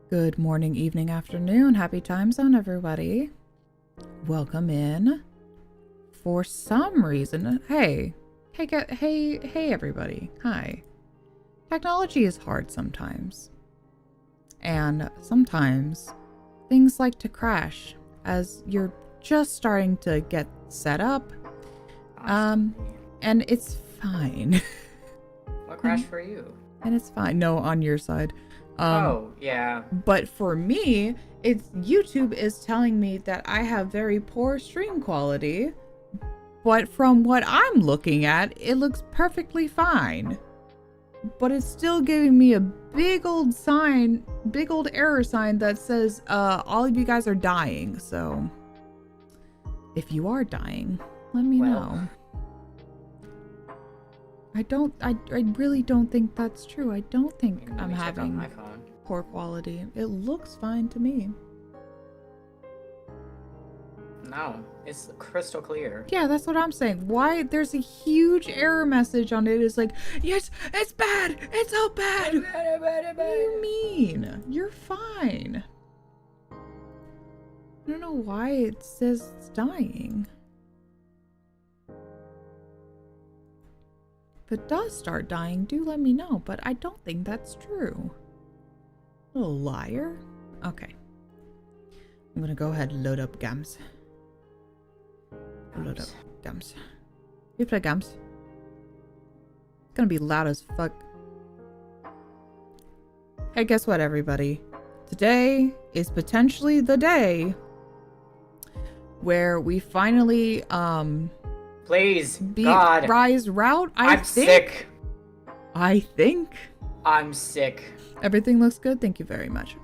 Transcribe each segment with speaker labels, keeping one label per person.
Speaker 1: Good morning, evening, afternoon. Happy time zone, everybody. Welcome in. For some reason, hey, everybody. Hi. Technology is hard sometimes. And sometimes things like to crash as you're just starting to get set up. And it's fine.
Speaker 2: What crashed for you?
Speaker 1: And it's fine. No, on your side.
Speaker 2: Oh, yeah.
Speaker 1: But for me, it's YouTube is telling me that I have very poor stream quality. But from what I'm looking at, it looks perfectly fine. But it's still giving me a big old error sign that says all of you guys are dying. So if you are dying, let me know. I really don't think that's true. I don't think I'm having
Speaker 2: my phone.
Speaker 1: Poor quality. It looks fine to me.
Speaker 2: No, it's crystal clear.
Speaker 1: Yeah, that's what I'm saying. Why? There's a huge error message on it. It's like, yes, it's bad. It's so bad. What do you mean? You're fine. I don't know why it says it's dying. If it does start dying, do let me know, but I don't think that's true. Little liar. Okay. I'm gonna go ahead and load up games. Load up games. You play games? It's gonna be loud as fuck. Hey, guess what, everybody? Today is potentially the day where we finally,
Speaker 2: Please,
Speaker 1: beat
Speaker 2: God.
Speaker 1: RAI's route.
Speaker 2: I'm sick.
Speaker 1: I think.
Speaker 2: I'm sick.
Speaker 1: Everything looks good. Thank you very much.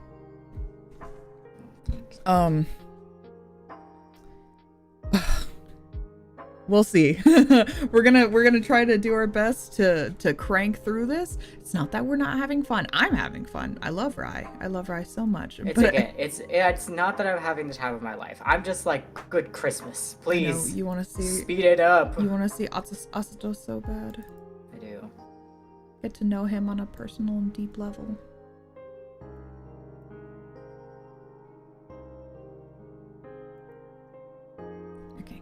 Speaker 1: We'll see. we're gonna try to do our best to crank through this. It's not that we're not having fun. I'm having fun. I love RAI. I love RAI so much.
Speaker 2: It's okay. It's not that I'm having the time of my life. I'm just like, good Christmas, please.
Speaker 1: You want to see?
Speaker 2: Speed it up.
Speaker 1: You want to see Astral so bad.
Speaker 2: I do.
Speaker 1: Get to know him on a personal and deep level. Okay.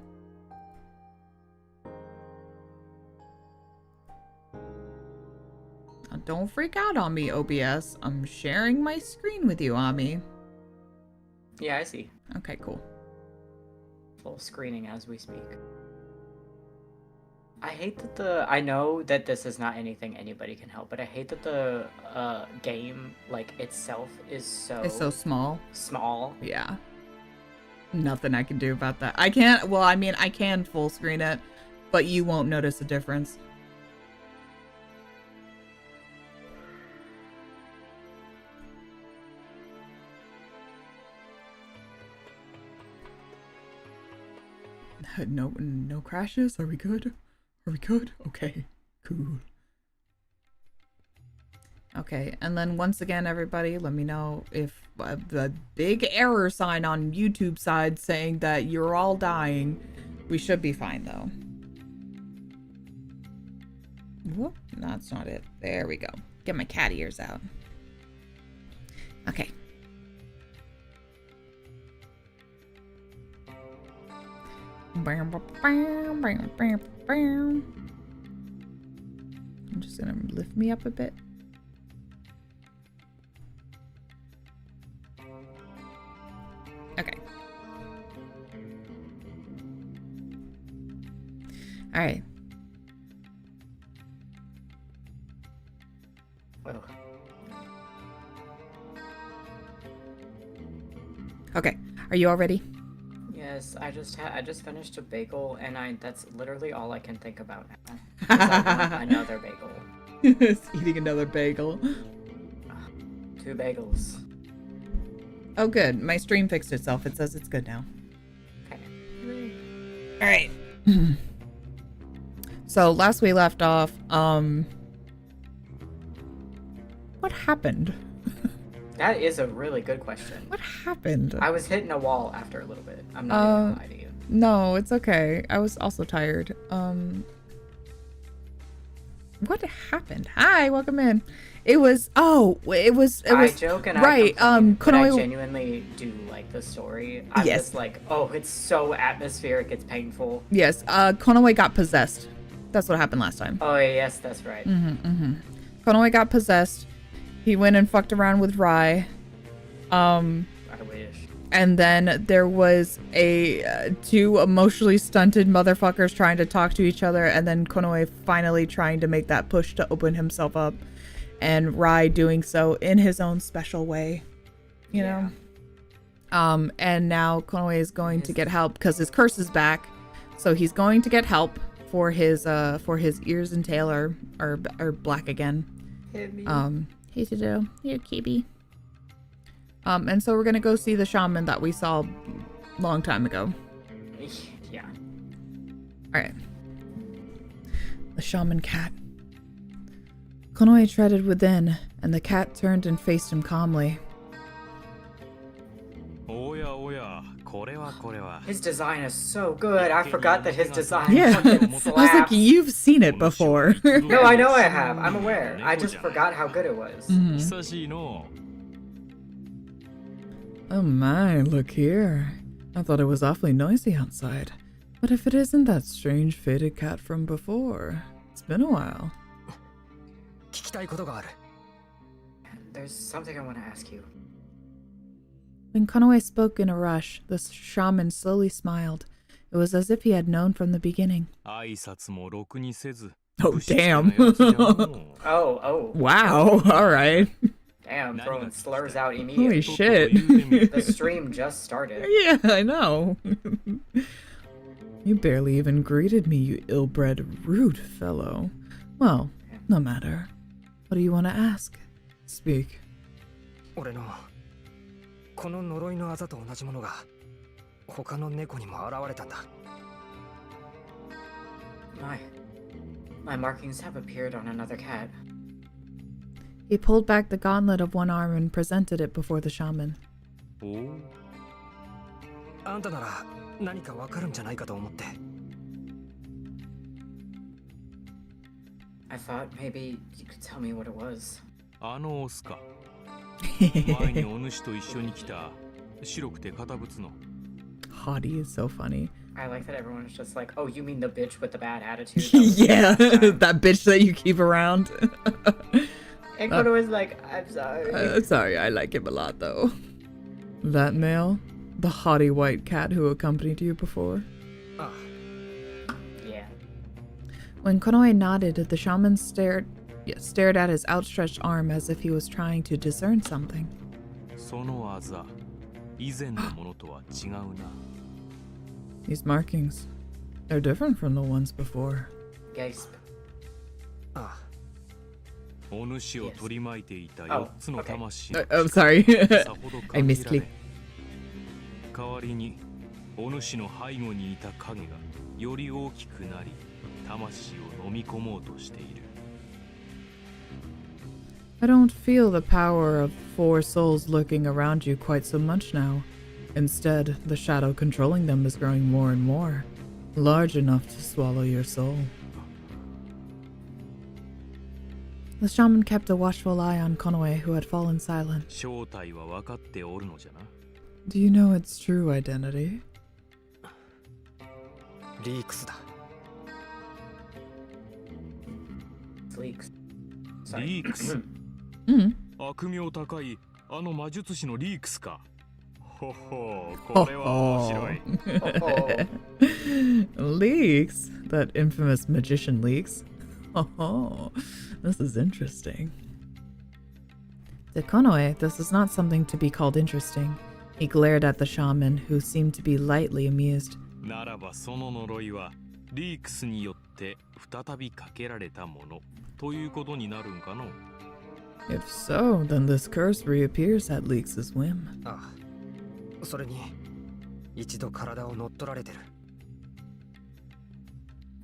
Speaker 1: Now don't freak out on me, OBS. I'm sharing my screen with you, Ami.
Speaker 2: Yeah, I see.
Speaker 1: Okay, cool.
Speaker 2: Full screening as we speak. I hate that I know that this is not anything anybody can help, but I hate that the game, like, itself is so...
Speaker 1: It's so small.
Speaker 2: Small.
Speaker 1: Yeah. Nothing I can do about that. I can't, well, I mean, I can full screen it, but you won't notice a difference. No crashes? Are we good? Are we good? Okay, cool. Okay, and then once again, everybody, let me know if the big error sign on YouTube side saying that you're all dying. We should be fine, though. Whoop, that's not it. There we go. Get my cat ears out. Okay. I'm just gonna lift me up a bit. Okay. All right.
Speaker 2: Well.
Speaker 1: Okay. Are you all ready?
Speaker 2: Yes, I just finished a bagel, and that's literally all I can think about now. I want another bagel.
Speaker 1: Eating another bagel.
Speaker 2: 2 bagels.
Speaker 1: Oh, good. My stream fixed itself. It says it's good now.
Speaker 2: Okay.
Speaker 1: All right. So last we left off, what happened?
Speaker 2: That is a really good question.
Speaker 1: What happened?
Speaker 2: I was hitting a wall after a little bit. I'm not even gonna lie to you.
Speaker 1: No, it's okay. I was also tired. What happened? Hi, welcome in. It was
Speaker 2: I joke and
Speaker 1: right.
Speaker 2: I complain, but I
Speaker 1: Konoe,
Speaker 2: genuinely do like the story. I'm
Speaker 1: Yes.
Speaker 2: just like, oh, it's so atmospheric, it's painful.
Speaker 1: yes, Konoe got possessed. That's what happened last time.
Speaker 2: Oh yes, that's right.
Speaker 1: Konoe got possessed. He went and fucked around with RAI.
Speaker 2: I wish.
Speaker 1: And then there was two emotionally stunted motherfuckers trying to talk to each other, and then Konoe finally trying to make that push to open himself up, and RAI doing so in his own special way, you know. And now Konoe is going to get help because his curse is back, so he's going to get help for his ears and tail are black again.
Speaker 2: Hit me.
Speaker 1: Hey to do, here, Kibi. And so we're gonna go see the shaman that we saw a long time ago.
Speaker 2: Yeah.
Speaker 1: Alright. The shaman cat. Konoe treaded within, and the cat turned and faced him calmly.
Speaker 2: His design is so good. I forgot that his design
Speaker 1: Yeah.
Speaker 2: fucking
Speaker 1: I was
Speaker 2: slaps.
Speaker 1: like, you've seen it before.
Speaker 2: No, I know I have. I'm aware. I just forgot how good it was.
Speaker 1: Oh my, look here. I thought it was awfully noisy outside. But if it isn't that strange faded cat from before, it's been a while.
Speaker 2: There's something I want to ask you.
Speaker 1: When Konoe spoke in a rush, the shaman slowly smiled. It was as if he had known from the beginning. Oh, damn.
Speaker 2: Oh.
Speaker 1: Wow, alright.
Speaker 2: Damn, throwing slurs out immediately.
Speaker 1: Holy shit.
Speaker 2: The stream just started.
Speaker 1: Yeah, I know. You barely even greeted me, you ill-bred, rude fellow. Well, no matter. What do you want to ask? Speak.
Speaker 2: My markings have appeared on another cat.
Speaker 1: He pulled back the gauntlet of one arm and presented it before the shaman.
Speaker 2: I thought maybe you could tell me what it was.
Speaker 1: Haughty is so funny.
Speaker 2: I like that everyone's just like, oh, you mean the bitch with the bad attitude?
Speaker 1: Yeah, that bitch that you keep around.
Speaker 2: And Kono is like, I'm sorry.
Speaker 1: Sorry, I like him a lot though. That male? The haughty white cat who accompanied you before?
Speaker 2: Yeah.
Speaker 1: When Konoe nodded, the shaman stared at his outstretched arm as if he was trying to discern something. These markings, they're different from the ones before.
Speaker 2: Gasp.
Speaker 1: Yes. Oh, sorry. I misclicked.
Speaker 3: 代わりにお主の背後にいた影がより大きくなり魂を飲み込もうとしている。
Speaker 1: I don't feel the power of four souls lurking around you quite so much now. Instead, the shadow controlling them is growing more and more, large enough to swallow your soul. The shaman kept a watchful eye on Konoe, who had fallen silent.
Speaker 3: 正体は分かっておるのじゃな。
Speaker 1: Do you know its true identity?
Speaker 4: リークスだ。
Speaker 2: Leaks.
Speaker 3: リークス。
Speaker 1: Mm.
Speaker 3: 悪名高いあの魔術師のリークスか。ほほう、これは面白い。
Speaker 1: Leaks? That infamous magician Leaks? Oh, this is interesting. To Konoe, this is not something to be called interesting. He glared at the shaman, who seemed to be lightly amused.
Speaker 3: ならばその呪いはリークスによって再びかけられたものということになるんかの。
Speaker 1: If so, then this curse reappears at Leaks' whim.
Speaker 4: ああ、それに一度体を乗っ取られてる。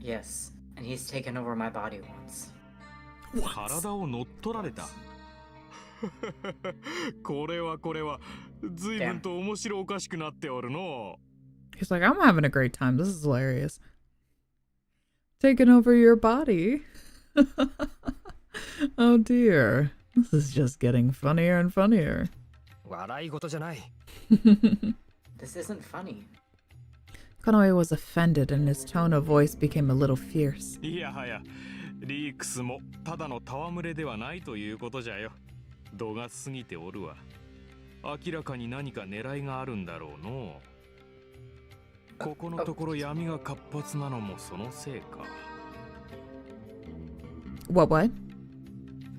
Speaker 2: Yes, and he's taken over my body once.
Speaker 3: 体を乗っ取られた。これは随分と面白おかしくなっておるの。
Speaker 1: He's like, I'm having a great time. This is hilarious. Taking over your body. Oh dear. This is just getting funnier and funnier.
Speaker 4: 笑い事じゃない。
Speaker 2: This isn't funny.
Speaker 1: Konoe was offended and his tone of voice became a little fierce.
Speaker 3: いやはやリークスもただの戯れではないということじゃよ。度が過ぎておるわ。明らかに何か狙いがあるんだろうの。ここのところ闇が活発なのもそのせいか。
Speaker 1: What?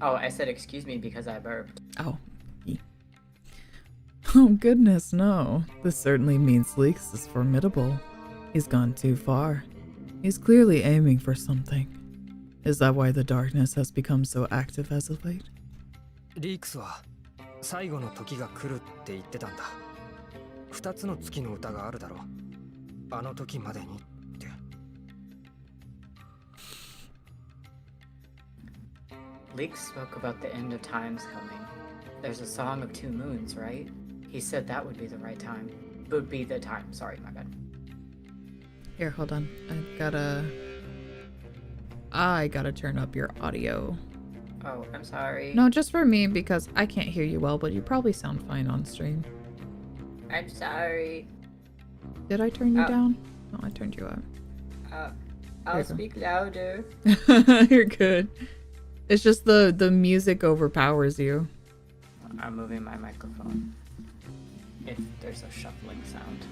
Speaker 2: Oh, I said excuse me because I burped.
Speaker 1: Oh. Oh goodness, no. This certainly means Leeks is formidable. He's gone too far. He's clearly aiming for something. Is that why the darkness has become so active as of late?
Speaker 4: リークスは最後の時が来るって言ってたんだ。2つの月の歌があるだろう。あの時までにって。
Speaker 2: Leek spoke about the end of times coming. There's a song of 2 moons, right? He said that would be the right time. Would be the time. Sorry, my bad.
Speaker 1: Here, hold on. I gotta turn up your audio.
Speaker 2: Oh, I'm sorry.
Speaker 1: No, just for me because I can't hear you well, but you probably sound fine on stream.
Speaker 2: I'm sorry.
Speaker 1: Did I turn you down? No, I turned you up.
Speaker 2: I'll speak louder.
Speaker 1: You're good. It's just the music overpowers you.
Speaker 2: I'm moving my microphone. If there's a shuffling sound.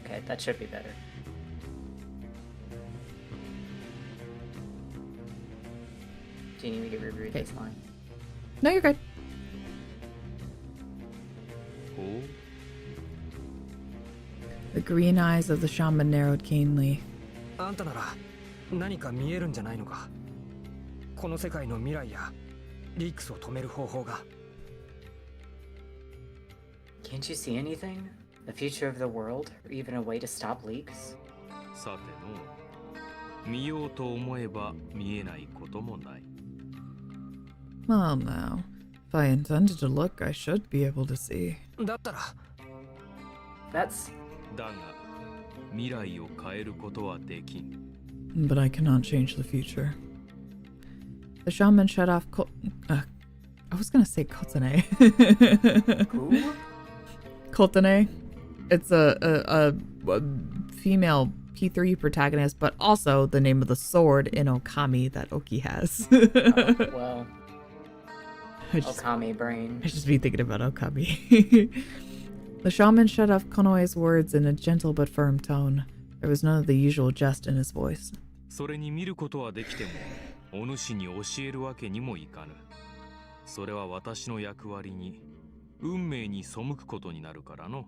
Speaker 2: Okay, that should be better. Do you need me to reread this line?
Speaker 1: No, you're good.
Speaker 3: お
Speaker 1: The green eyes of the shaman narrowed keenly.
Speaker 4: あんたなら何か見えるんじゃないのか。この世界の未来やリークスを止める方法が。
Speaker 2: Can't you see anything? The future of the world? Or even a way to stop leaks?
Speaker 3: さての見ようと思えば見えないこともない。
Speaker 1: Well, now, if I intended to look, I should be able to see.
Speaker 4: だったら
Speaker 2: That's...
Speaker 3: だが未来を変えることはできん。
Speaker 1: But I cannot change the future. The shaman shut off I was gonna say Kotane.
Speaker 2: Who?
Speaker 1: Kotane. It's a female P3 protagonist, but also the name of the sword in Okami that Oki has.
Speaker 2: Well...
Speaker 1: I just
Speaker 2: Okami brain.
Speaker 1: be thinking about Okami. The shaman shut off Konoe's words in a gentle but firm tone. There was none of the usual jest in his voice.
Speaker 3: それに見ることはできてもお主に教えるわけにもいかぬ。それは私の役割に運命に背くことになるからの。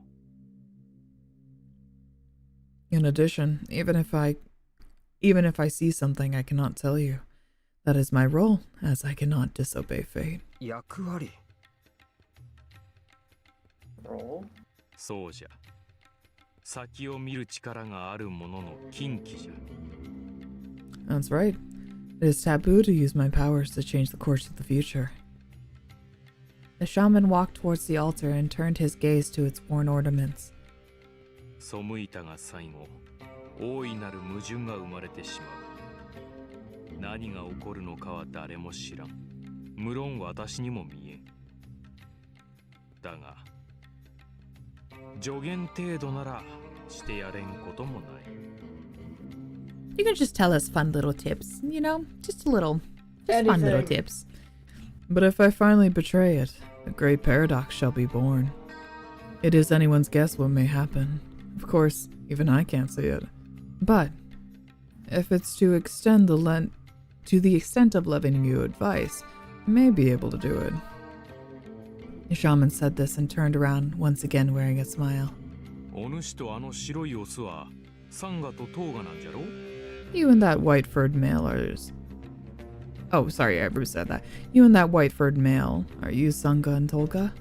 Speaker 1: In addition, even if I see something I cannot tell you, that is my role, as I cannot disobey fate.
Speaker 4: 役割。
Speaker 2: Roll?
Speaker 3: そうじゃ。先を見る力があるものの禁忌じゃ。
Speaker 1: That's right. It is taboo to use my powers to change the course of the future. The shaman walked towards the altar and turned his gaze to its worn ornaments.
Speaker 3: 背いたが最後、大いなる矛盾が生まれてしまう。何が起こるのかは誰も知らん。無論私にも見えん。だが、助言程度ならしてやれんこともない。
Speaker 1: You can just tell us fun little tips, you know? Just fun little tips. But if I finally betray it, a great paradox shall be born. It is anyone's guess what may happen. Of course, even I can't see it. But if it's to extend to the extent of letting you advice, I may be able to do it. The shaman said this and turned around, once again wearing a smile.
Speaker 3: お主とあの白いオスはサンガとトウガなんじゃろ?
Speaker 1: You and that white-furred male are... Oh, sorry, I said that. You and that white-furred male, are you Sangha and Tolga?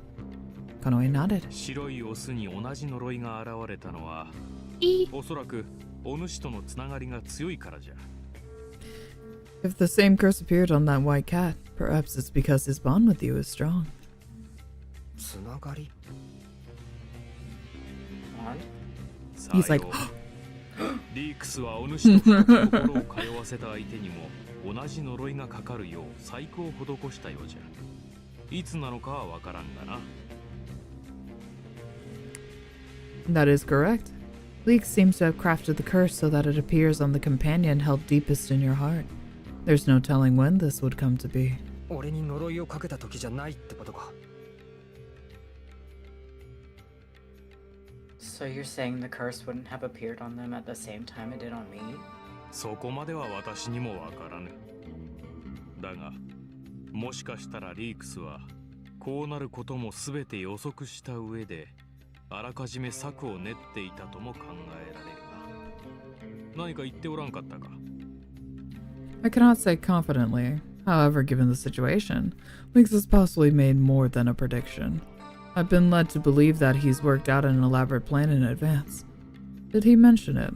Speaker 1: Konoe nodded.
Speaker 3: 白いオスに同じ呪いが現れたのは、おそらくお主とのつながりが強いからじゃ。
Speaker 1: If the same curse appeared on that white cat, perhaps it's because his bond with you is strong.
Speaker 4: つながり。
Speaker 2: Bond?
Speaker 1: He's like,
Speaker 3: リークスはお主と深く心を通わせた相手にも同じ呪いがかかるよう細工を施したようじゃ。いつなのかはわからんがな。
Speaker 1: That is correct. Leeks seems to have crafted the curse so that it appears on the companion held deepest in your heart. There's no telling when this would come to be.
Speaker 4: 俺に呪いをかけた時じゃないってことか。
Speaker 2: So you're saying the curse wouldn't have appeared on them at the same time it did on me?
Speaker 3: そこまでは私にもわからぬ。だが、もしかしたらリークスはこうなることもすべて予測した上であらかじめ策を練っていたとも考えられるな。何か言っておらんかったか？
Speaker 1: I cannot say confidently. However, given the situation, Leeks has possibly made more than a prediction. I've been led to believe that he's worked out an elaborate plan in advance. Did he mention it?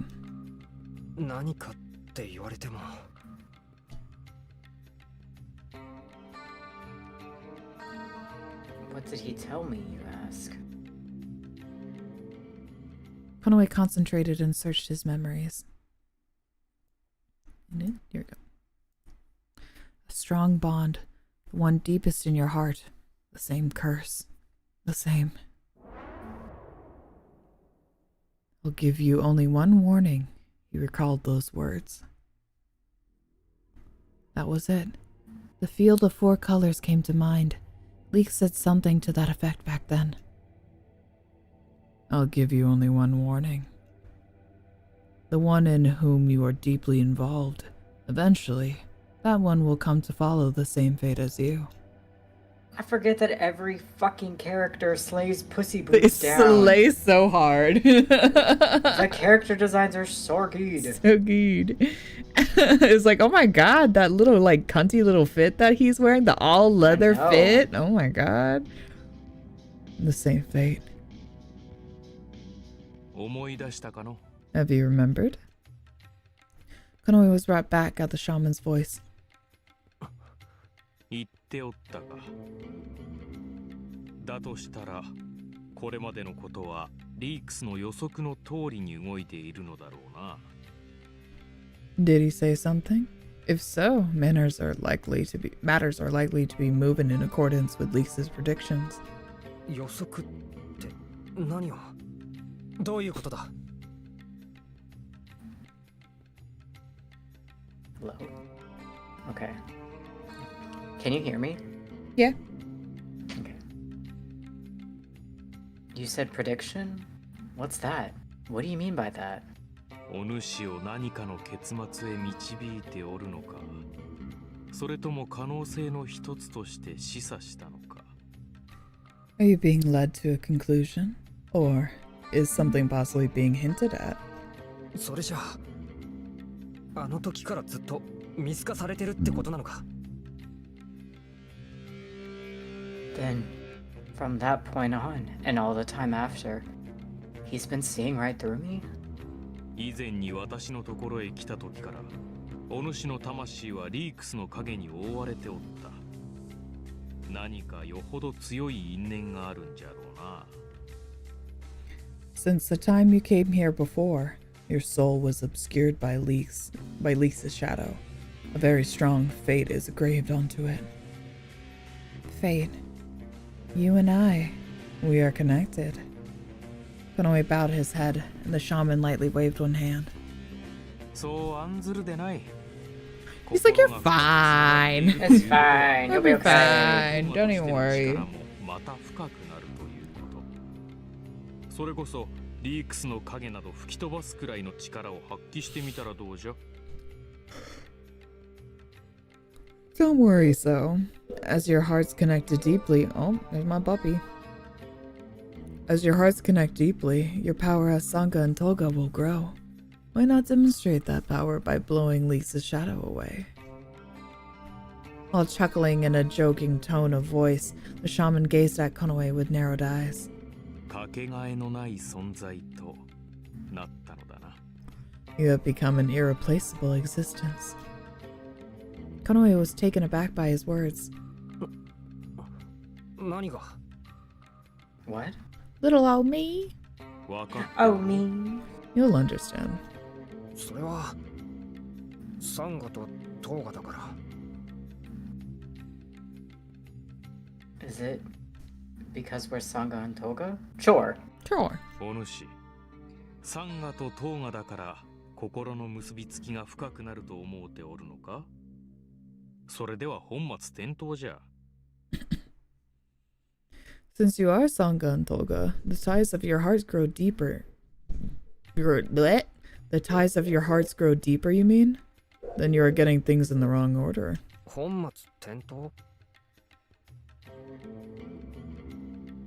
Speaker 4: 何かって言われても。
Speaker 2: What did he tell me, you ask?
Speaker 1: Konoe concentrated and searched his memories. Here we go. A strong bond, the one deepest in your heart, the same curse, the same. I'll give you only one warning. He recalled those words. That was it. The field of 4 colors came to mind. Leek said something to that effect back then. I'll give you only one warning. The one in whom you are deeply involved. Eventually, that one will come to follow the same fate as you.
Speaker 2: I forget that every fucking character slays pussy boots down.
Speaker 1: Slay so hard.
Speaker 2: The character designs are so good.
Speaker 1: So good. It's like, oh my god, that little like cunty little fit that he's wearing, the all leather fit. Oh my god. The same fate. Have you remembered? Konoe was right back at the shaman's voice.
Speaker 3: 言っておったか。だとしたら、これまでのことはリークスの予測の通りに動いているのだろうな。
Speaker 1: Did he say something? If so, matters are likely to be moving in accordance with Leeks' predictions.
Speaker 4: 予測って何を？どういうことだ？
Speaker 2: Hello? Okay. Can you hear me?
Speaker 1: Yeah.
Speaker 2: Okay. You said prediction? What's that? What do you mean by that?
Speaker 3: お主を何かの結末へ導いておるのか、それとも可能性の一つとして示唆したのか。
Speaker 1: Are you being led to a conclusion? Or is something possibly being hinted at?
Speaker 4: それじゃあ、あの時からずっと見透かされてるってことなのか。
Speaker 2: Then, from that point on, and all the time after, he's been seeing right through me?
Speaker 3: 以前に私のところへ来た時から、お主の魂はリークスの影に覆われておった。何かよほど強い因縁があるんじゃろうな。
Speaker 1: Since the time you came here before, your soul was obscured by Leeks' shadow. A very strong fate is engraved onto it. Fate. You and I, we are connected. Konoe bowed his head, and the shaman lightly waved one hand. He's like, you're fine.
Speaker 2: It's fine. You'll be
Speaker 1: You'll be
Speaker 2: okay.
Speaker 1: fine. Don't even worry.
Speaker 3: それこそリークスの影など吹き飛ばすくらいの力を発揮してみたらどうじゃ。
Speaker 1: Don't worry, so. As your hearts connected deeply... Oh, there's my puppy. As your hearts connect deeply, your power as Sanka and Toga will grow. Why not demonstrate that power by blowing Leeks' shadow away? While chuckling in a joking tone of voice, the shaman gazed at Konoe with narrowed eyes.
Speaker 3: かけがえのない存在となったのだな。
Speaker 1: You have become an irreplaceable existence. Konoe was taken aback by his words.
Speaker 4: 何が？
Speaker 2: What?
Speaker 1: Little old me?
Speaker 3: わかった。
Speaker 2: Oh, me.
Speaker 1: You'll understand.
Speaker 4: それはサンガとトーガだから。
Speaker 2: Is it because we're Sangha and Toga? Sure.
Speaker 1: Sure.
Speaker 3: お主、サンガとトーガだから心の結びつきが深くなると思うておるのか？それでは本末転倒じゃ。
Speaker 1: Since you are Sangha and Toga, the ties of your hearts grow deeper. The ties of your hearts grow deeper, you mean? Then you are getting things in the wrong order.
Speaker 4: 本末転倒？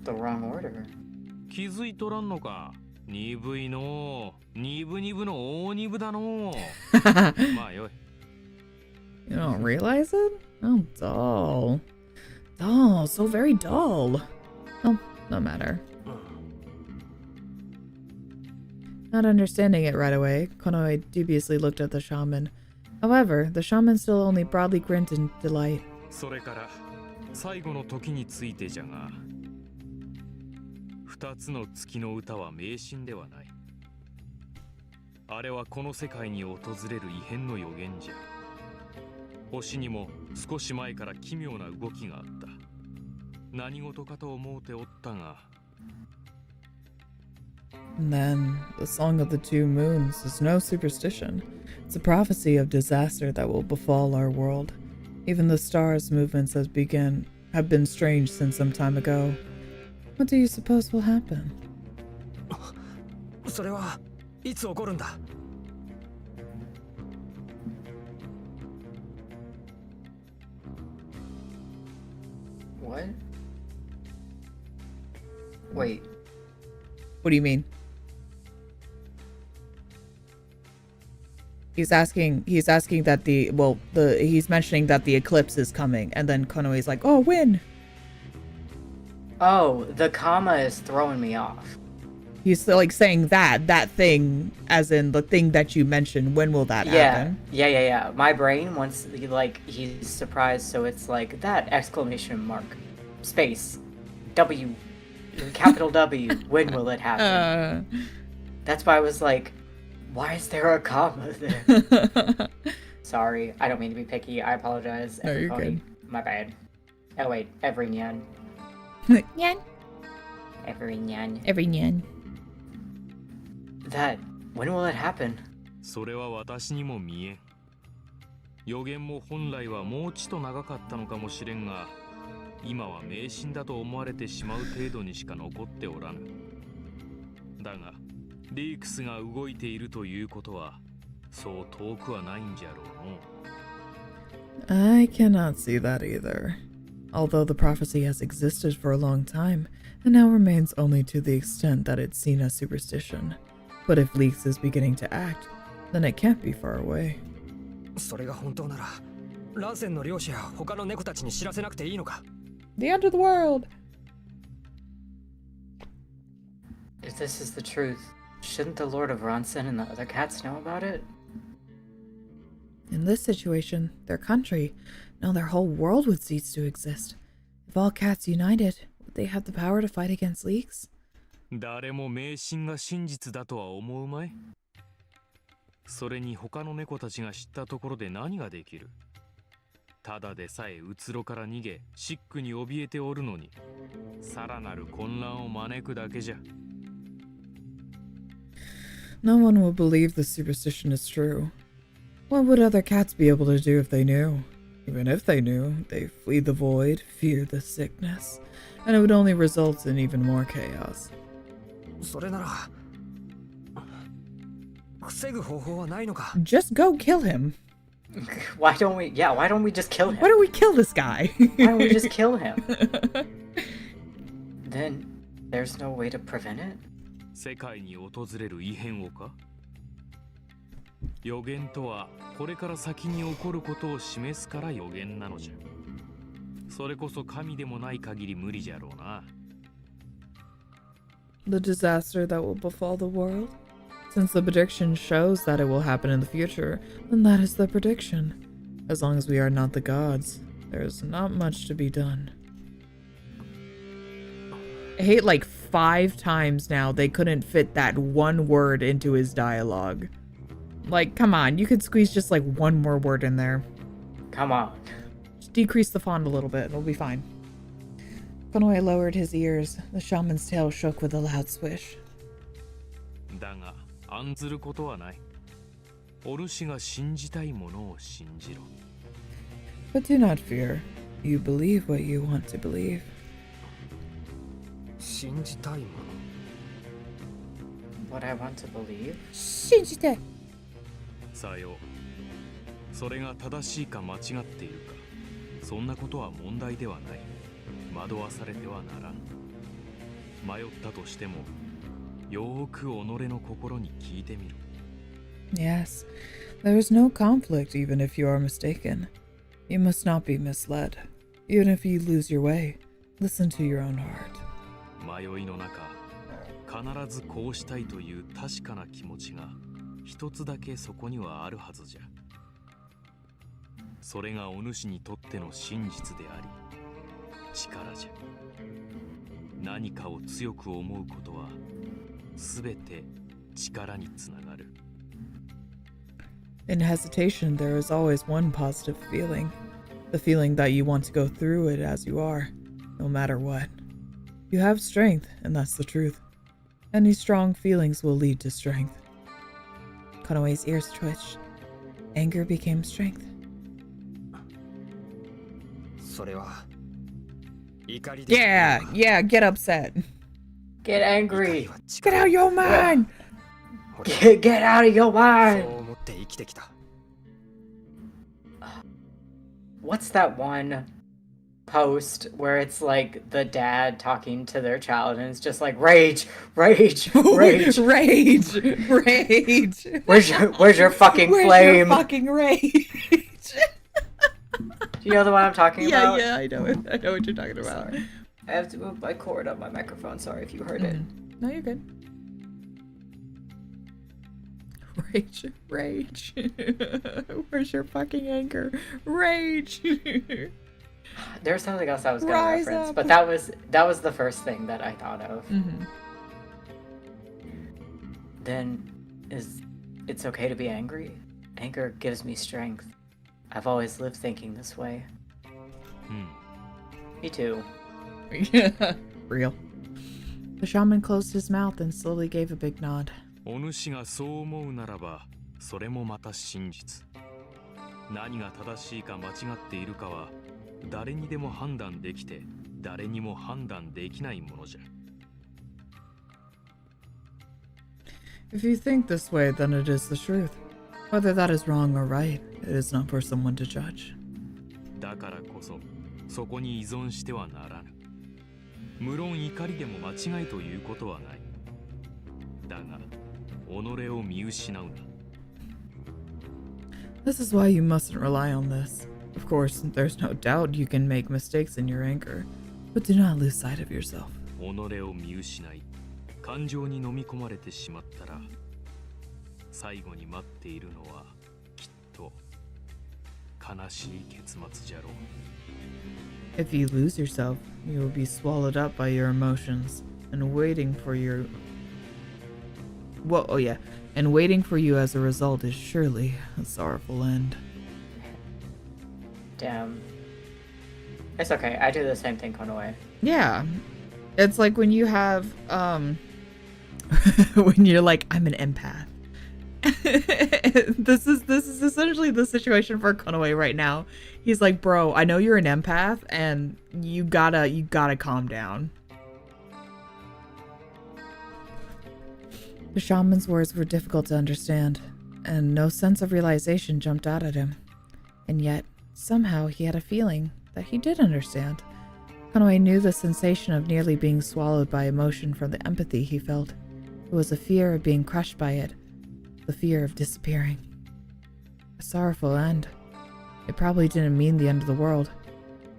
Speaker 2: The wrong order.
Speaker 3: 気づいとらんのか？鈍いのう。鈍々の大鈍だのう。まあよい。
Speaker 1: You don't realize it? Oh, dull. Dull, so very dull. Oh, no matter. Not understanding it right away, Konoe dubiously looked at the shaman. However, the shaman still only broadly grinned in delight.
Speaker 3: それから最後の時についてじゃが、二つの月の歌は迷信ではない。あれはこの世界に訪れる異変の予言じゃ。星にも少し前から奇妙な動きがあった。何事かと思うておったが。
Speaker 1: And then, the Song of the Two Moons is no superstition. It's a prophecy of disaster that will befall our world. Even the stars' movements have been strange since some time ago. What do you suppose will happen?
Speaker 4: それはいつ起こるんだ？
Speaker 2: What? Wait.
Speaker 1: What do you mean? He's asking that he's mentioning that the eclipse is coming, and then Konoe's like, oh, when?
Speaker 2: Oh, the comma is throwing me off.
Speaker 1: He's still like saying that thing, as in the thing that you mentioned. When will that happen?
Speaker 2: Yeah. My brain, once he's surprised, so it's like that exclamation mark, space, W, capital W. When will it happen? That's why I was like, why is there a comma there? Sorry, I don't mean to be picky. I apologize.
Speaker 1: No, you're
Speaker 2: everybody.
Speaker 1: good.
Speaker 2: My bad. Oh wait, every nyan.
Speaker 1: Nyan.
Speaker 2: Every nyan.
Speaker 1: Every nyan.
Speaker 2: That, when will it happen?
Speaker 3: それは私にも見えん。予言も本来はもうちと長かったのかもしれんが、今は迷信だと思われてしまう程度にしか残っておらぬ。だが、リークスが動いているということは、そう遠くはないんじゃろうの。
Speaker 1: I cannot see that either. Although the prophecy has existed for a long time, and now remains only to the extent that it's seen as superstition. But if Leaks is beginning to act, then it can't be far away.
Speaker 4: それが本当なら、乱戦の漁師や他の猫たちに知らせなくていいのか？
Speaker 1: The end of the world!
Speaker 2: If this is the truth, shouldn't the Lord of Ronsen and the other cats know about it?
Speaker 1: In this situation, their country, no, their whole world would cease to exist. If all cats united, would they have the power to fight against Leaks?
Speaker 3: 誰も迷信が真実だとは思うまい。それに他の猫たちが知ったところで何ができる？ただでさえうつろから逃げ、シックに怯えておるのに、さらなる混乱を招くだけじゃ。
Speaker 1: No one will believe the superstition is true. What would other cats be able to do if they knew? Even if they knew, they flee the void, fear the sickness, and it would only result in even more chaos.
Speaker 4: それなら、防ぐ方法はないのか？
Speaker 1: Just go kill him.
Speaker 2: why don't we just kill him?
Speaker 1: Why don't we kill this guy?
Speaker 2: Why don't we just kill him? Then, there's no way to prevent it?
Speaker 3: 世界に訪れる異変をか？予言とはこれから先に起こることを示すから予言なのじゃ。それこそ神でもない限り無理じゃろうな。
Speaker 1: The disaster that will befall the world? Since the prediction shows that it will happen in the future, then that is the prediction. As long as we are not the gods, there's not much to be done. I hate like 5 times now they couldn't fit that one word into his dialogue. Like, come on, you could squeeze just like one more word in there.
Speaker 2: Come on.
Speaker 1: Just decrease the font a little bit, it'll be fine. Konoe lowered his ears. The shaman's tail shook with a loud swish.
Speaker 3: だが案ずることはない。お主が信じたいものを信じろ。
Speaker 1: But do not fear. You believe what you want to believe.
Speaker 4: 信じたいもの。
Speaker 2: What I want to believe?
Speaker 1: 信じて。
Speaker 3: さよう。それが正しいか間違っているか、そんなことは問題ではない。惑わされてはならん。迷ったとしても、よーく己の心に聞いてみろ。
Speaker 1: Yes, there is no conflict even if you are mistaken. You must not be misled. Even if you lose your way, listen to your own heart.
Speaker 3: 迷いの中、必ずこうしたいという確かな気持ちが一つだけそこにはあるはずじゃ。それがお主にとっての真実であり、力じゃ。何かを強く思うことは、すべて力につながる。
Speaker 1: In hesitation, there is always one positive feeling. The feeling that you want to go through it as you are, no matter what. You have strength, and that's the truth. Any strong feelings will lead to strength. Konoe's ears twitched. Anger became strength.
Speaker 4: それは怒りで。
Speaker 1: Yeah, get upset.
Speaker 2: Get angry.
Speaker 1: Get out your mind!
Speaker 2: Get out of your
Speaker 4: そう
Speaker 2: mind.
Speaker 4: 思って生きてきた。
Speaker 2: What's that one post where it's like the dad talking to their child and it's just like rage, rage, rage,
Speaker 1: Rage! Rage!
Speaker 2: Where's your fucking
Speaker 1: Where's
Speaker 2: flame?
Speaker 1: your fucking rage?
Speaker 2: Do you know the one I'm talking about?
Speaker 1: Yeah, I know it. I know what you're talking about.
Speaker 2: Sorry. I have to move my cord up my microphone. Sorry if you heard it.
Speaker 1: No, you're good. Rage, rage. Where's your fucking anger? Rage.
Speaker 2: There's something else I was gonna
Speaker 1: Rise
Speaker 2: reference,
Speaker 1: up.
Speaker 2: but that was the first thing that I thought of. Then it's okay to be angry? Anger gives me strength. I've always lived thinking this way. Me too.
Speaker 1: Real. The shaman closed his mouth and slowly gave a big nod.
Speaker 3: お主がそう思うならば、それもまた真実。何が正しいか間違っているかは、誰にでも判断できて、誰にも判断できないものじゃ。
Speaker 1: If you think this way, then it is the truth. Whether that is wrong or right, it is not for someone to judge.
Speaker 3: だからこそ、そこに依存してはならぬ。無論怒りでも間違いということはない。だが、己を見失うな。
Speaker 1: This is why you mustn't rely on this. Of course, there's no doubt you can make mistakes in your anger, but do not lose sight of yourself.
Speaker 3: 己を見失い、感情に飲み込まれてしまったら、最後に待っているのはきっと悲しい結末じゃろう。
Speaker 1: If you lose yourself, you will be swallowed up by your emotions, and waiting for you as a result is surely a sorrowful end.
Speaker 2: Damn. It's okay. I do the same thing, Konoe.
Speaker 1: Yeah. It's like when you have when you're like, I'm an empath. This is essentially the situation for Konoe right now. He's like, bro, I know you're an empath and you gotta calm down. The shaman's words were difficult to understand, and no sense of realization jumped out at him. And yet, somehow he had a feeling that he did understand. Konoe knew the sensation of nearly being swallowed by emotion from the empathy he felt. It was a fear of being crushed by it, the fear of disappearing. A sorrowful end. It probably didn't mean the end of the world.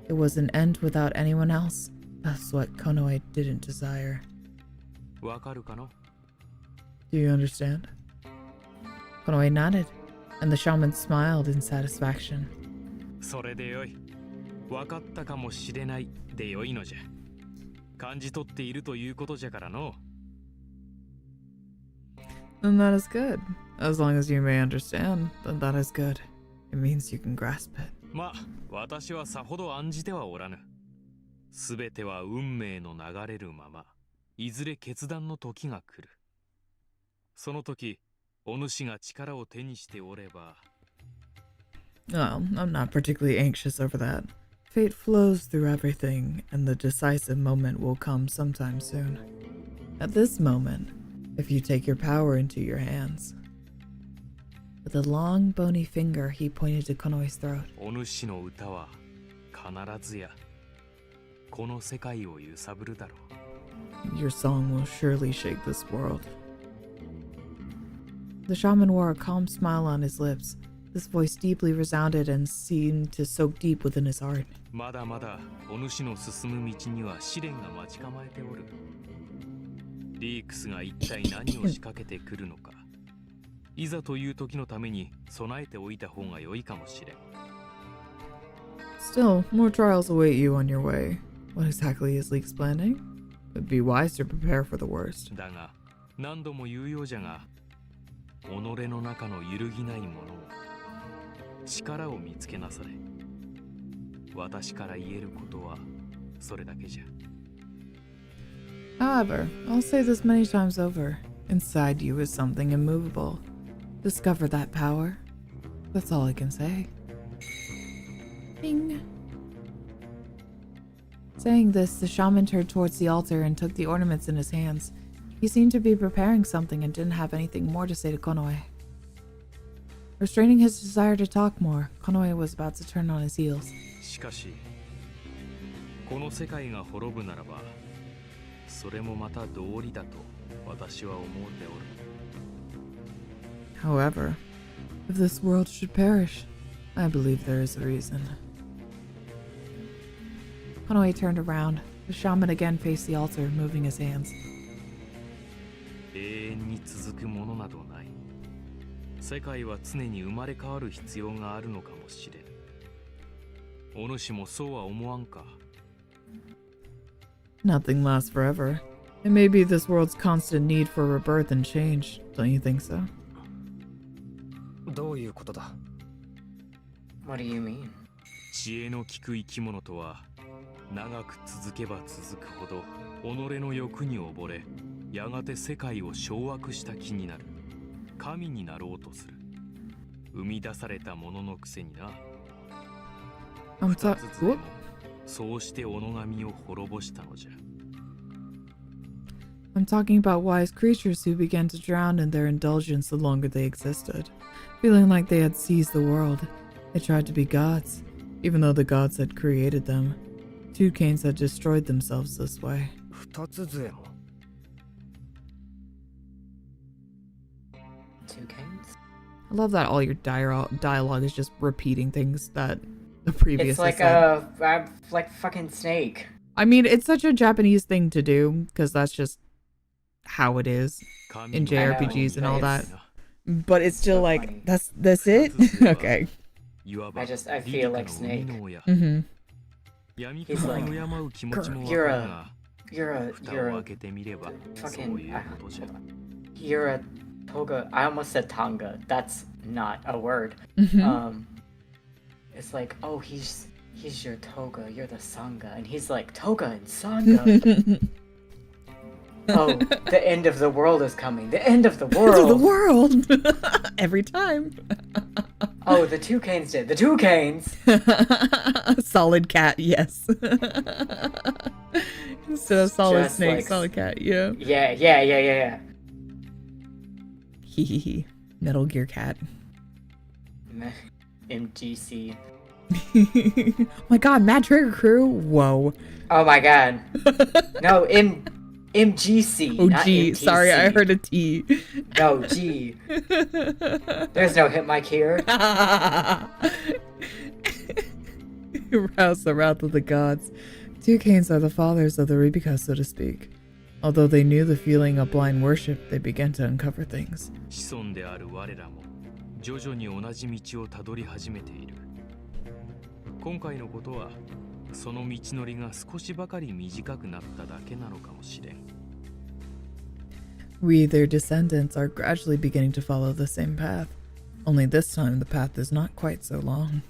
Speaker 1: It was an end without anyone else. That's what Konoe didn't desire.
Speaker 3: わかるかの?
Speaker 1: Do you understand? Konoe nodded, and the shaman smiled in satisfaction.
Speaker 3: それでよい。わかったかもしれないでよいのじゃ。感じ取っているということじゃからの。
Speaker 1: Then that is good. As long as you may understand, then that is good. It means you can grasp it.
Speaker 3: まあ、私はさほど案じてはおらぬ。すべては運命の流れるまま、いずれ決断の時が来る。その時、お主が力を手にしておれば。
Speaker 1: Well, I'm not particularly anxious over that. Fate flows through everything, and the decisive moment will come sometime soon. At this moment, if you take your power into your hands. With a long, bony finger, he pointed to Konoe's throat.
Speaker 3: お主の歌は必ずやこの世界を揺さぶるだろう。
Speaker 1: Your song will surely shake this world. The shaman wore a calm smile on his lips. This voice deeply resounded and seemed to soak deep within his heart.
Speaker 3: まだまだお主の進む道には試練が待ち構えておる。リークスが一体何を仕掛けてくるのか。いざという時のために備えておいた方が良いかもしれん。
Speaker 1: Still, more trials await you on your way. What exactly is Leeks planning? It'd be wise to prepare for the worst.
Speaker 3: だが、何度も言うようじゃが、己の中の揺るぎないものを、力を見つけなされ。私から言えることはそれだけじゃ。
Speaker 1: However, I'll say this many times over. Inside you is something immovable. Discover that power. That's all I can say. Bing. Saying this, the shaman turned towards the altar and took the ornaments in his hands. He seemed to be preparing something and didn't have anything more to say to Konoe. Restraining his desire to talk more, Konoe was about to turn on his heels.
Speaker 3: しかし、この世界が滅ぶならば、それもまた道理だと私は思うておる。
Speaker 1: However, if this world should perish, I believe there is a reason. Konoe turned around. The shaman again faced the altar, moving his hands.
Speaker 3: 永遠に続くものなどない。世界は常に生まれ変わる必要があるのかもしれん。お主もそうは思わんか。
Speaker 1: Nothing lasts forever. It may be this world's constant need for rebirth and change. Don't you think so?
Speaker 4: どういうことだ？
Speaker 2: What do you mean?
Speaker 3: 知恵の利く生き物とは、長く続けば続くほど己の欲に溺れ、やがて世界を掌握した気になる。神になろうとする。生み出されたもののくせにな。二つつでもそうして己神を滅ぼしたのじゃ。
Speaker 1: I'm talking about wise creatures who began to drown in their indulgence the longer they existed. Feeling like they had seized the world, they tried to be gods, even though the gods had created them. Two Canes had destroyed themselves this way.
Speaker 4: 二つ杖も。
Speaker 2: Two Canes?
Speaker 1: I love that all your dialogue is just repeating things that the previous
Speaker 2: It's like
Speaker 1: said.
Speaker 2: like fucking Snake.
Speaker 1: I mean, it's such a Japanese thing to do, because that's just how it is in JRPGs and all that. But it's still
Speaker 2: So
Speaker 1: like,
Speaker 2: funny.
Speaker 1: that's it? Okay.
Speaker 2: I feel like Snake.
Speaker 1: Mm-hmm.
Speaker 2: He's like, you're a fucking, you're a toga. I almost said tanga. That's not a word.
Speaker 1: Mm-hmm.
Speaker 2: It's like, oh, he's your toga. You're the sangha, and he's like, toga and sangha. Oh, the end of the world is coming. The end of the world.
Speaker 1: End of the world. Every time.
Speaker 2: Oh, the two Canes did. The two Canes.
Speaker 1: Solid cat, yes. Instead of solid
Speaker 2: Just
Speaker 1: snake,
Speaker 2: like,
Speaker 1: solid cat, yeah.
Speaker 2: Yeah.
Speaker 1: Hehehe. Metal Gear Cat.
Speaker 2: MGC.
Speaker 1: Oh my god, Mad Trigger Crew? Whoa.
Speaker 2: Oh my god. No, MGC.
Speaker 1: Oh,
Speaker 2: not
Speaker 1: G.
Speaker 2: MTC.
Speaker 1: Sorry, I heard a T.
Speaker 2: No, G. There's no hit mic here.
Speaker 1: Rouse the wrath of the gods. Two Canes are the fathers of the Rebecca, so to speak. Although they knew the feeling of blind worship, they began to uncover things.
Speaker 3: 子孫である我らも徐々に同じ道をたどり始めている。今回のことはその道のりが少しばかり短くなっただけなのかもしれん。
Speaker 1: We, their descendants, are gradually beginning to follow the same path. Only this time the path is not quite so long.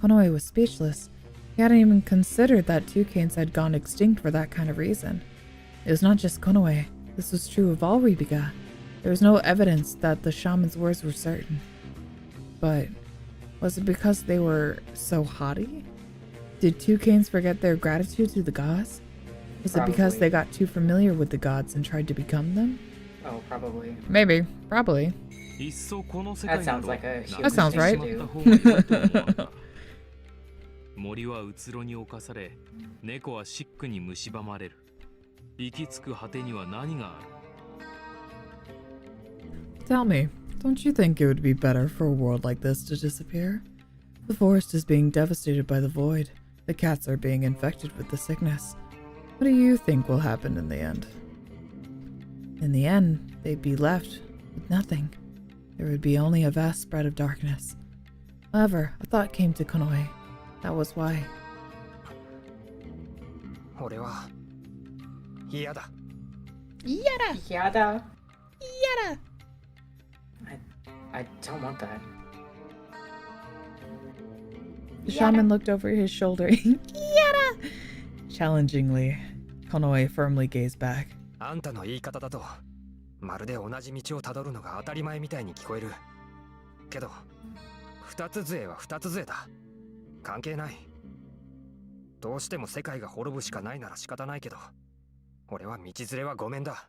Speaker 1: Konoe was speechless. He hadn't even considered that toucans had gone extinct for that kind of reason. It was not just Konoe. This was true of all Ribiga. There was no evidence that the shaman's words were certain. But was it because they were so haughty? Did toucans forget their gratitude to the gods? Was it because they got too familiar with the gods and tried to become them?
Speaker 2: Oh, probably.
Speaker 1: Maybe. Probably.
Speaker 2: That sounds like a human
Speaker 1: That sounds right.
Speaker 2: thing to do.
Speaker 3: 森はうつろに侵され、猫はシックに蝕まれる。行き着く果てには何がある?
Speaker 1: Tell me, don't you think it would be better for a world like this to disappear? The forest is being devastated by the void. The cats are being infected with the sickness. What do you think will happen in the end? In the end, they'd be left with nothing. There would be only a vast spread of darkness. However, a thought came to Konoe. That was why.
Speaker 4: 俺は嫌だ。
Speaker 1: Yada!
Speaker 2: Yada.
Speaker 1: Yada!
Speaker 2: I don't want that.
Speaker 1: The shaman looked over his shoulder. Yada! Challengingly, Konoe firmly gazed back.
Speaker 4: あんたの言い方だと、まるで同じ道をたどるのが当たり前みたいに聞こえる。けど、二つ杖は二つ杖だ。関係ない。どうしても世界が滅ぶしかないなら仕方ないけど、俺は道連れはごめんだ。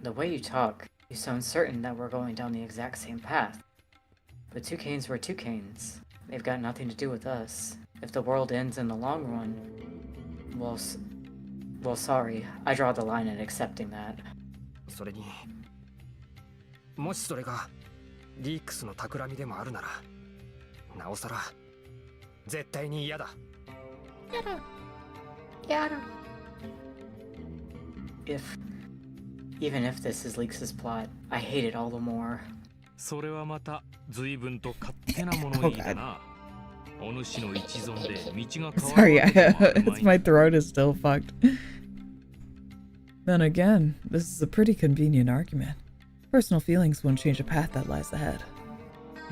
Speaker 2: The way you talk, you sound certain that we're going down the exact same path. But toucans were toucans. They've got nothing to do with us. If the world ends in the long run, well, sorry. I draw the line at accepting that.
Speaker 4: それに、もしそれがリークスの企みでもあるなら、なおさら絶対に嫌だ。
Speaker 2: Yada. Even if this is Leaks' plot, I hate it all the more.
Speaker 3: それはまた随分と勝手なものいいだな。お主の一存で道が変わる
Speaker 1: Sorry,
Speaker 3: わけでもあるまい
Speaker 1: my throat is still fucked. Then again, this is a pretty convenient argument. Personal feelings won't change a path that lies ahead.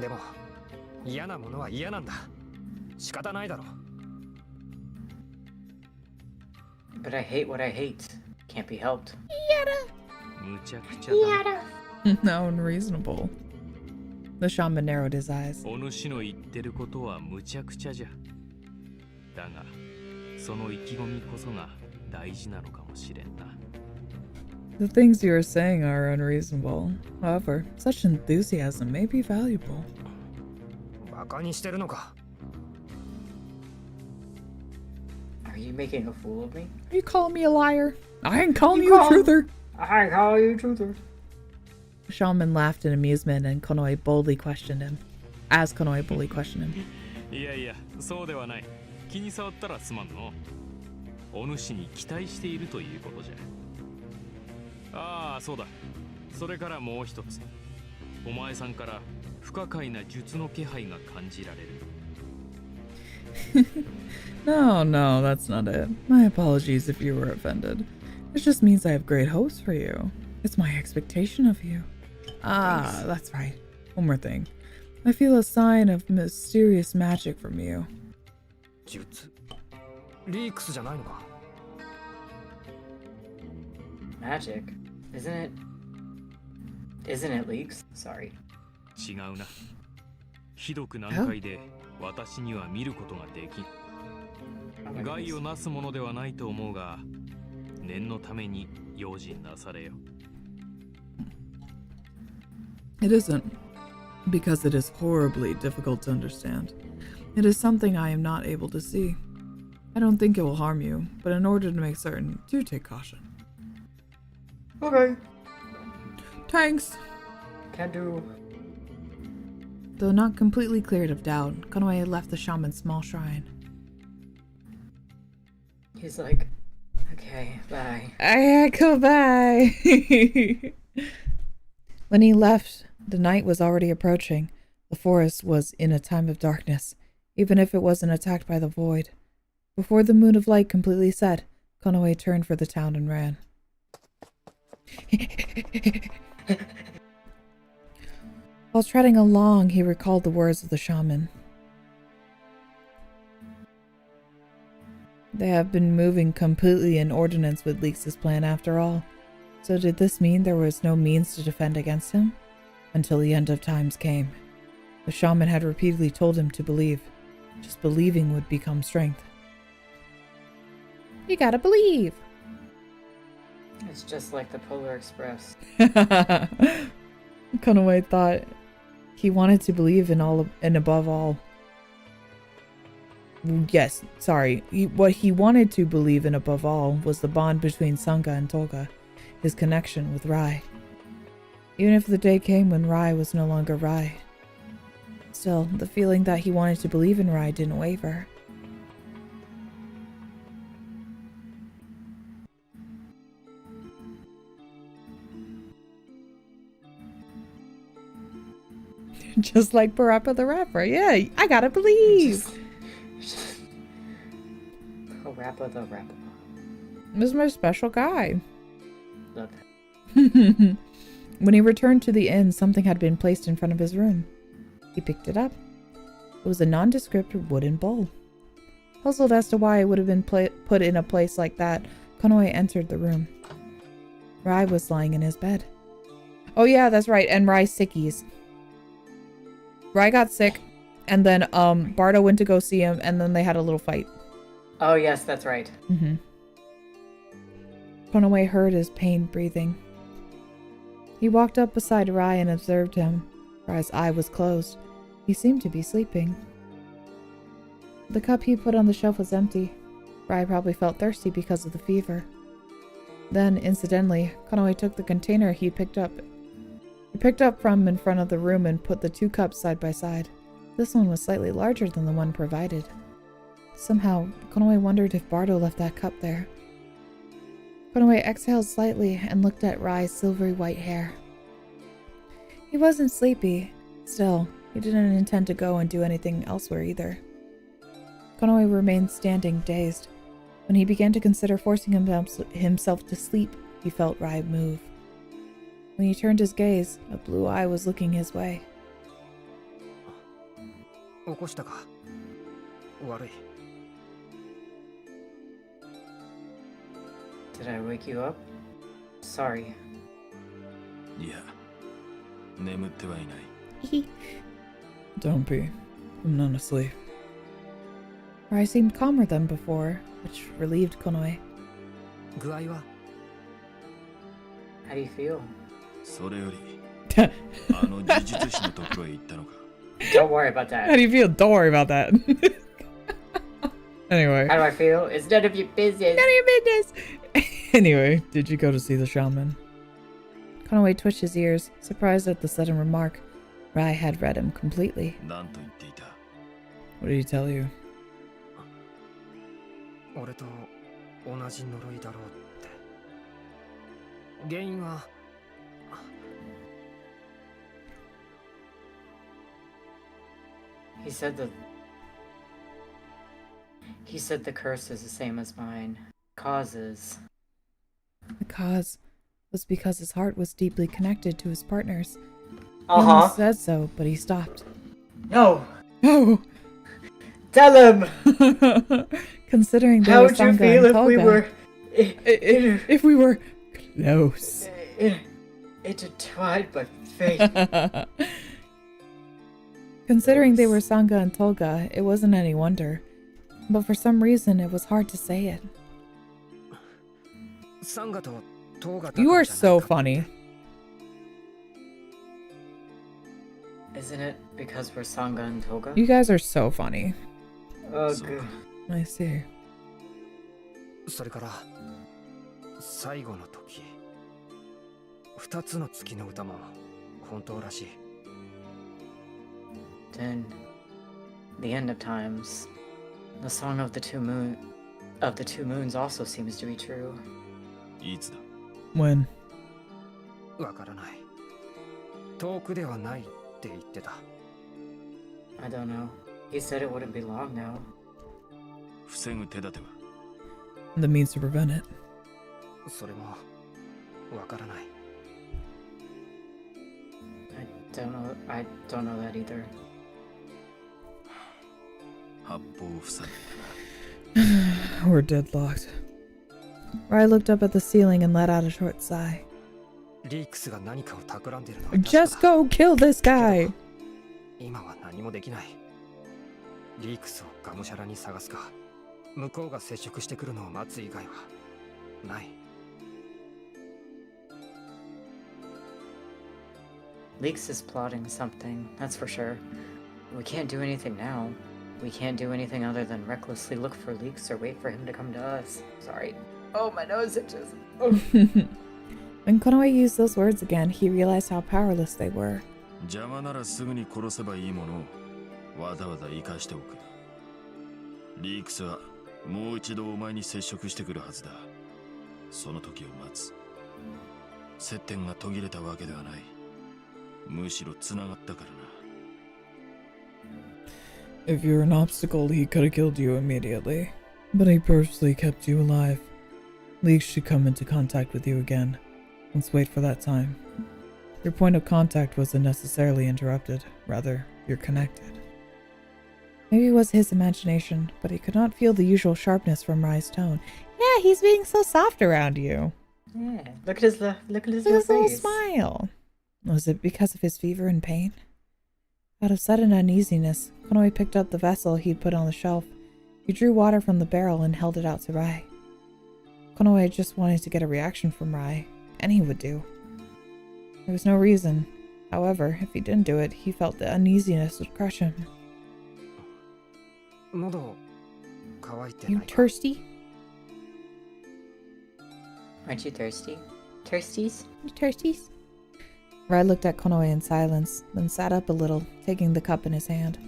Speaker 4: でも、嫌なものは嫌なんだ。仕方ないだろ。
Speaker 2: But I hate what I hate. Can't be helped.
Speaker 3: むちゃくちゃだ。
Speaker 1: How unreasonable. The shaman narrowed his eyes.
Speaker 3: お主の言ってることはむちゃくちゃじゃ。だが、その意気込みこそが大事なのかもしれんな。
Speaker 1: The things you are saying are unreasonable. However, such enthusiasm may be valuable.
Speaker 4: バカにしてるのか。
Speaker 2: Are you making a fool of me?
Speaker 1: Are you calling me a liar? I ain't calling
Speaker 2: You
Speaker 1: you a
Speaker 2: call-
Speaker 1: truther.
Speaker 2: I call you truther.
Speaker 1: The shaman laughed in amusement and Konoe boldly questioned him. As Konoe boldly questioned him.
Speaker 3: いやいや、そうではない。気に障ったらすまんの。お主に期待しているということじゃ。ああ、そうだ。それからもう一つ。お前さんから不可解な術の気配が感じられる。
Speaker 1: No, that's not it. My apologies if you were offended. It just means I have great hopes for you. It's my expectation of you. Ah, that's right. One more thing. I feel a sign of mysterious magic from you.
Speaker 4: 術リークスじゃないのか。
Speaker 2: Magic? Isn't it Leaks? Sorry.
Speaker 3: 違うな。ひどく難解で私には見ることができん。害をなすものではないと思うが、念のために用心なされよ。
Speaker 1: It isn't, because it is horribly difficult to understand. It is something I am not able to see. I don't think it will harm you, but in order to make certain, do take caution.
Speaker 2: Okay.
Speaker 1: Thanks!
Speaker 2: Can do.
Speaker 1: Though not completely cleared of doubt, Konoe had left the shaman's small shrine.
Speaker 2: He's like, okay, bye.
Speaker 1: I go bye! When he left, the night was already approaching. The forest was in a time of darkness, even if it wasn't attacked by the void. Before the moon of light completely set, Konoe turned for the town and ran. While treading along, he recalled the words of the shaman. They have been moving completely in ordinance with Leeks' plan after all. So did this mean there was no means to defend against him? Until the end of times came. The shaman had repeatedly told him to believe. Just believing would become strength. You gotta believe!
Speaker 2: It's just like the Polar Express.
Speaker 1: Konoe thought he wanted to believe in all and above all. Yes, sorry. What he wanted to believe in above all was the bond between Sangha and Toga, his connection with Rai. Even if the day came when Rai was no longer Rai. Still, the feeling that he wanted to believe in Rai didn't waver. Just like Parappa the Rapper. Yeah, I gotta believe.
Speaker 2: Parappa the Rapper.
Speaker 1: This is my special guy.
Speaker 2: Look.
Speaker 1: When he returned to the inn, something had been placed in front of his room. He picked it up. It was a nondescript wooden bowl. Puzzled as to why it would have been put in a place like that, Konoe entered the room. Rai was lying in his bed. Oh yeah, that's right, and Rai sickies. Rai got sick, and then Bardo went to go see him, and then they had a little fight.
Speaker 2: Oh yes, that's right.
Speaker 1: Konoe heard his pained breathing. He walked up beside Rai and observed him. Rai's eye was closed. He seemed to be sleeping. The cup he put on the shelf was empty. Rai probably felt thirsty because of the fever. Then, incidentally, Konoe took the container he picked up from in front of the room and put the two cups side by side. This one was slightly larger than the one provided. Somehow, Konoe wondered if Bardo left that cup there. Konoe exhaled slightly and looked at Rai's silvery white hair. He wasn't sleepy. Still, he didn't intend to go and do anything elsewhere either. Konoe remained standing, dazed. When he began to consider forcing himself to sleep, he felt Rai move. When he turned his gaze, a blue eye was looking his way.
Speaker 2: Did I wake you up? Sorry.
Speaker 1: Don't be. I'm not asleep. Rai seemed calmer than before, which relieved Konoe.
Speaker 2: How do you feel? Don't worry about that.
Speaker 1: How do you feel? Don't worry about that. Anyway.
Speaker 2: How do I feel? It's none of your business.
Speaker 1: None of your business. Anyway, did you go to see the shaman? Konoe twitched his ears, surprised at the sudden remark. Rai had read him completely. What did he tell you?
Speaker 2: He said the curse is the same as mine. Causes.
Speaker 1: The cause was because his heart was deeply connected to his partner's.
Speaker 2: Uh-huh.
Speaker 1: He said so, but he stopped.
Speaker 2: No!
Speaker 1: No!
Speaker 2: Tell him!
Speaker 1: Considering they
Speaker 2: How
Speaker 1: were
Speaker 2: would you
Speaker 1: Sangha
Speaker 2: feel
Speaker 1: and
Speaker 2: if we
Speaker 1: Toga,
Speaker 2: were...
Speaker 1: if we were close.
Speaker 2: Intertwined by fate.
Speaker 1: Considering they were Sangha and Toga, it wasn't any wonder. But for some reason, it was hard to say it. You are so funny.
Speaker 2: Isn't it because we're Sangha and Toga?
Speaker 1: You guys are so funny.
Speaker 2: Ugh.
Speaker 1: I see.
Speaker 2: Then, the end of times, the song of the two moons also seems to be true.
Speaker 1: When?
Speaker 2: I don't know. He said it wouldn't be long now.
Speaker 3: 防ぐ手立ては
Speaker 1: The means to prevent it.
Speaker 4: それもわからない。
Speaker 2: I don't know that either.
Speaker 3: 八方塞ぎ
Speaker 1: We're deadlocked. Rai looked up at the ceiling and let out a short sigh.
Speaker 4: リークスが何かを企んでいるのは確か
Speaker 1: Just
Speaker 4: だ。
Speaker 1: go kill this guy!
Speaker 4: 今は何もできない。リークスをがむしゃらに探すか、向こうが接触してくるのを待つ以外はない。
Speaker 2: Leaks is plotting something, that's for sure. We can't do anything now. We can't do anything other than recklessly look for Leaks or wait for him to come to us. Sorry. Oh, my nose itches. Oh.
Speaker 1: When Konoe used those words again, he realized how powerless they were.
Speaker 3: 邪魔ならすぐに殺せばいいものをわざわざ生かしておく。リークスはもう一度お前に接触してくるはずだ。その時を待つ。接点が途切れたわけではない。むしろつながったからな。
Speaker 1: If you were an obstacle, he could have killed you immediately. But he purposely kept you alive. Leaks should come into contact with you again. Let's wait for that time. Your point of contact wasn't necessarily interrupted. Rather, you're connected. Maybe it was his imagination, but he could not feel the usual sharpness from Rai's tone. Yeah, he's being so soft around you.
Speaker 2: Yeah, look at his
Speaker 1: Look at his
Speaker 2: little
Speaker 1: little
Speaker 2: face.
Speaker 1: smile. Was it because of his fever and pain? Out of sudden uneasiness, Konoe picked up the vessel he'd put on the shelf. He drew water from the barrel and held it out to Rai. Konoe just wanted to get a reaction from Rai. Any would do. There was no reason. However, if he didn't do it, he felt the uneasiness would crush him.
Speaker 4: 喉乾いて
Speaker 1: You
Speaker 4: ないか。
Speaker 1: thirsty?
Speaker 2: Aren't you thirsty? Thirsties?
Speaker 1: You thirsties? Rai looked at Konoe in silence, then sat up a little, taking the cup in his hand.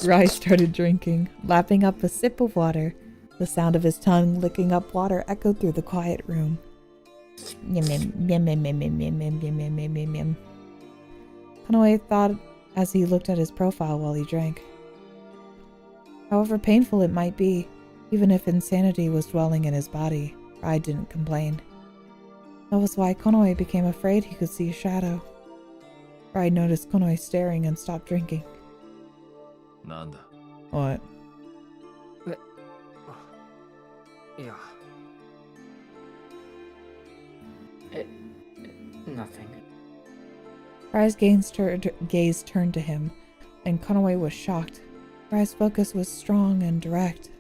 Speaker 1: Rai started drinking, lapping up a sip of water. The sound of his tongue licking up water echoed through the quiet room. Konoe thought as he looked at his profile while he drank. However painful it might be, even if insanity was dwelling in his body, Rai didn't complain. That was why Konoe became afraid he could see a shadow. Rai noticed Konoe staring and stopped drinking.
Speaker 3: なんだ
Speaker 1: What?
Speaker 4: いや、
Speaker 2: Nothing.
Speaker 1: Rai's gaze turned to him, and Konoe was shocked. Rai's focus was strong and direct.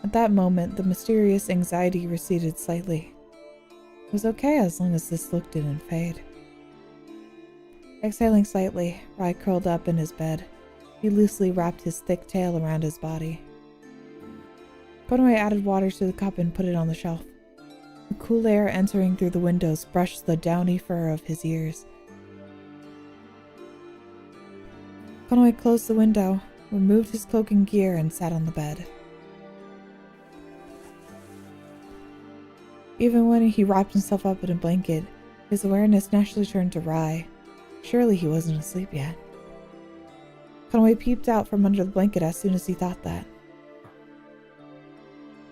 Speaker 1: At that moment, the mysterious anxiety receded slightly. It was okay as long as this look didn't fade. Exhaling slightly, Rai curled up in his bed. He loosely wrapped his thick tail around his body. Konoe added water to the cup and put it on the shelf. The cool air entering through the windows brushed the downy fur of his ears. Konoe closed the window, removed his cloak and gear, and sat on the bed. Even when he wrapped himself up in a blanket, his awareness naturally turned to Rai. Surely he wasn't asleep yet. Konoe peeped out from under the blanket as soon as he thought that.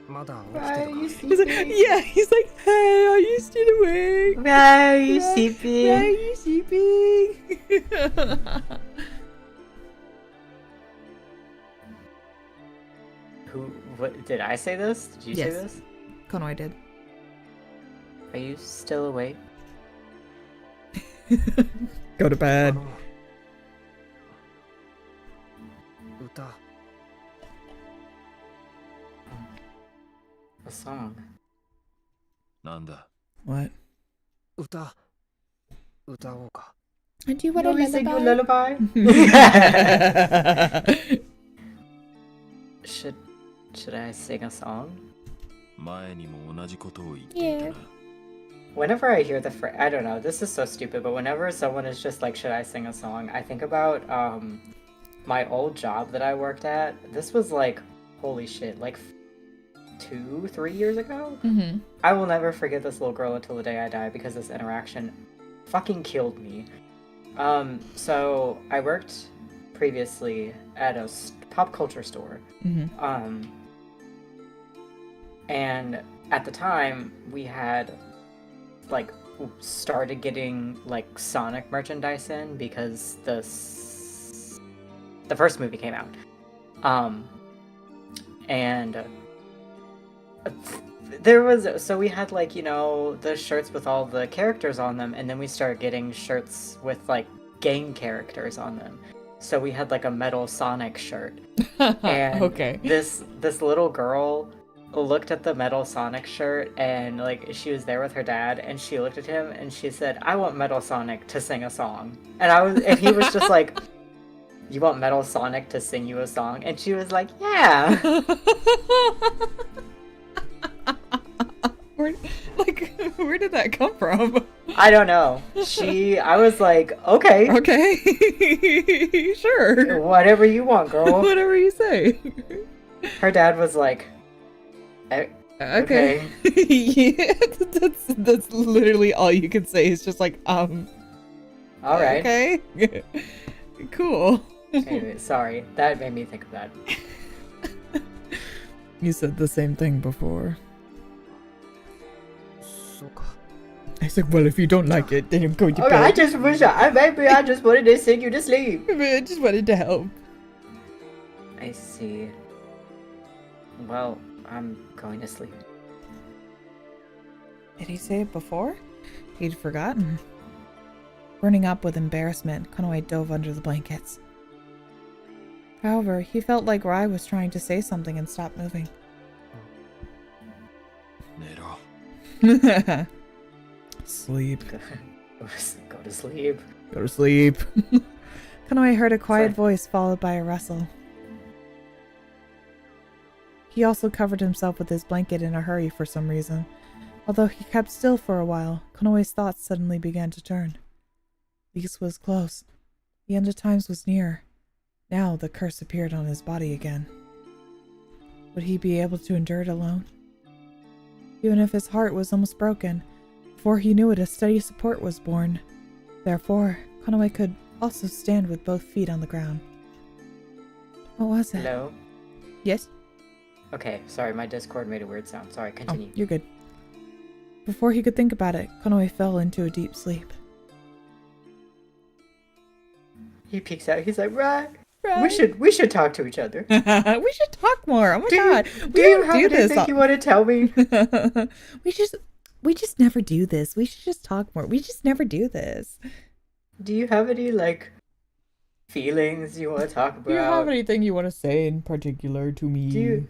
Speaker 4: まだ起き
Speaker 2: Rai,
Speaker 4: て
Speaker 2: are
Speaker 4: る
Speaker 2: you
Speaker 4: か。
Speaker 1: He's like,
Speaker 2: sleeping?
Speaker 1: yeah, he's like, hey, are you still awake?
Speaker 2: Rai, are you
Speaker 1: Rai,
Speaker 2: sleeping?
Speaker 1: Rai, are you sleeping?
Speaker 2: What did I say this? Did you say
Speaker 1: Yes.
Speaker 2: this?
Speaker 1: Konoe did.
Speaker 2: Are you still awake?
Speaker 1: Go to
Speaker 4: あ
Speaker 1: bed.
Speaker 4: の歌
Speaker 2: A song.
Speaker 3: なんだ
Speaker 1: What?
Speaker 4: 歌おうか。
Speaker 1: Do you want
Speaker 2: You
Speaker 1: a
Speaker 2: want me to sing you a
Speaker 1: lullaby?
Speaker 2: lullaby? Should I sing a song?
Speaker 3: 前にも同じことを言っていたな
Speaker 2: Whenever I hear the phrase, I don't know, this is so stupid, but whenever someone is just like, should I sing a song? I think about my old job that I worked at. This was like, holy shit, like 2-3 years ago?
Speaker 1: Mm-hmm.
Speaker 2: I will never forget this little girl until the day I die because this interaction fucking killed me. So I worked previously at a pop culture store.
Speaker 1: Mm-hmm.
Speaker 2: And at the time we had like started getting like Sonic merchandise in because the first movie came out. And there was, so we had like, you know, the shirts with all the characters on them, and then we started getting shirts with like game characters on them. So we had like a metal Sonic shirt. And
Speaker 1: Okay.
Speaker 2: this little girl looked at the metal Sonic shirt, and like she was there with her dad, and she looked at him and she said, "I want Metal Sonic to sing a song." And he was just like, "You want Metal Sonic to sing you a song?" And she was like, "Yeah."
Speaker 1: Where did that come from?
Speaker 2: I don't know. I was like, "Okay.
Speaker 1: Okay. Sure.
Speaker 2: Whatever you want, girl."
Speaker 1: Whatever you say.
Speaker 2: Her dad was like,
Speaker 1: Okay. Yeah, that's literally all you can say. Is just like,
Speaker 2: all right.
Speaker 1: Okay. Cool.
Speaker 2: Anyway, sorry. That made me think of that.
Speaker 1: You said the same thing before. I said, well, if you don't like it, then I'm going to
Speaker 2: Okay,
Speaker 1: bed.
Speaker 2: I just wanted to sing you to sleep.
Speaker 1: I just wanted to help.
Speaker 2: I see. Well, I'm going to sleep.
Speaker 1: Did he say it before? He'd forgotten. Burning up with embarrassment, Konoe dove under the blankets. However, he felt like Rai was trying to say something and stopped moving. Sleep.
Speaker 2: Go to sleep.
Speaker 1: Go to sleep. Konoe heard a quiet voice followed by a rustle. He also covered himself with his blanket in a hurry for some reason. Although he kept still for a while, Konoe's thoughts suddenly began to turn. This was close. The end of times was near. Now the curse appeared on his body again. Would he be able to endure it alone? Even if his heart was almost broken, before he knew it, a steady support was born. Therefore, Konoe could also stand with both feet on the ground. What was it?
Speaker 2: Hello?
Speaker 1: Yes?
Speaker 2: Okay, sorry, my Discord made a weird sound. Sorry, continue.
Speaker 1: Oh, you're good. Before he could think about it, Konoe fell into a deep sleep.
Speaker 2: He peeks out, he's like, "Right.
Speaker 1: Right.
Speaker 2: We should talk to each other."
Speaker 1: We should talk more. Oh my god.
Speaker 2: Do you have anything you want to tell me?
Speaker 1: We just never do this. We should just talk more. We just never do this.
Speaker 2: Do you have any like feelings you want to talk about?
Speaker 1: Do you have anything you want to say in particular to me?
Speaker 2: Do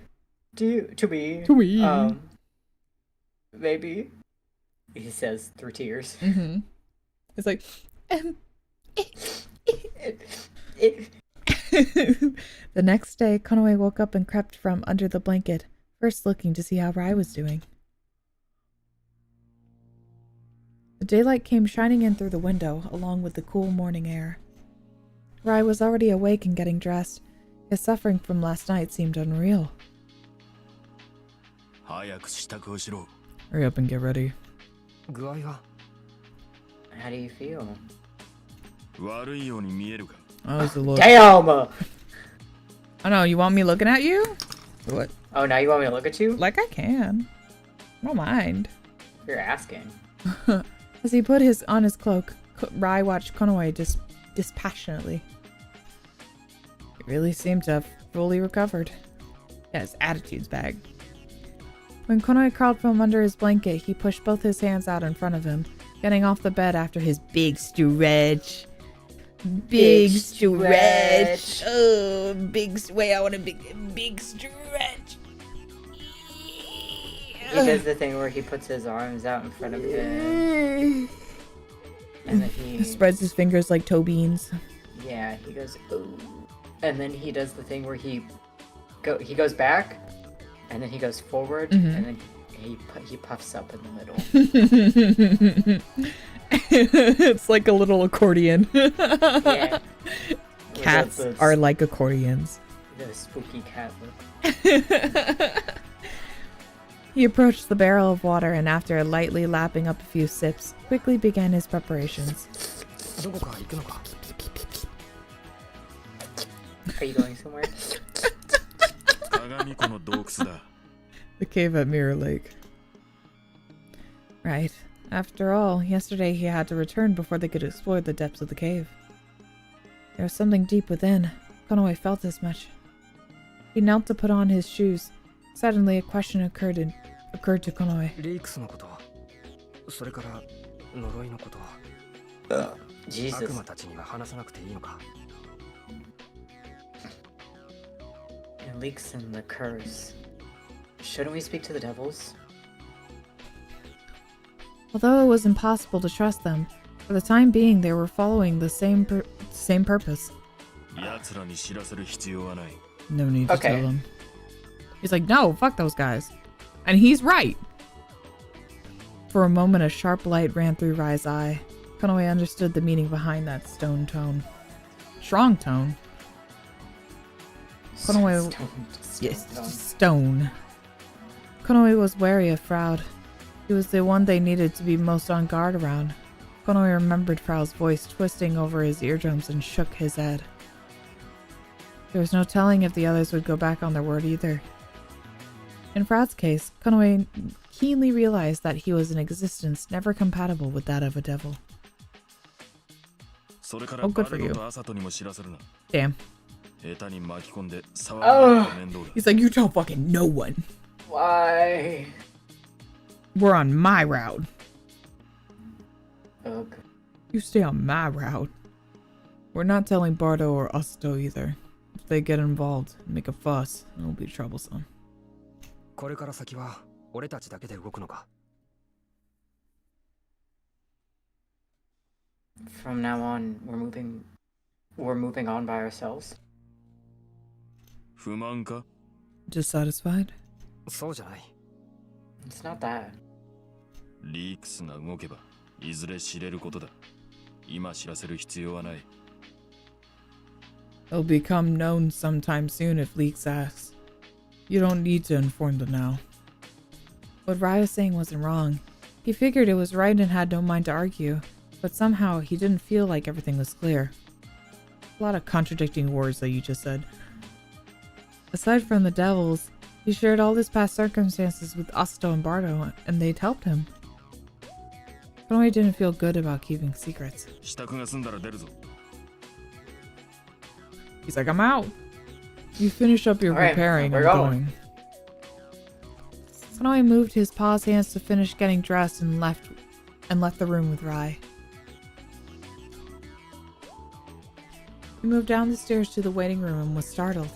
Speaker 2: you to me?
Speaker 1: To me.
Speaker 2: Maybe. He says through tears.
Speaker 1: Mm-hmm. It's like The next day, Konoe woke up and crept from under the blanket, first looking to see how Rai was doing. The daylight came shining in through the window, along with the cool morning air. Rai was already awake and getting dressed. His suffering from last night seemed unreal. Hurry up and get ready.
Speaker 2: How do you feel?
Speaker 1: Oh, it's a look.
Speaker 2: Damn!
Speaker 1: Oh no, you want me looking at you? What?
Speaker 2: Oh, now you want me to look at you?
Speaker 1: Like I can. I don't mind.
Speaker 2: You're asking.
Speaker 1: As he put on his cloak, Rai watched Konoe dispassionately. He really seemed to have fully recovered. Yeah, his attitude's back. When Konoe crawled from under his blanket, he pushed both his hands out in front of him, getting off the bed after his big stretch. Big stretch. Oh, I want a big stretch.
Speaker 2: He does the thing where he puts his arms out in front of him. And then he
Speaker 1: spreads his fingers like toe beans.
Speaker 2: Yeah, he goes, ooh. And then he does the thing where he goes back, and then he goes forward, and then he puffs up in the middle.
Speaker 1: It's like a little accordion.
Speaker 2: Yeah.
Speaker 1: Cats are like accordions.
Speaker 2: The spooky cat look.
Speaker 1: He approached the barrel of water and after lightly lapping up a few sips, quickly began his preparations.
Speaker 4: どこか行くのか?
Speaker 2: Are you going somewhere?
Speaker 1: The cave at Mirror Lake. Right. After all, yesterday he had to return before they could explore the depths of the cave. There was something deep within. Konoe felt as much. He knelt to put on his shoes. Suddenly, a question occurred to Konoe.
Speaker 2: Jesus. The leaks and the curse. Shouldn't we speak to the devils?
Speaker 1: Although it was impossible to trust them, for the time being they were following the same purpose. No need to tell them. He's like, no, fuck those guys. And he's right. For a moment, a sharp light ran through Rai's eye. Konoe understood the meaning behind that stone tone. Strong tone. Konoe... Stone. Konoe was wary of Froud. He was the one they needed to be most on guard around. Konoe remembered Froud's voice twisting over his eardrums and shook his head. There was no telling if the others would go back on their word either. In Froud's case, Konoe keenly realized that he was an existence never compatible with that of a devil. Oh, good for you. Damn.
Speaker 2: Oh.
Speaker 1: He's like, you tell fucking no one.
Speaker 2: Why?
Speaker 1: We're on my route.
Speaker 2: Ugh.
Speaker 1: You stay on my route. We're not telling Bardo or Usto either. If they get involved and make a fuss, it'll be troublesome.
Speaker 2: From now on, we're moving on by ourselves.
Speaker 1: Dissatisfied?
Speaker 2: It's not that.
Speaker 1: It'll become known sometime soon if Leaks asks. You don't need to inform them now. What Rai was saying wasn't wrong. He figured it was right and had no mind to argue, but somehow he didn't feel like everything was clear. A lot of contradicting words that you just said. Aside from the devils, he shared all his past circumstances with Usto and Bardo, and they'd helped him. Konoe didn't feel good about keeping secrets. He's like, I'm out. You finish up your repairing, I'm going. Konoe moved his paws hands to finish getting dressed and left the room with Rai. He moved down the stairs to the waiting room and was startled.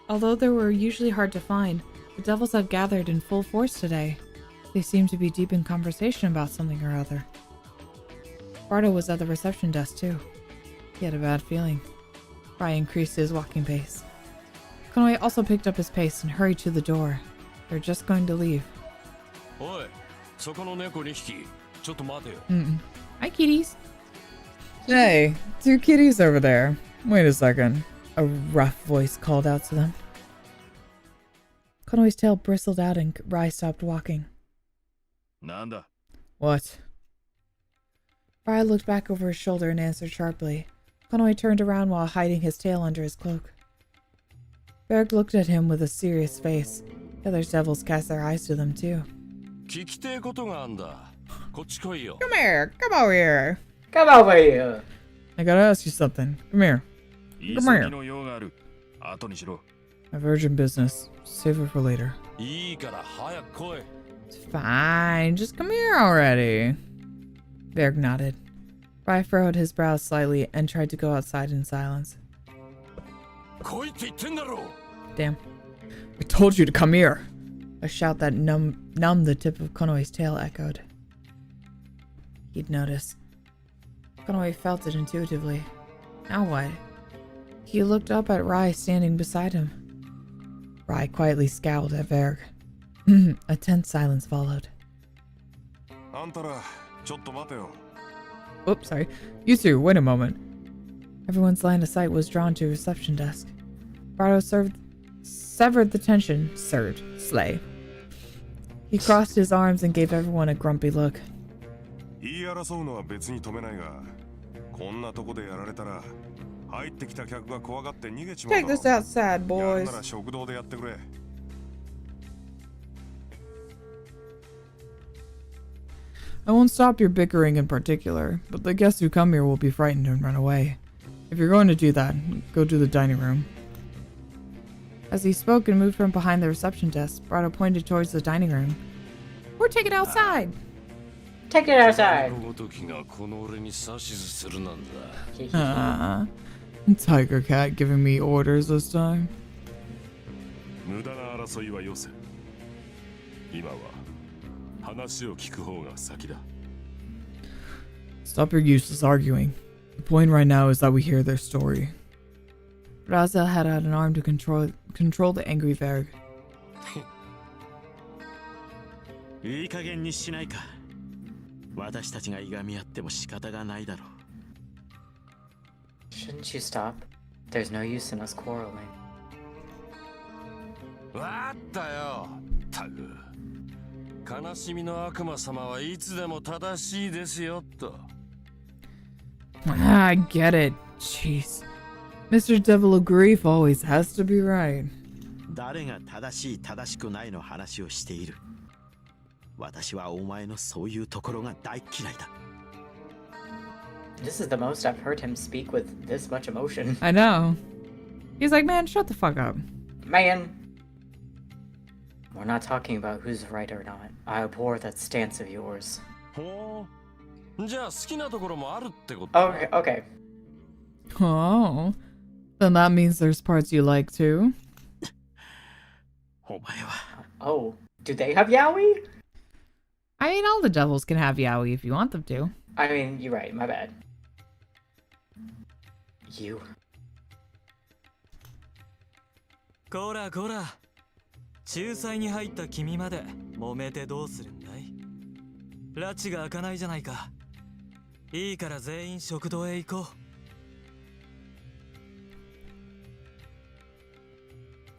Speaker 1: Although they were usually hard to find, the devils had gathered in full force today. They seemed to be deep in conversation about something or other. Bardo was at the reception desk too. He had a bad feeling. Rai increased his walking pace. Konoe also picked up his pace and hurried to the door. They're just going to leave. Hi, kitties. Hey, two kitties over there. Wait a second. A rough voice called out to them. Konoe's tail bristled out and Rai stopped walking.
Speaker 3: Nanda.
Speaker 1: What? Rai looked back over his shoulder and answered sharply. Konoe turned around while hiding his tail under his cloak. Berg looked at him with a serious face. The other devils cast their eyes to them too. Come here! Come over here!
Speaker 2: Come over here!
Speaker 1: I gotta ask you something. Come here. Come here. I've urgent business. Save it for later. It's fine. Just come here already. Berg nodded. Rai furrowed his brows slightly and tried to go outside in silence. Damn. I told you to come here! A shout that numbed the tip of Konoe's tail echoed. He'd noticed. Konoe felt it intuitively. Now what? He looked up at Rai standing beside him. Rai quietly scowled at Berg. A tense silence followed. Oops, sorry. You two, wait a moment. Everyone's line of sight was drawn to a reception desk. Bardo severed the tension. Slay. He crossed his arms and gave everyone a grumpy look.
Speaker 5: こんなとこでやられたら入ってきた客が怖がって逃げちまう
Speaker 1: Take
Speaker 5: だろ
Speaker 1: this outside,
Speaker 5: やる
Speaker 1: boys.
Speaker 5: なら食堂でやってくれ
Speaker 1: I won't stop your bickering in particular, but the guests who come here will be frightened and run away. If you're going to do that, go to the dining room. As he spoke and moved from behind the reception desk, Brado pointed towards the dining room. Or take it outside!
Speaker 2: Take it outside.
Speaker 1: Tiger Cat giving me orders this time.
Speaker 5: 無駄な争いはよせ今は話を聞く方が先だ
Speaker 1: Stop your useless arguing. The point right now is that we hear their story. Razel had out an arm to control the angry Verg.
Speaker 6: いい加減にしないか。私たちがいがみ合っても仕方がないだろう。
Speaker 2: Shouldn't you stop? There's no use in us quarreling.
Speaker 5: わったよタグ悲しみの悪魔様はいつでも正しいですよと
Speaker 1: I get it. Jeez. Mr. Devil of Grief always has to be right.
Speaker 6: 誰が正しい正しくないの話をしている。私はお前のそういうところが大嫌いだ。
Speaker 2: This is the most I've heard him speak with this much emotion.
Speaker 1: I know. He's like, man, shut the fuck up.
Speaker 2: Man! We're not talking about who's right or not. I abhor that stance of yours.
Speaker 5: ほうじゃあ好きなところもあるってこと
Speaker 2: Okay, okay.
Speaker 1: Oh. Then that means there's parts you like too.
Speaker 6: お前は
Speaker 2: Oh, do they have yaoi?
Speaker 1: I mean, all the devils can have yaoi if you want them to.
Speaker 2: I mean, you're right, my bad. You.
Speaker 7: こらこら仲裁に入った君まで揉めてどうするんだい拉致が開かないじゃないかいいから全員食堂へ行こう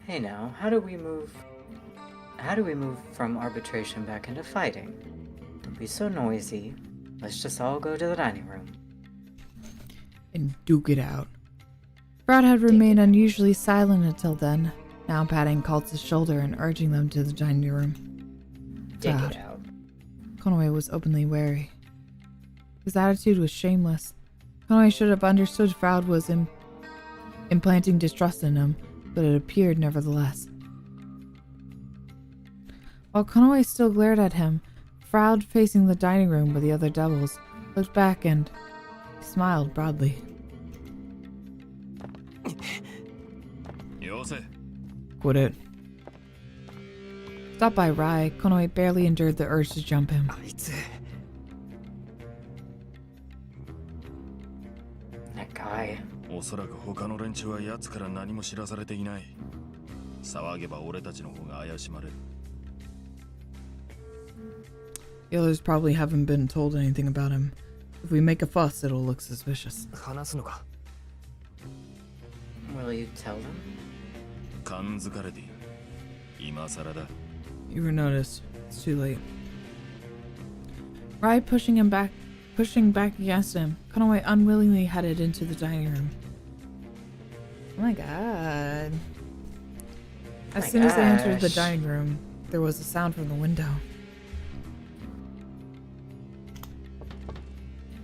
Speaker 2: Hey now, how do we move from arbitration back into fighting? Don't be so noisy. Let's just all go to the dining room.
Speaker 1: And duke it out. Brad had remained unusually silent until then, now patting Cult's shoulder and urging them to the dining room.
Speaker 2: Dig
Speaker 1: God.
Speaker 2: it out.
Speaker 1: Konoe was openly wary. His attitude was shameless. Konoe should have understood Froud was implanting distrust in him, but it appeared nevertheless. While Konoe still glared at him, Froud, facing the dining room with the other devils, looked back and smiled broadly.
Speaker 5: よせ
Speaker 1: Quit it. Stopped by RAI, Konoe barely endured the urge to jump him.
Speaker 4: あいつ
Speaker 2: That guy.
Speaker 5: おそらく他の連中は奴から何も知らされていない騒げば俺たちの方が怪しまれる
Speaker 1: The others probably haven't been told anything about him. If we make a fuss, it'll look suspicious.
Speaker 4: 話すのか
Speaker 2: Will you tell them?
Speaker 5: 感づかれている今更だ
Speaker 1: You were noticed. It's too late. RAI pushing back against him, Konoe unwillingly headed into the dining room. Oh my god. As soon as they entered the dining room, there was a sound from the window.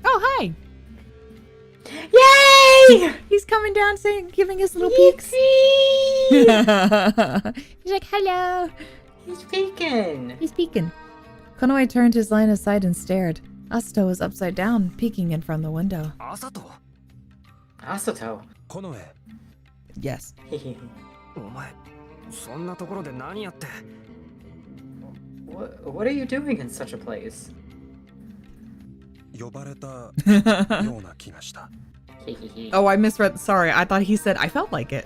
Speaker 1: Oh, hi!
Speaker 2: Yay!
Speaker 1: He's coming down saying, giving us little peeks. He's like, hello.
Speaker 2: He's peeking.
Speaker 1: He's peeking. Konoe turned his line aside and stared. Asato was upside down, peeking in from the window.
Speaker 4: 朝と
Speaker 2: Asato.
Speaker 4: この絵
Speaker 1: Yes.
Speaker 4: お前そんなところで何やって
Speaker 2: What are you doing in such a place?
Speaker 8: 呼ばれたような気がした。
Speaker 1: Oh, I misread. Sorry, I thought he said I felt like it.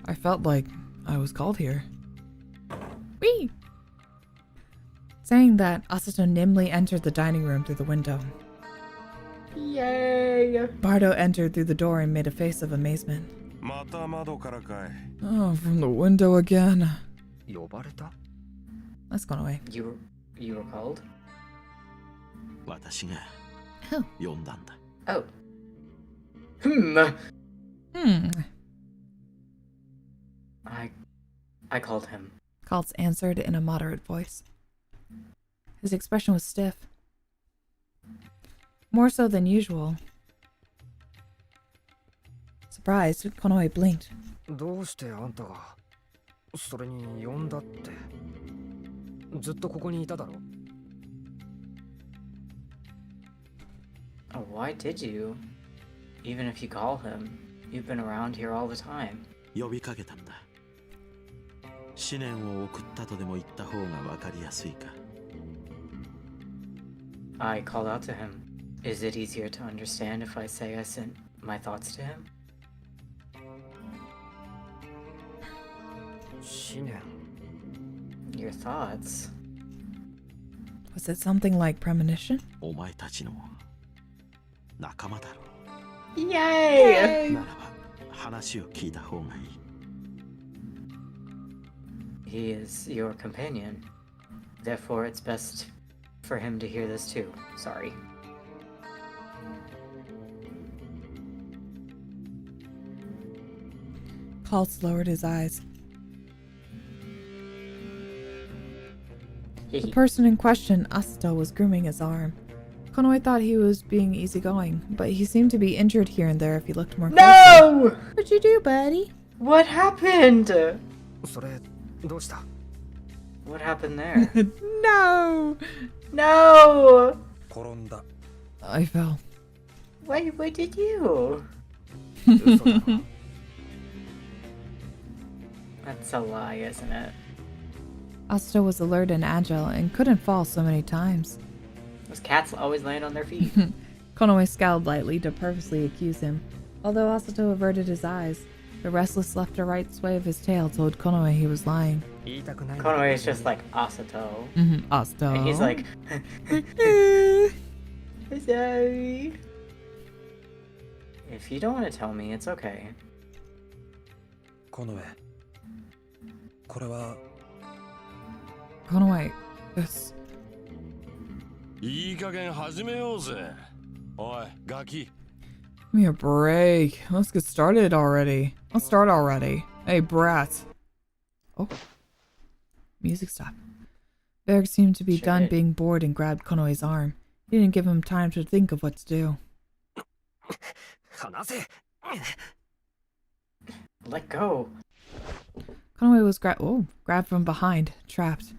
Speaker 1: I felt like I was called here. Whee! Saying that, Asato nimbly entered the dining room through the window.
Speaker 2: Yay!
Speaker 1: Bardo entered through the door and made a face of amazement.
Speaker 5: また窓からかい
Speaker 1: Oh, from the window again.
Speaker 4: 呼ばれた
Speaker 1: Let's go away.
Speaker 2: You were called?
Speaker 6: 私が
Speaker 1: Oh.
Speaker 6: 呼んだんだ。
Speaker 2: Oh. I called him.
Speaker 1: Kaltz answered in a moderate voice. His expression was stiff. More so than usual. Surprised, Konoe blinked.
Speaker 4: どうしてあんたがそれに呼んだって。ずっとここにいただろ。
Speaker 2: Oh, why did you? Even if you call him, you've been around here all the time.
Speaker 6: 呼びかけたんだ。思念を送ったとでも言った方が分かりやすいか。
Speaker 2: I called out to him. Is it easier to understand if I say I sent my thoughts to him?
Speaker 4: 思念。
Speaker 2: Your thoughts?
Speaker 1: Was it something like premonition?
Speaker 6: お前たちの仲間だろ。
Speaker 2: Yay!
Speaker 6: ならば話を聞いた方がいい。
Speaker 2: He is your companion. Therefore, it's best for him to hear this too. Sorry.
Speaker 1: Kaltz lowered his eyes. The person in question, Asta, was grooming his arm. Konoe thought he was being easygoing, but he seemed to be injured here and there if he looked more closely.
Speaker 2: No!
Speaker 1: What'd you do, buddy?
Speaker 2: What happened?
Speaker 4: それどうした？
Speaker 2: What happened there?
Speaker 1: No!
Speaker 2: No!
Speaker 8: 転んだ。
Speaker 1: I fell.
Speaker 2: Wait, what did you?
Speaker 4: 嘘だろ。
Speaker 2: That's a lie, isn't it?
Speaker 1: Asta was alert and agile and couldn't fall so many times.
Speaker 2: Those cats always land on their feet.
Speaker 1: Konoe scowled lightly to purposely accuse him. Although Asato averted his eyes, the restless left or right sway of his tail told Konoe he was lying.
Speaker 4: 言いたくない。
Speaker 2: Konoe is just like, Asato.
Speaker 1: Asta.
Speaker 2: And he's like, sorry. If you don't want to tell me, it's okay.
Speaker 8: この絵。これは
Speaker 1: Konoe, this.
Speaker 5: いい加減始めようぜ。おい、ガキ。
Speaker 1: Give me a break. Let's get started already. Let's start already. Hey, brat. Oh. Music stopped. Berg seemed to be done being bored and grabbed Konoe's arm. He didn't give him time to think of what to do.
Speaker 4: 離せ。
Speaker 2: Let go.
Speaker 1: Konoe was grabbed from behind, trapped.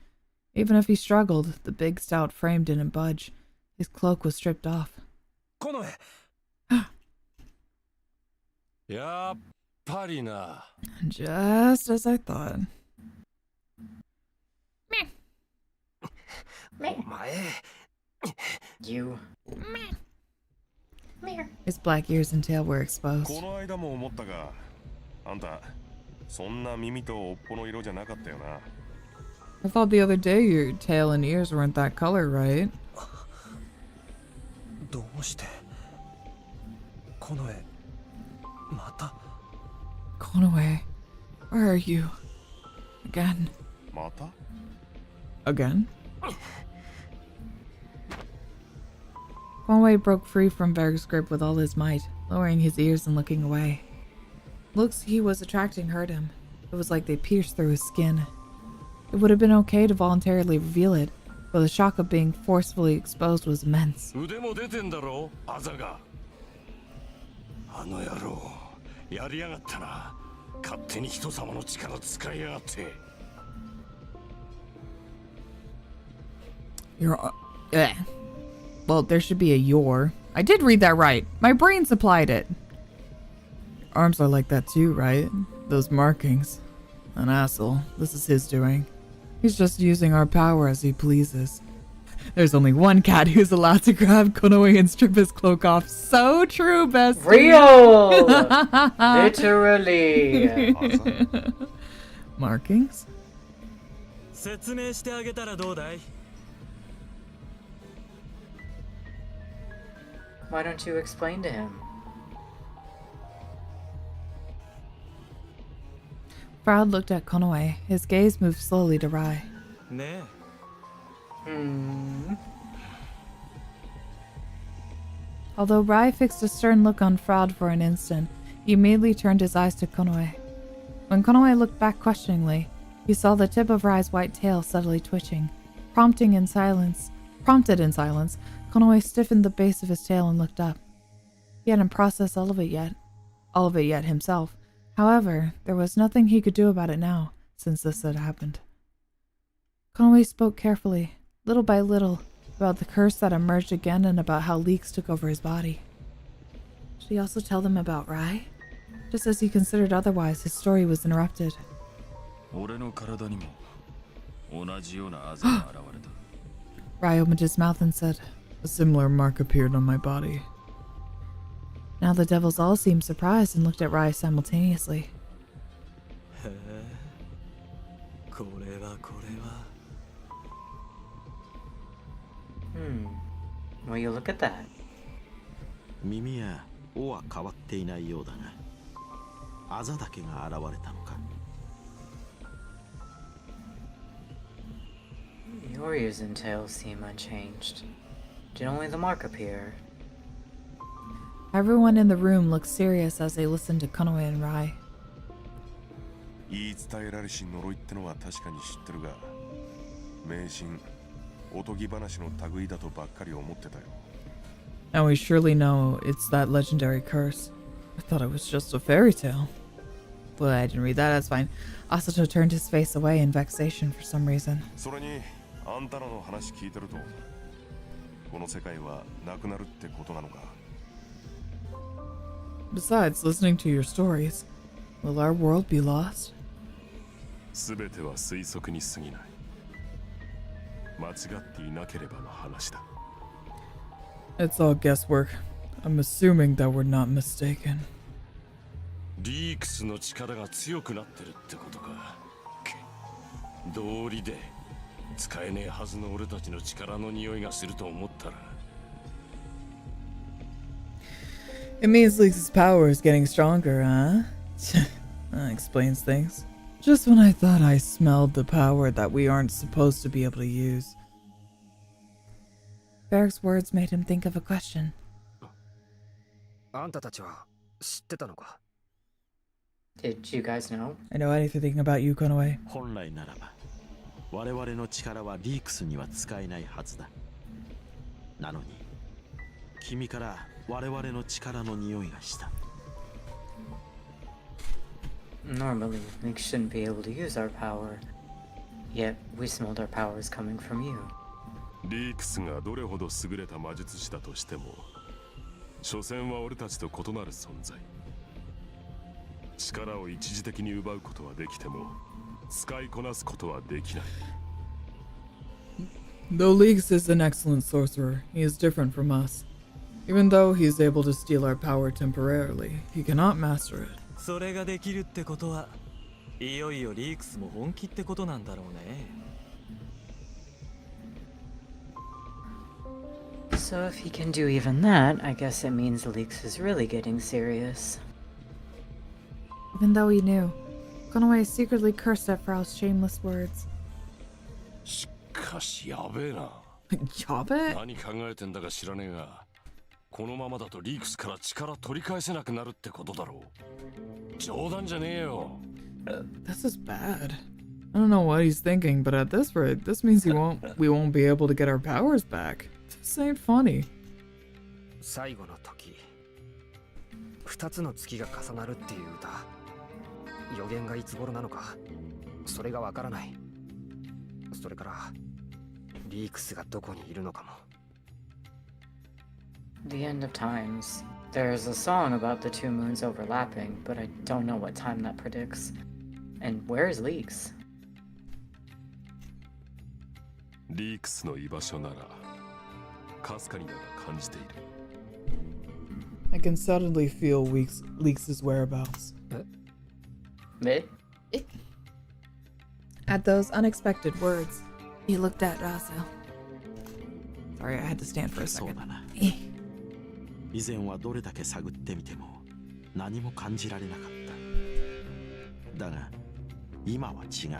Speaker 1: Even if he struggled, the big stout frame didn't budge. His cloak was stripped off.
Speaker 8: この絵。
Speaker 5: やっぱりな。
Speaker 1: Just as I thought.
Speaker 4: お前。
Speaker 2: You.
Speaker 1: His black ears and tail were exposed.
Speaker 8: この間も思ったが、あんたそんな耳と尾っぽの色じゃなかったよな。
Speaker 1: I thought the other day your tail and ears weren't that color, right?
Speaker 8: どうしてこの絵また
Speaker 1: Konoe, where are you? Again.
Speaker 8: また
Speaker 1: Again? Konoe broke free from Berg's grip with all his might, lowering his ears and looking away. Looks he was attracting hurt him. It was like they pierced through his skin. It would have been okay to voluntarily reveal it, but the shock of being forcefully exposed was immense.
Speaker 5: 腕も出てんだろ、あざが。あの野郎、やりやがったな。勝手に人様の力使いやがって。
Speaker 1: Well, there should be a your. I did read that right. My brain supplied it. Arms are like that too, right? Those markings. An asshole. This is his doing. He's just using our power as he pleases. There's only one cat who's allowed to grab Konoe and strip his cloak off. So true, bestie.
Speaker 2: Real! Literally.
Speaker 1: Markings?
Speaker 7: 説明してあげたらどうだい？
Speaker 2: Why don't you explain to him?
Speaker 1: Proud looked at Konoe. His gaze moved slowly to Rai.
Speaker 7: ねえ。
Speaker 1: Although Rai fixed a stern look on Fraud for an instant, he immediately turned his eyes to Konoe. When Konoe looked back questioningly, he saw the tip of Rai's white tail subtly twitching. Prompted in silence, Konoe stiffened the base of his tail and looked up. He hadn't processed all of it yet himself. However, there was nothing he could do about it now, since this had happened. Konoe spoke carefully, little by little, about the curse that emerged again and about how leaks took over his body. Should he also tell them about Rai? Just as he considered otherwise, his story was interrupted. Rai opened his mouth and said, "A similar mark appeared on my body." Now the devils all seemed surprised and looked at Rai simultaneously.
Speaker 2: Well, you look at that.
Speaker 6: 耳や尾は変わっていないようだが、あざだけが現れたのか。
Speaker 2: Your ears and tails seem unchanged. Did only the mark appear?
Speaker 1: Everyone in the room looked serious as they listened to Konoe and Rai.
Speaker 8: 言い伝えられし呪いってのは確かに知ってるが、迷信、おとぎ話の類だとばっかり思ってたよ。
Speaker 1: And we surely know it's that legendary curse. I thought it was just a fairy tale. Well, I didn't read that, that's fine. Asato turned his face away in vexation for some reason.
Speaker 8: それに、あんたらの話聞いてると、この世界はなくなるってことなのか。
Speaker 1: Besides, listening to your stories, will our world be lost?
Speaker 8: すべては推測に過ぎない。間違っていなければの話だ。
Speaker 1: It's all guesswork. I'm assuming that we're not mistaken.
Speaker 5: リークスの力が強くなってるってことか。道理で使えねえはずの俺たちの力の匂いがすると思ったら。
Speaker 1: It means Leaks' power is getting stronger, huh? That explains things. Just when I thought I smelled the power that we aren't supposed to be able to use. Berg's words made him think of a question.
Speaker 4: あんたたちは知ってたのか?
Speaker 2: Did you guys know?
Speaker 1: I know anything about you, Konoe.
Speaker 6: 本来ならば、我々の力はリークスには使えないはずだ。なのに、君から我々の力の匂いがした。
Speaker 2: Normally, Link shouldn't be able to use our power. Yet, we smelled our powers coming from you.
Speaker 8: リークスがどれほど優れた魔術師だとしても、所詮は俺たちと異なる存在。力を一時的に奪うことはできても、使いこなすことはできない。
Speaker 1: Though Leaks is an excellent sorcerer, he is different from us. Even though he is able to steal our power temporarily, he cannot master it.
Speaker 7: それができるってことは、いよいよリークスも本気ってことなんだろうね。
Speaker 2: So if he can do even that, I guess it means Leaks is really getting serious.
Speaker 1: Even though he knew, Konoe secretly cursed at Frau's shameless words.
Speaker 5: しかしやべえな。
Speaker 1: やべえ。
Speaker 5: 何考えてんだか知らねえが、このままだとリークスから力取り返せなくなるってことだろう。冗談じゃねえよ。
Speaker 1: This is bad. I don't know what he's thinking, but at this rate, this means we won't be able to get our powers back. This ain't funny.
Speaker 4: 最後の時、二つの月が重なるっていう歌。予言がいつ頃なのか、それがわからない。それからリークスがどこにいるのかも。
Speaker 2: The end of times. There's a song about the two moons overlapping, but I don't know what time that predicts. And where is Leaks?
Speaker 8: リークスの居場所なら、かすかにだが感じている。
Speaker 1: I can suddenly feel Leaks' whereabouts. At those unexpected words, he looked at Razel. Sorry, I had to stand for a
Speaker 6: そう
Speaker 1: second.
Speaker 6: だな。以前はどれだけ探ってみても何も感じられなかった。だが今は違う。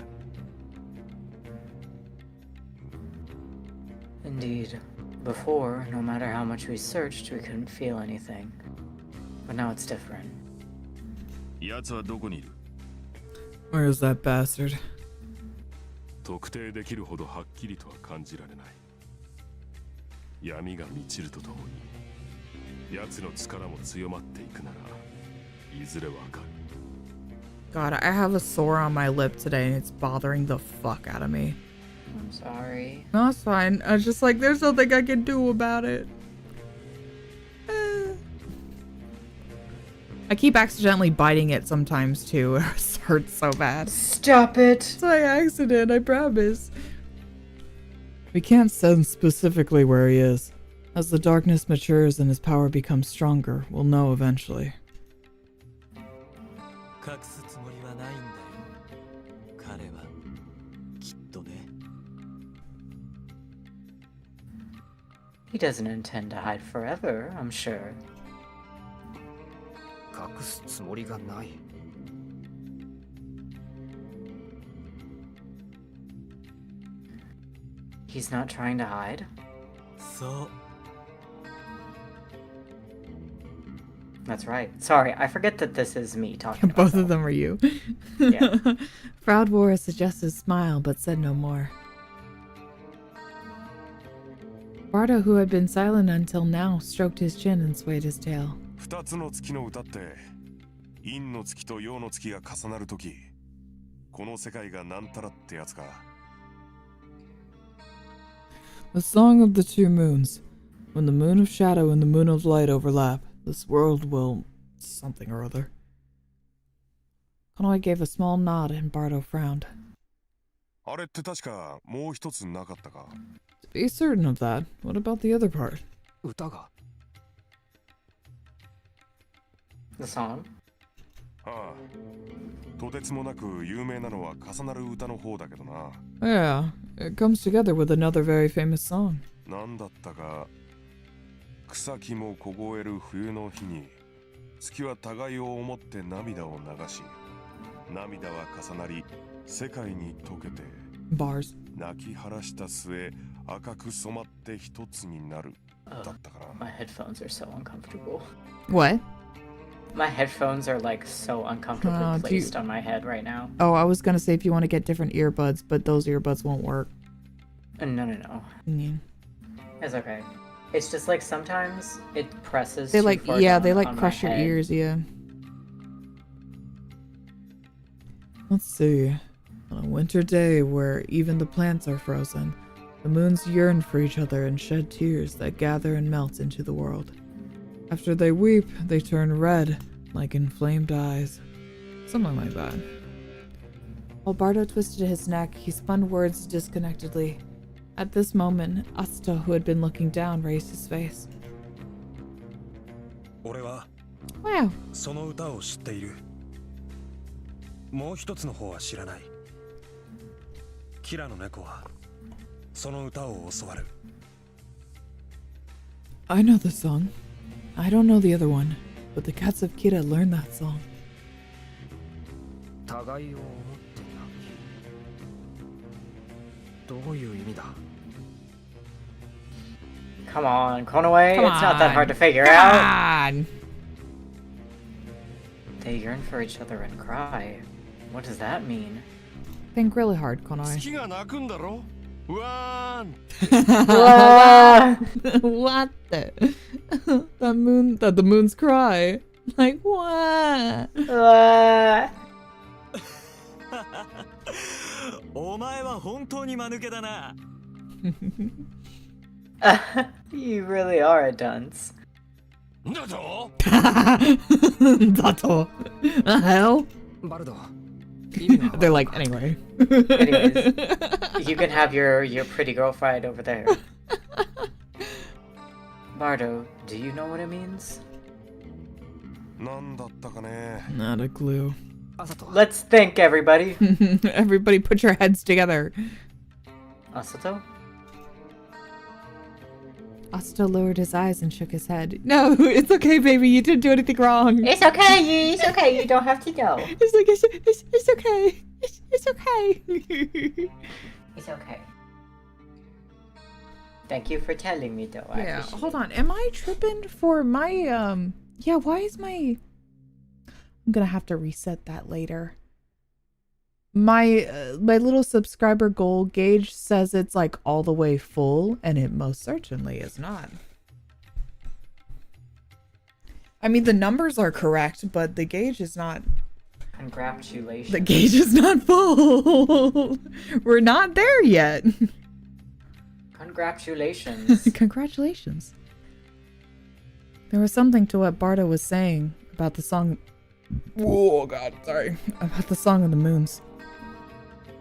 Speaker 2: Indeed. Before, no matter how much we searched, we couldn't feel anything. But now it's different.
Speaker 5: 奴はどこにいる？
Speaker 1: Where is that bastard?
Speaker 5: 特定できるほどはっきりとは感じられない。闇が満ちるとともに、奴の力も強まっていくなら、いずれわかる。
Speaker 1: God, I have a sore on my lip today and it's bothering the fuck out of me.
Speaker 2: I'm sorry.
Speaker 1: No, it's fine. I was just like, there's nothing I can do about it. I keep accidentally biting it sometimes too. It hurts so bad.
Speaker 2: Stop it!
Speaker 1: It's by accident, I promise. We can't sense specifically where he is. As the darkness matures and his power becomes stronger, we'll know eventually.
Speaker 7: 隠すつもりはないんだよ。彼はきっとね。
Speaker 2: He doesn't intend to hide forever, I'm sure.
Speaker 4: 隠すつもりがない。
Speaker 2: He's not trying to hide?
Speaker 7: そう。
Speaker 2: That's right. Sorry, I forget that this is me talking.
Speaker 1: Both of them are you.
Speaker 2: Yeah.
Speaker 1: Proud wore a suggestive smile, but said no more. Bardo, who had been silent until now, stroked his chin and swayed his tail.
Speaker 8: 二つの月の歌って、陰の月と陽の月が重なるとき、この世界がなんたらってやつか。
Speaker 1: The song of the two moons. When the moon of shadow and the moon of light overlap, this world will... something or other. Konoe gave a small nod and Bardo frowned.
Speaker 8: あれって確かもう一つなかったか。
Speaker 1: To be certain of that, what about the other part?
Speaker 4: 歌が
Speaker 2: The song?
Speaker 8: ああ。とてつもなく有名なのは重なる歌の方だけどな。
Speaker 1: Yeah, it comes together with another very famous song.
Speaker 8: なんだったか。草木も凍える冬の日に、月は互いを思って涙を流し、涙は重なり、世界に溶けて、
Speaker 1: Bars.
Speaker 8: 泣き晴らした末、赤く染まって一つになる。だったかな。
Speaker 2: My headphones are so uncomfortable.
Speaker 1: What?
Speaker 2: My headphones are like so uncomfortably placed on my head right now.
Speaker 1: Oh, I was gonna say if you want to get different earbuds, but those earbuds won't work.
Speaker 2: No.
Speaker 1: Yeah.
Speaker 2: It's okay. It's just like sometimes it presses.
Speaker 1: They
Speaker 2: too
Speaker 1: like,
Speaker 2: far
Speaker 1: yeah,
Speaker 2: down
Speaker 1: they like
Speaker 2: on my
Speaker 1: crush your
Speaker 2: head.
Speaker 1: ears, yeah. Let's see. On a winter day where even the plants are frozen, the moons yearn for each other and shed tears that gather and melt into the world. After they weep, they turn red, like inflamed eyes. Something like that. While Bardo twisted his neck, he spun words disconnectedly. At this moment, Asta, who had been looking down, raised his face.
Speaker 4: 俺は
Speaker 1: Wow.
Speaker 4: その歌を知っている。もう一つの方は知らない。キラの猫はその歌を教わる。
Speaker 1: I know the song. I don't know the other one, but the cats of Kira learned that song.
Speaker 4: 互いを思って泣き。どういう意味だ
Speaker 2: Come on, Konoe.
Speaker 1: Come
Speaker 2: it's not that
Speaker 1: on.
Speaker 2: hard to figure
Speaker 1: Come
Speaker 2: out.
Speaker 1: on.
Speaker 2: They yearn for each other and cry. What does that mean?
Speaker 1: Think really hard, Konoe.
Speaker 8: 月が泣くんだろ。うわーん。
Speaker 1: What the? The moons cry. Like what?
Speaker 7: お前は本当に間抜けだな。
Speaker 2: You really are a dunce.
Speaker 8: だと
Speaker 1: Dato. The hell?
Speaker 4: バルド。
Speaker 1: They're like, anyway.
Speaker 2: Anyways, you can have your pretty girl fight over there. Bardo, do you know what it means?
Speaker 8: なんだったかね。
Speaker 1: Not a clue.
Speaker 2: Let's think, everybody.
Speaker 1: Everybody put your heads together.
Speaker 2: Asato?
Speaker 1: Asta lowered his eyes and shook his head. No, it's okay, baby. You didn't do anything wrong.
Speaker 2: It's okay. It's okay. You don't have to know.
Speaker 1: It's like it's okay. It's okay.
Speaker 2: It's okay. Thank you for telling me, though. I
Speaker 1: Yeah,
Speaker 2: appreciate
Speaker 1: hold
Speaker 2: it.
Speaker 1: on. Am I tripping for my yeah, why is my I'm gonna have to reset that later. My my little subscriber goal gauge says it's like all the way full, and it most certainly is not. I mean, the numbers are correct, but the gauge is not.
Speaker 2: Congratulations.
Speaker 1: The gauge is not full. We're not there yet.
Speaker 2: Congratulations.
Speaker 1: Congratulations. There was something to what Barda was saying about the song. Oh god, sorry. About the Song of the Moons.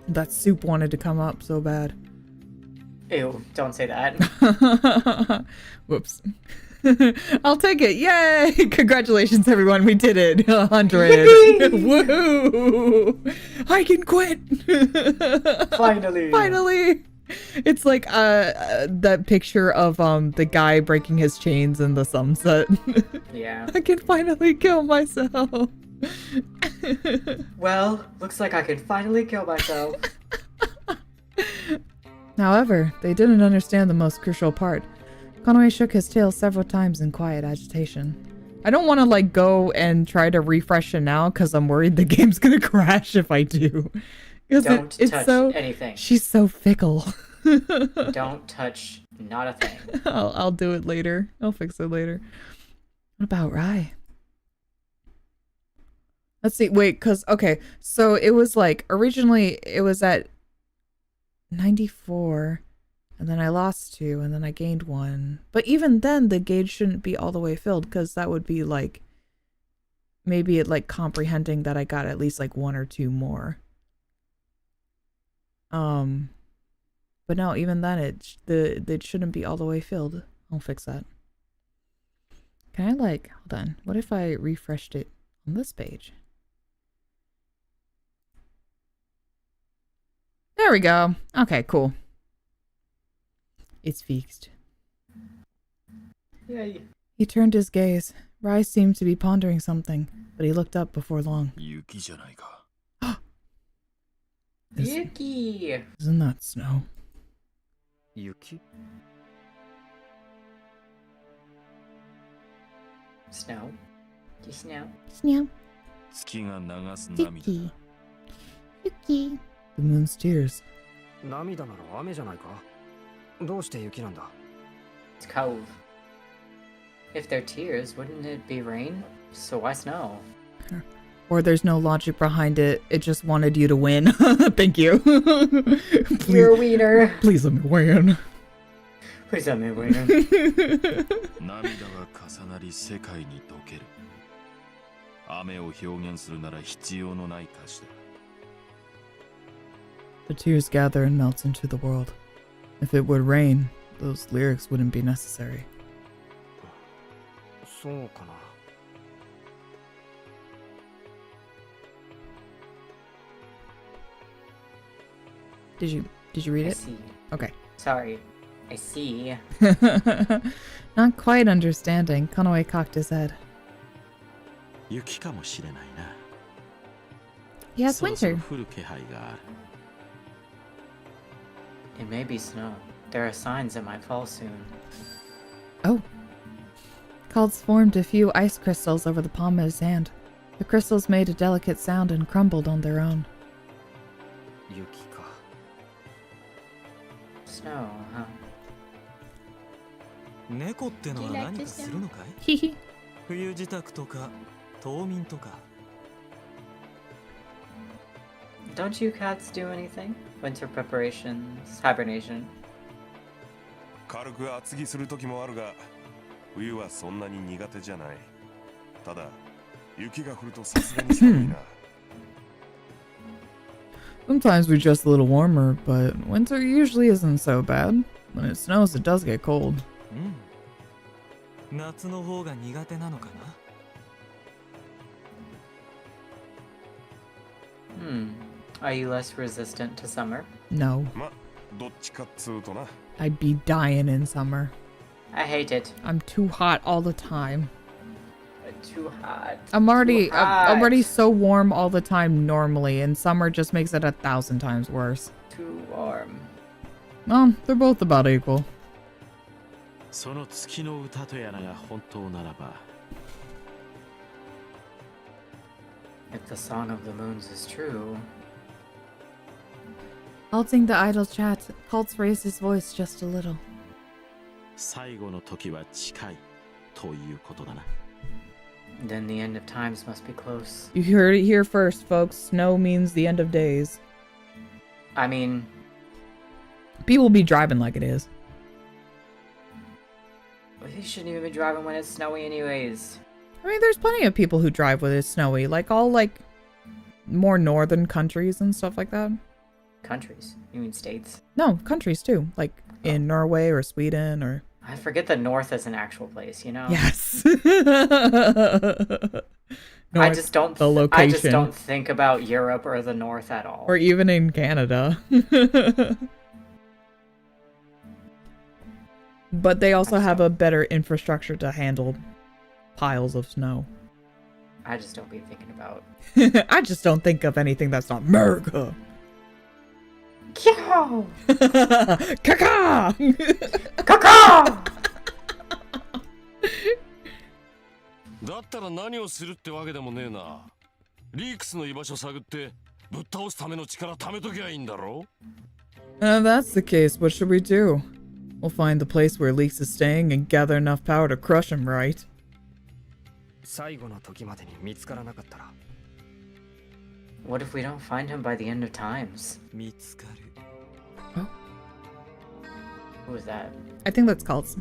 Speaker 1: That soup wanted to come up so bad.
Speaker 2: Ew, don't say that.
Speaker 1: Whoops. I'll take it. Yay! Congratulations, everyone. We did it. 100. Woohoo! I can quit.
Speaker 2: Finally.
Speaker 1: Finally. It's like that picture of the guy breaking his chains in the sunset.
Speaker 2: Yeah.
Speaker 1: I can finally kill myself.
Speaker 2: Well, looks like I could finally kill myself.
Speaker 1: However, they didn't understand the most crucial part. Conway shook his tail several times in quiet agitation. I don't want to like go and try to refresh it now because I'm worried the game's gonna crash if I do.
Speaker 2: Don't
Speaker 1: it's
Speaker 2: touch
Speaker 1: so,
Speaker 2: anything.
Speaker 1: She's so fickle.
Speaker 2: Don't touch not a thing.
Speaker 1: I'll do it later. I'll fix it later. What about RAI? Let's see. Wait, okay. So it was like originally it was at 94, and then I lost 2, and then I gained 1. But even then, the gauge shouldn't be all the way filled because that would be like maybe it like comprehending that I got at least like 1 or 2 more. But no, even then it shouldn't be all the way filled. I'll fix that. Can I like hold on? What if I refreshed it on this page? There we go. Okay, cool. It's fixed.
Speaker 2: Yay.
Speaker 1: He turned his gaze. RAI seemed to be pondering something, but he looked up before long.
Speaker 5: 雪じゃないか。
Speaker 2: Yuki!
Speaker 1: Isn't that snow?
Speaker 4: 雪
Speaker 2: Snow? Do you snow?
Speaker 1: Snow.
Speaker 5: 月が流す涙。
Speaker 1: Yuki. Yuki. The moon's tears.
Speaker 4: 涙なら雨じゃないか。どうして雪なんだ。
Speaker 2: It's cold. If they're tears, wouldn't it be rain? So why snow?
Speaker 1: Or there's no logic behind it. It just wanted you to win. Thank you.
Speaker 2: You're a wiener.
Speaker 1: Please let me win.
Speaker 2: Please let me win.
Speaker 5: 涙が重なり世界に溶ける。雨を表現するなら必要のない歌詞だ。
Speaker 1: The tears gather and melt into the world. If it would rain, those lyrics wouldn't be necessary.
Speaker 4: そうかな。
Speaker 1: Did you read
Speaker 2: I
Speaker 1: it?
Speaker 2: see.
Speaker 1: Okay.
Speaker 2: Sorry. I see.
Speaker 1: Not quite understanding, Konoe cocked his head.
Speaker 6: 雪かもしれないな。
Speaker 1: Yes,
Speaker 6: そろそろ
Speaker 1: winter.
Speaker 6: 降る気配がある。
Speaker 2: It may be snow. There are signs it might fall soon.
Speaker 1: Oh. Calds formed a few ice crystals over the palm of his hand. The crystals made a delicate sound and crumbled on their own.
Speaker 4: 雪か。
Speaker 2: Snow, huh?
Speaker 7: 猫ってのは何かするのかい？
Speaker 1: Hehe.
Speaker 7: 冬支度とか冬眠とか。
Speaker 2: Don't you cats do anything? Winter preparations, hibernation.
Speaker 8: 軽く厚着する時もあるが、冬はそんなに苦手じゃない。ただ、雪が降るとさすがに寒いな。
Speaker 1: Sometimes we're just a little warmer, but winter usually isn't so bad. When it snows, it does get cold.
Speaker 7: うん。夏の方が苦手なのかな。
Speaker 2: Are you less resistant to summer?
Speaker 1: No.
Speaker 8: ま、どっちかっつうとな。
Speaker 1: I'd be dying in summer.
Speaker 2: I hate it.
Speaker 1: I'm too hot all the time.
Speaker 2: Too hot.
Speaker 1: I'm already
Speaker 2: Too hot.
Speaker 1: I'm already so warm all the time normally, and summer just makes it 1,000 times worse.
Speaker 2: Too warm.
Speaker 1: Well, they're both about equal.
Speaker 6: その月の歌とやらが本当ならば
Speaker 2: If the song of the moons is true.
Speaker 1: Halting the idle chat, Kultz raised his voice just a little.
Speaker 6: 最後の時は近いということだな。
Speaker 2: Then the end of times must be close.
Speaker 1: You heard it here first, folks. Snow means the end of days.
Speaker 2: I mean,
Speaker 1: People be driving like it is.
Speaker 2: you shouldn't even be driving when it's snowy anyways.
Speaker 1: I mean, there's plenty of people who drive when it's snowy, like all like more northern countries and stuff like that.
Speaker 2: Countries? You mean states?
Speaker 1: No, countries too, like in Norway or Sweden or.
Speaker 2: I forget the north is an actual place, you know?
Speaker 1: Yes.
Speaker 2: I just don't
Speaker 1: the location.
Speaker 2: I just don't think about Europe or the north at all.
Speaker 1: Or even in Canada. But they also have a better infrastructure to handle piles of snow.
Speaker 2: I just don't be thinking about.
Speaker 1: I just don't think of anything that's not America.
Speaker 2: Yo!
Speaker 1: Caca!
Speaker 2: Caca!
Speaker 5: だったら何をするってわけでもねえな。リークスの居場所探ってぶっ倒すための力貯めときゃいいんだろ。
Speaker 1: That's the case. What should we do? We'll find the place where Leaks is staying and gather enough power to crush him, right?
Speaker 4: 最後の時までに見つからなかったら
Speaker 2: What if we don't find him by the end of times?
Speaker 7: 見つかる。
Speaker 2: Who was that?
Speaker 1: I think that's Kultz.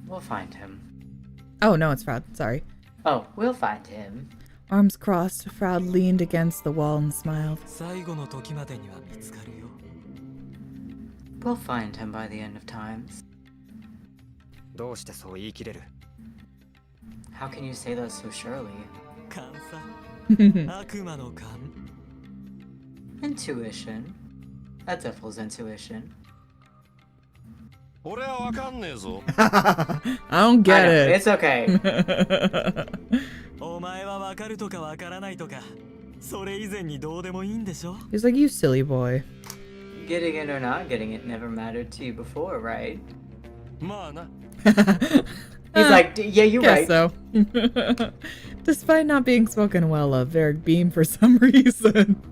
Speaker 2: We'll find him.
Speaker 1: Oh, no, it's Froud. Sorry.
Speaker 2: Oh, we'll find him.
Speaker 1: Arms crossed, Froud leaned against the wall and smiled.
Speaker 7: 最後の時までには見つかるよ。
Speaker 2: We'll find him by the end of times.
Speaker 4: どうしてそう言い切れる
Speaker 2: How can you say that so surely?
Speaker 7: 勘さ。悪魔の勘。
Speaker 2: Intuition. A devil's intuition.
Speaker 5: 俺はわかんねえぞ。
Speaker 1: I don't get
Speaker 2: I know,
Speaker 1: it.
Speaker 2: It's okay.
Speaker 7: お前はわかるとかわからないとか、それ以前にどうでもいいんでしょ
Speaker 1: He's like, you silly boy.
Speaker 2: Getting it or not getting it never mattered to you before, right?
Speaker 5: まあな。
Speaker 2: He's like, yeah, you're
Speaker 1: Guess
Speaker 2: right.
Speaker 1: so. Despite not being spoken well of, Varric beamed for some reason.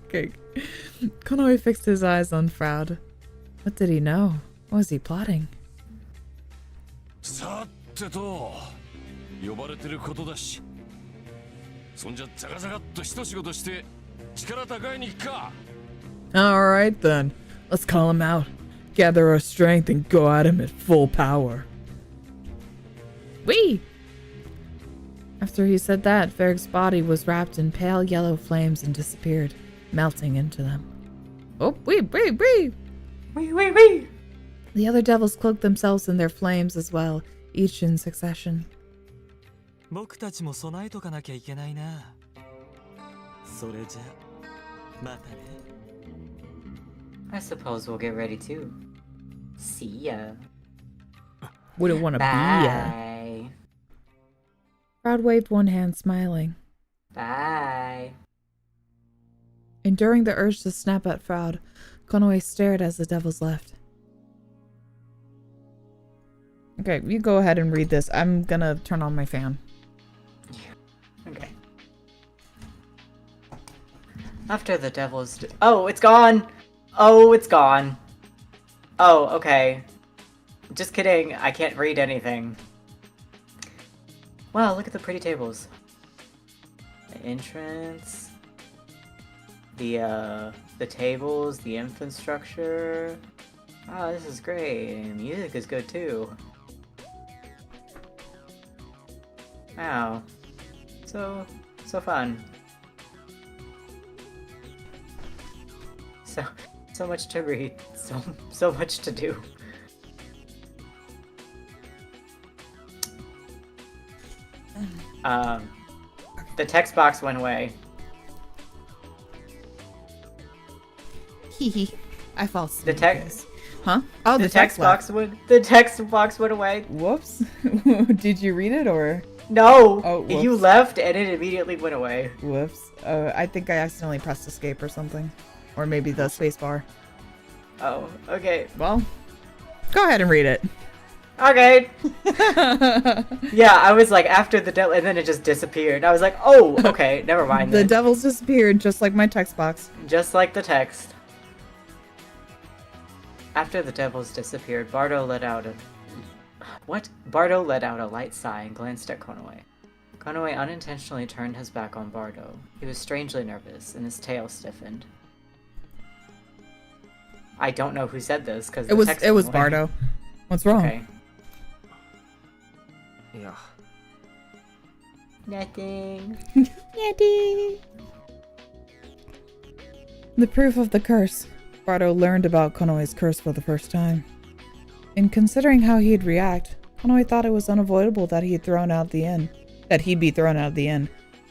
Speaker 1: Okay. Konoe fixed his eyes on Froud. What did he know? What was he plotting?
Speaker 5: さてと呼ばれてることだし。そんじゃザガザガっと一仕事して力高いに行くか。
Speaker 1: Alright then. Let's call him out. Gather our strength and go at him at full power. Whee! After he said that, Varric's body was wrapped in pale yellow flames and disappeared, melting into them. Oh, wee!
Speaker 2: Wee, wee, wee!
Speaker 1: The other devils cloaked themselves in their flames as well, each in succession.
Speaker 7: 僕たちも備えとかなきゃいけないな。それじゃ、またね。
Speaker 2: I suppose we'll get ready too. See ya.
Speaker 1: Wouldn't want to be ya.
Speaker 2: Bye.
Speaker 1: Froud waved one hand, smiling.
Speaker 2: Bye.
Speaker 1: Enduring the urge to snap at Froud, Konoe stared as the devils left. Okay, you go ahead and read this. I'm gonna turn on my fan.
Speaker 2: Okay. After the devils... Oh, it's gone! Oh, it's gone. Oh, okay. Just kidding. I can't read anything. Wow, look at the pretty tables. The entrance. The tables, the infrastructure. Oh, this is great. And music is good too. Wow. So fun. So much to read. So much to do. The text box went away.
Speaker 1: Hee I fall asleep.
Speaker 2: The text.
Speaker 1: Huh? Oh,
Speaker 2: The text box went. The text box went away.
Speaker 1: Whoops. Did you read it or?
Speaker 2: No.
Speaker 1: Oh, whoops.
Speaker 2: You left and it immediately went away.
Speaker 1: Whoops. I think I accidentally pressed escape or something. Or maybe the spacebar.
Speaker 2: Oh, okay.
Speaker 1: Well, go ahead and read it.
Speaker 2: Okay. Yeah, I was like, after the devil, and then it just disappeared. I was like, oh, okay, never mind
Speaker 1: The
Speaker 2: then.
Speaker 1: devils disappeared just like my text box.
Speaker 2: Just like the text. After the devils disappeared, Bardo let out a... What? Bardo let out a light sigh and glanced at Konoe. Konoe unintentionally turned his back on Bardo. He was strangely nervous, and his tail stiffened. I don't know who said this, because
Speaker 1: It was Bardo. What's wrong?
Speaker 2: Okay.
Speaker 4: Yeah.
Speaker 2: Nothing.
Speaker 1: The proof of the curse. Bardo learned about Konoe's curse for the first time. In considering how he'd react, Konoe thought it was unavoidable that he'd be thrown out of the inn.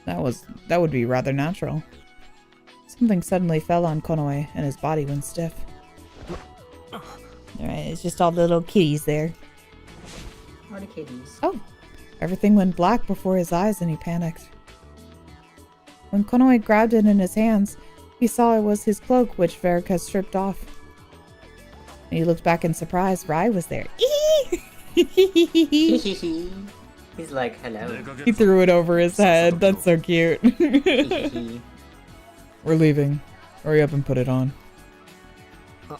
Speaker 1: That would be rather natural. Something suddenly fell on Konoe, and his body went stiff. Alright, it's just all the little kitties there.
Speaker 2: What are kitties?
Speaker 1: Oh, everything went black before his eyes and he panicked. When Konoe grabbed it in his hands, he saw it was his cloak which Varric had stripped off. And he looked back in surprise. Rai was there.
Speaker 2: He's like, hello.
Speaker 1: He threw it over his head. That's so cute. We're leaving. Hurry up and put it on.
Speaker 4: Oh.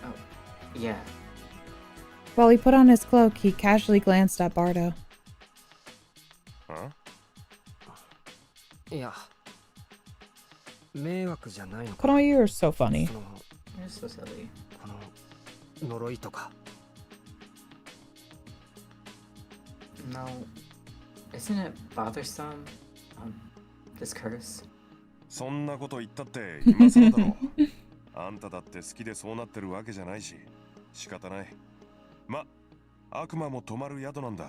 Speaker 2: Oh, yeah.
Speaker 1: While he put on his cloak, he casually glanced at Bardo.
Speaker 8: Huh?
Speaker 4: いや迷惑じゃないのか
Speaker 1: Konoe, you're so funny.
Speaker 4: その
Speaker 2: You're so silly.
Speaker 4: この呪いとか
Speaker 2: No. Isn't it bothersome? This curse?
Speaker 8: そんなこと言ったって今更だろ。あんただって好きでそうなってるわけじゃないし、仕方ない。ま、悪魔も泊まる宿なんだ。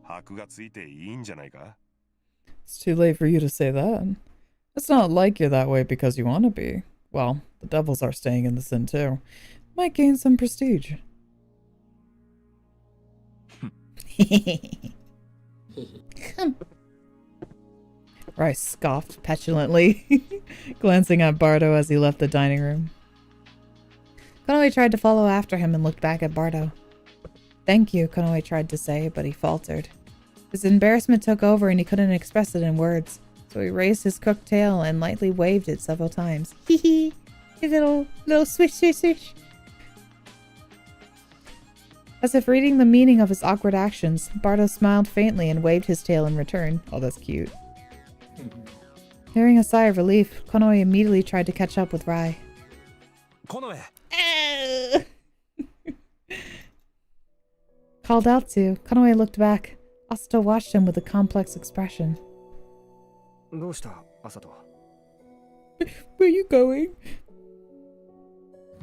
Speaker 8: 箔がついていいんじゃないか?
Speaker 1: It's too late for you to say that. It's not like you're that way because you want to be. Well, the devils are staying in the inn too. Might gain some prestige. Rice scoffed petulantly, glancing at Bardo as he left the dining room. Konoe tried to follow after him and looked back at Bardo. Thank you, Konoe tried to say, but he faltered. His embarrassment took over and he couldn't express it in words, so he raised his crooked tail and lightly waved it several times. Hee hee! A little swish swish swish! As if reading the meaning of his awkward actions, Bardo smiled faintly and waved his tail in return. Oh, that's cute. Hearing a sigh of relief, Konoe immediately tried to catch up with Rai.
Speaker 4: Konoe!
Speaker 1: Called out to, Konoe looked back. Asato watched him with a complex expression.
Speaker 4: どうした、アサト?
Speaker 1: Where are you going?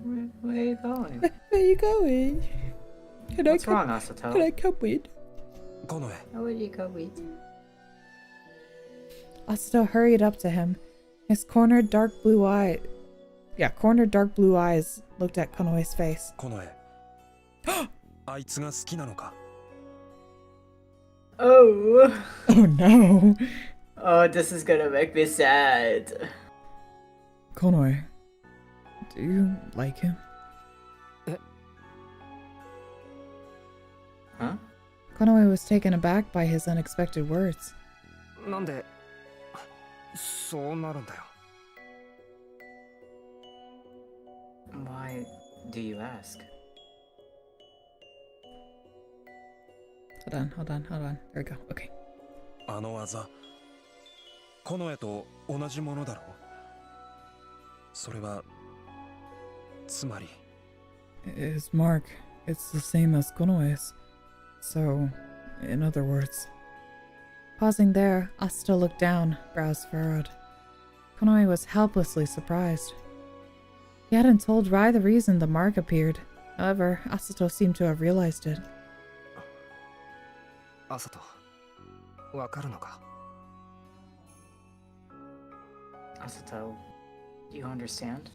Speaker 2: Where are you going?
Speaker 1: Where are you going?
Speaker 2: What's wrong, Asato?
Speaker 1: Can I come with?
Speaker 4: Konoe.
Speaker 2: Where would you go with?
Speaker 1: Asato hurried up to him. His cornered dark blue eyes looked at Konoe's face.
Speaker 4: Konoe. あいつが好きなのか?
Speaker 2: Oh.
Speaker 1: Oh no.
Speaker 2: Oh, this is gonna make me sad.
Speaker 1: Konoe, do you like him?
Speaker 2: Huh?
Speaker 1: Konoe was taken aback by his unexpected words.
Speaker 4: なんでそうなるんだよ?
Speaker 2: Why do you ask?
Speaker 1: Hold on. There we go. Okay.
Speaker 4: あの技、コノエと同じものだろう? それはつまり
Speaker 1: His mark, it's the same as Konoe's. So, in other words. Pausing there, Asato looked down, brows furrowed. Konoe was helplessly surprised. He hadn't told Rai the reason the mark appeared. However, Asato seemed to have realized it.
Speaker 4: アサト、わかるのか?
Speaker 2: Asato, do you understand?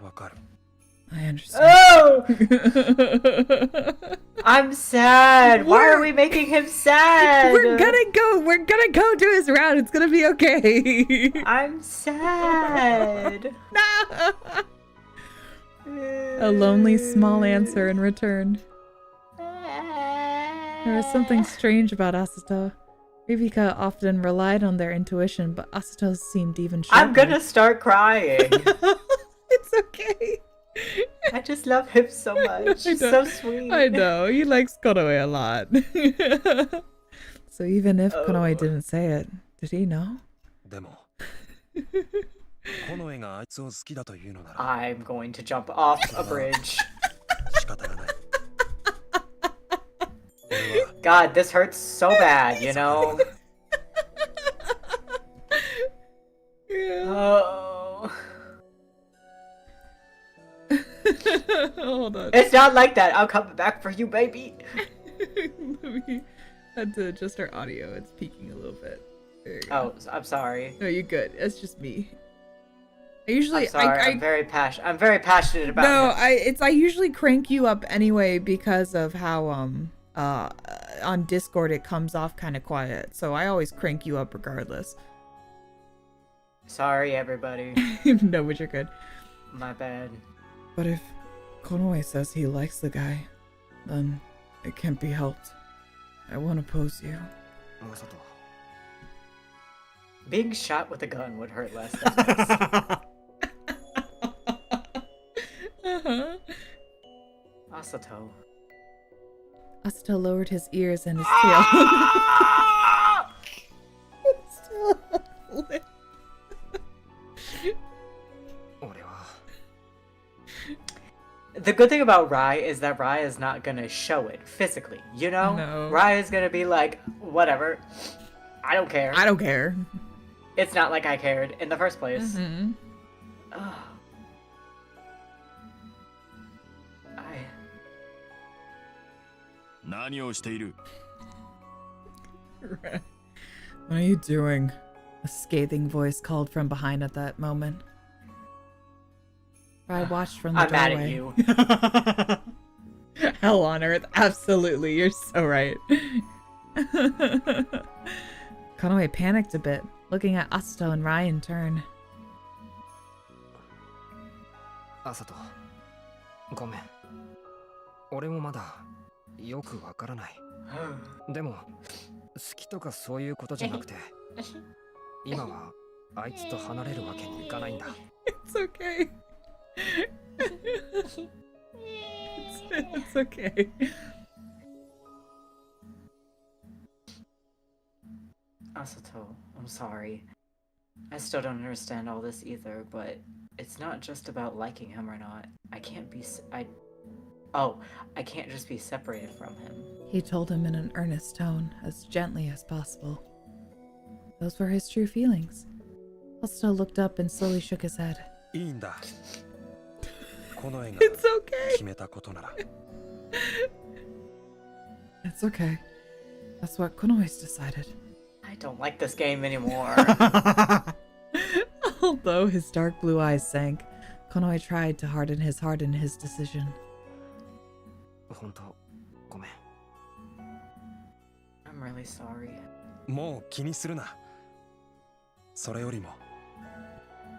Speaker 4: わかる。
Speaker 1: I understand.
Speaker 2: Oh! I'm sad. Why are we making him sad?
Speaker 1: We're gonna go do his round. It's gonna be okay.
Speaker 2: I'm sad.
Speaker 1: No. A lonely small answer in return. There was something strange about Asuto. Rivika often relied on their intuition, but Asuto seemed even sharper.
Speaker 2: I'm gonna start crying.
Speaker 1: It's okay.
Speaker 2: I just love him so much. He's so sweet.
Speaker 1: I know. He likes Konoe a lot. So even if Konoe didn't say it, did he know?
Speaker 2: I'm going to jump off a bridge. God, this hurts so bad, you know? Oh.
Speaker 1: Hold on.
Speaker 2: It's not like that. I'll come back for you, baby.
Speaker 1: We had to adjust our audio. It's peaking a little bit. There you go.
Speaker 2: Oh, I'm sorry.
Speaker 1: No, you're good. It's just me. I usually,
Speaker 2: I'm sorry. I'm very passionate about
Speaker 1: No,
Speaker 2: it.
Speaker 1: I usually crank you up anyway because of how on Discord it comes off kind of quiet. So I always crank you up regardless.
Speaker 2: Sorry, everybody.
Speaker 1: No, but you're good.
Speaker 2: My bad.
Speaker 1: But if Konoe says he likes the guy, then it can't be helped. I won't oppose you.
Speaker 2: Being shot with a gun would hurt less than this. Asuto.
Speaker 1: Asuto lowered his ears and his tail. It's still lit.
Speaker 2: The good thing about Rai is that Rai is not gonna show it physically, you know?
Speaker 1: No.
Speaker 2: Rai is gonna be like, whatever. I don't care.
Speaker 1: I don't care.
Speaker 2: It's not like I cared in the first place.
Speaker 1: Mm-hmm.
Speaker 2: Ugh.
Speaker 1: What are you doing? A scathing voice called from behind at that moment. I watched from the
Speaker 2: I'm
Speaker 1: doorway.
Speaker 2: mad at you.
Speaker 1: Hell on earth. Absolutely. You're so right. Konoe panicked a bit, looking at Asuto and Rai in turn.
Speaker 4: Asato, ごめん。俺もまだよくわからない。でも、好きとかそういうことじゃなくて、今はあいつと離れるわけにいかないんだ。
Speaker 1: It's okay. It's okay.
Speaker 2: Asuto, I'm sorry. I still don't understand all this either, but it's not just about liking him or not. I can't just be separated from him.
Speaker 1: He told him in an earnest tone, as gently as possible. Those were his true feelings. Asuto looked up and slowly shook his head. It's okay. It's okay. That's what Konoe's decided.
Speaker 2: I don't like this game anymore.
Speaker 1: Although his dark blue eyes sank, Konoe tried to harden his heart in his decision.
Speaker 4: 本当ごめん。
Speaker 2: I'm really sorry.
Speaker 4: もう気にするな。それよりも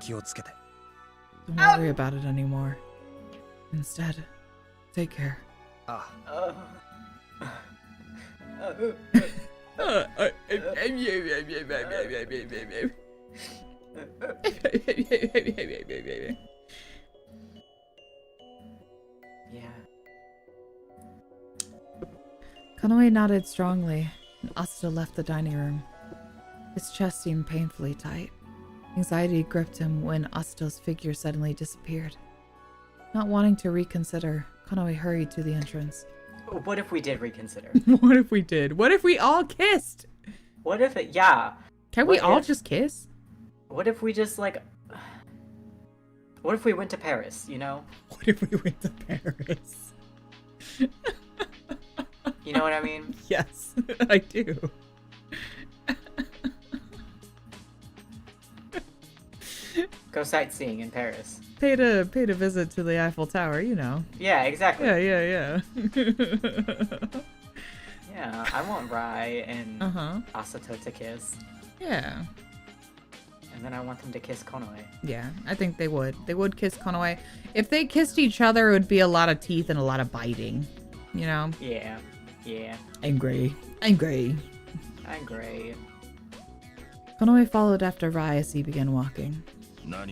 Speaker 4: 気をつけて。
Speaker 1: Don't worry about it anymore. Instead, take care.
Speaker 4: あ
Speaker 2: Yeah.
Speaker 1: Konoe nodded strongly, and Asuto left the dining room. His chest seemed painfully tight. Anxiety gripped him when Asuto's figure suddenly disappeared. Not wanting to reconsider, Konoe hurried to the entrance.
Speaker 2: What if we did reconsider?
Speaker 1: What if we did? What if we all kissed?
Speaker 2: What if it, yeah.
Speaker 1: Can we all just kiss?
Speaker 2: What if we just like, what if we went to Paris, you know?
Speaker 1: What if we went to Paris?
Speaker 2: You know what I mean?
Speaker 1: Yes, I do.
Speaker 2: Go sightseeing in Paris.
Speaker 1: Paid a visit to the Eiffel Tower, you know.
Speaker 2: Yeah, exactly.
Speaker 1: Yeah.
Speaker 2: Yeah, I want Rai and Asato to kiss.
Speaker 1: Yeah.
Speaker 2: And then I want them to kiss Konoe.
Speaker 1: Yeah, I think they would. They would kiss Konoe. If they kissed each other, it would be a lot of teeth and a lot of biting. You know?
Speaker 2: Yeah.
Speaker 1: Angry. Konoe followed after Rai as he began walking. What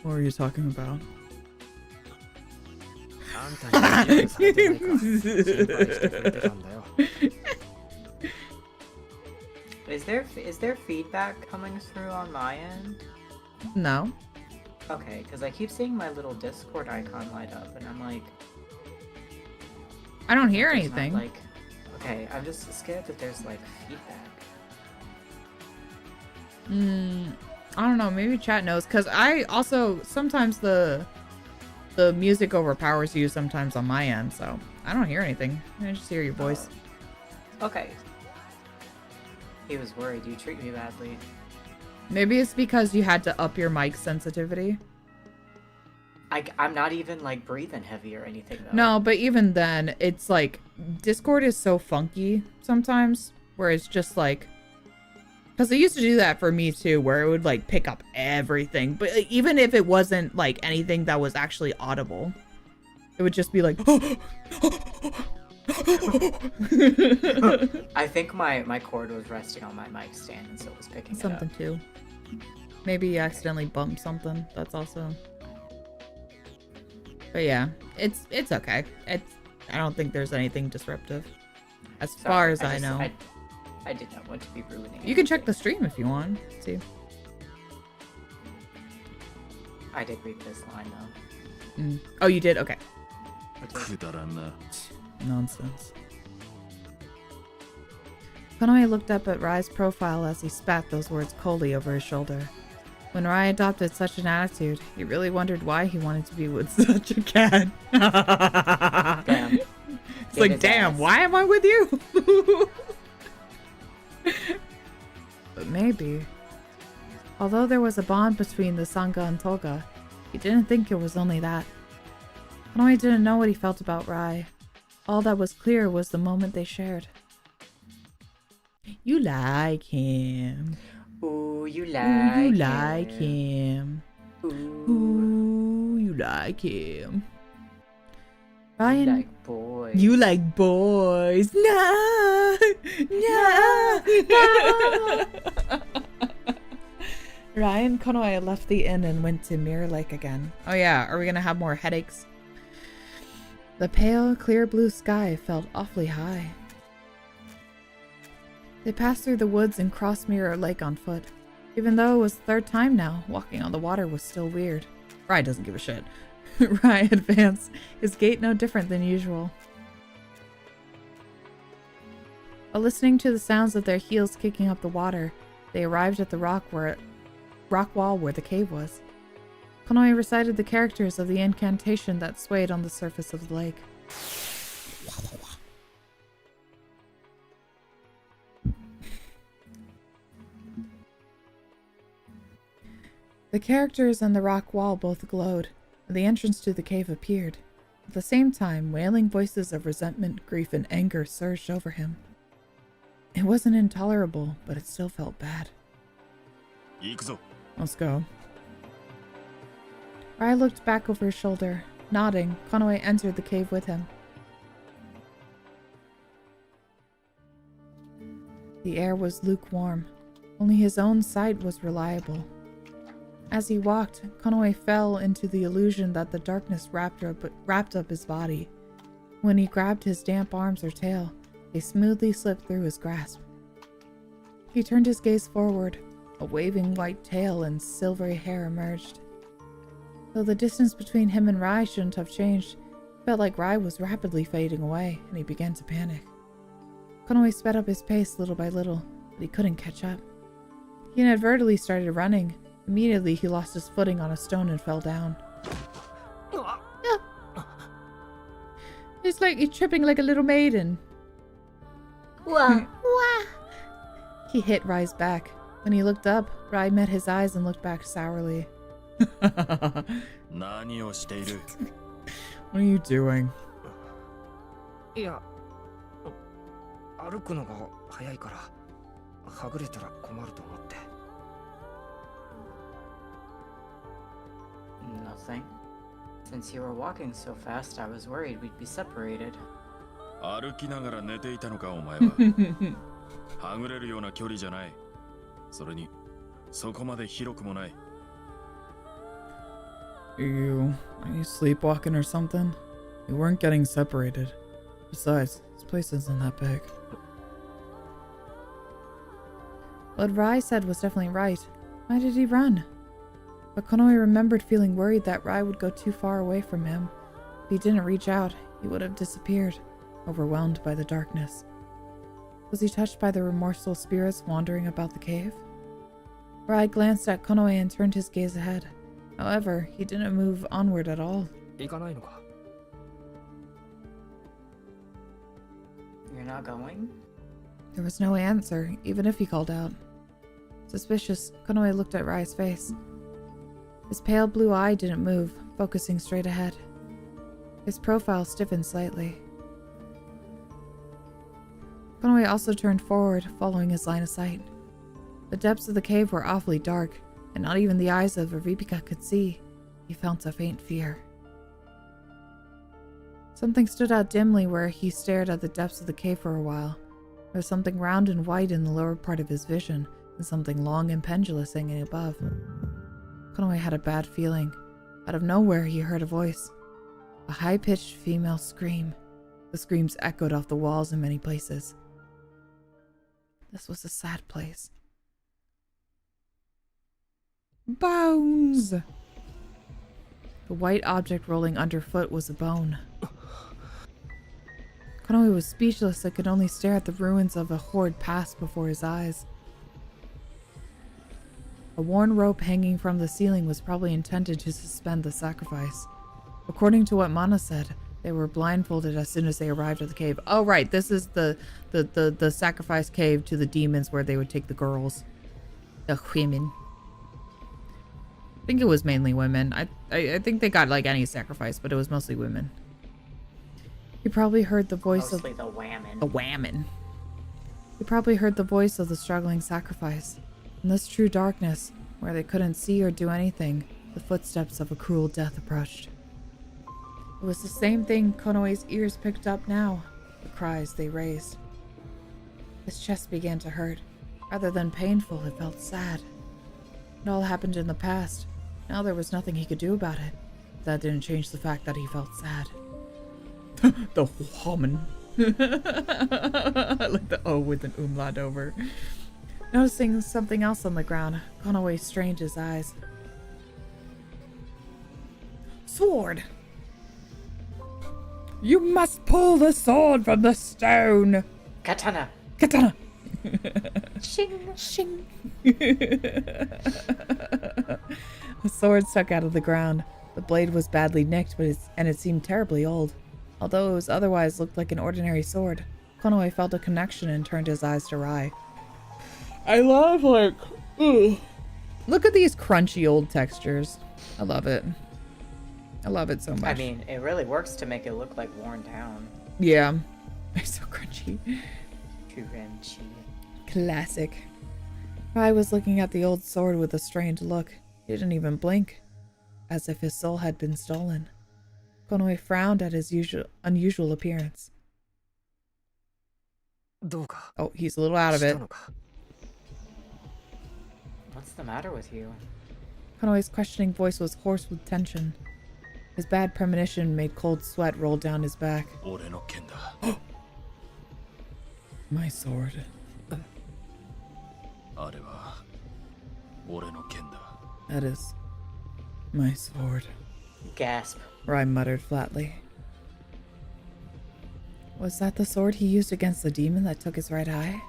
Speaker 1: were you talking about?
Speaker 2: Is there feedback coming through on my end?
Speaker 1: No.
Speaker 2: Okay, because I keep seeing my little Discord icon light up, and I'm like...
Speaker 1: I don't hear
Speaker 2: there's
Speaker 1: anything.
Speaker 2: not, like... Okay, I'm just scared that there's, like, feedback.
Speaker 1: I don't know, maybe chat knows, because I also, sometimes the music overpowers you sometimes on my end, so I don't hear anything. I just hear your voice.
Speaker 2: Okay. He was worried you treat me badly.
Speaker 1: Maybe it's because you had to up your mic sensitivity.
Speaker 2: I'm not even, like, breathing heavy or anything, though.
Speaker 1: No, but even then, it's like, Discord is so funky sometimes, where it's just like, because it used to do that for me too, where it would like pick up everything, but even if it wasn't like anything that was actually audible, it would just be like,
Speaker 2: I think my cord was resting on my mic stand, and so it was picking
Speaker 1: something
Speaker 2: it up.
Speaker 1: too. Maybe you accidentally bumped something. That's also. But yeah, it's okay. I don't think there's anything disruptive, as far as I know.
Speaker 2: I did not want to be ruining it.
Speaker 1: You can check the stream if you want. See.
Speaker 2: I did read this line though.
Speaker 1: Oh, you did? Okay.
Speaker 2: Okay.
Speaker 1: Nonsense. Konoe looked up at Rai's profile as he spat those words coldly over his shoulder. When Rai adopted such an attitude, he really wondered why he wanted to be with such a cat.
Speaker 2: Damn.
Speaker 1: It's like, damn, why am I with you? But maybe. Although there was a bond between the Sangha and Toga, he didn't think it was only that. Konoe didn't know what he felt about Rai. All that was clear was the moment they shared. You like him.
Speaker 2: Ooh, you like
Speaker 1: Ooh, you
Speaker 2: him.
Speaker 1: like him. Ooh, you like him. Ryan,
Speaker 2: you like boys.
Speaker 1: You like boys. No, no. Ryan, Konoe left the inn and went to Mirror Lake again. Oh yeah, are we gonna have more headaches? The pale, clear blue sky felt awfully high. They passed through the woods and crossed Mirror Lake on foot. Even though it was the third time now, walking on the water was still weird. Rai doesn't give a shit. Rai advanced, his gait no different than usual. While listening to the sounds of their heels kicking up the water, they arrived at the rock wall where the cave was. Konoe recited the characters of the incantation that swayed on the surface of the lake. The characters and the rock wall both glowed, and the entrance to the cave appeared. At the same time, wailing voices of resentment, grief, and anger surged over him. It wasn't intolerable, but it still felt bad. Let's go. Rai looked back over his shoulder. Nodding, Konoe entered the cave with him. The air was lukewarm. Only his own sight was reliable. As he walked, Konoe fell into the illusion that the darkness wrapped up his body. When he grabbed his damp arms or tail, they smoothly slipped through his grasp. He turned his gaze forward. A waving white tail and silvery hair emerged. Though the distance between him and Rai shouldn't have changed, it felt like Rai was rapidly fading away, and he began to panic. Konoe sped up his pace little by little, but he couldn't catch up. He inadvertently started running. Immediately, he lost his footing on a stone and fell down. It's like he's tripping like a little maiden.
Speaker 2: Wah.
Speaker 1: He hit Rai's back. When he looked up, Rai met his eyes and looked back sourly.
Speaker 6: 何をしている?
Speaker 1: What are you doing?
Speaker 4: いや、歩くのが早いから、はぐれたら困ると思って。
Speaker 2: Nothing. Since you were walking so fast, I was worried we'd be separated.
Speaker 5: 歩きながら寝ていたのかお前は。はぐれるような距離じゃない。それに、そこまで広くもない。
Speaker 1: Are you sleepwalking or something? We weren't getting separated. Besides, this place isn't that big. What Rai said was definitely right. Why did he run? But Konoe remembered feeling worried that Rai would go too far away from him. If he didn't reach out, he would have disappeared, overwhelmed by the darkness. Was he touched by the remorseful spirits wandering about the cave? Rai glanced at Konoe and turned his gaze ahead. However, he didn't move onward at all.
Speaker 4: 行かないのか?
Speaker 2: You're not going?
Speaker 1: There was no answer, even if he called out. Suspicious, Konoe looked at Rai's face. His pale blue eye didn't move, focusing straight ahead. His profile stiffened slightly. Konoe also turned forward, following his line of sight. The depths of the cave were awfully dark, and not even the eyes of Aripika could see. He felt a faint fear. Something stood out dimly where he stared at the depths of the cave for a while. There was something round and white in the lower part of his vision, and something long and pendulous hanging above. Konoe had a bad feeling. Out of nowhere, he heard a voice. A high-pitched female scream. The screams echoed off the walls in many places. This was a sad place. Bones! The white object rolling underfoot was a bone. Konoe was speechless and could only stare at the ruins of a horde pass before his eyes. A worn rope hanging from the ceiling was probably intended to suspend the sacrifice. According to what Mana said, they were blindfolded as soon as they arrived at the cave. Oh right, this is the sacrifice cave to the demons where they would take the girls. The women. I think it was mainly women. I think they got like any sacrifice, but it was mostly women. He probably heard the voice
Speaker 2: Mostly the whammon.
Speaker 1: The whammon. He probably heard the voice of the struggling sacrifice. In this true darkness, where they couldn't see or do anything, the footsteps of a cruel death approached. It was the same thing Konoe's ears picked up now, the cries they raised. His chest began to hurt. Rather than painful, it felt sad. It all happened in the past. Now there was nothing he could do about it. That didn't change the fact that he felt sad. The woman. Like the O with an umlaut over. Noticing something else on the ground, Konoe strained his eyes. Sword! You must pull the sword from the stone!
Speaker 2: Katana!
Speaker 1: Katana!
Speaker 2: Shing!
Speaker 1: Shing! The sword stuck out of the ground. The blade was badly nicked, and it seemed terribly old. Although it was otherwise looked like an ordinary sword, Konoe felt a connection and turned his eyes to Rai. I love, like, ugh. Look at these crunchy old textures. I love it. I love it so much.
Speaker 2: I mean, it really works to make it look like worn down.
Speaker 1: Yeah. They're so crunchy.
Speaker 2: Crunchy.
Speaker 1: Classic. Rai was looking at the old sword with a strained look. He didn't even blink, as if his soul had been stolen. Konoe frowned at his unusual appearance. Oh, he's a little out of it.
Speaker 2: What's the matter with you?
Speaker 1: Konoe's questioning voice was hoarse with tension. His bad premonition made cold sweat roll down his back. My sword. That is my sword.
Speaker 2: Gasp.
Speaker 1: Rai muttered flatly. Was that the sword he used against the demon that took his right eye?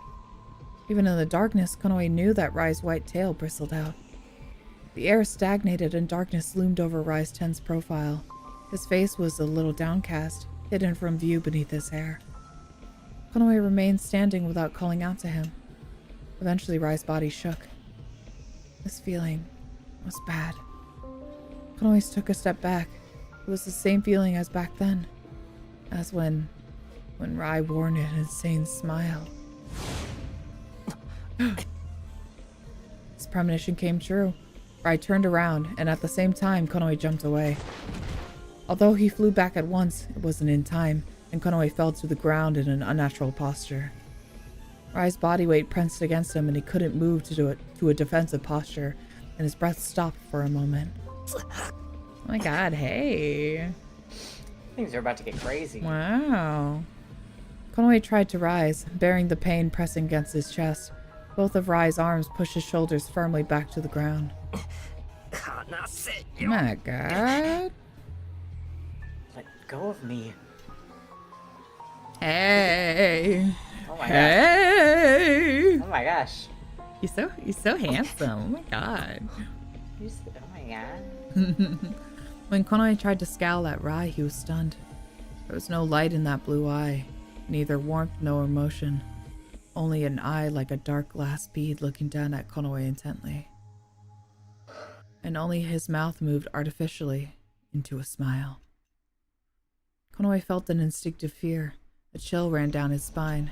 Speaker 1: Even in the darkness, Konoe knew that Rai's white tail bristled out. The air stagnated and darkness loomed over Rai's tense profile. His face was a little downcast, hidden from view beneath his hair. Konoe remained standing without calling out to him. Eventually, Rai's body shook. This feeling was bad. Konoe took a step back. It was the same feeling as back then. As when Rai wore an insane smile. His premonition came true. Rai turned around, and at the same time, Konoe jumped away. Although he flew back at once, it wasn't in time, and Konoe fell to the ground in an unnatural posture. Rai's body weight pressed against him, and he couldn't move to a defensive posture, and his breath stopped for a moment. Oh my god, hey.
Speaker 2: Things are about to get crazy.
Speaker 1: Wow. Konoe tried to rise, bearing the pain pressing against his chest. Both of Rai's arms pushed his shoulders firmly back to the ground. Oh my god.
Speaker 2: Let go of me.
Speaker 1: Hey.
Speaker 2: Oh my
Speaker 1: Hey.
Speaker 2: gosh. Oh my gosh.
Speaker 1: He's so handsome. Oh my god.
Speaker 2: Oh my god.
Speaker 1: When Konoe tried to scowl at Rai, he was stunned. There was no light in that blue eye, neither warmth nor emotion. Only an eye like a dark glass bead looking down at Konoe intently. And only his mouth moved artificially into a smile. Konoe felt an instinctive fear. A chill ran down his spine.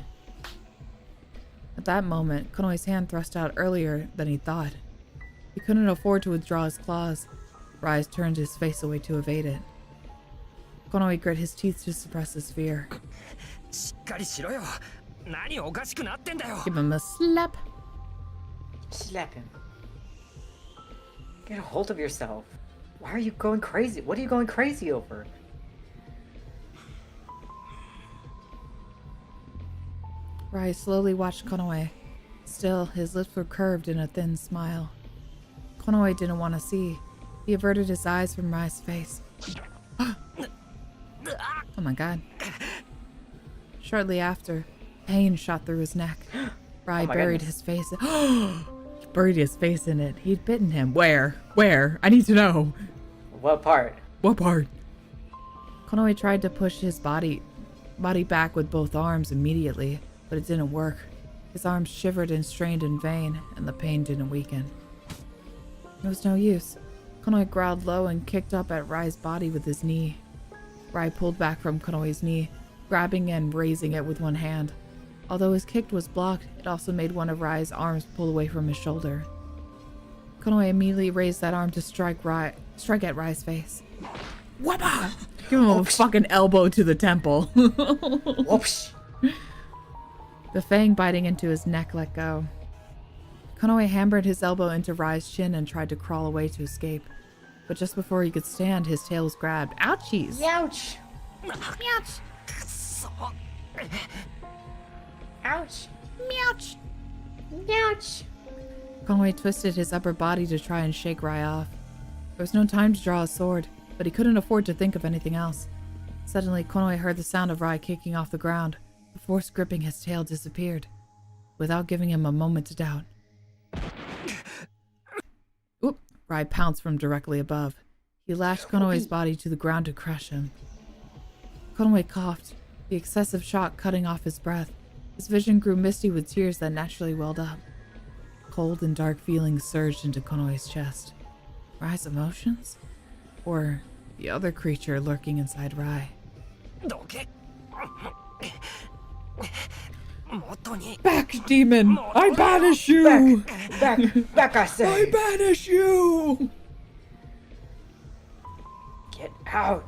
Speaker 1: At that moment, Konoe's hand thrust out earlier than he thought. He couldn't afford to withdraw his claws. Rai turned his face away to evade it. Konoe grit his teeth to suppress his fear. Give him a slap.
Speaker 2: Slap him. Get a hold of yourself. Why are you going crazy? What are you going crazy over?
Speaker 1: Rai slowly watched Konoe. Still, his lips were curved in a thin smile. Konoe didn't want to see. He averted his eyes from Rai's face. Oh my god. Shortly after, pain shot through his neck. Rai buried his face. He buried his face in it. He'd bitten him. Where? Where? I need to know.
Speaker 2: What part?
Speaker 1: What part? Konoe tried to push his body back with both arms immediately, but it didn't work. His arms shivered and strained in vain, and the pain didn't weaken. It was no use. Konoe growled low and kicked up at Rai's body with his knee. Rai pulled back from Konoe's knee, grabbing and raising it with one hand. Although his kick was blocked, it also made one of Rai's arms pull away from his shoulder. Konoe immediately raised that arm to strike at Rai's face. Whoppa! Give him a fucking elbow to the temple.
Speaker 2: Whoops!
Speaker 1: The fang biting into his neck let go. Konoe hammered his elbow into Rai's chin and tried to crawl away to escape. But just before he could stand, his tail was grabbed. Ouchies!
Speaker 2: Ouch!
Speaker 1: Ouch!
Speaker 2: Ouch!
Speaker 1: Ouch!
Speaker 2: Ouch!
Speaker 1: Konoe twisted his upper body to try and shake Rai off. There was no time to draw a sword, but he couldn't afford to think of anything else. Suddenly, Konoe heard the sound of Rai kicking off the ground. The force gripping his tail disappeared, without giving him a moment to doubt. Oop! Rai pounced from directly above. He lashed Konoe's body to the ground to crush him. Konoe coughed, the excessive shock cutting off his breath. His vision grew misty with tears that naturally welled up. Cold and dark feelings surged into Konoe's chest. Rai's emotions? Or the other creature lurking inside Rai? Back, demon! I banish you!
Speaker 2: Back, I say!
Speaker 1: I banish you!
Speaker 2: Get out!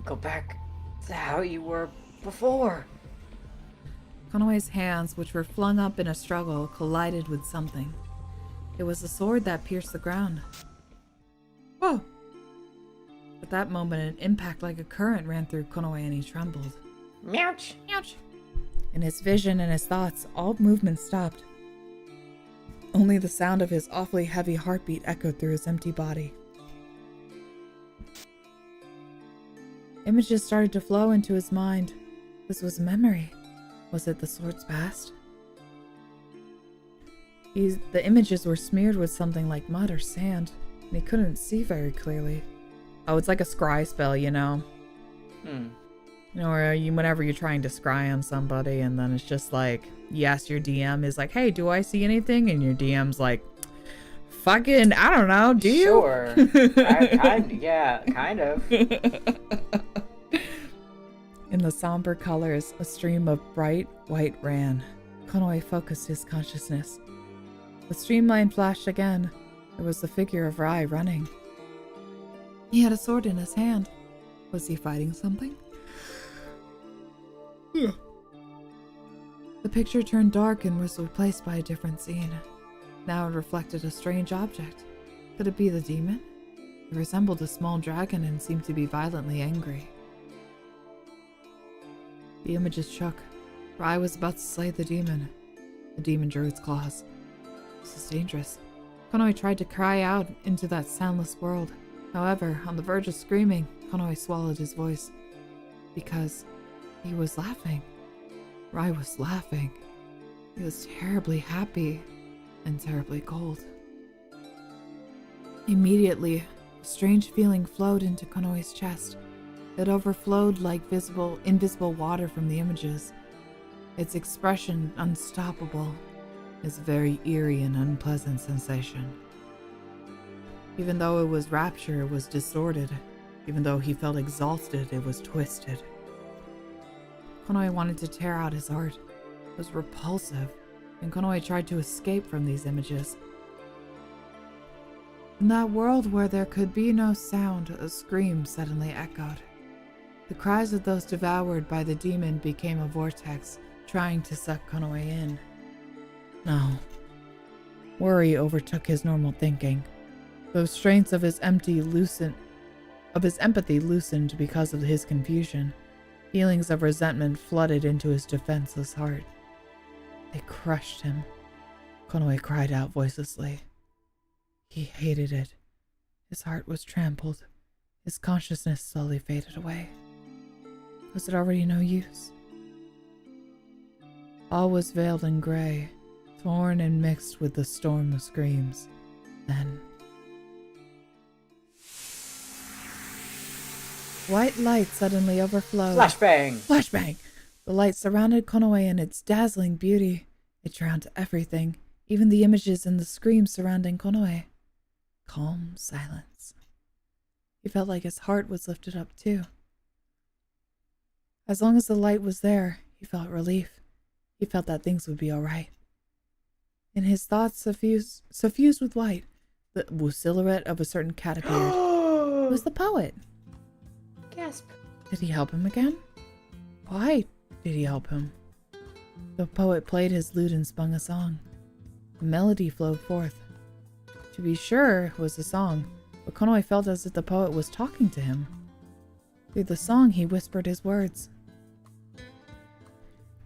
Speaker 2: Go back to how you were before.
Speaker 1: Konoe's hands, which were flung up in a struggle, collided with something. It was the sword that pierced the ground. Whoa! At that moment, an impact like a current ran through Konoe and he trembled.
Speaker 2: Ouch!
Speaker 1: Ouch! In his vision and his thoughts, all movement stopped. Only the sound of his awfully heavy heartbeat echoed through his empty body. Images started to flow into his mind. This was a memory. Was it the sword's past? The images were smeared with something like mud or sand, and he couldn't see very clearly. Oh, it's like a scry spell, you know? You know, where whenever you're trying to scry on somebody, and then it's just like, you ask your DM, is like, hey, do I see anything? And your DM's like, Fucking, I don't know, do you?
Speaker 2: Sure. Yeah, kind of.
Speaker 1: In the somber colors, a stream of bright white ran. Konoe focused his consciousness. The streamline flashed again. There was the figure of Rai running. He had a sword in his hand. Was he fighting something? The picture turned dark and was replaced by a different scene. Now it reflected a strange object. Could it be the demon? It resembled a small dragon and seemed to be violently angry. The images shook. Rai was about to slay the demon. The demon drew its claws. This is dangerous. Konoe tried to cry out into that soundless world. However, on the verge of screaming, Konoe swallowed his voice. Because he was laughing. Rai was laughing. He was terribly happy and terribly cold. Immediately, a strange feeling flowed into Konoe's chest. It overflowed like invisible water from the images. Its expression unstoppable. Its very eerie and unpleasant sensation. Even though it was rapture, it was distorted. Even though he felt exhausted, it was twisted. Konoe wanted to tear out his heart. It was repulsive, and Konoe tried to escape from these images. In that world where there could be no sound, a scream suddenly echoed. The cries of those devoured by the demon became a vortex, trying to suck Konoe in. No. Worry overtook his normal thinking. The restraints of his empathy loosened because of his confusion. Feelings of resentment flooded into his defenseless heart. They crushed him. Konoe cried out voicelessly. He hated it. His heart was trampled. His consciousness slowly faded away. Was it already no use? All was veiled in gray, torn and mixed with the storm of screams. Then white light suddenly overflowed.
Speaker 2: Flashbang!
Speaker 1: Flashbang! The light surrounded Konoe in its dazzling beauty. It drowned everything, even the images and the screams surrounding Konoe. Calm silence. He felt like his heart was lifted up too. As long as the light was there, he felt relief. He felt that things would be alright. In his thoughts suffused with light, the silhouette of a certain cat appeared. It was the poet.
Speaker 2: Gasp.
Speaker 1: Did he help him again? Why did he help him? The poet played his lute and spun a song. A melody flowed forth. To be sure, it was a song, but Konoe felt as if the poet was talking to him. Through the song, he whispered his words.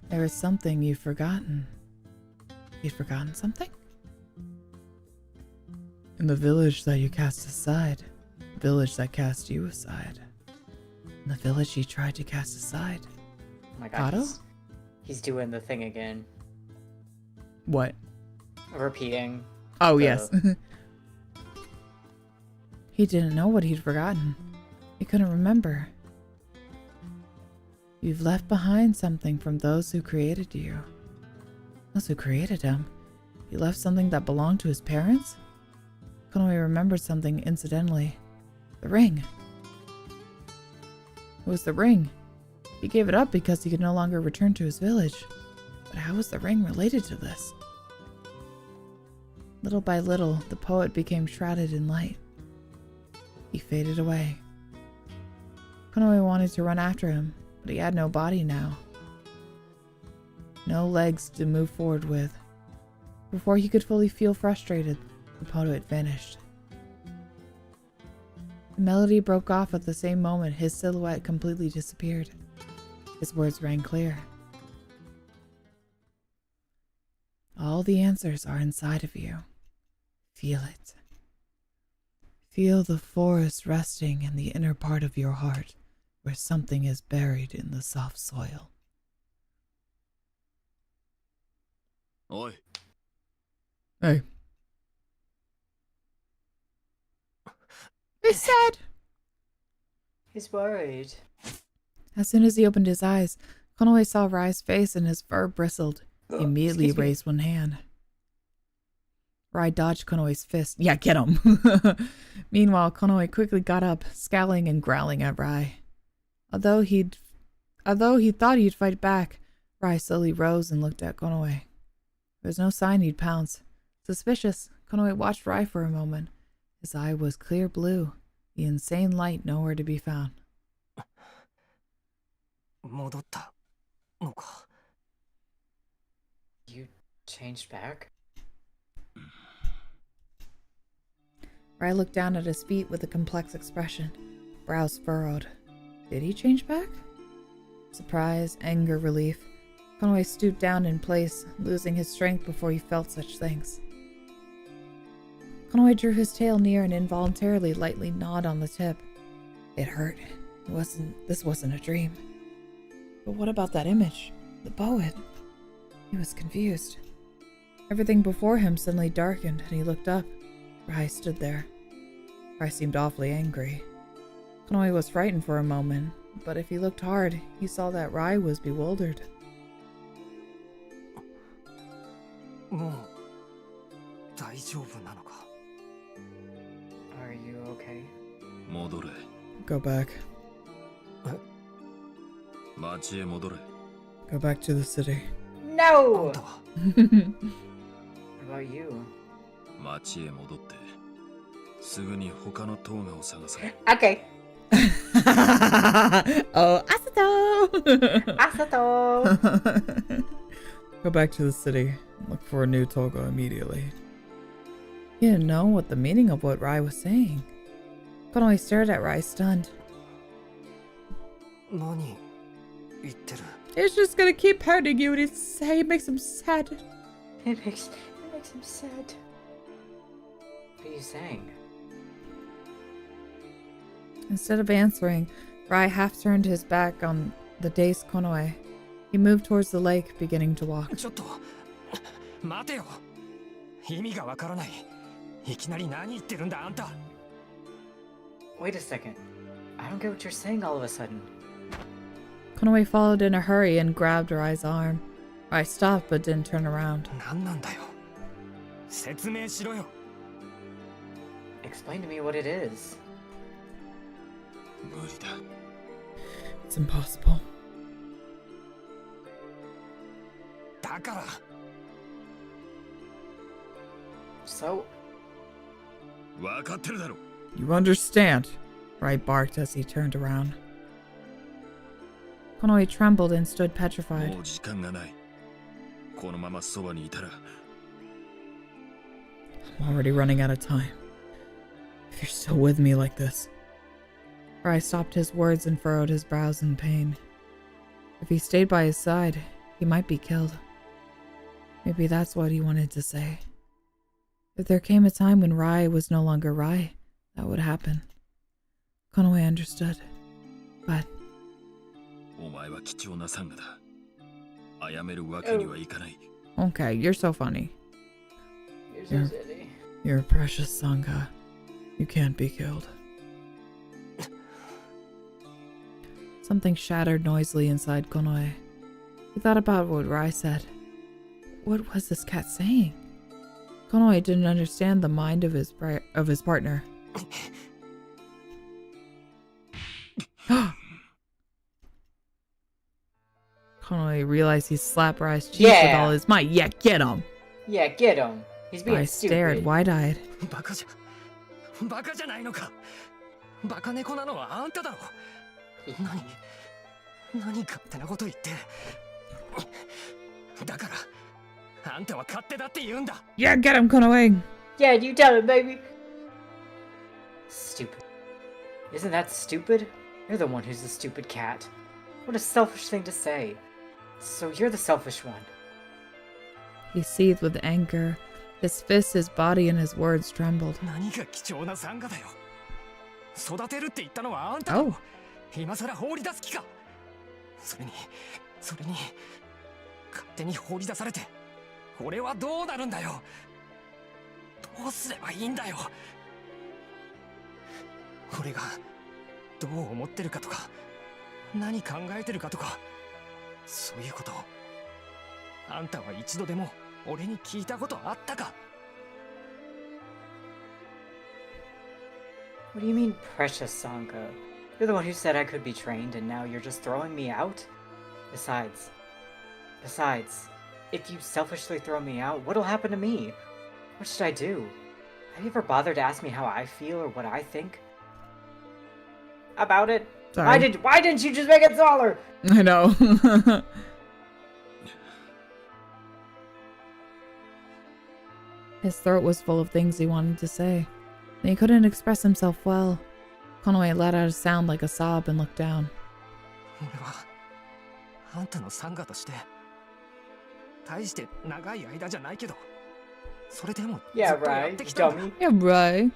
Speaker 1: There is something you've forgotten. You'd forgotten something? In the village that you cast aside, the village that cast you aside. In the village he tried to cast aside.
Speaker 2: Oh my god,
Speaker 1: Otto?
Speaker 2: he's doing the thing again.
Speaker 1: What?
Speaker 2: Repeating.
Speaker 1: Oh, yes. He didn't know what he'd forgotten. He couldn't remember. You've left behind something from those who created you. Those who created him. He left something that belonged to his parents? Konoe remembered something incidentally. The ring. It was the ring. He gave it up because he could no longer return to his village. But how was the ring related to this? Little by little, the poet became shrouded in light. He faded away. Konoe wanted to run after him, but he had no body now. No legs to move forward with. Before he could fully feel frustrated, the poet vanished. The melody broke off at the same moment his silhouette completely disappeared. His words rang clear. All the answers are inside of you. Feel it. Feel the forest resting in the inner part of your heart, where something is buried in the soft soil.
Speaker 5: Oi.
Speaker 1: Hey. He's sad.
Speaker 2: He's worried.
Speaker 1: As soon as he opened his eyes, Konoe saw Rai's face and his fur bristled. He immediately
Speaker 2: Excuse me.
Speaker 1: raised one hand. Rai dodged Konoe's fist. Yeah, get him. Meanwhile, Konoe quickly got up, scowling and growling at Rai. Although he thought he'd fight back, Rai slowly rose and looked at Konoe. There was no sign he'd pounce. Suspicious, Konoe watched Rai for a moment. His eye was clear blue, the insane light nowhere to be found.
Speaker 4: 戻ったのか。
Speaker 2: You changed back?
Speaker 1: Rai looked down at his feet with a complex expression, brows furrowed. Did he change back? Surprise, anger, relief. Konoe stooped down in place, losing his strength before he felt such things. Konoe drew his tail near and involuntarily lightly gnawed on the tip. It hurt. This wasn't a dream. But what about that image? The poet? He was confused. Everything before him suddenly darkened and he looked up. Rai stood there. Rai seemed awfully angry. Konoe was frightened for a moment, but if he looked hard, he saw that Rai was bewildered.
Speaker 4: もう大丈夫なのか。
Speaker 2: Are you okay?
Speaker 5: 戻れ。
Speaker 1: Go back.
Speaker 5: 町へ戻れ。
Speaker 1: Go back to the city.
Speaker 2: No!
Speaker 4: あんたは
Speaker 2: What about you?
Speaker 5: 町へ戻ってすぐに他のトーガを探せ。
Speaker 2: Okay.
Speaker 1: Oh, Asato!
Speaker 2: Asato!
Speaker 1: Go back to the city. Look for a new Toga immediately. He didn't know what the meaning of what Rai was saying. Konoe stared at Rai, stunned.
Speaker 4: 何言ってる。
Speaker 1: It's just gonna keep hurting you and it makes him sad.
Speaker 2: It makes him sad. What are you saying?
Speaker 1: Instead of answering, Rai half turned his back on the dazed Konoe. He moved towards the lake, beginning to walk.
Speaker 4: ちょっと待てよ。意味がわからない。いきなり何言ってるんだあんた。
Speaker 2: Wait a second. I don't get what you're saying all of a sudden.
Speaker 1: Konoe followed in a hurry and grabbed Rai's arm. Rai stopped but didn't turn around.
Speaker 4: 何なんだよ。説明しろよ。
Speaker 2: Explain to me what it is.
Speaker 5: 無理だ。
Speaker 1: It's impossible.
Speaker 4: だから。
Speaker 2: So,
Speaker 5: 分かってるだろ。
Speaker 1: You understand? Rai barked as he turned around. Konoe trembled and stood petrified.
Speaker 5: もう時間がない。このままそばにいたら。
Speaker 1: I'm already running out of time. If you're still with me like this. Rai stopped his words and furrowed his brows in pain. If he stayed by his side, he might be killed. Maybe that's what he wanted to say. If there came a time when Rai was no longer Rai, that would happen. Konoe understood. But
Speaker 5: お前は貴重なサンガだ。殺めるわけにはいかない。
Speaker 1: okay, you're so funny.
Speaker 2: you're so
Speaker 1: Yeah.
Speaker 2: silly.
Speaker 1: You're a precious Sangha. You can't be killed. Something shattered noisily inside Konoe. He thought about what Rai said. What was this cat saying? Konoe didn't understand the mind of his partner. Konoe realized he slapped Rai's cheek with
Speaker 2: Yeah.
Speaker 1: all his might. Yeah, get him!
Speaker 2: Yeah, get him. He's being
Speaker 1: Rai stared
Speaker 2: stupid.
Speaker 1: wide-eyed.
Speaker 4: バカじゃないのか。バカ猫なのはあんただろ。何勝手なこと言って。だからあんたは勝手だって言うんだ。
Speaker 1: Yeah, get him, Konoe!
Speaker 2: Yeah, you tell him, baby. Stupid. Isn't that stupid? You're the one who's the stupid cat. What a selfish thing to say. So you're the selfish one.
Speaker 1: He seethed with anger. His fists, his body, and his words trembled.
Speaker 4: 何が貴重なサンガだよ。育てるって言ったのはあんただろ。今さら放り出す気か。それに勝手に放り出されて俺はどうなるんだよ。どうすればいいんだよ。俺がどう思ってるかとか何考えてるかとかそういうことあんたは一度でも俺に聞いたことあったか。
Speaker 2: What do you mean, precious Sangha? You're the one who said I could be trained, and now you're just throwing me out? Besides, if you selfishly throw me out, what'll happen to me? What should I do? Have you ever bothered to ask me how I feel or what I think about it?
Speaker 1: Sorry.
Speaker 2: Why didn't you just make it smaller?
Speaker 1: I know. His throat was full of things he wanted to say, and he couldn't express himself well. Konoe let out a sound like a sob and looked down.
Speaker 4: 俺はあんたのサンガとして大して長い間じゃないけどそれでもず
Speaker 2: Yeah,
Speaker 4: っとやっ
Speaker 2: right,
Speaker 4: てきたんだ
Speaker 2: dummy.
Speaker 1: Yeah, right.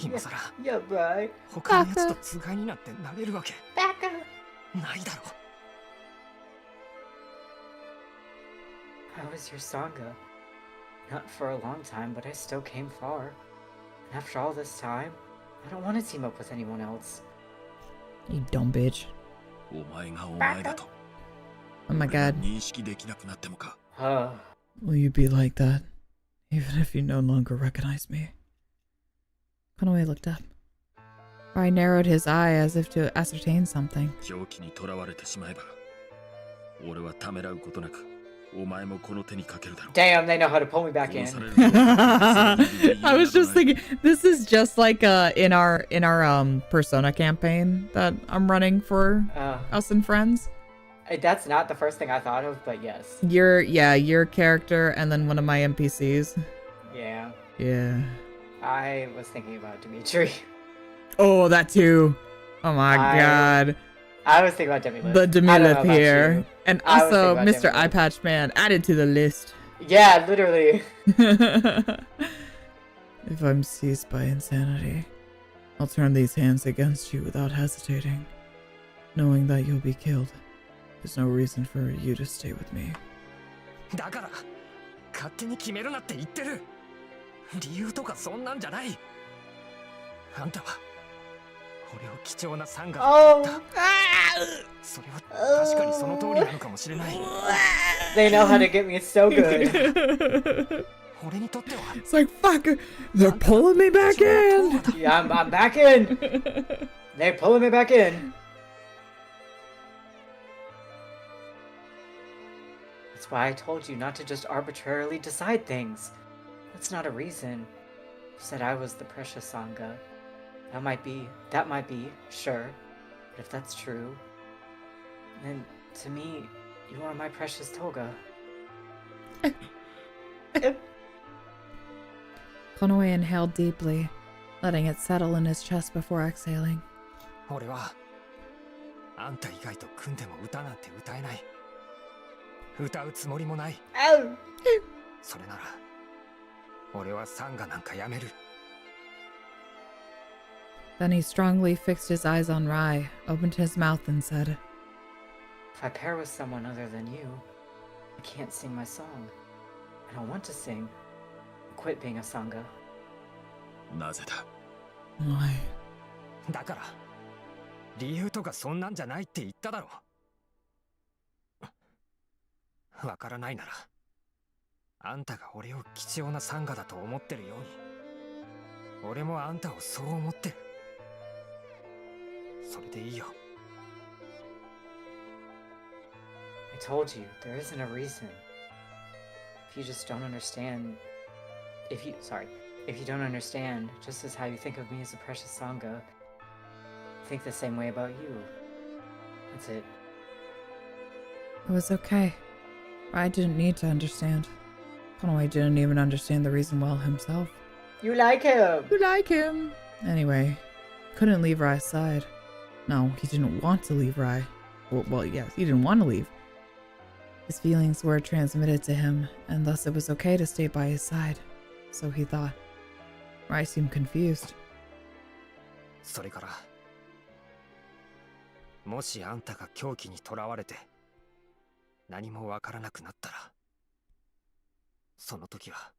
Speaker 4: 今さら
Speaker 2: Yeah, right.
Speaker 4: 他のやつとつがいになってなれるわけ
Speaker 2: Baka.
Speaker 4: ないだろ
Speaker 2: I was your Sangha. Not for a long time, but I still came far. And after all this time, I don't want to team up with anyone else.
Speaker 1: You dumb bitch.
Speaker 5: お前がお前だと
Speaker 1: Oh my god.
Speaker 5: 認識できなくなってもか
Speaker 1: Will you be like that, even if you no longer recognize me? Konoe looked up. Rai narrowed his eye as if to ascertain something.
Speaker 5: 狂気にとらわれてしまえば俺はためらうことなくお前もこの手にかけるだろう
Speaker 2: Damn, they know how to pull me back in.
Speaker 1: I was just thinking, this is just like in our Persona campaign that I'm running for us and friends.
Speaker 2: That's not the first thing I thought of, but yes.
Speaker 1: Your character and then one of my NPCs.
Speaker 2: Yeah.
Speaker 1: Yeah.
Speaker 2: I was thinking about Dimitri.
Speaker 1: Oh, that too. Oh my god.
Speaker 2: I was thinking about Demilith.
Speaker 1: The Demilith here.
Speaker 2: You.
Speaker 1: And also Mr.
Speaker 2: Demilith.
Speaker 1: Eyepatch Man added to the list.
Speaker 2: Yeah, literally.
Speaker 1: If I'm seized by insanity, I'll turn these hands against you without hesitating. Knowing that you'll be killed, there's no reason for you to stay with me.
Speaker 4: だから勝手に決めるなって言ってる理由とかそんなんじゃないあんたは俺を貴重なサンガだと言った それは確かにその通りなのかもしれない
Speaker 2: They know how to get me so good.
Speaker 4: 俺にとっては
Speaker 1: It's like, fuck, they're pulling me back in!
Speaker 2: Yeah, I'm back in! They're pulling me back in. That's why I told you not to just arbitrarily decide things. That's not a reason. You said I was the precious Sangha. That might be, sure. But if that's true, then to me, you are my precious Toga.
Speaker 1: Konoe inhaled deeply, letting it settle in his chest before exhaling.
Speaker 4: 俺はあんた以外と組んでも歌なんて歌えない歌うつもりもないそれなら俺はサンガなんかやめる
Speaker 1: Then he strongly fixed his eyes on Rai, opened his mouth and said,
Speaker 2: If I pair with someone other than you, I can't sing my song. I don't want to sing. Quit being a Sangha.
Speaker 5: なぜだ
Speaker 1: Why?
Speaker 4: だから理由とかそんなんじゃないって言っただろわからないならあんたが俺を貴重なサンガだと思ってるように俺もあんたをそう思ってるそれでいいよ
Speaker 2: I told you, there isn't a reason. If you just don't understand... If you don't understand, just as how you think of me as a precious Sangha, think the same way about you. That's it.
Speaker 1: It was okay. Rai didn't need to understand. Konoe didn't even understand the reason well himself.
Speaker 2: You like him!
Speaker 1: You like him! Anyway, couldn't leave Rai's side. No, he didn't want to leave Rai. Well, yes, he didn't want to leave. His feelings were transmitted to him, and thus it was okay to stay by his side. So he thought. Rai seemed confused.
Speaker 4: それからもしあんたが狂気にとらわれて何もわからなくなったらその時は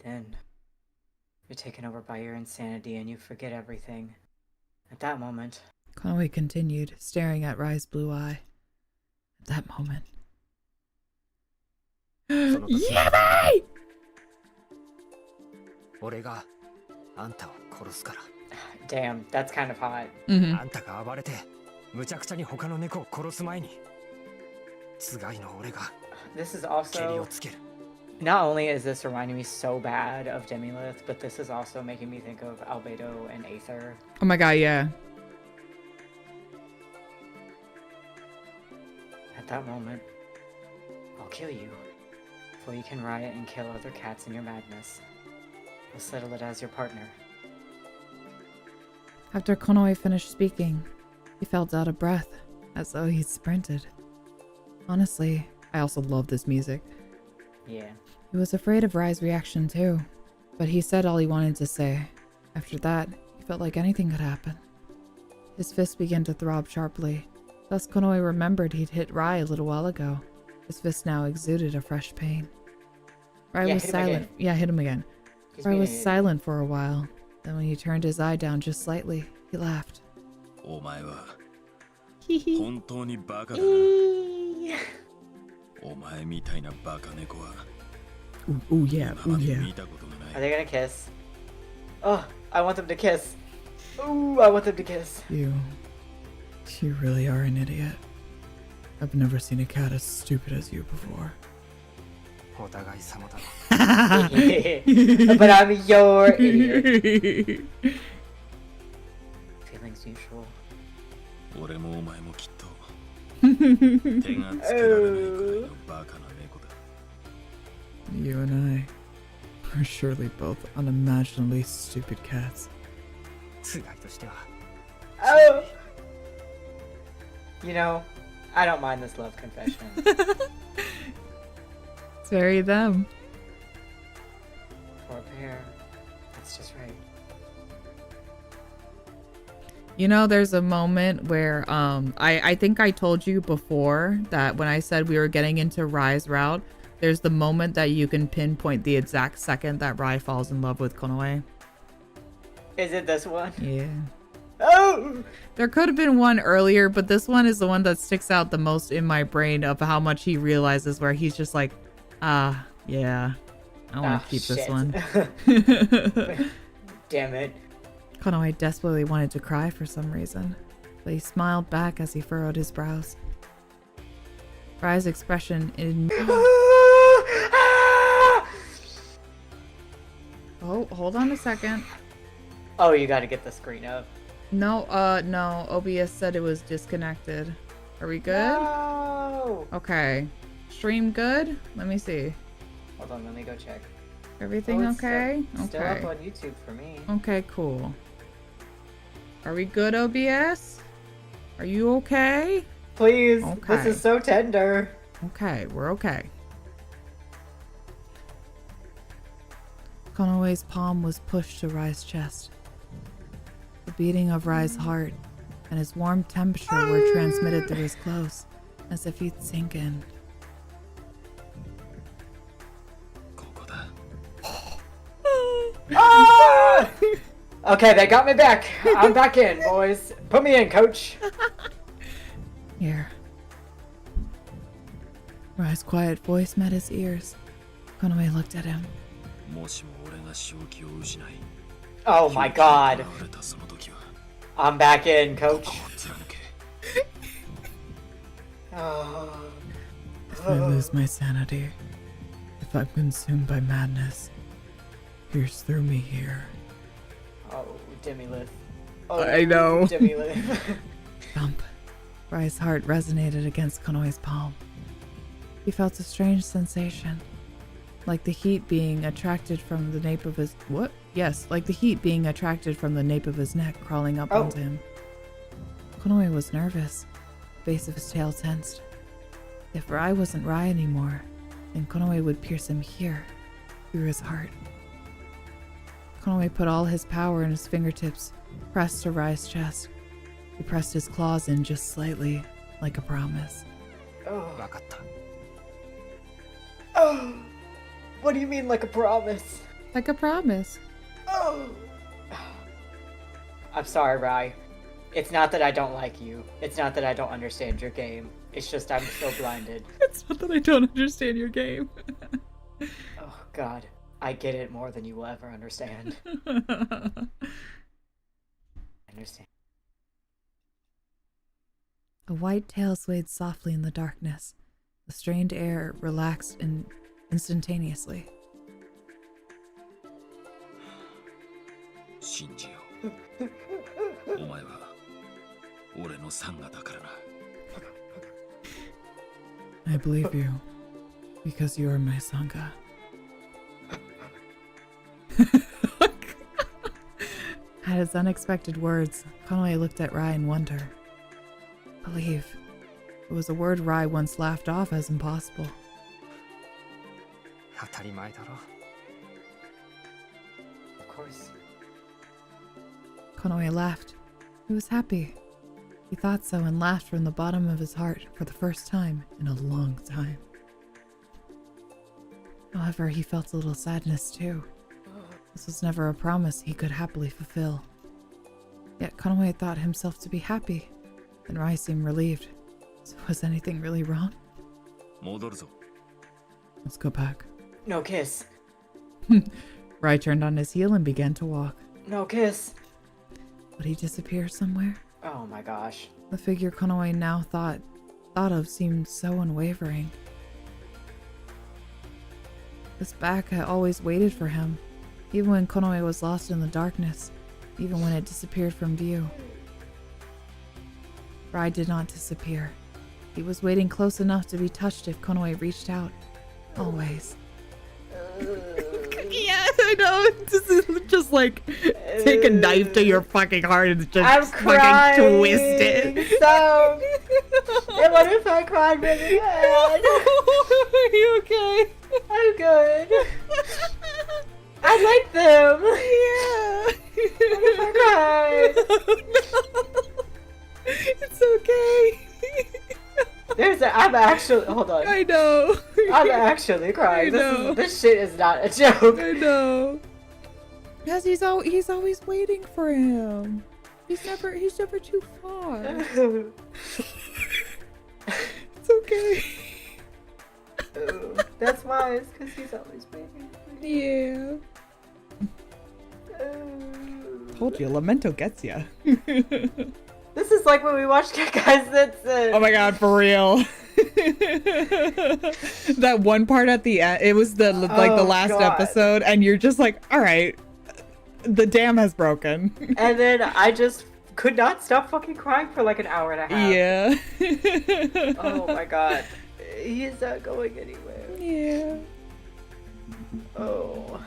Speaker 2: Then, you're taken over by your insanity and you forget everything. At that moment...
Speaker 1: Konoe continued, staring at Rai's blue eye. At that moment... Yummy!
Speaker 4: 俺があんたを殺すから。
Speaker 2: Damn, that's kind of hot.
Speaker 4: あんたが暴れてむちゃくちゃに他の猫を殺す前につがいの俺が
Speaker 2: This is
Speaker 4: 蹴りを
Speaker 2: also
Speaker 4: つける。
Speaker 2: not only is this reminding me so bad of Demilith, but this is also making me think of Albedo and Aether.
Speaker 1: Oh my god, yeah.
Speaker 2: At that moment, I'll kill you, for you can riot and kill other cats in your madness. We'll settle it as your partner.
Speaker 1: After Konoe finished speaking, he felt out of breath, as though he'd sprinted. Honestly, I also love this music.
Speaker 2: Yeah.
Speaker 1: He was afraid of Rai's reaction too, but he said all he wanted to say. After that, he felt like anything could happen. His fist began to throb sharply. Thus Konoe remembered he'd hit Rai a little while ago. His fist now exuded a fresh pain. Rai
Speaker 2: Yeah,
Speaker 1: was
Speaker 2: hit him
Speaker 1: silent.
Speaker 2: again.
Speaker 1: Yeah, hit him again.
Speaker 2: He's
Speaker 1: Rai
Speaker 2: being
Speaker 1: was
Speaker 2: an idiot.
Speaker 1: silent for a while. Then when he turned his eye down just slightly, he laughed.
Speaker 5: お前は
Speaker 1: Hee
Speaker 5: 本当にバカだな。
Speaker 2: Eee.
Speaker 5: お前みたいなバカ猫は
Speaker 1: Ooh, yeah,
Speaker 5: 今
Speaker 1: ooh,
Speaker 5: まで
Speaker 1: yeah.
Speaker 5: 見たことが
Speaker 2: Are
Speaker 5: ない
Speaker 2: they gonna kiss? Oh, I want them to kiss. Ooh, I want them to kiss.
Speaker 1: You really are an idiot. I've never seen a cat as stupid as you before.
Speaker 4: お互い様だろ。
Speaker 2: But I'm your idiot. Feelings neutral.
Speaker 5: 俺もお前もきっと手がつけられないくらいのバカな猫だ。
Speaker 1: You and I are surely both unimaginably stupid cats.
Speaker 4: つがいとしては
Speaker 2: Oh! You know, I don't mind this love confession.
Speaker 1: It's very them.
Speaker 2: For a pair, that's just right.
Speaker 1: You know, there's a moment where I think I told you before that when I said we were getting into Rai's route, there's the moment that you can pinpoint the exact second that Rai falls in love with Konoe.
Speaker 2: Is it this one?
Speaker 1: Yeah.
Speaker 2: Oh!
Speaker 1: There could have been one earlier, but this one is the one that sticks out the most in my brain of how much he realizes where he's just like, yeah, I want to keep this one.
Speaker 2: Damn it.
Speaker 1: Konoe desperately wanted to cry for some reason, but he smiled back as he furrowed his brows. Rai's expression in... Oh, hold on a second.
Speaker 2: Oh, you gotta get the screen up.
Speaker 1: No, no, OBS said it was disconnected. Are we good?
Speaker 2: No!
Speaker 1: Okay. Stream good? Let me see.
Speaker 2: Hold on, let me go check.
Speaker 1: Everything
Speaker 2: Oh, it's
Speaker 1: okay?
Speaker 2: Still up
Speaker 1: Okay.
Speaker 2: on YouTube for me.
Speaker 1: Okay, cool. Are we good, OBS? Are you okay?
Speaker 2: Please,
Speaker 1: Okay.
Speaker 2: this is so tender.
Speaker 1: Okay, we're okay. Konoe's palm was pushed to Rai's chest. The beating of Rai's heart and his warm temperature were transmitted through his clothes, as if he'd sink in.
Speaker 5: ここだ。
Speaker 2: Ah! Okay, they got me back. I'm back in, boys. Put me in, coach.
Speaker 1: Here. Rai's quiet voice met his ears. Konoe looked at him.
Speaker 5: もしも俺が正気を失い、
Speaker 2: Oh my god.
Speaker 5: 現れたその時は
Speaker 2: I'm back in, coach.
Speaker 5: こう貫け。
Speaker 2: Oh.
Speaker 1: If I lose my sanity, if I'm consumed by madness, pierce through me here.
Speaker 2: Oh, Demilith. Oh,
Speaker 1: I know.
Speaker 2: Demilith.
Speaker 1: Thump. Rai's heart resonated against Konoe's palm. He felt a strange sensation, like the heat being attracted from the nape of his... What? Yes, like the heat being attracted from the nape of his neck crawling up
Speaker 2: Oh.
Speaker 1: onto him. Konoe was nervous. The base of his tail tensed. If Rai wasn't Rai anymore, then Konoe would pierce him here, through his heart. Konoe put all his power in his fingertips, pressed to Rai's chest. He pressed his claws in just slightly, like a promise.
Speaker 2: Oh.
Speaker 4: 分かった
Speaker 2: Oh. What do you mean, like a promise?
Speaker 1: Like a promise.
Speaker 2: Oh. I'm sorry, Rai. It's not that I don't like you. It's not that I don't understand your game. It's just I'm so blinded.
Speaker 1: It's not that I don't understand your game.
Speaker 2: Oh, God. I get it more than you will ever understand. Understand.
Speaker 1: A white tail swayed softly in the darkness. The strained air relaxed instantaneously.
Speaker 6: 信じよう。お前は俺のサンガだからな。
Speaker 1: I believe you, because you are my Sangha. At his unexpected words, Konoe looked at Rai in wonder. Believe. It was a word Rai once laughed off as impossible.
Speaker 4: 当たり前だろ。
Speaker 2: Of course.
Speaker 1: Konoe laughed. He was happy. He thought so and laughed from the bottom of his heart for the first time in a long time. However, he felt a little sadness too. This was never a promise he could happily fulfill. Yet Konoe thought himself to be happy, and Rai seemed relieved. So was anything really wrong?
Speaker 6: 戻るぞ。
Speaker 1: Let's go back.
Speaker 2: No kiss.
Speaker 1: Rai turned on his heel and began to walk.
Speaker 2: No kiss.
Speaker 1: Would he disappear somewhere?
Speaker 2: Oh my gosh.
Speaker 1: The figure Konoe now thought of seemed so unwavering. This back had always waited for him, even when Konoe was lost in the darkness, even when it disappeared from view. Rai did not disappear. He was waiting close enough to be touched if Konoe reached out. Always. Yeah, I know. This is just like take a knife to your fucking heart and just fucking twist it.
Speaker 2: So, and what if I cried really bad?
Speaker 1: Are you okay?
Speaker 2: I'm good. I like them.
Speaker 1: Yeah.
Speaker 2: What if I cried?
Speaker 1: No. It's okay.
Speaker 2: I'm actually, hold on.
Speaker 1: I know.
Speaker 2: I'm actually crying.
Speaker 1: I know.
Speaker 2: This shit is not a joke.
Speaker 1: I know. Because he's always waiting for him. He's never too far. It's okay.
Speaker 2: Oh, that's why, it's because he's always waiting for you.
Speaker 1: Yeah. Told you, Lamento gets ya.
Speaker 2: This is like when we watched Guys That's
Speaker 1: Oh my god, for real. That one part at the end, it was the last episode, and you're just like, all right, the dam has broken.
Speaker 2: And then I just could not stop fucking crying for like an hour and a half.
Speaker 1: Yeah.
Speaker 2: Oh my god. He's not going anywhere.
Speaker 1: Yeah.
Speaker 2: Oh.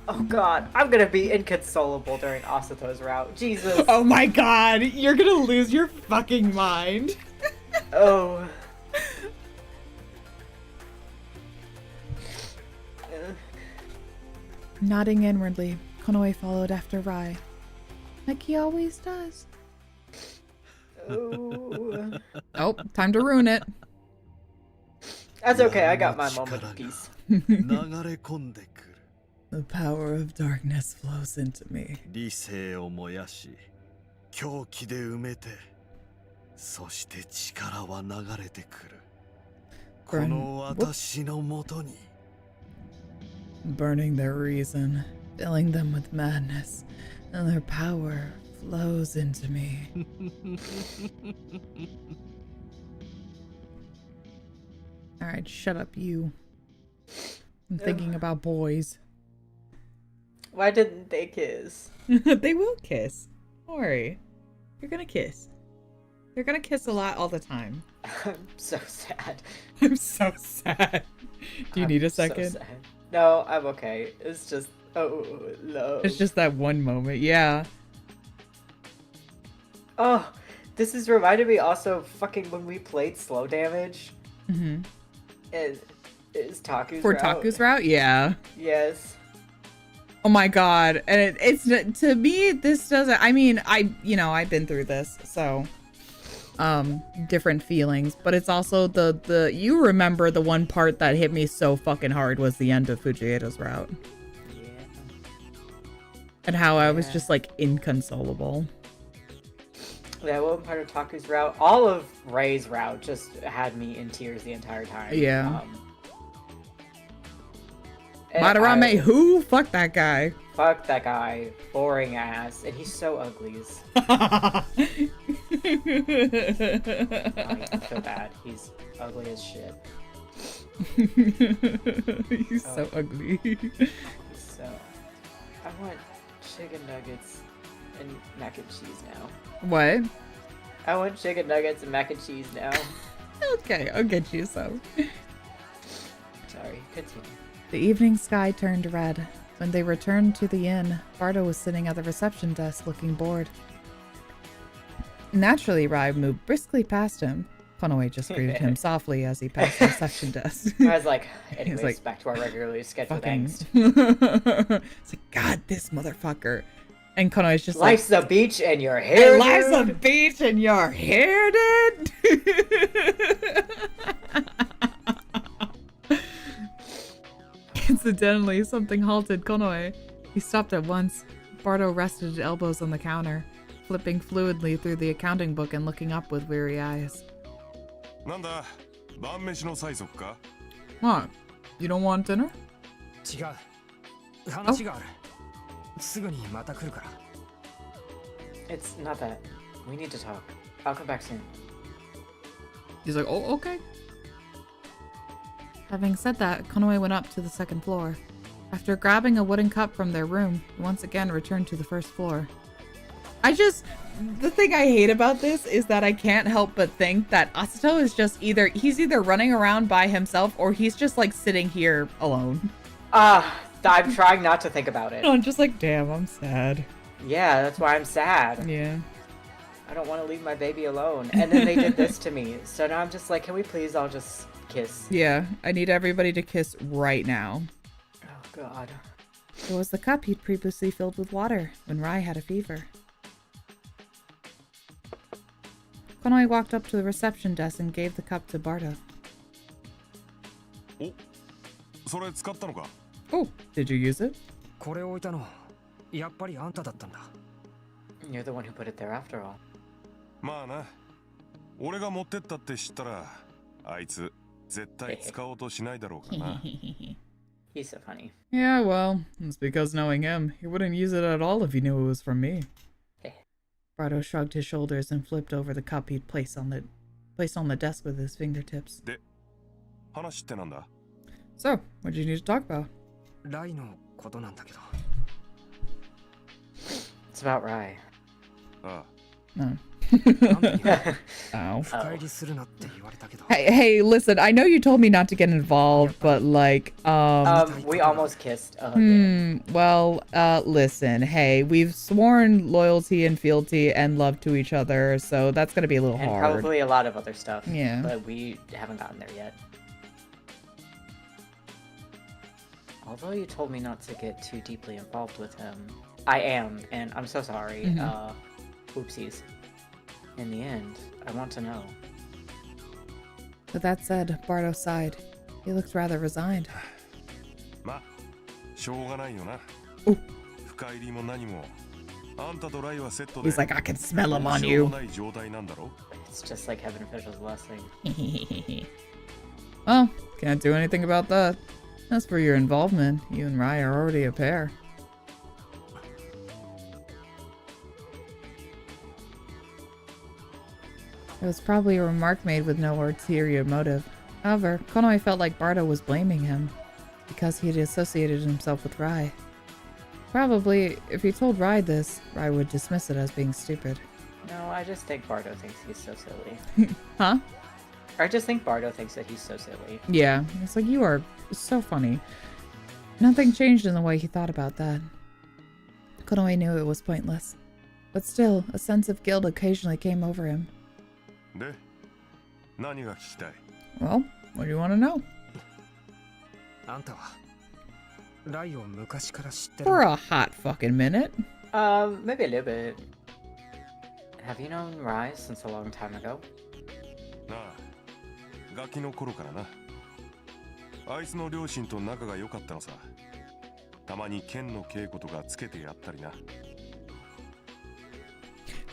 Speaker 2: Oh god. I'm gonna be inconsolable during Asato's route. Jesus.
Speaker 1: Oh my god, you're gonna lose your fucking mind.
Speaker 2: Oh.
Speaker 1: Nodding inwardly, Konoe followed after Rai. Like he always does.
Speaker 2: Oh.
Speaker 1: Oh, time to ruin it.
Speaker 2: That's okay, I got my moment of peace.
Speaker 1: The power of darkness flows into me.
Speaker 6: 理性を燃やし、狂気で埋めて、そして力は流れてくる。この私のもとに。
Speaker 1: Burning their reason, filling them with madness, and their power flows into me. Alright, shut up, you. I'm thinking about boys.
Speaker 2: Why didn't they kiss?
Speaker 1: They will kiss. Don't worry. You're gonna kiss. They're gonna kiss a lot all the time.
Speaker 2: I'm so sad.
Speaker 1: I'm so sad. Do you need a second?
Speaker 2: So sad. No, I'm okay. It's just, oh, love.
Speaker 1: It's just that one moment, yeah.
Speaker 2: Oh, this is reminded me also fucking when we played Slow Damage.
Speaker 1: Mm-hmm.
Speaker 2: Is Taku's
Speaker 1: For
Speaker 2: route.
Speaker 1: Taku's route? Yeah.
Speaker 2: Yes.
Speaker 1: Oh my god. And it's to me, this doesn't, I mean, I've been through this, so different feelings, but it's also the you remember the one part that hit me so fucking hard was the end of Fujieta's route.
Speaker 2: Yeah.
Speaker 1: And how I was just like inconsolable.
Speaker 2: That one part of Taku's route, all of Ray's route just had me in tears the entire time.
Speaker 1: Yeah. Madarame who? Fuck that guy.
Speaker 2: Fuck that guy. Boring ass. And he's so ugly. I feel bad. He's ugly as shit.
Speaker 1: He's so ugly.
Speaker 2: So, I want chicken nuggets and mac and cheese now.
Speaker 1: What?
Speaker 2: I want chicken nuggets and mac and cheese now.
Speaker 1: Okay, I'll get you some.
Speaker 2: Sorry, continue.
Speaker 1: The evening sky turned red. When they returned to the inn, Bardo was sitting at the reception desk looking bored. Naturally, Rai moved briskly past him. Konoe just greeted him softly as he passed the reception desk.
Speaker 2: I was like, anyways,
Speaker 1: like,
Speaker 2: back to our regularly scheduled angst.
Speaker 1: It's like, God, this motherfucker. And Konoe's just
Speaker 2: Life's
Speaker 1: like,
Speaker 2: the beach and your hair,
Speaker 1: life's
Speaker 2: dude.
Speaker 1: the beach and your hair, dude. Incidentally, something halted Konoe. He stopped at once. Bardo rested his elbows on the counter, flipping fluidly through the accounting book and looking up with weary eyes.
Speaker 8: Nanda, banmeshi no saizok ka?
Speaker 1: What? You don't want dinner?
Speaker 4: 違う。話がある。すぐにまた来るから。
Speaker 2: It's not that. We need to talk. I'll come back soon.
Speaker 1: He's like, oh, okay. Having said that, Konoe went up to the second floor. After grabbing a wooden cup from their room, he once again returned to the first floor. The thing I hate about this is that I can't help but think that Asato is just he's either running around by himself or he's just like sitting here alone.
Speaker 2: I'm trying not to think about it.
Speaker 1: I'm just like, damn, I'm sad.
Speaker 2: Yeah, that's why I'm sad.
Speaker 1: Yeah.
Speaker 2: I don't want to leave my baby alone. And then they did this to me. So now I'm just like, can we please all just kiss?
Speaker 1: Yeah, I need everybody to kiss right now.
Speaker 2: Oh, God.
Speaker 1: It was the cup he'd previously filled with water when Rai had a fever. Konoe walked up to the reception desk and gave the cup to Bardo.
Speaker 8: お、それ使ったのか?
Speaker 1: Oh, did you use it?
Speaker 4: これを置いたの、やっぱりあんただったんだ。
Speaker 2: You're the one who put it there after all.
Speaker 8: まあな、俺が持ってったって知ったら、あいつ絶対使おうとしないだろうからな。
Speaker 2: He's so funny.
Speaker 1: Yeah, well, it's because knowing him, he wouldn't use it at all if he knew it was from me. Bardo shrugged his shoulders and flipped over the cup he'd placed on the desk with his fingertips.
Speaker 8: で、話ってなんだ?
Speaker 1: So, what do you need to talk about?
Speaker 4: ライのことなんだけど。
Speaker 2: It's about Rai.
Speaker 8: ああ。
Speaker 1: No. Ow. Hey, listen, I know you told me not to get involved, but like,
Speaker 2: we almost kissed.
Speaker 1: Well, listen, hey, we've sworn loyalty and fealty and love to each other, so that's gonna be a little
Speaker 2: and
Speaker 1: hard.
Speaker 2: Probably a lot of other stuff.
Speaker 1: Yeah.
Speaker 2: But we haven't gotten there yet. Although you told me not to get too deeply involved with him, I am, and I'm so sorry. Oopsies. In the end, I want to know.
Speaker 1: With that said, Bardo sighed. He looked rather resigned.
Speaker 8: まあ、しょうがないよな。深入りも何も。あんたとライはセットで。
Speaker 1: He's like, I can smell him on you.
Speaker 8: しょうがない状態なんだろ?
Speaker 2: It's just like Heaven Official's blessing.
Speaker 1: Well, can't do anything about that. As for your involvement, you and Rai are already a pair. It was probably a remark made with no ulterior motive. However, Konoe felt like Bardo was blaming him because he had associated himself with Rai. Probably, if he told Rai this, Rai would dismiss it as being stupid.
Speaker 2: No, I just think Bardo thinks he's so silly.
Speaker 1: Huh?
Speaker 2: I just think Bardo thinks that he's so silly.
Speaker 1: Yeah, it's like, you are so funny. Nothing changed in the way he thought about that. Konoe knew it was pointless. But still, a sense of guilt occasionally came over him.
Speaker 8: で、何が聞きたい?
Speaker 1: Well, what do you want to know?
Speaker 4: あんたはライを昔から知ってる?
Speaker 1: For a hot fucking minute.
Speaker 2: Maybe a little bit. Have you known Rai since a long time ago?
Speaker 8: なあ、ガキの頃からな。あいつの両親と仲が良かったのさ。たまに剣の稽古とかつけてやったりな。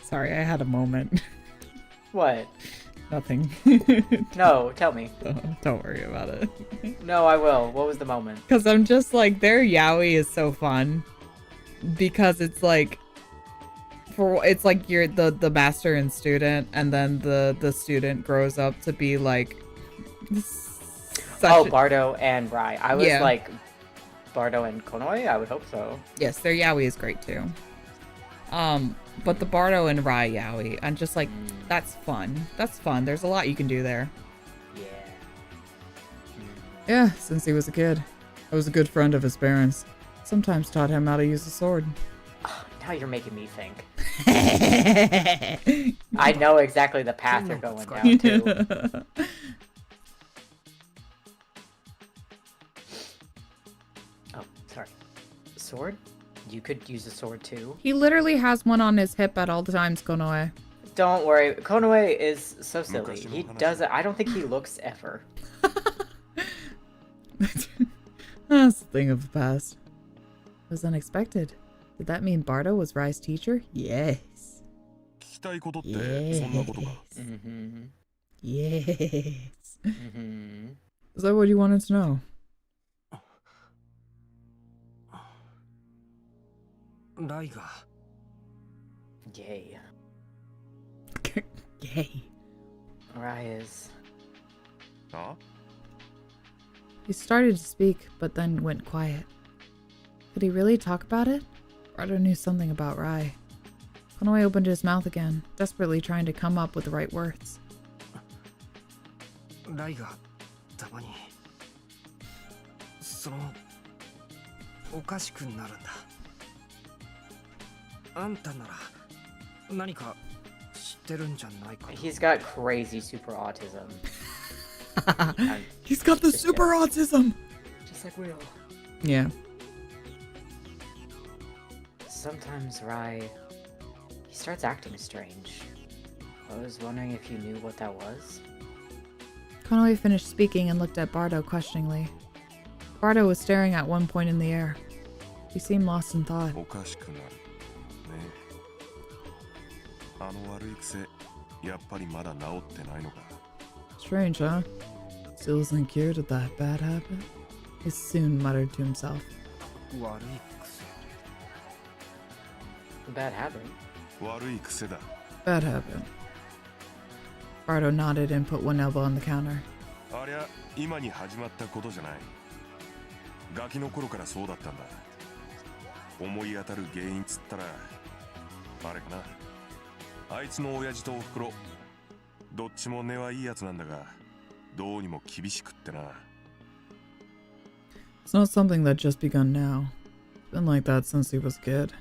Speaker 1: Sorry, I had a moment.
Speaker 2: What?
Speaker 1: Nothing.
Speaker 2: No, tell me.
Speaker 1: Don't worry about it.
Speaker 2: No, I will. What was the moment?
Speaker 1: Because I'm just like, their yaoi is so fun. Because it's like, it's like you're the master and student, and then the student grows up to be like
Speaker 2: Bardo and Rai. I was like Bardo and Konoe? I would hope so.
Speaker 1: Yes, their yaoi is great too. But the Bardo and Rai yaoi, I'm just like, that's fun. That's fun. There's a lot you can do there.
Speaker 2: Yeah.
Speaker 1: Yeah, since he was a kid. I was a good friend of his parents. Sometimes taught him how to use a sword.
Speaker 2: Oh, now you're making me think. I know exactly the path you're going down to. Oh, sorry. Sword? You could use a sword too.
Speaker 1: He literally has one on his hip at all times, Konoe.
Speaker 2: Don't worry. Konoe is so silly. He doesn't. I don't think he looks ever.
Speaker 1: That's the thing of the past. It was unexpected. Did that mean Bardo was Rai's teacher? Yes. Yes. Yes. Is that what you wanted to know?
Speaker 2: Yay.
Speaker 1: Yay.
Speaker 2: Rai is...
Speaker 8: Huh?
Speaker 1: He started to speak, but then went quiet. Could he really talk about it? Bardo knew something about Rai. Konoe opened his mouth again, desperately trying to come up with the right words.
Speaker 4: Rai ga tamani おかしくなるんだ。あんたなら何か知ってるんじゃないかな。
Speaker 2: He's got crazy super autism.
Speaker 1: He's got the super autism!
Speaker 2: Just like Will.
Speaker 1: Yeah.
Speaker 2: Sometimes Rai... he starts acting strange. I was wondering if you knew what that was?
Speaker 1: Konoe finished speaking and looked at Bardo questioningly. Bardo was staring at one point in the air. He seemed lost in thought. Strange, huh? Still isn't cured of that bad habit? He soon muttered to himself.
Speaker 2: Bad habit?
Speaker 1: Bad habit. Bardo nodded and put one elbow on the counter.
Speaker 8: ありゃ今に始まったことじゃない。ガキの頃からそうだったんだ。思い当たる原因つったらあれかな。あいつの親父とおふくろ、どっちも根はいいやつなんだが、どうにも厳しくってな。
Speaker 1: It's not something that just begun now. It's been like that since he was a kid.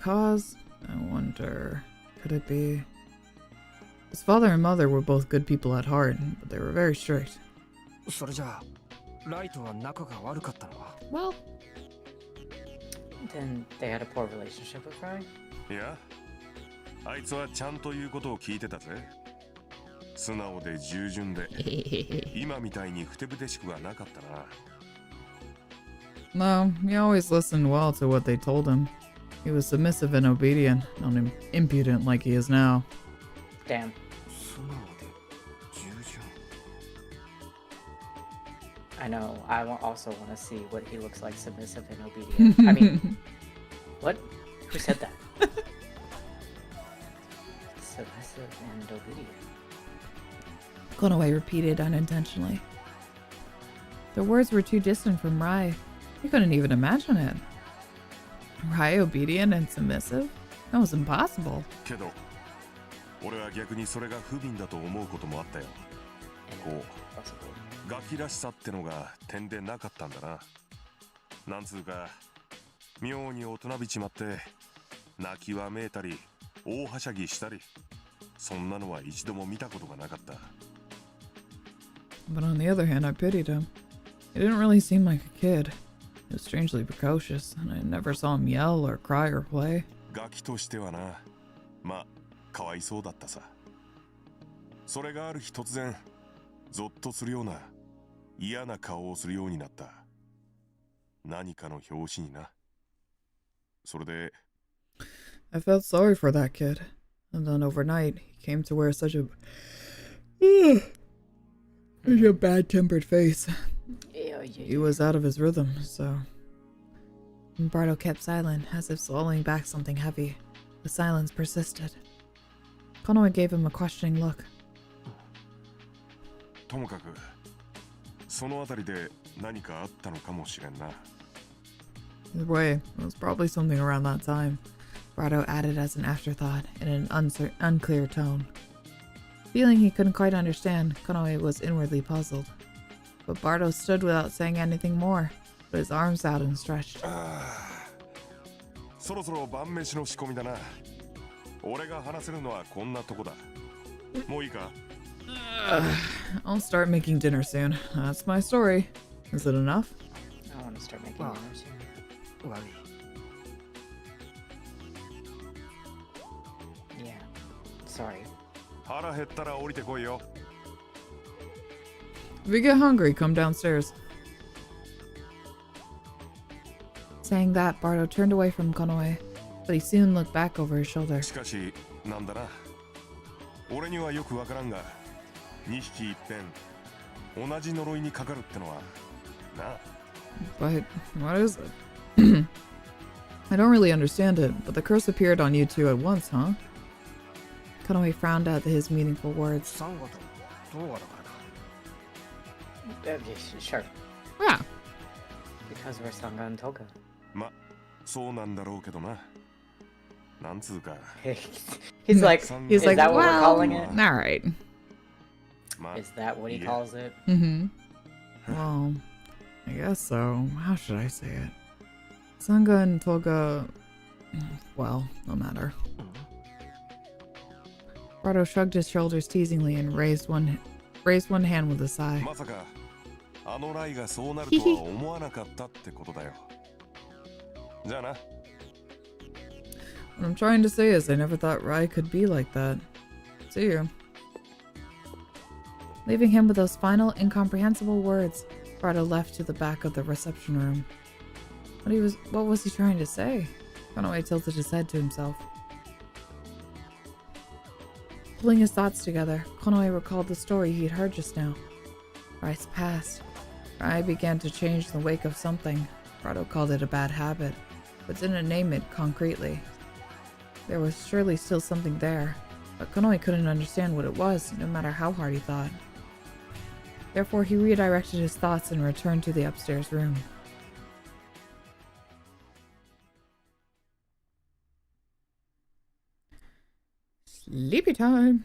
Speaker 1: Cause? I wonder, could it be? His father and mother were both good people at heart, but they were very strict.
Speaker 4: それじゃあライとは仲が悪かったのは
Speaker 1: Well,
Speaker 2: Then they had a poor relationship with Rai?
Speaker 8: いや、あいつはちゃんと言うことを聞いてたぜ。素直で従順で、今みたいにふてぶてしくはなかったな。
Speaker 1: no, he always listened well to what they told him. He was submissive and obedient, not impudent like he is now.
Speaker 2: Damn.
Speaker 4: 素直で従順
Speaker 2: I know. I also want to see what he looks like, submissive and obedient. I mean, what? Who said that? Submissive and obedient.
Speaker 1: Konoe repeated unintentionally. The words were too distant from Rai. He couldn't even imagine it. Rai obedient and submissive? That was impossible.
Speaker 8: けど、俺は逆にそれが不憫だと思うこともあったよ。こう、ガキらしさってのが点でなかったんだな。なんつうか、妙に大人びちまって、泣きわめいたり、大はしゃぎしたり、そんなのは一度も見たことがなかった。
Speaker 1: But on the other hand, I pitied him. He didn't really seem like a kid. He was strangely precocious, and I never saw him yell or cry or play.
Speaker 8: ガキとしてはな、まあ、かわいそうだったさ。それがある日突然、ゾッとするような嫌な顔をするようになった。何かの拍子にな。それで、
Speaker 1: I felt sorry for that kid. And then overnight, he came to wear such a Such a bad-tempered face.
Speaker 2: Yeah.
Speaker 1: He was out of his rhythm, so... Bardo kept silent, as if swallowing back something heavy. The silence persisted. Konoe gave him a questioning look.
Speaker 8: ともかくそのあたりで何かあったのかもしれんな。
Speaker 1: Either way, it was probably something around that time, Bardo added as an afterthought, in an unclear tone. Feeling he couldn't quite understand, Konoe was inwardly puzzled. But Bardo stood without saying anything more, put his arms out and stretched.
Speaker 8: そろそろ晩飯の仕込みだな。俺が話せるのはこんなとこだ。もういいか？
Speaker 1: I'll start making dinner soon. That's my story. Is it enough?
Speaker 2: I want to start making dinner soon.
Speaker 4: 悪い。
Speaker 2: Yeah. Sorry.
Speaker 8: 腹減ったら降りてこいよ。
Speaker 1: If you get hungry, come downstairs. Saying that, Bardo turned away from Konoe, but he soon looked back over his shoulder.
Speaker 8: しかしなんだな。俺にはよくわからんが、2匹いっぺん同じ呪いにかかるってのはな。
Speaker 1: But what is it? I don't really understand it, but the curse appeared on you two at once, huh? Konoe frowned at his meaningful words.
Speaker 4: サンゴとトウガだからか。
Speaker 2: Sure.
Speaker 1: Yeah.
Speaker 2: Because we're Sangha and Toga.
Speaker 8: ま、そうなんだろうけどな。なんつうか。
Speaker 2: He's like,
Speaker 1: He's
Speaker 2: is
Speaker 1: like,
Speaker 2: that what we're
Speaker 1: well,
Speaker 2: calling it?
Speaker 1: alright.
Speaker 2: Is that what he calls it?
Speaker 1: Mm-hmm. Well, I guess so. How should I say it? Sangha and Toga... Well, no matter. Bardo shrugged his shoulders teasingly and raised one hand with a sigh.
Speaker 8: まさかあのライがそうなるとは思わなかったってことだよ。じゃあな。
Speaker 1: What I'm trying to say is I never thought Rai could be like that. See you. Leaving him with those final, incomprehensible words, Bardo left to the back of the reception room. What was he trying to say? Konoe tilted his head to himself. Pulling his thoughts together, Konoe recalled the story he'd heard just now. Rai's past. Rai began to change in the wake of something. Bardo called it a bad habit, but didn't name it concretely. There was surely still something there, but Konoe couldn't understand what it was, no matter how hard he thought. Therefore, he redirected his thoughts and returned to the upstairs room. Sleepy time!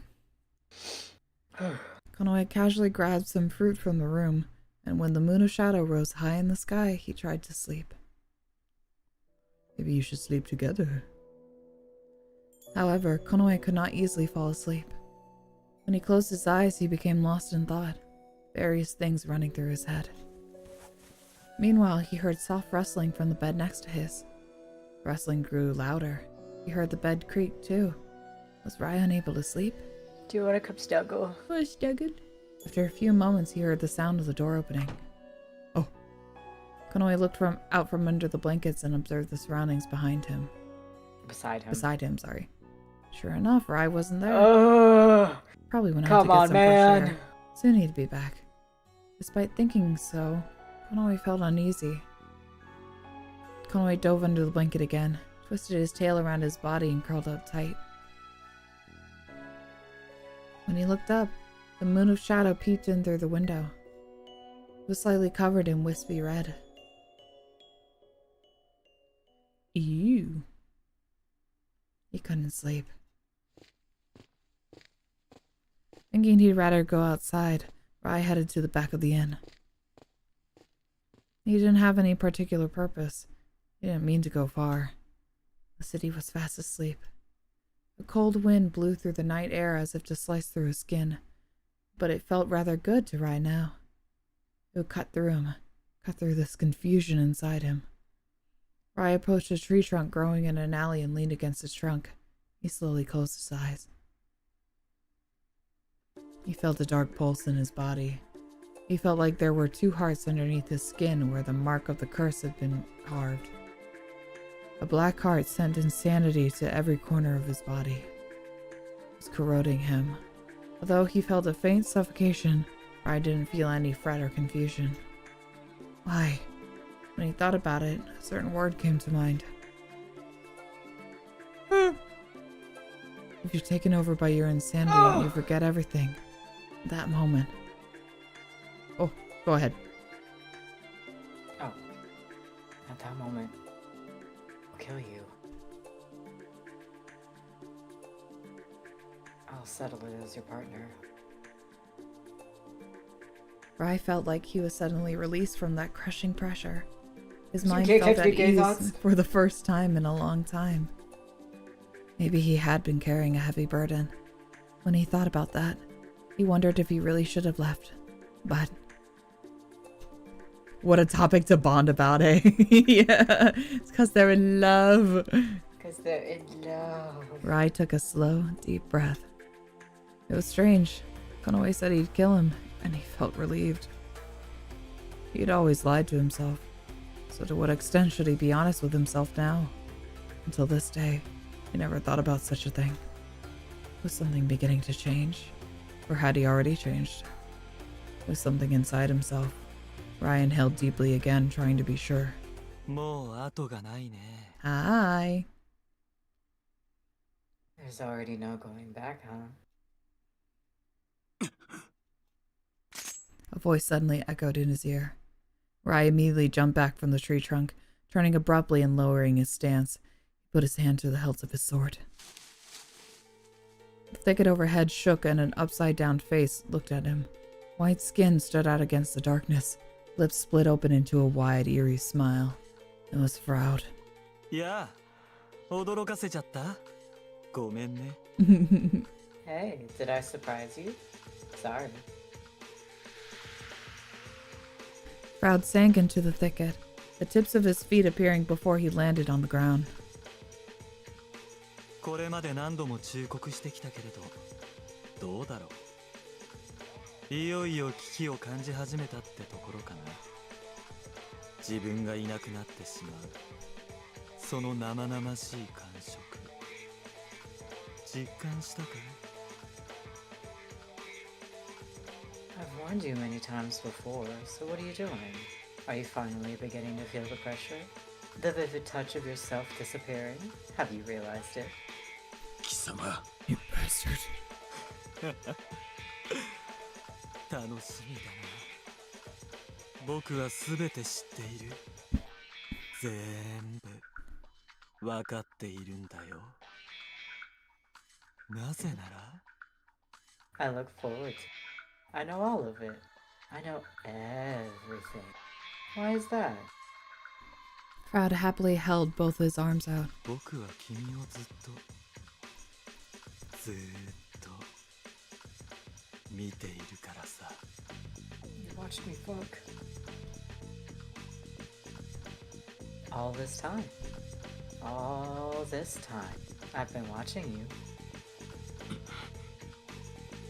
Speaker 1: Konoe casually grabbed some fruit from the room, and when the moon of shadow rose high in the sky, he tried to sleep. Maybe you should sleep together. However, Konoe could not easily fall asleep. When he closed his eyes, he became lost in thought, various things running through his head. Meanwhile, he heard soft rustling from the bed next to his. The rustling grew louder. He heard the bed creak, too. Was Rai unable to sleep?
Speaker 2: Do you want a cup Stuggle?
Speaker 1: After a few moments, he heard the sound of the door opening. Oh. Konoe looked out from under the blankets and observed the surroundings behind him.
Speaker 2: Beside him,
Speaker 1: sorry. Sure enough, Rai wasn't there. Probably went out
Speaker 2: come
Speaker 1: to get
Speaker 2: on,
Speaker 1: some
Speaker 2: man.
Speaker 1: fresh air. Soon he'd be back. Despite thinking so, Konoe felt uneasy. Konoe dove under the blanket again, twisted his tail around his body and curled up tight. When he looked up, the moon of shadow peeped in through the window. It was slightly covered in wispy red. Ew. He couldn't sleep. Thinking he'd rather go outside, Rai headed to the back of the inn. He didn't have any particular purpose. He didn't mean to go far. The city was fast asleep. A cold wind blew through the night air as if to slice through his skin, but it felt rather good to Rai now. It would cut through him, cut through this confusion inside him. Rai approached a tree trunk growing in an alley and leaned against its trunk. He slowly closed his eyes. He felt a dark pulse in his body. He felt like there were two hearts underneath his skin where the mark of the curse had been carved. A black heart sent insanity to every corner of his body. It was corroding him. Although he felt a faint suffocation, Rai didn't feel any fret or confusion. Why? When he thought about it, a certain word came to mind. If you're taken over by your insanity, you forget everything. That moment. Oh, go ahead.
Speaker 2: Oh. At that moment, I'll kill you. I'll settle it as your partner.
Speaker 1: Rai felt like he was suddenly released from that crushing pressure. His
Speaker 2: You
Speaker 1: mind
Speaker 2: can't
Speaker 1: felt
Speaker 2: catch
Speaker 1: at
Speaker 2: me, gay
Speaker 1: ease
Speaker 2: thoughts.
Speaker 1: for the first time in a long time. Maybe he had been carrying a heavy burden. When he thought about that, he wondered if he really should have left. But what a topic to bond about, eh? Yeah, it's because they're in love.
Speaker 2: Because they're in love.
Speaker 1: Rai took a slow, deep breath. It was strange. Konoe said he'd kill him, and he felt relieved. He had always lied to himself. So to what extent should he be honest with himself now? Until this day, he never thought about such a thing. Was something beginning to change? Or had he already changed? Was something inside himself? Ryan inhaled deeply again, trying to be sure.
Speaker 7: もう後がないね。
Speaker 1: Hi.
Speaker 2: There's already no going back, huh?
Speaker 1: A voice suddenly echoed in his ear. Rai immediately jumped back from the tree trunk, turning abruptly and lowering his stance. He put his hand to the hilt of his sword. The thicket overhead shook and an upside-down face looked at him. White skin stood out against the darkness. Lips split open into a wide, eerie smile. It was Froud.
Speaker 7: やあ、驚かせちゃった？ごめんね。
Speaker 2: Hey, did I surprise you? Sorry.
Speaker 1: Froud sank into the thicket, the tips of his feet appearing before he landed on the ground.
Speaker 7: これまで何度も忠告してきたけれど、どうだろう。いよいよ危機を感じ始めたってところかな。自分がいなくなってしまう。その生々しい感触。実感したかい？
Speaker 2: I've warned you many times before, so what are you doing? Are you finally beginning to feel the pressure? The vivid touch of yourself disappearing? Have you realized it?
Speaker 5: 貴様
Speaker 1: You bastard.
Speaker 7: 楽しみだな。僕はすべて知っている。全部わかっているんだよ。なぜなら
Speaker 2: I look forward to it. I know all of it. I know everything. Why is that?
Speaker 1: Froud happily held both his arms out.
Speaker 7: 僕は君をずっと見ているからさ。
Speaker 2: You watched me fuck. All this time. All this time. I've been watching you.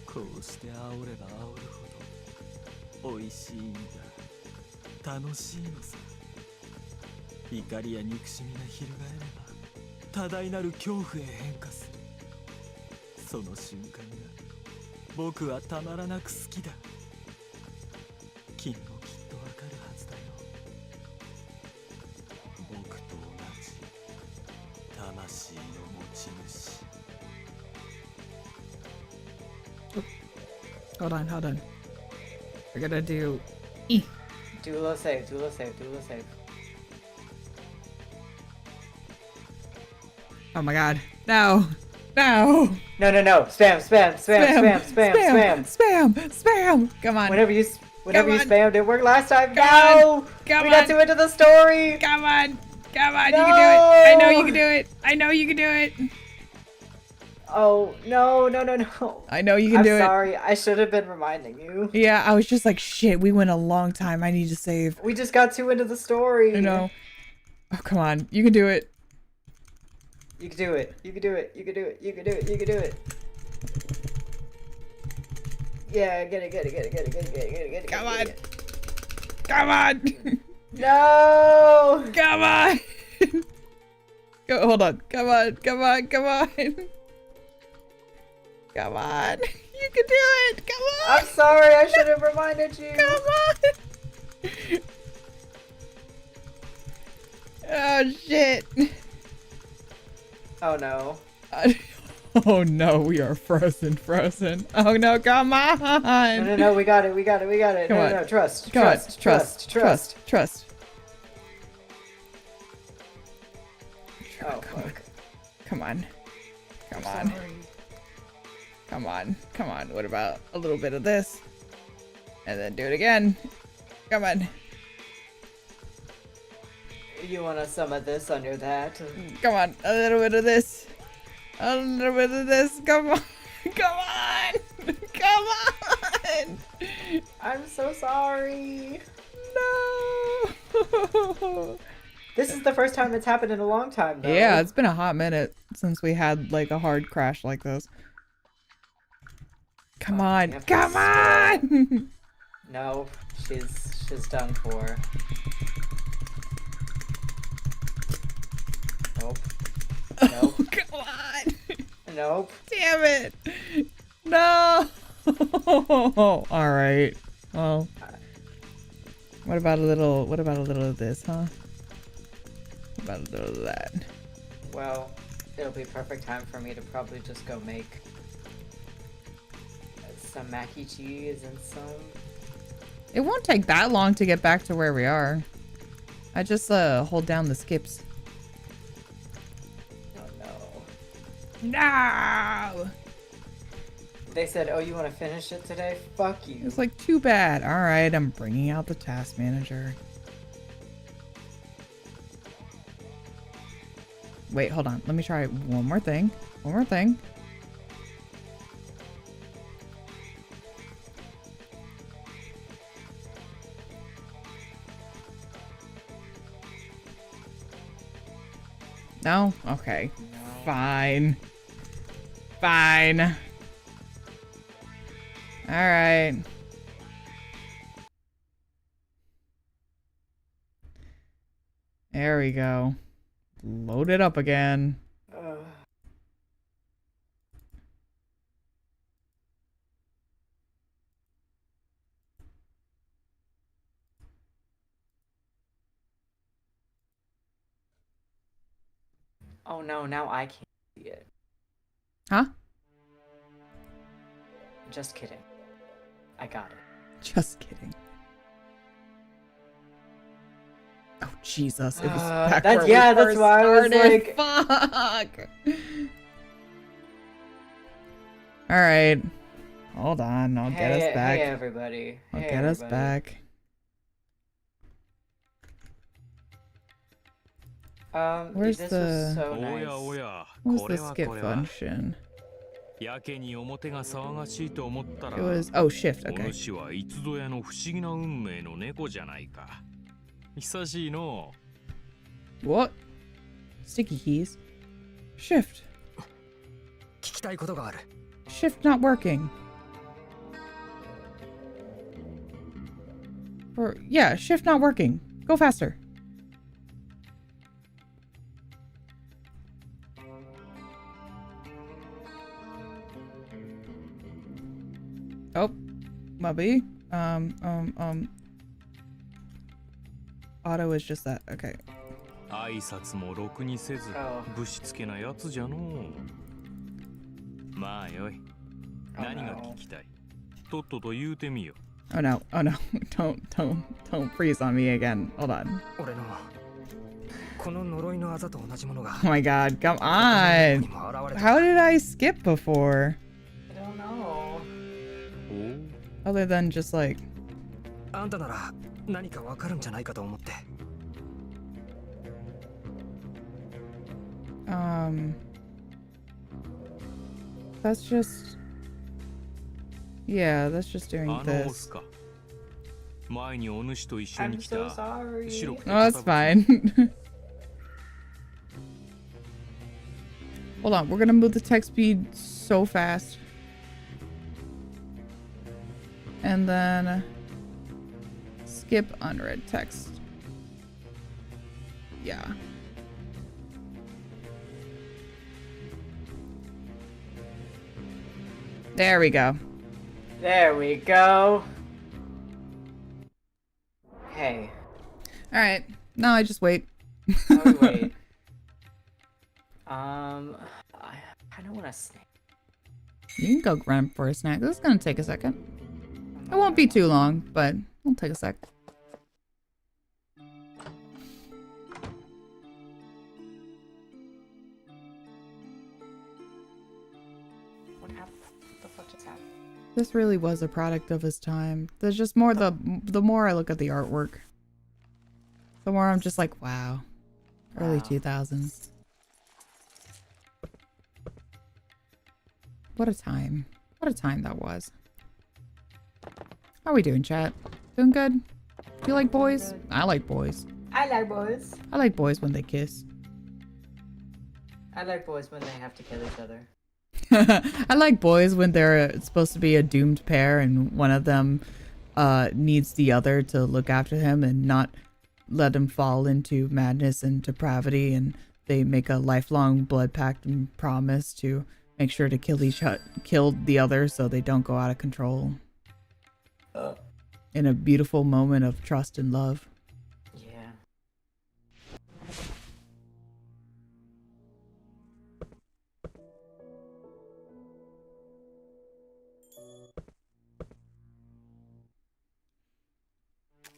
Speaker 7: こうして煽れば煽るほど美味しいんだ。楽しいのさ。怒りや憎しみが翻れば多大なる恐怖へ変化する。その瞬間が僕はたまらなく好きだ。君もきっとわかるはずだよ。僕と同じ魂の持ち主。
Speaker 1: Hold on. We're gonna do...
Speaker 2: Do a little save, do a little save, do a little save.
Speaker 1: Oh my god. No! No!
Speaker 2: No. Spam.
Speaker 1: Come on.
Speaker 2: Whenever you
Speaker 1: on.
Speaker 2: spammed, it worked last time.
Speaker 1: Come
Speaker 2: No!
Speaker 1: on. Come
Speaker 2: We got
Speaker 1: on.
Speaker 2: too into the story.
Speaker 1: Come on. You can do
Speaker 2: No!
Speaker 1: it. I know you can do it.
Speaker 2: Oh, no.
Speaker 1: I know you can do
Speaker 2: I'm
Speaker 1: it.
Speaker 2: sorry. I should have been reminding you.
Speaker 1: Yeah, I was just like, shit, we went a long time. I need to save.
Speaker 2: We just got too into the story.
Speaker 1: I know. Oh, come on. You can do it.
Speaker 2: You can do it. Yeah, get it.
Speaker 1: Come on. Come on.
Speaker 2: No!
Speaker 1: Come on. Go, hold on. Come on. Come on. You can do it. Come on.
Speaker 2: I'm sorry, I should have reminded you.
Speaker 1: Come on. Oh shit.
Speaker 2: Oh no.
Speaker 1: Oh no, we are frozen. Oh no, come on.
Speaker 2: No, we got it.
Speaker 1: Come on.
Speaker 2: No, trust.
Speaker 1: Come on. Trust.
Speaker 2: Oh, fuck.
Speaker 1: Come on. What about a little bit of this? And then do it again. Come on.
Speaker 2: You want to summon this under that?
Speaker 1: Come on. A little bit of this. Come on. Come on.
Speaker 2: I'm so sorry.
Speaker 1: No.
Speaker 2: This is the first time it's happened in a long time, though.
Speaker 1: Yeah, it's been a hot minute since we had like a hard crash like this. Come on.
Speaker 2: No, she's done for. Nope.
Speaker 1: Oh, come on.
Speaker 2: Nope.
Speaker 1: Damn it. No. All right. Well, what about a little of this, huh? What about a little of that?
Speaker 2: Well, it'll be perfect time for me to probably just go make some mac and cheese and some.
Speaker 1: It won't take that long to get back to where we are. I just hold down the skips.
Speaker 2: Oh no.
Speaker 1: No.
Speaker 2: They said, "Oh, you want to finish it today? Fuck you."
Speaker 1: It's like too bad. All right, I'm bringing out the task manager. Wait, hold on. Let me try one more thing. No? Okay.
Speaker 2: No.
Speaker 1: Fine. All right. There we go. Load it up again.
Speaker 2: Oh no, now I can't see it.
Speaker 1: Huh?
Speaker 2: Just kidding. I got it.
Speaker 1: Just kidding. Oh Jesus! It was back where
Speaker 2: yeah,
Speaker 1: we
Speaker 2: that's
Speaker 1: first
Speaker 2: why I was
Speaker 1: started.
Speaker 2: like,
Speaker 1: Fuck. All right, hold on. I'll get us back.
Speaker 2: Hey everybody.
Speaker 1: I'll
Speaker 2: Hey,
Speaker 1: get us
Speaker 2: everybody.
Speaker 1: back. Where's
Speaker 2: this
Speaker 1: the?
Speaker 2: was so
Speaker 3: おや
Speaker 2: nice.
Speaker 3: おや
Speaker 1: Where's
Speaker 3: こ
Speaker 1: the
Speaker 3: れは
Speaker 1: skip
Speaker 3: これは
Speaker 1: function?
Speaker 3: やけに表が騒がしいと思ったら
Speaker 1: It was shift.
Speaker 3: お
Speaker 1: Okay.
Speaker 3: 主はいつぞやの不思議な運命の猫じゃないか久しいの
Speaker 1: What? Sticky keys. Shift.
Speaker 4: 聞きたいことがある。
Speaker 1: Shift not working. Or yeah, shift not working. Go faster. Oh, maybe. Auto is just that. Okay.
Speaker 3: 挨拶もろくにせずぶしつけなやつじゃのまあよい何が聞きたいとっとと言うてみよ
Speaker 1: Oh no. Don't freeze on me again. Hold on.
Speaker 4: 俺のこの呪いのあざと同じものが
Speaker 1: Oh my god, come on. How did I skip before?
Speaker 2: I don't know.
Speaker 3: お
Speaker 1: Other than just like
Speaker 4: あんたなら何かわかるんじゃないかと思って。
Speaker 1: that's just yeah, that's just doing
Speaker 3: あのオス
Speaker 1: this.
Speaker 3: か前にお主と一緒
Speaker 2: I'm
Speaker 3: に来
Speaker 2: so
Speaker 3: た
Speaker 2: sorry.
Speaker 3: 白くて
Speaker 1: No, that's
Speaker 3: 堅
Speaker 1: fine. Hold on, we're gonna move the text speed so fast. And then skip unread text. Yeah. There we go.
Speaker 2: There we go. Hey.
Speaker 1: All right. No, I just wait.
Speaker 2: Oh, wait. I don't want to snack.
Speaker 1: You can go run for a snack. This is gonna take a second. It won't be too long, but it'll take a sec.
Speaker 2: What happened? What the fuck just happened?
Speaker 1: This really was a product of his time. There's just more the more I look at the artwork, the more I'm just like, wow. Early 2000s. What a time. What a time that was. How are we doing, chat? Doing good? Do you like boys? I like boys.
Speaker 2: I like boys.
Speaker 1: I like boys when they kiss.
Speaker 2: I like boys when they have to kill each other.
Speaker 1: I like boys when they're supposed to be a doomed pair and one of them needs the other to look after him and not let him fall into madness and depravity, and they make a lifelong blood pact and promise to make sure to kill the other so they don't go out of control. In a beautiful moment of trust and love.
Speaker 2: Yeah.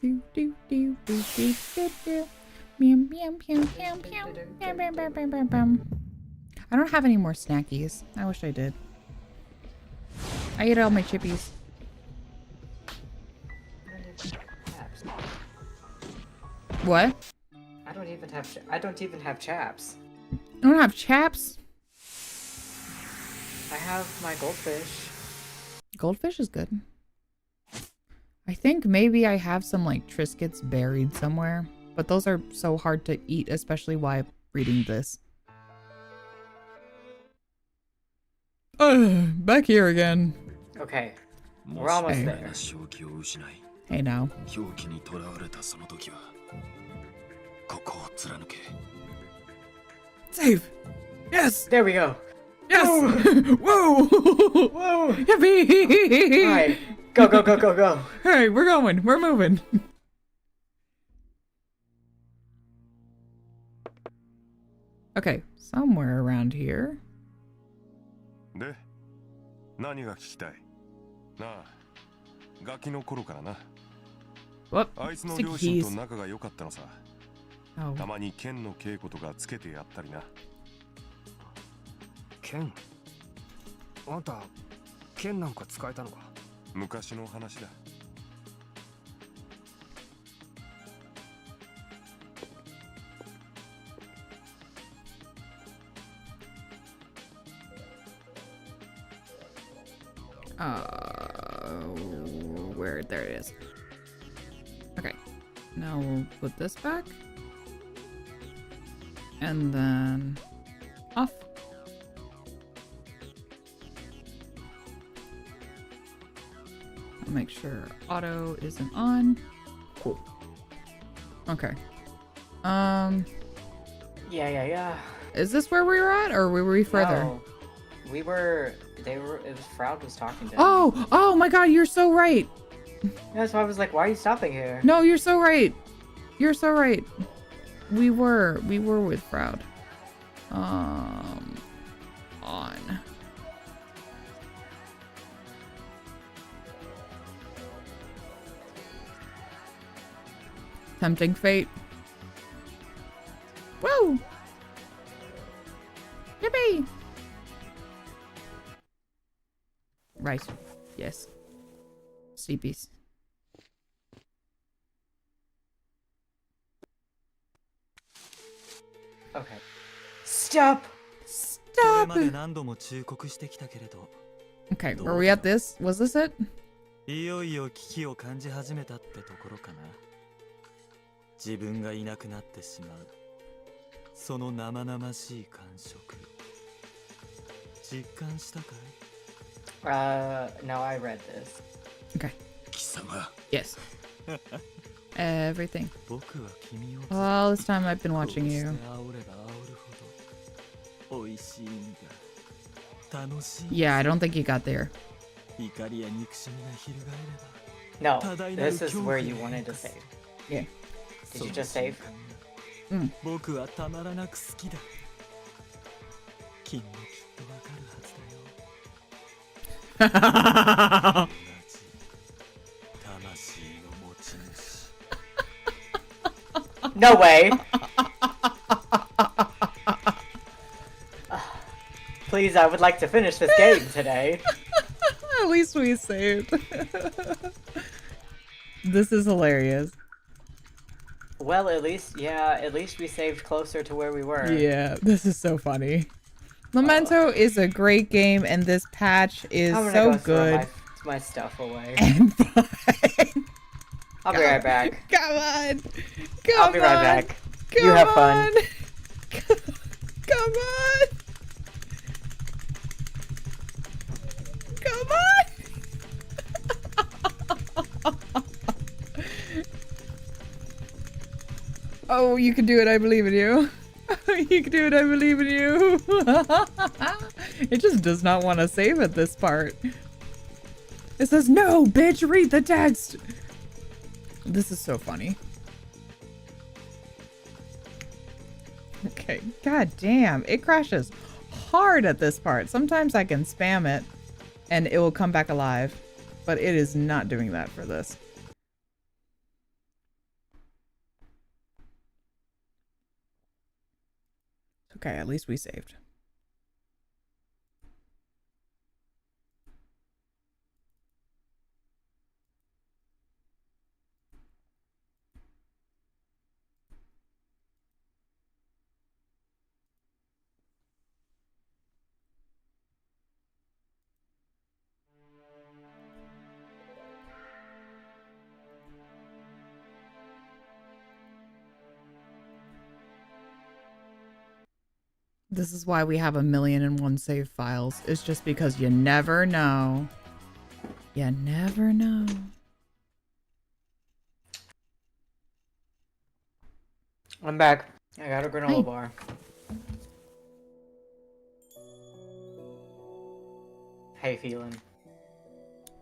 Speaker 1: Do do do do do do do. Meow meow meow meow meow. Bam bam bam bam bam bam. I don't have any more snackies. I wish I did. I ate all my chippies. What?
Speaker 2: I don't even have chaps.
Speaker 1: You don't have chaps?
Speaker 2: I have my goldfish.
Speaker 1: Goldfish is good. I think maybe I have some like Triscuits buried somewhere, but those are so hard to eat, especially while reading this. Back here again.
Speaker 2: Okay, we're almost there.
Speaker 1: Hey now. Save! Yes!
Speaker 2: There we go.
Speaker 1: Yes! Whoa!
Speaker 2: Whoa!
Speaker 1: Yippee!
Speaker 2: Alright, go, go, go, go, go.
Speaker 1: Alright, we're going. We're moving. Okay, somewhere around here.
Speaker 8: で、何が聞きたい？なあ、ガキの頃からな。
Speaker 1: Whoop,
Speaker 8: あいつの
Speaker 1: sticky
Speaker 8: 両親と
Speaker 1: keys.
Speaker 8: 仲が良かったのさ。
Speaker 1: Oh.
Speaker 8: たまに剣の稽古とかつけてやったりな。
Speaker 4: 剣？あんた剣なんか使えたのか？
Speaker 8: 昔の話だ。
Speaker 1: Where? There it is. Okay. Now we'll put this back. And then off. I'll make sure auto isn't on. Cool. Okay.
Speaker 2: Yeah.
Speaker 1: Is this where we were at, or were we further?
Speaker 2: No, it was Froud was talking to him.
Speaker 1: Oh my god, you're so right.
Speaker 2: That's why I was like, why are you stopping here?
Speaker 1: No, you're so right. You're so right. We were with Froud. On. Tempting fate. Woo! Yippee! Right. Yes. Sleepies.
Speaker 2: Okay. Stop!
Speaker 1: Stop!
Speaker 7: これまで何度も忠告してきたけれど、
Speaker 1: Okay, were we at this? Was this it?
Speaker 7: いよいよ危機を感じ始めたってところかな。自分がいなくなってしまう。その生々しい感触。実感したかい？
Speaker 2: No, I read this.
Speaker 1: Okay.
Speaker 5: 貴様。
Speaker 1: Yes. Everything.
Speaker 7: 僕は君を
Speaker 1: All this time I've been watching you.
Speaker 7: 煽れば煽るほど美味しいんだ。楽しい。
Speaker 1: Yeah, I don't think you got there.
Speaker 2: No, this is where you wanted to save.
Speaker 1: Yeah.
Speaker 2: Did you just save?
Speaker 7: 僕はたまらなく好きだ。君もきっとわかるはずだよ。魂の持ち主。
Speaker 2: No way! Please, I would like to finish this game today.
Speaker 1: At least we saved. This is hilarious.
Speaker 2: Well, at least we saved closer to where we were.
Speaker 1: Yeah, this is so funny. Memento is a great game, and this patch is so good.
Speaker 2: My stuff away.
Speaker 1: And fun.
Speaker 2: I'll be right back.
Speaker 1: Come on.
Speaker 2: I'll be right back. You have fun.
Speaker 1: Come on. Come on. Oh, you can do it. I believe in you. You can do it. I believe in you. It just does not want to save at this part. It says, no, bitch, read the text. This is so funny. Okay, god damn. It crashes hard at this part. Sometimes I can spam it and it will come back alive, but it is not doing that for this. Okay, at least we saved. This is why we have 1,000,001 save files. It's just because you never know. You never know.
Speaker 2: I'm back. I got a granola
Speaker 1: Hi.
Speaker 2: bar. How you feeling?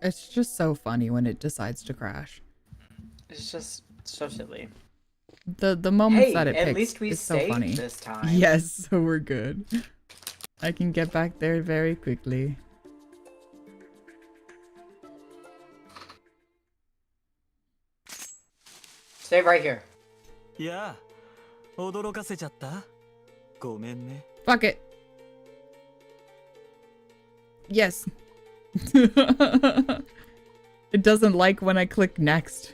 Speaker 1: It's just so funny when it decides to crash.
Speaker 2: It's just so silly.
Speaker 1: The moments that it
Speaker 2: at
Speaker 1: picks
Speaker 2: least we
Speaker 1: is so
Speaker 2: saved
Speaker 1: funny.
Speaker 2: this time.
Speaker 1: Yes, so we're good. I can get back there very quickly.
Speaker 2: Save right here.
Speaker 7: Yeah. 驚かせちゃった？ごめんね。
Speaker 1: Fuck it. Yes. It doesn't like when I click next.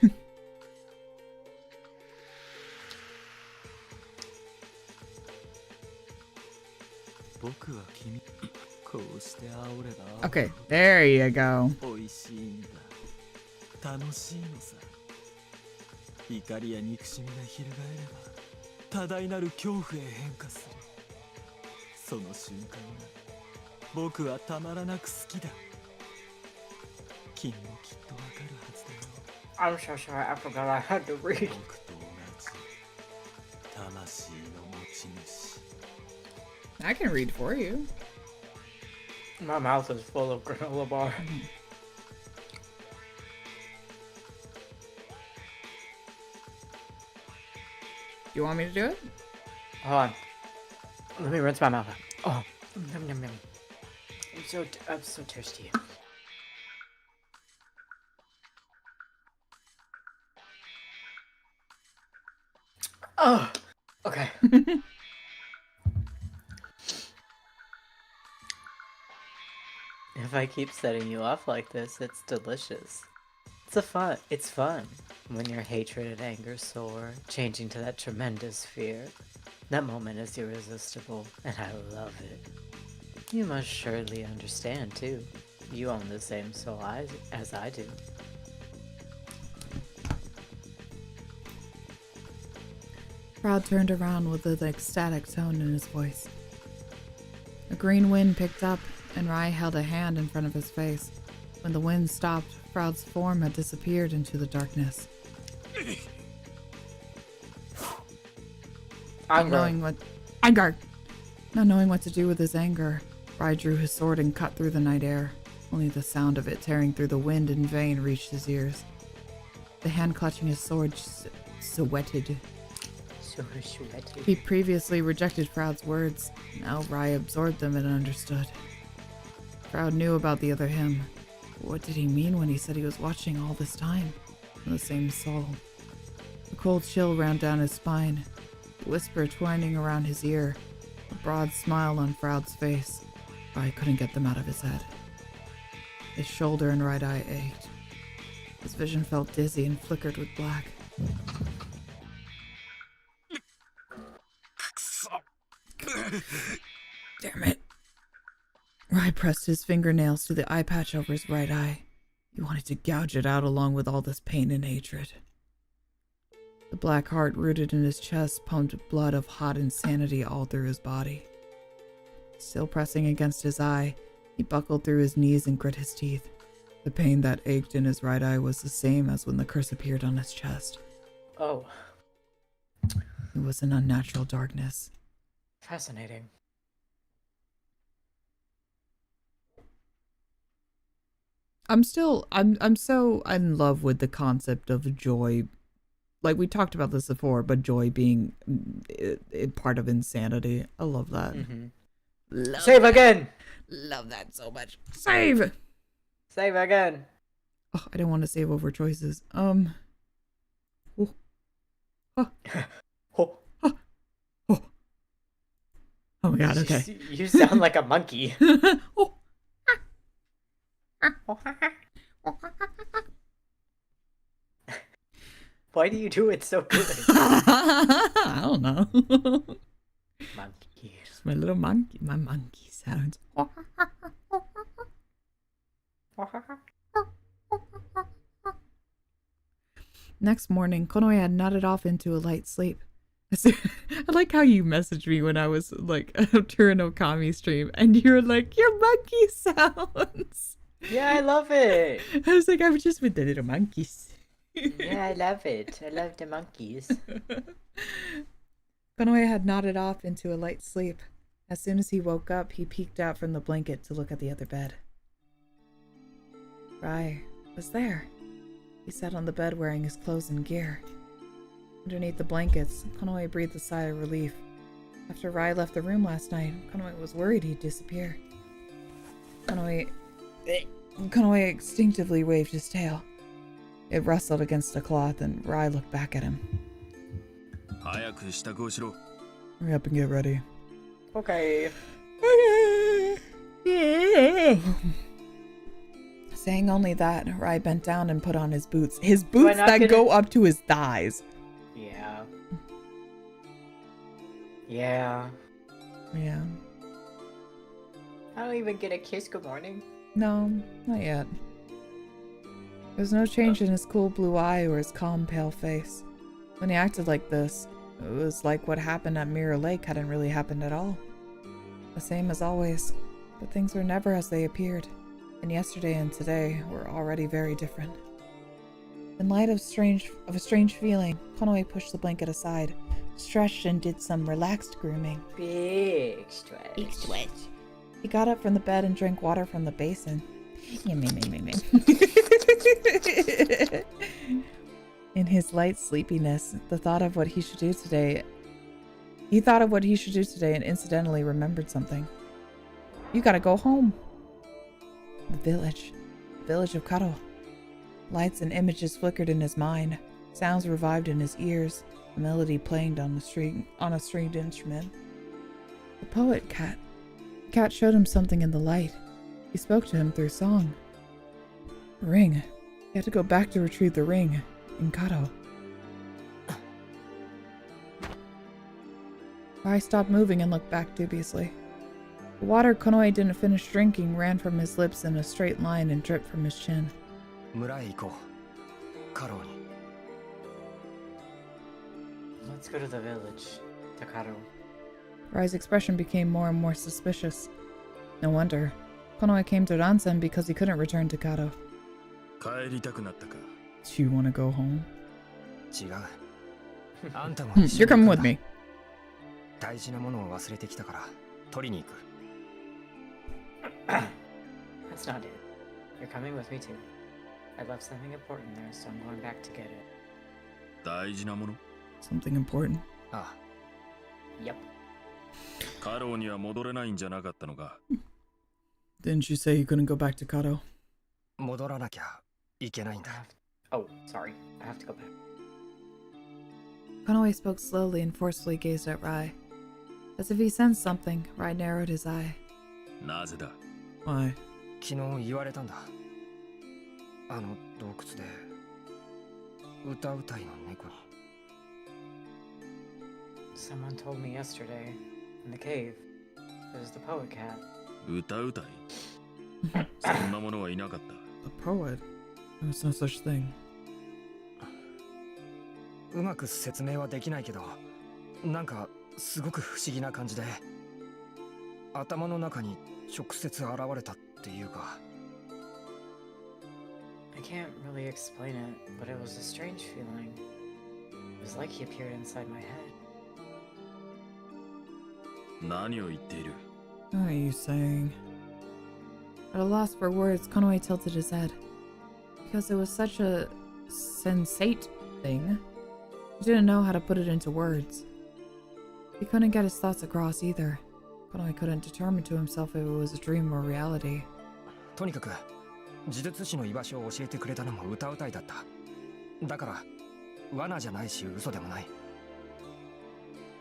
Speaker 7: 僕は君こうして煽れば
Speaker 1: Okay, there you go.
Speaker 7: 美味しいんだ。楽しいのさ。怒りや憎しみが翻れば多大なる恐怖へ変化する。その瞬間が僕はたまらなく好きだ。君もきっとわかるはずだよ。
Speaker 2: I'm so sorry, I forgot I had to read.
Speaker 7: 僕と同じ魂の持ち主。
Speaker 1: I can read for you.
Speaker 2: My mouth is full of granola bar.
Speaker 1: You want me to do it?
Speaker 2: Hold on. Let me rinse my mouth out. Oh, yum, yum, yum. I'm so thirsty. Oh, okay. If I keep setting you off like this, it's delicious. It's fun when your hatred and anger soar, changing to that tremendous fear. That moment is irresistible, and I love it. You must surely understand, too. You own the same soul as I do.
Speaker 1: Proud turned around with an ecstatic tone in his voice. A green wind picked up, and RAI held a hand in front of his face. When the wind stopped, Proud's form had disappeared into the darkness. Not knowing what to do with his anger, RAI drew his sword and cut through the night air. Only the sound of it tearing through the wind in vain reached his ears. The hand clutching his sword sweated. He previously rejected Froud's words. Now Rai absorbed them and understood. Froud knew about the other hymn. What did he mean when he said he was watching all this time? From the same soul. A cold chill ran down his spine. A whisper twining around his ear. A broad smile on Froud's face. Rai couldn't get them out of his head. His shoulder and right eye ached. His vision felt dizzy and flickered with black. Damn it. Rai pressed his fingernails to the eye patch over his right eye. He wanted to gouge it out along with all this pain and hatred. The black heart rooted in his chest pumped blood of hot insanity all through his body. Still pressing against his eye, he buckled through his knees and grit his teeth. The pain that ached in his right eye was the same as when the curse appeared on his chest.
Speaker 2: Oh.
Speaker 1: It was an unnatural darkness.
Speaker 2: Fascinating.
Speaker 1: I'm so in love with the concept of joy. Like we talked about this before, but joy being part of insanity. I love that.
Speaker 2: Mm-hmm. Save again!
Speaker 1: Love that so much. Save!
Speaker 2: Save again!
Speaker 1: Oh, I don't want to save over choices. Oh. Oh.
Speaker 2: Oh.
Speaker 1: Oh. Oh. Oh my god, okay.
Speaker 2: You sound like a monkey.
Speaker 1: Oh.
Speaker 2: Why do you do it so good?
Speaker 1: I don't know.
Speaker 2: Monkey.
Speaker 1: Just my little monkey. My monkey sounds. Next morning, Konoe had nodded off into a light sleep. I like how you messaged me when I was like during Okami stream, and you were like, "Your monkey sounds."
Speaker 2: Yeah, I love it.
Speaker 1: I was like, I was just with the little monkeys.
Speaker 2: Yeah, I love it. I love the monkeys.
Speaker 1: Konoe had nodded off into a light sleep. As soon as he woke up, he peeked out from the blanket to look at the other bed. Rai was there. He sat on the bed wearing his clothes and gear. Underneath the blankets, Konoe breathed a sigh of relief. After Rai left the room last night, Konoe was worried he'd disappear. Konoe instinctively waved his tail. It rustled against a cloth, and Rai looked back at him. Hurry up and get ready.
Speaker 2: Okay.
Speaker 1: Saying only that, Rai bent down and put on his boots. His boots that go up to his thighs.
Speaker 2: Yeah. Yeah.
Speaker 1: Yeah.
Speaker 2: I don't even get a kiss good morning.
Speaker 1: No, not yet. There was no change in his cool blue eye or his calm pale face. When he acted like this, it was like what happened at Mirror Lake hadn't really happened at all. The same as always, but things were never as they appeared, and yesterday and today were already very different. In light of a strange feeling, Konoe pushed the blanket aside, stretched and did some relaxed grooming.
Speaker 2: Big stretch.
Speaker 1: Big stretch. He got up from the bed and drank water from the basin. In his light sleepiness, he thought of what he should do today and incidentally remembered something. You gotta go home. The village of Karo. Lights and images flickered in his mind. Sounds revived in his ears. A melody played on a stringed instrument. The poet cat. The cat showed him something in the light. He spoke to him through song. A ring. He had to go back to retrieve the ring in Karo. Rai stopped moving and looked back dubiously. The water Konoe didn't finish drinking ran from his lips in a straight line and dripped from his chin.
Speaker 2: Let's go to the village, to Karo.
Speaker 1: Rai's expression became more and more suspicious. No wonder. Konoe came to Ransen because he couldn't return to Karo. Do you want to go home? You're coming with me.
Speaker 2: That's not it. You're coming with me too. I left something important there, so I'm going back to get it.
Speaker 3: 大事なもの
Speaker 1: Something important.
Speaker 4: あ
Speaker 2: Yep.
Speaker 3: カローには戻れないんじゃなかったのか
Speaker 1: Didn't you say you couldn't go back to Kato?
Speaker 4: あ戻らなきゃいけないん
Speaker 2: I
Speaker 4: だ
Speaker 2: have oh, sorry. I have to go back.
Speaker 1: Konoe spoke slowly and forcefully gazed at Rai. As if he sensed something, Rai narrowed his eye.
Speaker 3: なぜだ
Speaker 1: Why?
Speaker 4: 昨日言われたんだあの洞窟で歌うたいの猫に
Speaker 2: Someone told me yesterday, in the cave, there's the poet cat.
Speaker 3: 歌うたいそんなものはいなかった
Speaker 1: A poet? There was no such thing.
Speaker 4: うまく説明はできないけどなんかすごく不思議な感じで頭の中に直接現れたっていうか
Speaker 2: I can't really explain it, but it was a strange feeling. It was like he appeared inside my head.
Speaker 3: 何を言っている
Speaker 1: What are you saying? At a loss for words, Konoe tilted his head. Because it was such a sensate thing, he didn't know how to put it into words. He couldn't get his thoughts across either. Konoe couldn't determine to himself if it was a dream or reality.
Speaker 4: とにかく呪術師の居場所を教えてくれたのも歌うたいだっただから罠じゃないし嘘でもない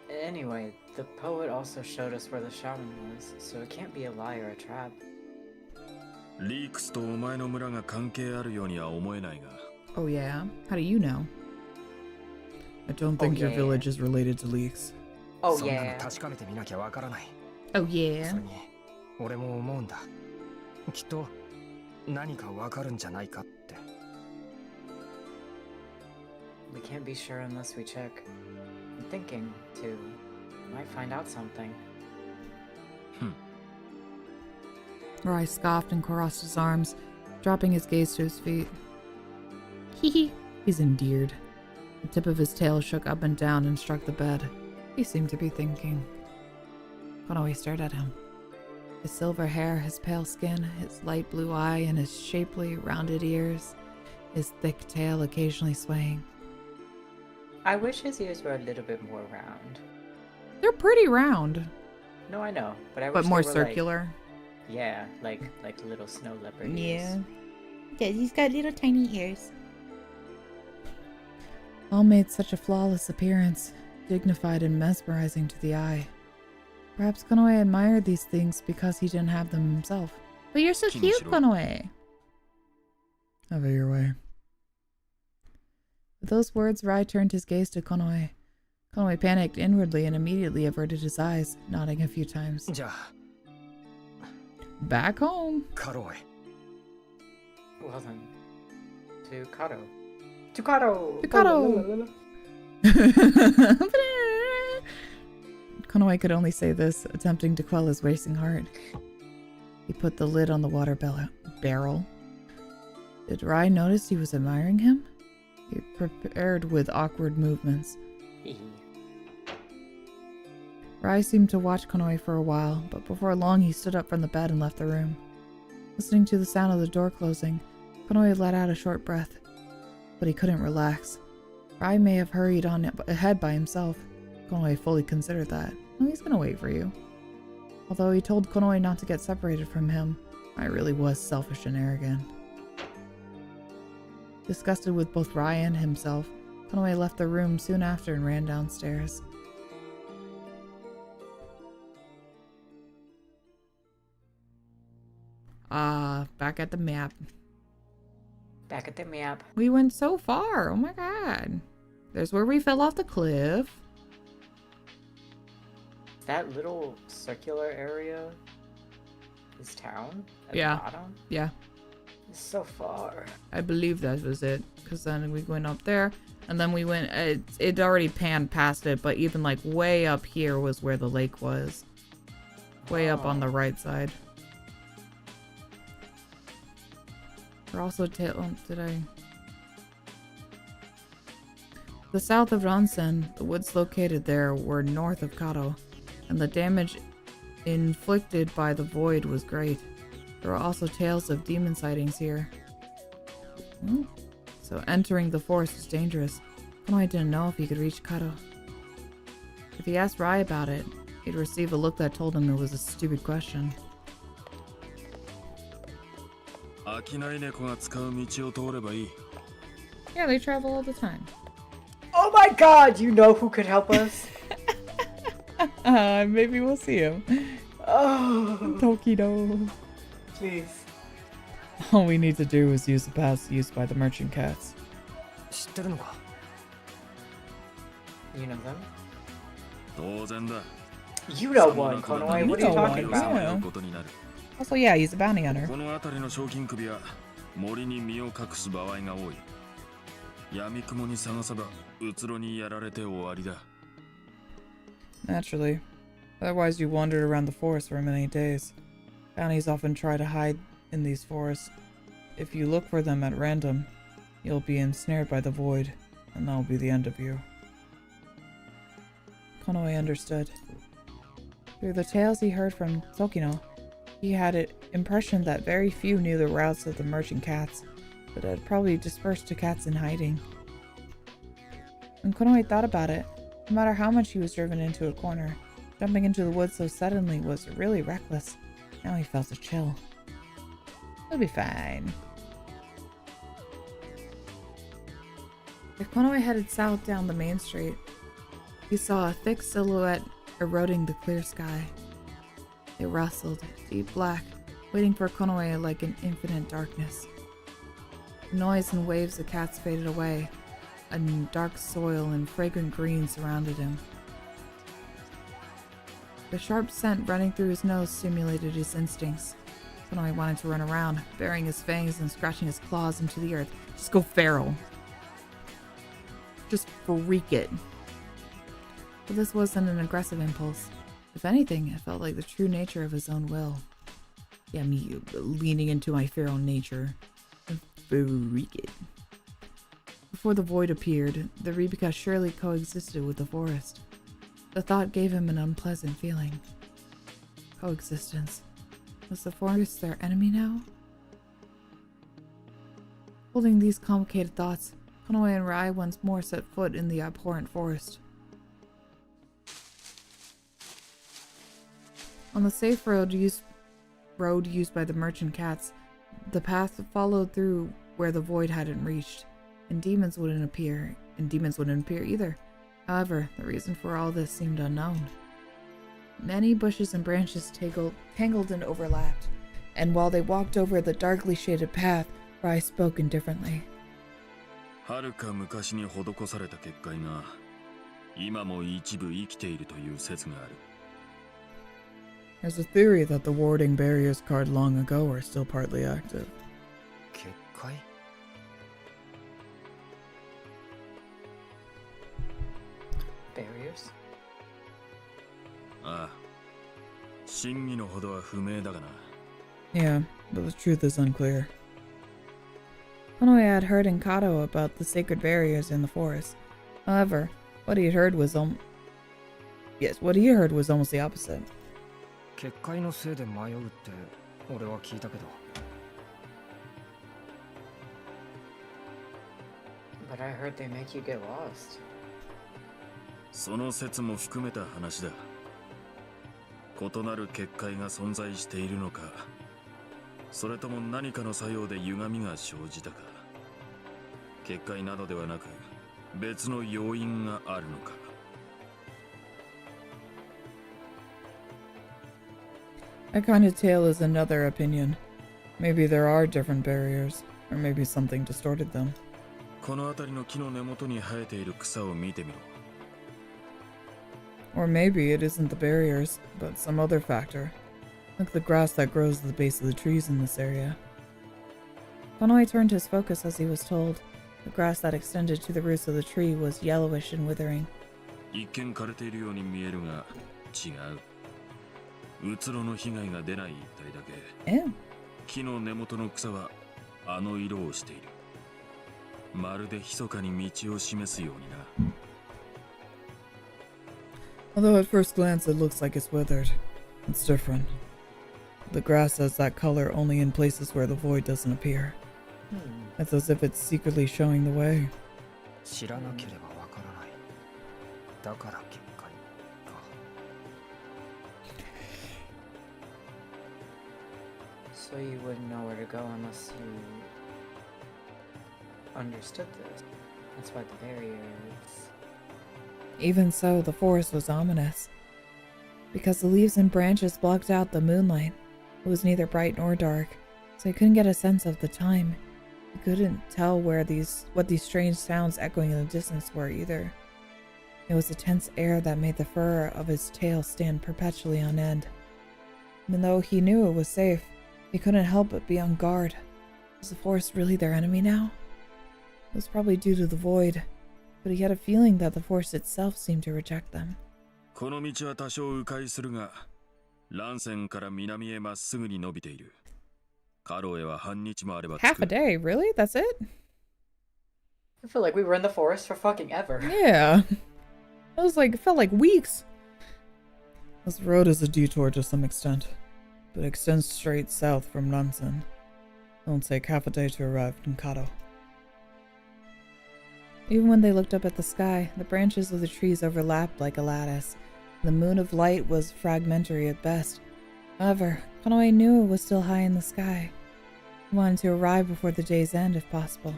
Speaker 2: Anyway, the poet also showed us where the shaman was, so it can't be a lie or a trap.
Speaker 3: リークスとお前の村が関係あるようには思えないが
Speaker 1: Oh yeah? How do you know? I don't think your
Speaker 2: yeah.
Speaker 1: village is related to leaks.
Speaker 2: Oh
Speaker 4: そんなの
Speaker 2: yeah.
Speaker 4: 確かめてみなきゃわからない
Speaker 1: Oh
Speaker 4: そ
Speaker 1: yeah?
Speaker 4: れに俺も思うんだきっと何かわかるんじゃないかって
Speaker 2: We can't be sure unless we check. I'm thinking, too. We might find out something.
Speaker 1: Rai scoffed and crossed his arms, dropping his gaze to his feet. Hee hee, he's endeared. The tip of his tail shook up and down and struck the bed. He seemed to be thinking. Konoe stared at him. His silver hair, his pale skin, his light blue eye, and his shapely, rounded ears, his thick tail occasionally swaying.
Speaker 2: I wish his ears were a little bit more round.
Speaker 1: They're pretty round,
Speaker 2: No, I know, but I wish
Speaker 1: but more
Speaker 2: they were
Speaker 1: circular.
Speaker 2: Like, yeah, like little snow leopard ears.
Speaker 1: Yeah, he's got little tiny ears. All made such a flawless appearance, dignified and mesmerizing to the eye. Perhaps Konoe admired these things because he didn't have them himself. But you're so cute, Konoe! Have it your way. With those words, Rai turned his gaze to Konoe. Konoe panicked inwardly and immediately averted his eyes, nodding a few times.
Speaker 4: じゃあ
Speaker 1: Back home!
Speaker 4: カロエ
Speaker 2: Well then, to Kato. To Kato!
Speaker 1: To Kato! Konoe could only say this, attempting to quell his racing heart. He put the lid on the water barrel. Did Rai notice he was admiring him? He prepared with awkward movements. Rai seemed to watch Konoe for a while, but before long he stood up from the bed and left the room. Listening to the sound of the door closing, Konoe let out a short breath. But he couldn't relax. Rai may have hurried on ahead by himself. Konoe fully considered that. Oh, he's gonna wait for you. Although he told Konoe not to get separated from him, Rai really was selfish and arrogant. Disgusted with both Rai and himself, Konoe left the room soon after and ran downstairs. Back at the map.
Speaker 2: Back at the map.
Speaker 1: We went so far. Oh my god. There's where we fell off the cliff.
Speaker 2: That little circular area is town? At
Speaker 1: Yeah.
Speaker 2: the bottom?
Speaker 1: Yeah,
Speaker 2: It's so far.
Speaker 1: I believe that was it. Because then we went up there, and then we went, it already panned past it, but even like way up here was where the lake was. Way up on the right side. We're also The south of Ransen, the woods located there were north of Kato, and the damage inflicted by the void was great. There were also tales of demon sightings here. So entering the forest was dangerous. Konoe didn't know if he could reach Kado. If he asked Rai about it, he'd receive a look that told him it was a stupid question. Yeah, they travel all the time.
Speaker 2: Oh my god, you know who could help us?
Speaker 1: Maybe we'll see him.
Speaker 2: Oh.
Speaker 1: Tokido.
Speaker 2: Please.
Speaker 1: All we need to do is use the paths used by the merchant cats.
Speaker 2: You know them?
Speaker 3: 当然だ。
Speaker 2: You know one, Konoe. What are you talking about?
Speaker 1: Yeah. Also, yeah, he's a bounty hunter.
Speaker 3: この辺りの賞金首は森に身を隠す場合が多い。闇雲に探せばうつろにやられて終わりだ。
Speaker 1: Naturally. Otherwise, you wandered around the forest for many days. Bounties often try to hide in these forests. If you look for them at random, you'll be ensnared by the void, and that'll be the end of you. Konoe understood. Through the tales he heard from Tokino, he had an impression that very few knew the routes of the merchant cats, but had probably dispersed to cats in hiding. When Konoe thought about it, no matter how much he was driven into a corner, jumping into the woods so suddenly was really reckless. Now he felt a chill. He'll be fine. If Konoe headed south down the main street, he saw a thick silhouette eroding the clear sky. It rustled, deep black, waiting for Konoe like an infinite darkness. The noise and waves of cats faded away. A dark soil and fragrant green surrounded him. The sharp scent running through his nose stimulated his instincts. Konoe wanted to run around, burying his fangs and scratching his claws into the earth. Just go feral. Just freak it. But this wasn't an aggressive impulse. If anything, it felt like the true nature of his own will. Yeah, me leaning into my feral nature. Freak it. Before the void appeared, the Rebecca surely coexisted with the forest. The thought gave him an unpleasant feeling. Coexistence. Was the forest their enemy now? Holding these complicated thoughts, Konoe and Rai once more set foot in the abhorrent forest. On the safe road used by the merchant cats, the path followed through where the void hadn't reached, and demons wouldn't appear either. However, the reason for all this seemed unknown. Many bushes and branches tangled and overlapped, and while they walked over the darkly shaded path, Rai spoke indifferently.
Speaker 3: はるか昔に施された結界が今も一部生きているという説がある。
Speaker 1: There's a theory that the warding barriers carved long ago are still partly active.
Speaker 4: 結界?
Speaker 2: Barriers?
Speaker 3: ああ。真偽のほどは不明だがな。
Speaker 1: Yeah, but the truth is unclear. Konoe had heard in Kado about the sacred barriers in the forest. However, what he heard was almost the opposite.
Speaker 4: 結界のせいで迷うって俺は聞いたけど。
Speaker 2: But I heard they make you get lost.
Speaker 3: その説も含めた話だ。異なる結界が存在しているのか、それとも何かの作用で歪みが生じたか。結界などではなく、別の要因があるのか。
Speaker 1: That kind of tale is another opinion. Maybe there are different barriers, or maybe something distorted them.
Speaker 3: この辺りの木の根元に生えている草を見てみろ。
Speaker 1: Or maybe it isn't the barriers, but some other factor, like the grass that grows at the base of the trees in this area. Konoe turned his focus as he was told. The grass that extended to the roots of the tree was yellowish and withering.
Speaker 3: 一見枯れているように見えるが違う。うつろの被害が出ない一帯だけ。木の根元の草はあの色をしている。まるで密かに道を示すようにな。
Speaker 1: Although at first glance it looks like it's withered. It's different. The grass has that color only in places where the void doesn't appear. It's as if it's secretly showing the way.
Speaker 4: 知らなければわからない。だから結果にか。
Speaker 2: So you wouldn't know where to go unless you understood this. That's why the barrier is...
Speaker 1: Even so, the forest was ominous. Because the leaves and branches blocked out the moonlight, it was neither bright nor dark, so he couldn't get a sense of the time. He couldn't tell what these strange sounds echoing in the distance were either. It was a tense air that made the fur of his tail stand perpetually on end. Even though he knew it was safe, he couldn't help but be on guard. Was the forest really their enemy now? It was probably due to the void, but he had a feeling that the forest itself seemed to reject them.
Speaker 3: この道は多少迂回するが、ランセンから南へまっすぐに伸びている。カロへは半日もあれば着く。
Speaker 1: Half a day, really? That's it?
Speaker 2: I feel like we were in the forest for fucking ever.
Speaker 1: Yeah. It felt like weeks. This road is a detour to some extent, but extends straight south from Nansen. It'll take half a day to arrive in Kado. Even when they looked up at the sky, the branches of the trees overlapped like a lattice. The moon of light was fragmentary at best. However, Konoe knew it was still high in the sky. He wanted to arrive before the day's end if possible.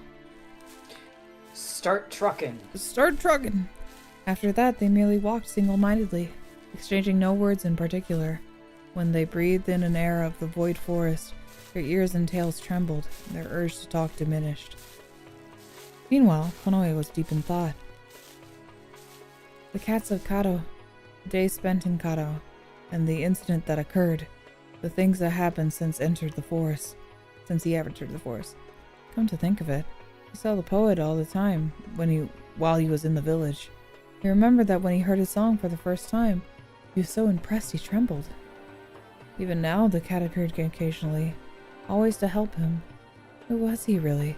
Speaker 2: Start trucking.
Speaker 1: Start trucking! After that, they merely walked single-mindedly, exchanging no words in particular. When they breathed in an air of the void forest, their ears and tails trembled, and their urge to talk diminished. Meanwhile, Konoe was deep in thought. The cats of Kado, the day spent in Kado, and the incident that occurred, the things that happened since he entered the forest. Come to think of it, he saw the poet all the time while he was in the village. He remembered that when he heard his song for the first time, he was so impressed he trembled. Even now, the cat appeared occasionally, always to help him. Who was he, really?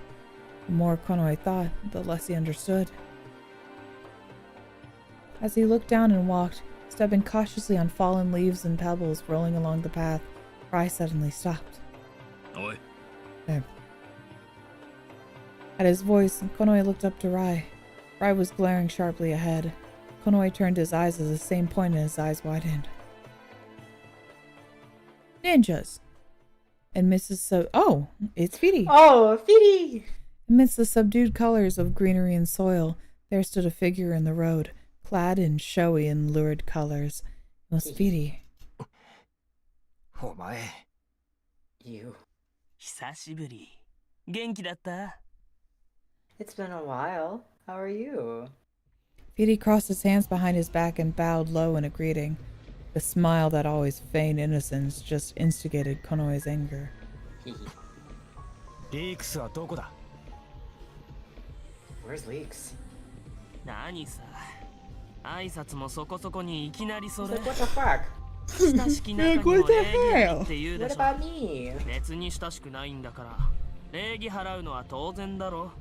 Speaker 1: The more Konoe thought, the less he understood. As he looked down and walked, stepping cautiously on fallen leaves and pebbles rolling along the path, Rai suddenly stopped.
Speaker 3: Oi.
Speaker 1: There. At his voice, Konoe looked up to Rai. Rai was glaring sharply ahead. Konoe turned his eyes at the same point and his eyes widened. Ninjas! Amidst oh, it's Fidi!
Speaker 2: Oh, Fidi!
Speaker 1: Amidst the subdued colors of greenery and soil, there stood a figure in the road, clad in showy and lurid colors. It was Fidi.
Speaker 4: お前。
Speaker 2: You.
Speaker 7: 久しぶり。元気だった？
Speaker 2: It's been a while. How are you?
Speaker 1: Fidi crossed his hands behind his back and bowed low in a greeting. The smile that always feigned innocence just instigated Konoe's anger.
Speaker 4: リークスはどこだ？
Speaker 2: Where's Leeks?
Speaker 7: 何さ。挨拶もそこそこにいきなりそれ。
Speaker 2: Like, what the fuck?
Speaker 7: 親しき中にも礼儀ありって言うで
Speaker 2: What
Speaker 7: しょ。
Speaker 2: about me?
Speaker 7: 別に親しくないんだから。礼儀払うのは当然だろ。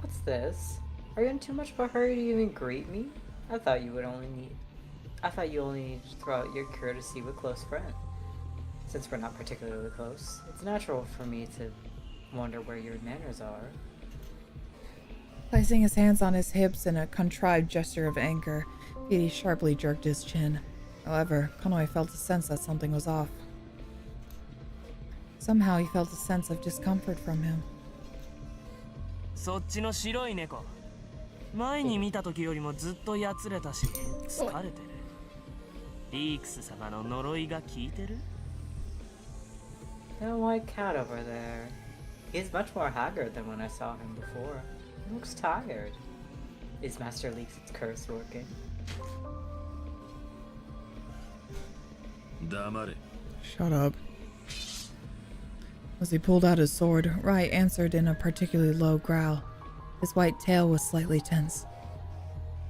Speaker 2: What's this? Are you in too much of a hurry to even greet me? I thought you only need to throw out your courtesy with close friends. Since we're not particularly close, it's natural for me to wonder where your manners are.
Speaker 1: Placing his hands on his hips in a contrived gesture of anger, Fidi sharply jerked his chin. However, Konoe felt a sense that something was off. Somehow he felt a sense of discomfort from him.
Speaker 7: そっちの白い猫。前に見た時よりもずっとやつれたし、疲れてる。リークス様の呪いが効いてる？
Speaker 2: That white cat over there. He's much more haggard than when I saw him before. He looks tired. Is Master Leeks' curse working?
Speaker 3: 黙れ。
Speaker 1: Shut up. As he pulled out his sword, Rai answered in a particularly low growl. His white tail was slightly tense.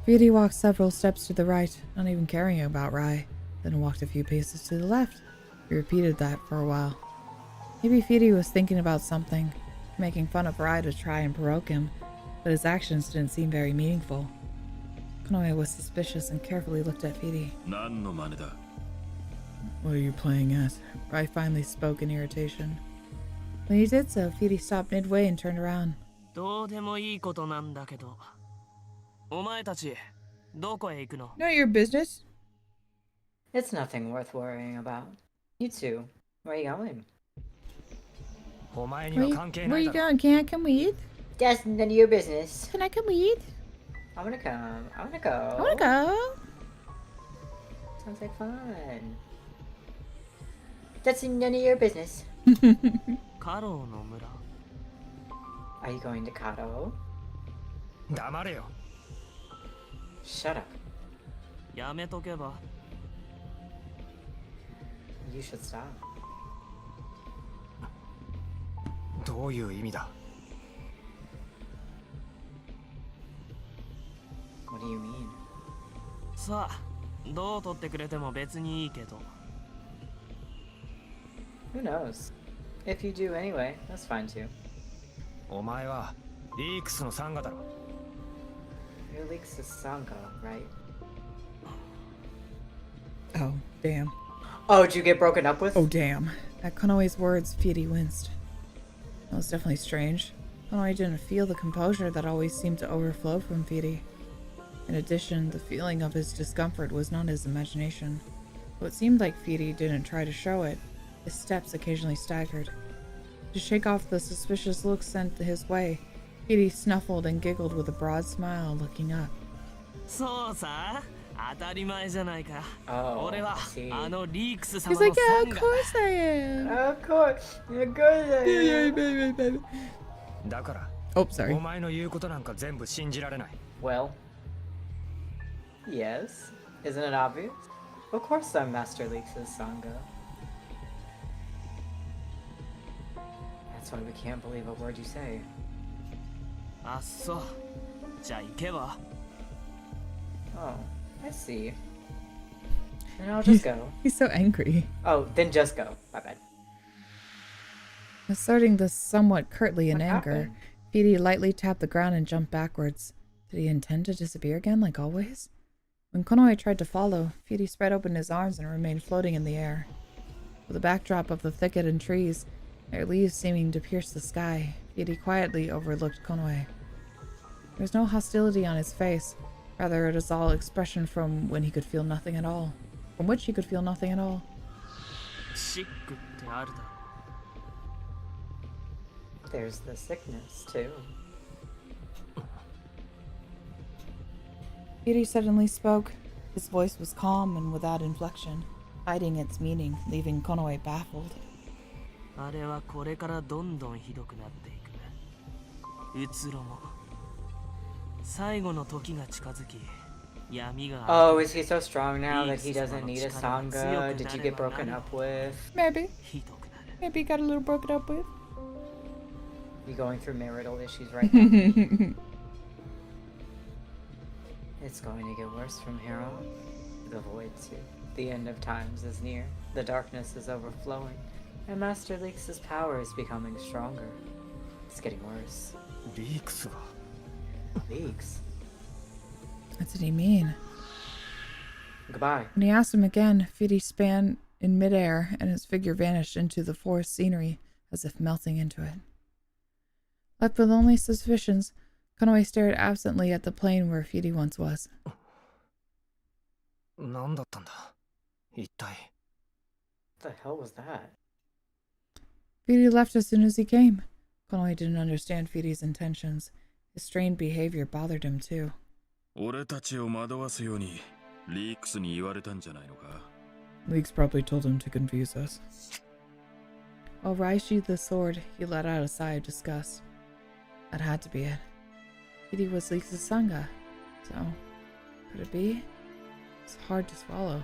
Speaker 1: Fidi walked several steps to the right, not even caring about Rai, then walked a few paces to the left. He repeated that for a while. Maybe Fidi was thinking about something, making fun of Rai to try and provoke him, but his actions didn't seem very meaningful. Konoe was suspicious and carefully looked at Fidi.
Speaker 5: 何の真似だ
Speaker 1: What are you playing at? Rai finally spoke in irritation. When he did so, Fidi stopped midway and turned around.
Speaker 7: どうでもいいことなんだけど。お前たち、どこへ行くの？
Speaker 1: Not your business.
Speaker 2: It's nothing worth worrying about. You two, where are you going?
Speaker 4: お前には関係な
Speaker 1: Where
Speaker 4: い
Speaker 1: you
Speaker 4: だろ。
Speaker 1: going? Can I come with?
Speaker 2: That's none of your business.
Speaker 1: Can I come with?
Speaker 2: I wanna come. I wanna go.
Speaker 1: I wanna go.
Speaker 2: Sounds like fun. That's none of your business.
Speaker 7: カローの村。
Speaker 2: Are you going to Kato?
Speaker 4: 黙れよ。
Speaker 2: Shut up.
Speaker 7: やめとけば。
Speaker 2: You should stop.
Speaker 4: どういう意味だ。
Speaker 2: What do you mean?
Speaker 7: さあ、どう取ってくれても別にいいけど。
Speaker 2: Who knows? If you do anyway, that's fine too.
Speaker 4: お前はリークスのサンガだろ。
Speaker 2: Your leaks is Sango, right?
Speaker 1: Oh, damn.
Speaker 2: Oh, did you get broken up with?
Speaker 1: Oh, damn. At Konoe's words, Fidi winced. That was definitely strange. Konoe didn't feel the composure that always seemed to overflow from Fidi. In addition, the feeling of his discomfort was not his imagination. Though it seemed like Fidi didn't try to show it, his steps occasionally staggered. To shake off the suspicious looks sent his way, Fidi snuffled and giggled with a broad smile, looking up.
Speaker 7: そうさ、当たり前じゃないか。
Speaker 2: Oh,
Speaker 7: 俺は
Speaker 2: I see.
Speaker 7: あのリークス様
Speaker 1: He's
Speaker 7: の
Speaker 1: like,
Speaker 7: サ
Speaker 1: yeah,
Speaker 7: ン
Speaker 1: of
Speaker 7: ガ。
Speaker 1: course I am.
Speaker 2: Of course, you're good.
Speaker 4: だから、
Speaker 1: Oh,
Speaker 4: お
Speaker 1: sorry.
Speaker 4: 前の言うことなんか全部信じられない。
Speaker 2: Well, yes. Isn't it obvious? Of course I'm Master Leaks' Sangha. That's why we can't believe a word you say.
Speaker 7: あっそう。じゃあ行けば。
Speaker 2: Oh, I see. Then I'll just go.
Speaker 1: He's so angry.
Speaker 2: Oh, then just go. My bad.
Speaker 1: Asserting this somewhat curtly in
Speaker 2: What
Speaker 1: anger,
Speaker 2: happened?
Speaker 1: Fidi lightly tapped the ground and jumped backwards. Did he intend to disappear again, like always? When Konoe tried to follow, Fidi spread open his arms and remained floating in the air. With the backdrop of the thicket and trees, their leaves seeming to pierce the sky, Fidi quietly overlooked Konoe. There was no hostility on his face, rather it was all expression from when he could feel nothing at all. From which he could feel nothing at all.
Speaker 7: シックってあるだろ。
Speaker 2: There's the sickness, too.
Speaker 1: Fidi suddenly spoke. His voice was calm and without inflection, hiding its meaning, leaving Konoe baffled.
Speaker 7: あれはこれからどんどんひどくなっていく。うつろも。最後の時が近づき、闇が。
Speaker 2: Oh, is he so strong now that he doesn't need a Sangha? Did you get broken up with?
Speaker 1: Maybe.
Speaker 7: ひどくなる。
Speaker 1: Maybe he got a little broken up with.
Speaker 2: You going through marital issues right now? It's going to get worse from here on. The void too. The end of times is near. The darkness is overflowing. And Master Leaks' power is becoming stronger. It's getting worse.
Speaker 4: リークスが。
Speaker 2: Leaks?
Speaker 1: What did he mean?
Speaker 2: Goodbye.
Speaker 1: When he asked him again, Fidi span in midair and his figure vanished into the forest scenery as if melting into it. Left with only suspicions, Konoe stared absently at the plain where Fidi once was.
Speaker 4: 何だったんだ一体。
Speaker 2: What the hell was that?
Speaker 1: Fidi left as soon as he came. Konoe didn't understand Fidi's intentions. His strained behavior bothered him too.
Speaker 5: 俺たちを惑わすようにリークスに言われたんじゃないのか
Speaker 1: Leaks probably told him to confuse us. While Rai sheathed the sword, he let out a sigh of disgust. That had to be it. Fidi was Leaks' Sangha. So, could it be? It's hard to swallow.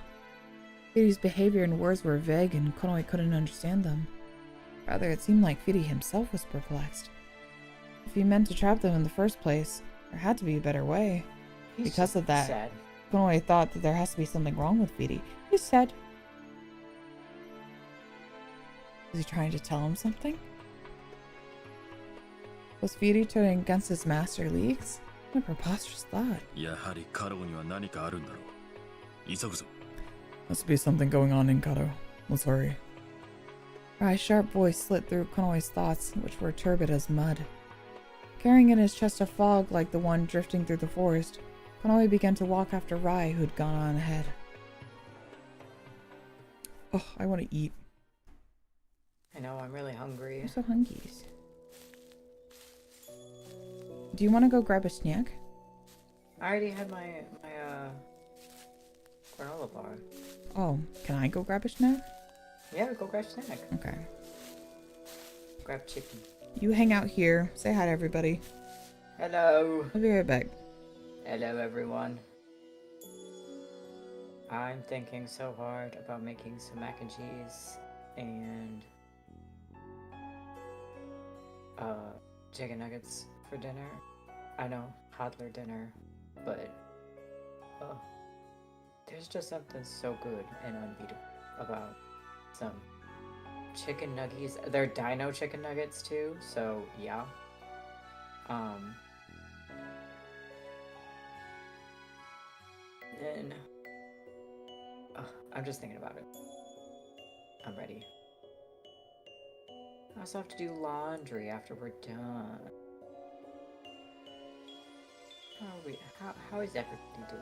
Speaker 1: Fidi's behavior and words were vague and Konoe couldn't understand them. Rather, it seemed like Fidi himself was perplexed. If he meant to trap them in the first place, there had to be a better way.
Speaker 2: He's
Speaker 1: Because
Speaker 2: just
Speaker 1: of that,
Speaker 2: sad.
Speaker 1: Konoe thought that there has to be something wrong with Fidi. He said. Was he trying to tell him something? Was Fidi turning against his master Leaks? What a preposterous thought.
Speaker 3: やはりカロには何かあるんだろう。急ぐぞ。
Speaker 1: Must be something going on in Karo. Let's hurry. Rai's sharp voice slit through Konoe's thoughts, which were turbid as mud. Carrying in his chest a fog like the one drifting through the forest, Konoe began to walk after Rai, who'd gone on ahead. Oh, I want to eat.
Speaker 2: I know, I'm really hungry.
Speaker 1: I'm so hungry. Do you want to go grab a snack?
Speaker 2: I already had my granola bar.
Speaker 1: Oh, can I go grab a snack?
Speaker 2: Yeah, go grab snack.
Speaker 1: Okay.
Speaker 2: Grab chicken.
Speaker 1: You hang out here. Say hi to everybody.
Speaker 2: Hello.
Speaker 1: I'll be right back.
Speaker 2: Hello, everyone. I'm thinking so hard about making some mac and cheese and chicken nuggets for dinner. I know, toddler dinner, but there's just something so good and unbeatable about some chicken nuggies. They're dino chicken nuggets too, so yeah. Then I'm just thinking about it. I'm ready. I also have to do laundry after we're done. How is everybody doing?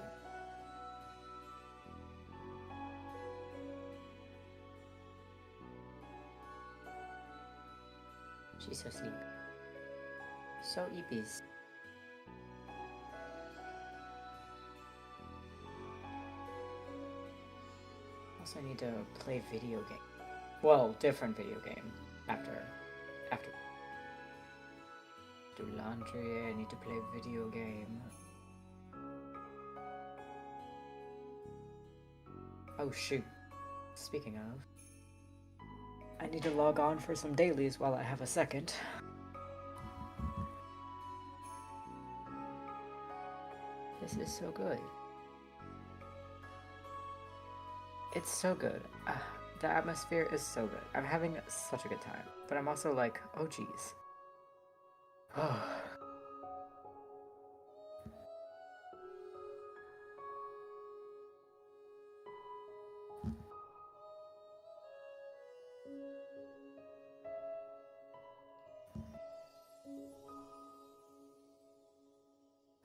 Speaker 2: She's so sleepy. So eepies. Also need to play video game. Well, different video game after do laundry. I need to play video game. Oh shoot. Speaking of, I need to log on for some dailies while I have a second. This is so good. It's so good. The atmosphere is so good. I'm having such a good time. But I'm also like, oh geez. Oh.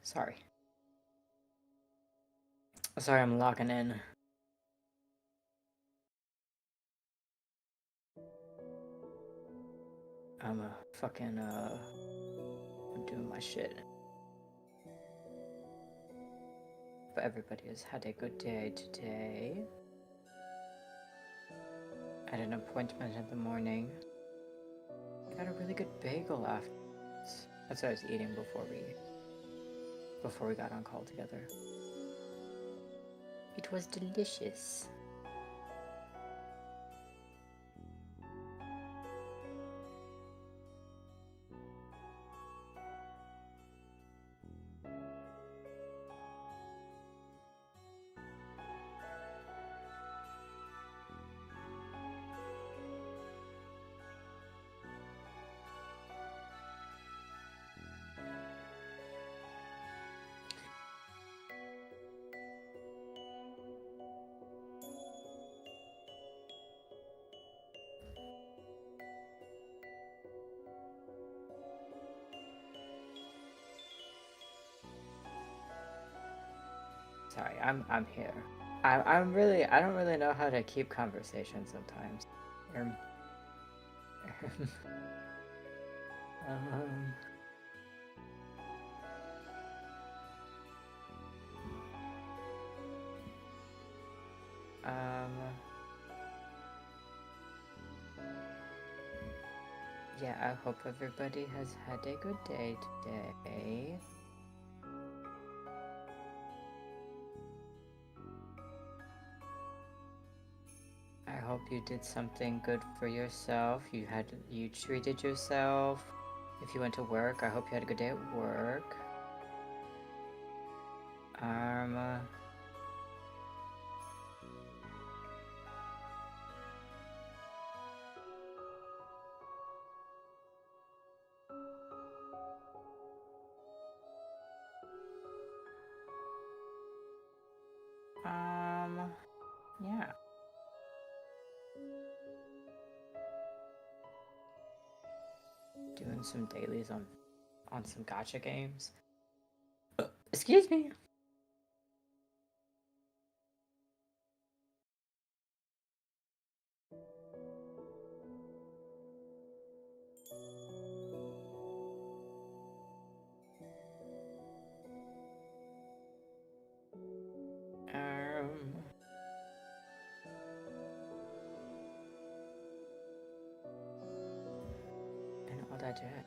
Speaker 2: Sorry. Sorry, I'm logging in. I'm I'm doing my shit. But everybody has had a good day today. I had an appointment in the morning. I got a really good bagel afterwards. That's what I was eating before we got on call together. It was delicious. Sorry, I'm here. I don't really know how to keep conversation sometimes. Yeah, I hope everybody has had a good day today. I hope you did something good for yourself. You treated yourself. If you went to work, I hope you had a good day at work. Yeah. Doing some dailies on some gacha games. Excuse me. And all that jazz.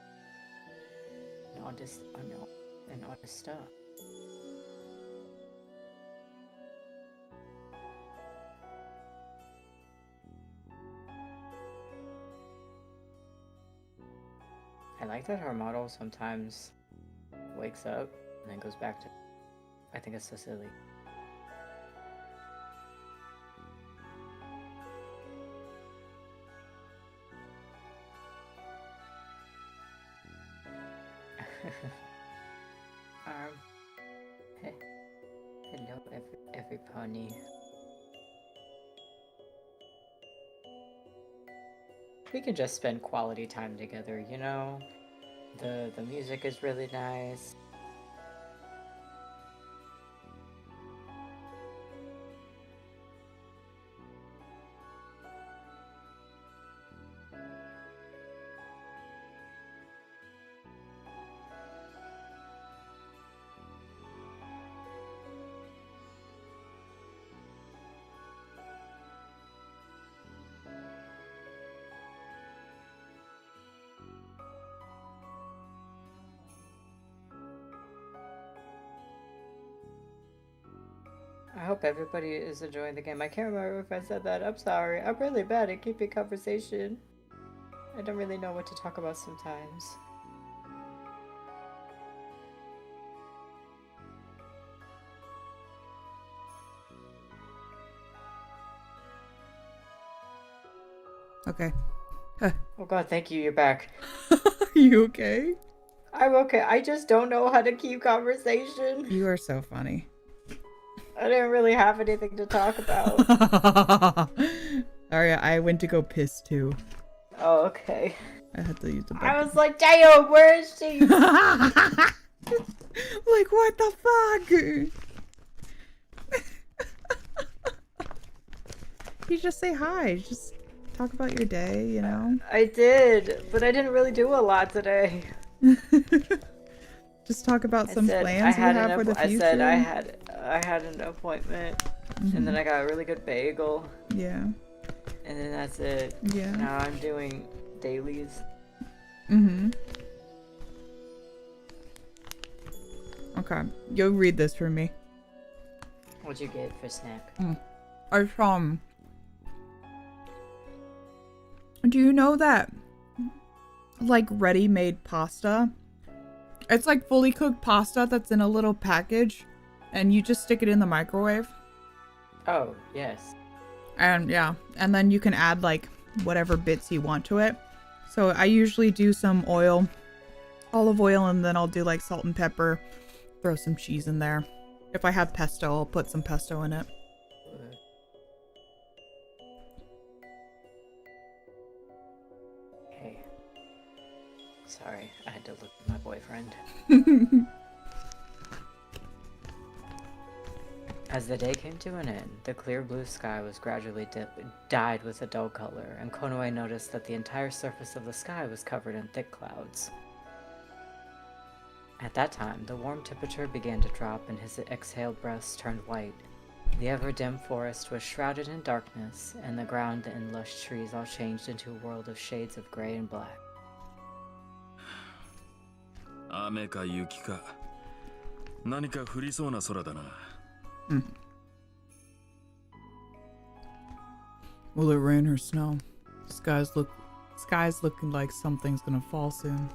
Speaker 2: And all this stuff. I like that her model sometimes wakes up and then goes back to. I think it's so silly. Hey, hello, every pony. We can just spend quality time together, you know? The music is really nice. I hope everybody is enjoying the game. I can't remember if I said that. I'm sorry. I'm really bad at keeping conversation. I don't really know what to talk about sometimes.
Speaker 1: Okay.
Speaker 2: Oh god, thank you. You're back.
Speaker 1: You okay?
Speaker 2: I'm okay. I just don't know how to keep conversation.
Speaker 1: You are so funny.
Speaker 2: I didn't really have anything to talk about.
Speaker 1: Sorry, I went to go piss too.
Speaker 2: Oh, okay.
Speaker 1: I had to use the bucket.
Speaker 2: I was like, damn, where is she?
Speaker 1: Like, what the fuck? You just say hi. Just talk about your day, you know?
Speaker 2: I did, but I didn't really do a lot today.
Speaker 1: Just talk about some plans you have for the future.
Speaker 2: I said I had an appointment, and then I got a really good bagel.
Speaker 1: Yeah.
Speaker 2: And then that's it.
Speaker 1: Yeah.
Speaker 2: Now I'm doing dailies.
Speaker 1: Okay. You'll read this for me.
Speaker 2: What'd you get for snack?
Speaker 1: It's do you know that like ready-made pasta? It's like fully cooked pasta that's in a little package and you just stick it in the microwave.
Speaker 2: Oh, yes.
Speaker 1: And yeah, and then you can add like whatever bits you want to it. So I usually do some oil, olive oil, and then I'll do like salt and pepper, throw some cheese in there. If I have pesto, I'll put some pesto in it.
Speaker 2: Hey. Sorry, I had to look at my boyfriend. As the day came to an end, the clear blue sky was gradually dyed with a dull color, and Konoe noticed that the entire surface of the sky was covered in thick clouds. At that time, the warm temperature began to drop and his exhaled breaths turned white. The ever-dim forest was shrouded in darkness, and the ground and lush trees all changed into a world of shades of gray and black.
Speaker 3: 雨か雪か何か降りそうな空だな。
Speaker 1: Will it rain or snow? Sky's looking like something's gonna fall soon.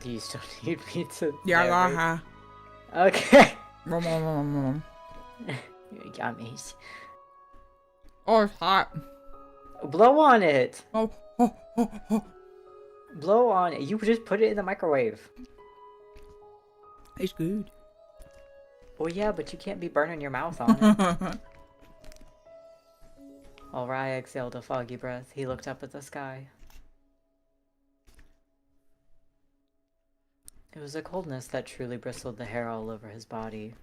Speaker 2: Do you still need me to?
Speaker 1: Yeah.
Speaker 2: Okay. Yummies.
Speaker 1: Oh, it's hot.
Speaker 2: Blow on it.
Speaker 1: Oh.
Speaker 2: Blow on it. You just put it in the microwave.
Speaker 1: It's good.
Speaker 2: Oh yeah, but you can't be burning your mouth on it. While RAI exhaled a foggy breath, he looked up at the sky. It was a coldness that truly bristled the hair all over his body.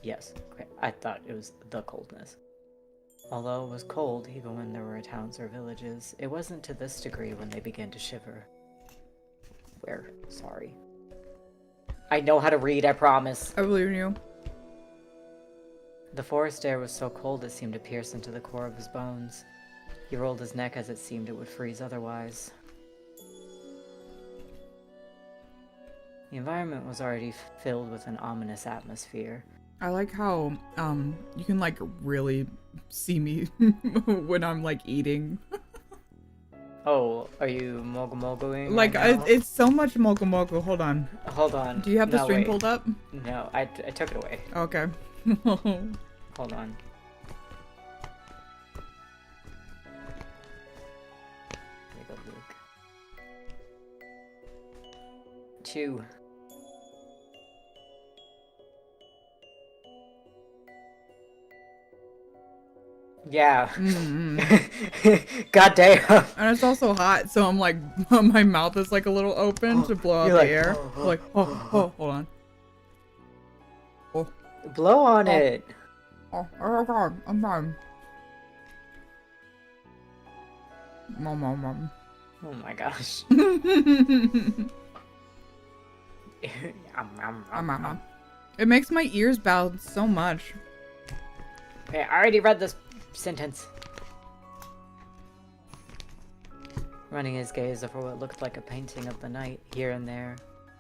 Speaker 2: Yes, I thought it was the coldness. Although it was cold even when there were towns or villages, it wasn't to this degree when they began to shiver. Sorry. I know how to read, I promise.
Speaker 1: I believe in you.
Speaker 2: The forest air was so cold it seemed to pierce into the core of his bones. He rolled his neck as it seemed it would freeze otherwise. The environment was already filled with an ominous atmosphere.
Speaker 1: I like how you can like really see me when I'm like eating.
Speaker 2: Oh, are you mogo-mogoing
Speaker 1: Like
Speaker 2: right now?
Speaker 1: it's so much mogo mogo. Hold on.
Speaker 2: Hold on.
Speaker 1: Do you have the
Speaker 2: No,
Speaker 1: stream
Speaker 2: wait.
Speaker 1: pulled up?
Speaker 2: No, I took it away.
Speaker 1: Okay.
Speaker 2: Hold on. There you go, Luke. Chew. Yeah. God damn.
Speaker 1: And it's also hot, so I'm like, my mouth is like a little open to blow out
Speaker 2: You're
Speaker 1: the
Speaker 2: like,
Speaker 1: air. Like, hold on.
Speaker 2: Blow on it.
Speaker 1: Oh God, I'm fine. Mom.
Speaker 2: Oh my gosh.
Speaker 1: It makes my ears bounce so much.
Speaker 2: Okay, I already read this sentence. Running his gaze over what looked like a painting of the night, here and there,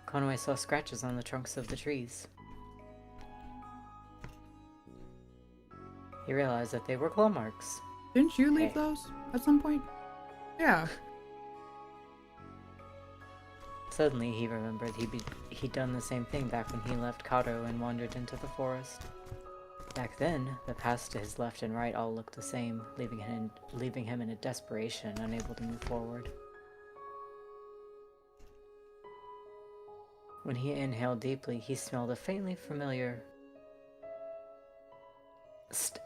Speaker 2: Konoe saw scratches on the trunks of the trees. He realized that they were claw marks.
Speaker 1: Didn't you leave
Speaker 2: Okay.
Speaker 1: those at some point? Yeah.
Speaker 2: Suddenly, he remembered he'd done the same thing back when he left Kato and wandered into the forest. Back then, the paths to his left and right all looked the same, leaving him in a desperation, unable to move forward. When he inhaled deeply, he smelled a faintly familiar...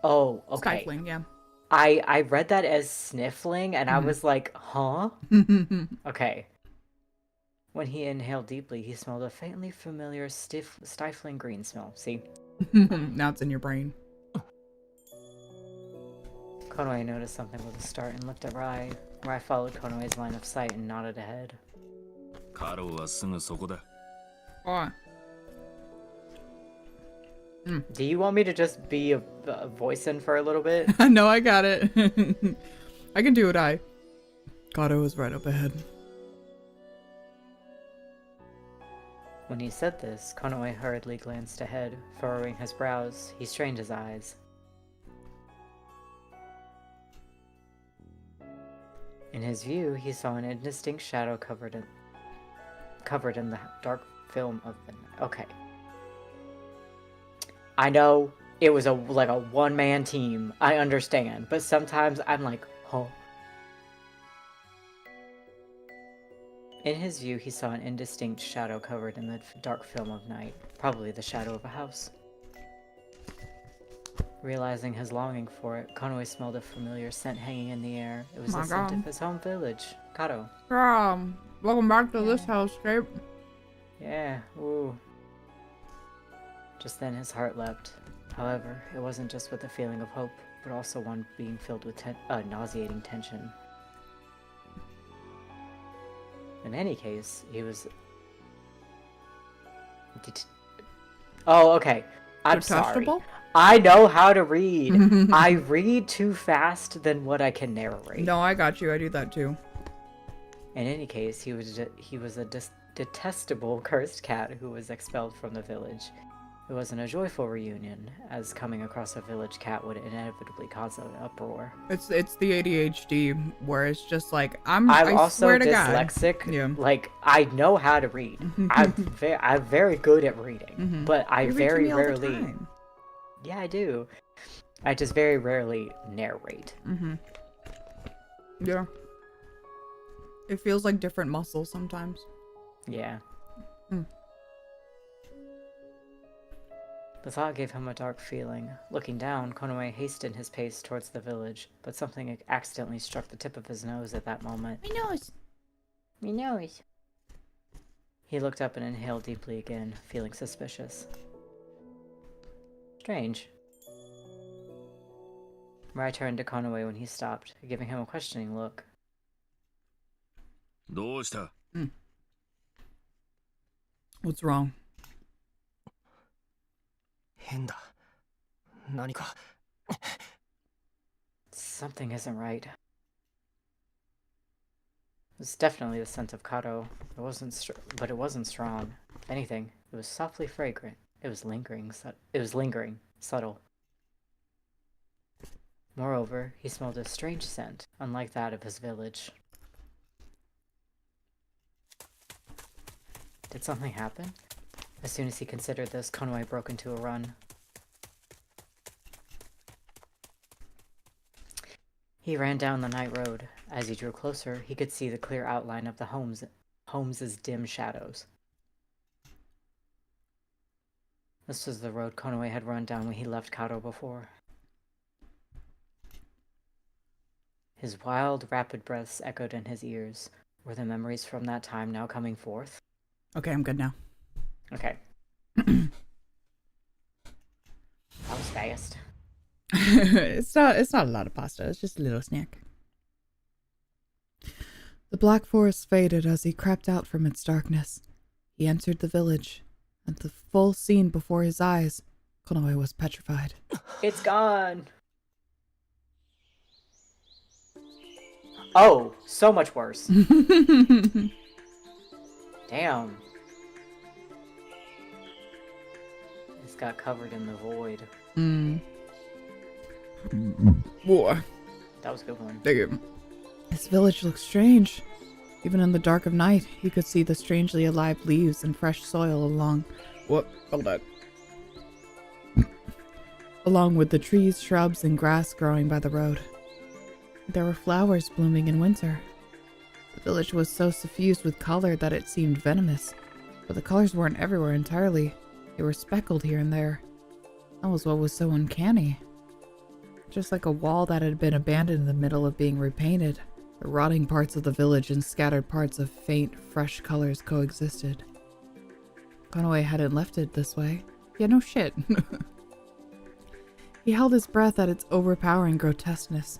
Speaker 2: Oh, okay.
Speaker 1: Stifling, yeah.
Speaker 2: I read that as sniffling, and I was like, huh? Okay. When he inhaled deeply, he smelled a faintly familiar, stifling green smell. See?
Speaker 1: Now it's in your brain.
Speaker 2: Konoe noticed something with a start and looked at Rai. Rai followed Konoe's line of sight and nodded ahead.
Speaker 3: カロはすぐそこだ。
Speaker 1: Oh.
Speaker 2: Do you want me to just be a voice in for a little bit?
Speaker 1: No, I got it. I can do it, Kato is right up ahead.
Speaker 2: When he said this, Konoe hurriedly glanced ahead. Furrowing his brows, he strained his eyes. In his view, he saw an indistinct shadow covered in the dark film of the night. Okay. I know it was like a one-man team. I understand, but sometimes I'm like, huh? In his view, he saw an indistinct shadow covered in the dark film of night, probably the shadow of a house. Realizing his longing for it, Konoe smelled a familiar scent hanging in the air. It was the scent of his home village, Kato.
Speaker 1: Welcome back to this hellscape.
Speaker 2: Yeah, ooh. Just then his heart leapt. However, it wasn't just with a feeling of hope, but also one being filled with nauseating tension. In any case, he was... Oh, okay. I'm sorry.
Speaker 1: Detestable?
Speaker 2: I know how to read. I read too fast than what I can narrate.
Speaker 1: No, I got you. I do that too.
Speaker 2: In any case, he was a detestable cursed cat who was expelled from the village. It wasn't a joyful reunion, as coming across a village cat would inevitably cause an uproar.
Speaker 1: It's the ADHD where it's just like I
Speaker 2: also
Speaker 1: swear to
Speaker 2: dyslexic.
Speaker 1: God. Yeah.
Speaker 2: Like I know how to read. I'm very good at reading, but I
Speaker 1: You read to
Speaker 2: very
Speaker 1: me all the
Speaker 2: rarely.
Speaker 1: time.
Speaker 2: Yeah, I do. I just very rarely narrate.
Speaker 1: Yeah. It feels like different muscles sometimes.
Speaker 2: Yeah. The thought gave him a dark feeling. Looking down, Konoe hastened his pace towards the village, but something accidentally struck the tip of his nose at that moment.
Speaker 1: My nose.
Speaker 2: Me nose. He looked up and inhaled deeply again, feeling suspicious. Strange. Rai turned to Konoe when he stopped, giving him a questioning look.
Speaker 5: どうした
Speaker 1: What's wrong?
Speaker 4: 変だ。何か。
Speaker 2: Something isn't right. It's definitely the scent of Kato. But it wasn't strong. If anything, it was softly fragrant. It was lingering, subtle. Moreover, he smelled a strange scent, unlike that of his village. Did something happen? As soon as he considered this, Konoe broke into a run. He ran down the night road. As he drew closer, he could see the clear outline of the homes' dim shadows. This was the road Konoe had run down when he left Kato before. His wild, rapid breaths echoed in his ears. Were the memories from that time now coming forth?
Speaker 1: Okay, I'm good now.
Speaker 2: Okay. That was fast.
Speaker 1: It's not a lot of pasta. It's just a little snack. The black forest faded as he crept out from its darkness. He entered the village. At the full scene before his eyes, Konoe was petrified.
Speaker 2: It's gone! Oh, so much worse. Damn. It's got covered in the void.
Speaker 1: Boy.
Speaker 2: That was a good one.
Speaker 1: Thank you. This village looked strange. Even in the dark of night, he could see the strangely alive leaves and fresh soil along with the trees, shrubs, and grass growing by the road. There were flowers blooming in winter. The village was so suffused with color that it seemed venomous, but the colors weren't everywhere entirely. They were speckled here and there. That was what was so uncanny. Just like a wall that had been abandoned in the middle of being repainted, the rotting parts of the village and scattered parts of faint, fresh colors coexisted. Konoe hadn't left it this way. Yeah, no shit. He held his breath at its overpowering grotesqueness.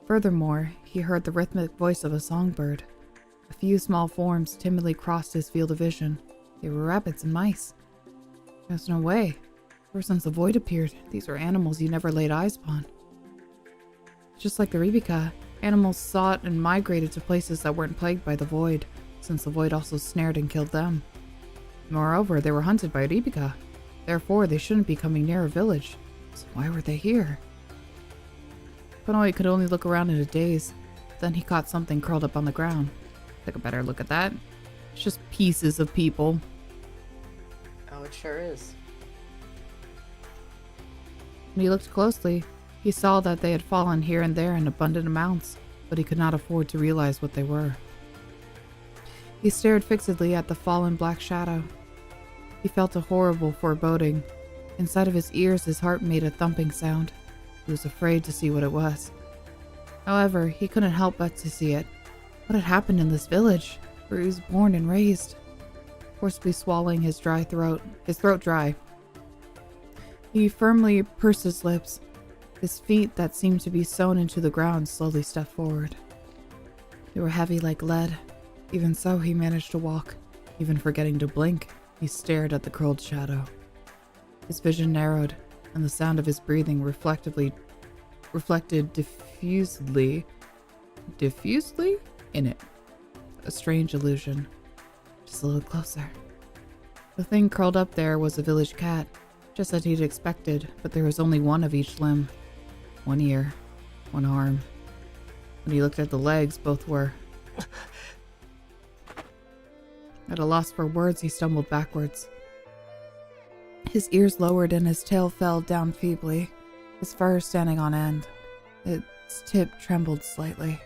Speaker 1: Furthermore, he heard the rhythmic voice of a songbird. A few small forms timidly crossed his field of vision. They were rabbits and mice. There's no way. Ever since the void appeared, these were animals he never laid eyes upon. Just like the Ribika, animals sought and migrated to places that weren't plagued by the void, since the void also snared and killed them. Moreover, they were hunted by Ribika. Therefore, they shouldn't be coming near a village. So why were they here? Konoe could only look around in a daze. Then he caught something curled up on the ground. Take a better look at that. It's just pieces of people.
Speaker 2: Oh, it sure is.
Speaker 1: When he looked closely, he saw that they had fallen here and there in abundant amounts, but he could not afford to realize what they were. He stared fixedly at the fallen black shadow. He felt a horrible foreboding. Inside of his ears, his heart made a thumping sound. He was afraid to see what it was. However, he couldn't help but to see it. What had happened in this village, where he was born and raised? Forcibly swallowing his throat dry. He firmly pursed his lips. His feet, that seemed to be sewn into the ground, slowly stepped forward. They were heavy like lead. Even so, he managed to walk. Even forgetting to blink, he stared at the curled shadow. His vision narrowed, and the sound of his breathing reflected diffusely in it. A strange illusion. Just a little closer. The thing curled up there was a village cat, just as he'd expected, but there was only one of each limb. One ear, one arm. When he looked at the legs, both were... At a loss for words, he stumbled backwards. His ears lowered and his tail fell down feebly, his fur standing on end. Its tip trembled slightly.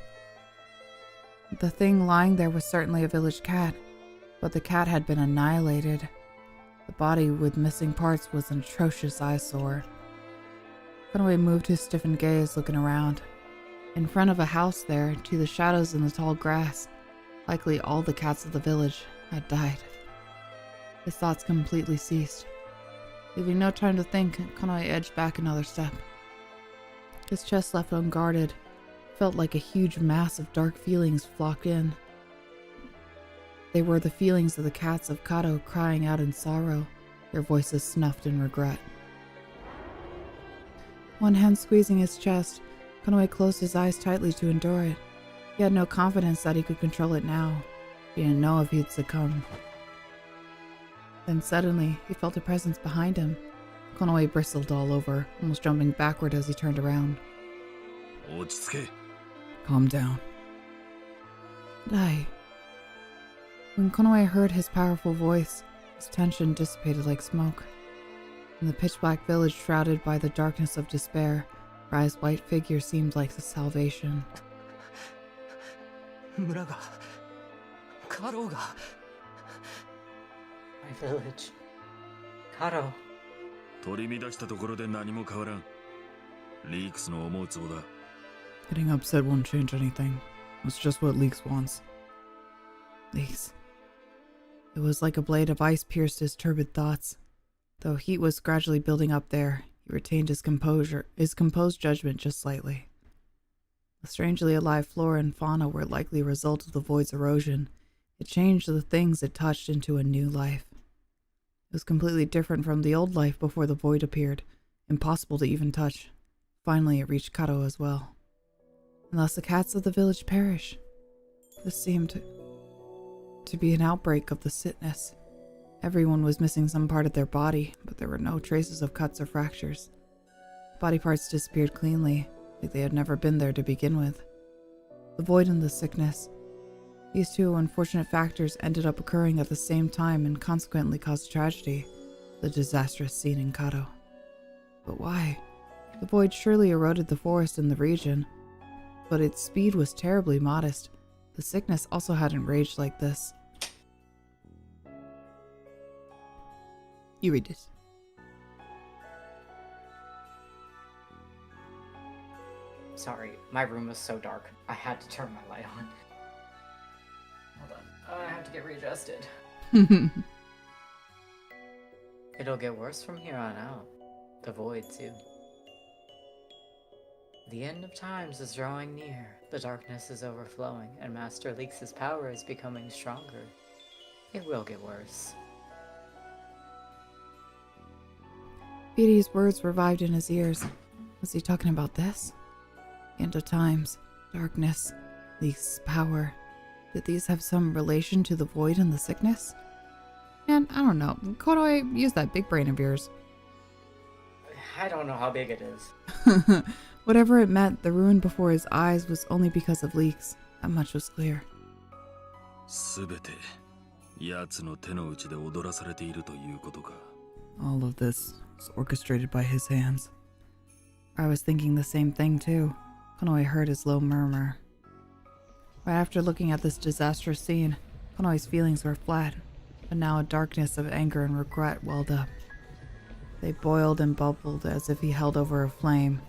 Speaker 1: The thing lying there was certainly a village cat, but the cat had been annihilated. The body with missing parts was an atrocious eyesore. Konoe moved his stiffened gaze, looking around. In front of a house there, to the shadows in the tall grass, likely all the cats of the village had died. His thoughts completely ceased. Leaving no time to think, Konoe edged back another step. His chest left unguarded felt like a huge mass of dark feelings flocked in. They were the feelings of the cats of Kato crying out in sorrow, their voices snuffed in regret. One hand squeezing his chest, Konoe closed his eyes tightly to endure it. He had no confidence that he could control it now. He didn't know if he'd succumb. Then suddenly, he felt a presence behind him. Konoe bristled all over, almost jumping backward as he turned around. Calm down. Dai. When Konoe heard his powerful voice, his tension dissipated like smoke. In the pitch-black village shrouded by the darkness of despair, Rai's white figure seemed like the salvation.
Speaker 2: My village. Kato.
Speaker 3: 取り乱したところで何も変わらん。リークスの思うツボだ。
Speaker 1: Getting upset won't change anything. It's just what Leeks wants. Leeks. It was like a blade of ice pierced his turbid thoughts. Though heat was gradually building up there, he retained his composed judgment just slightly. The strangely alive flora and fauna were likely a result of the void's erosion. It changed the things it touched into a new life. It was completely different from the old life before the void appeared, impossible to even touch. Finally, it reached Kato as well. And thus the cats of the village perish. This seemed to be an outbreak of the sickness. Everyone was missing some part of their body, but there were no traces of cuts or fractures. Body parts disappeared cleanly, like they had never been there to begin with. The void and the sickness. These two unfortunate factors ended up occurring at the same time and consequently caused tragedy, the disastrous scene in Kato. But why? The void surely eroded the forest in the region, but its speed was terribly modest. The sickness also hadn't raged like this. You read this.
Speaker 2: Sorry, my room was so dark. I had to turn my light on. Hold on. I have to get readjusted. It'll get worse from here on out. The void, too. The end of times is drawing near. The darkness is overflowing, and Master Leeks' power is becoming stronger. It will get worse.
Speaker 1: Petey's words revived in his ears. Was he talking about this? The end of times, darkness, Leeks' power. Did these have some relation to the void and the sickness? And I don't know. Konoe, use that big brain of yours.
Speaker 2: I don't know how big it is.
Speaker 1: Whatever it meant, the ruin before his eyes was only because of Leeks. That much was clear.
Speaker 3: すべて奴の手の内で踊らされているということか。
Speaker 1: All of this was orchestrated by his hands. I was thinking the same thing too. Konoe heard his low murmur. Right after looking at this disastrous scene, Konoe's feelings were flat, but now a darkness of anger and regret welled up. They boiled and bubbled as if held over a flame,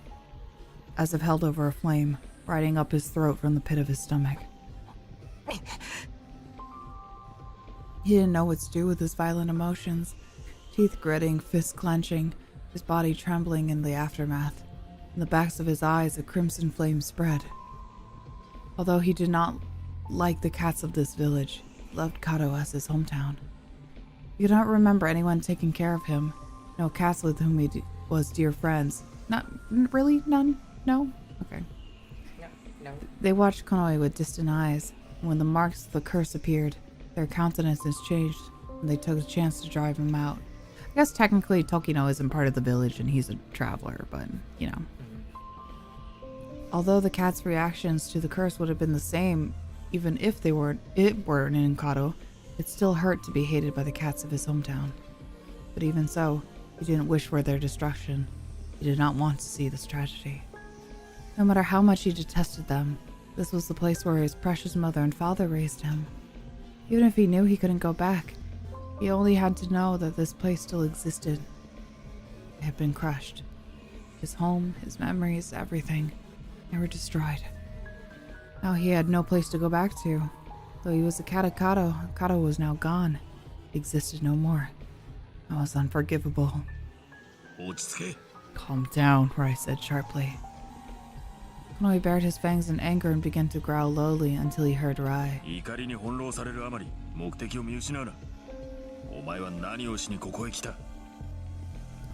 Speaker 1: riding up his throat from the pit of his stomach. He didn't know what to do with his violent emotions, teeth gritting, fists clenching, his body trembling in the aftermath. In the backs of his eyes, a crimson flame spread. Although he did not like the cats of this village, he loved Kato as his hometown. He could not remember anyone taking care of him, no cats with whom he was dear friends. Not really? None? No? Okay.
Speaker 2: No.
Speaker 1: They watched Konoe with distant eyes, and when the marks of the curse appeared, their countenances changed, and they took a chance to drive him out. I guess technically Tokino isn't part of the village and he's a traveler, but, you know. Although the cat's reactions to the curse would have been the same, even if it weren't in Kato, it still hurt to be hated by the cats of his hometown. But even so, he didn't wish for their destruction. He did not want to see this tragedy. No matter how much he detested them, this was the place where his precious mother and father raised him. Even if he knew he couldn't go back, He only had to know that this place still existed. It had been crushed. His home, his memories, everything. They were destroyed. Now he had no place to go back to. Though he was a Kato, Kato was now gone. It existed no more. That was unforgivable. Calm down, Rai said sharply. Konoe bared his fangs in anger and began to growl lowly until he heard Rai.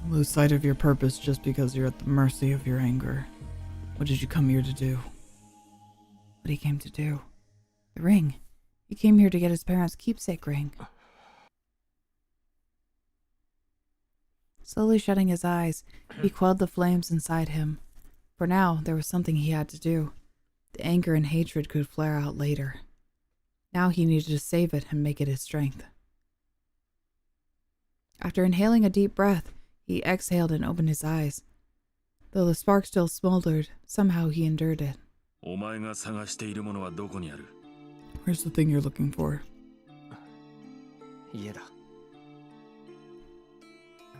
Speaker 1: Lose sight of your purpose just because you're at the mercy of your anger. What did you come here to do? What he came to do? The ring. He came here to get his parents' keepsake ring. Slowly shutting his eyes, he quelled the flames inside him. For now, there was something he had to do. The anger and hatred could flare out later. Now he needed to save it and make it his strength. After inhaling a deep breath, he exhaled and opened his eyes. Though the spark still smoldered, somehow he endured it. Where's the thing you're looking for?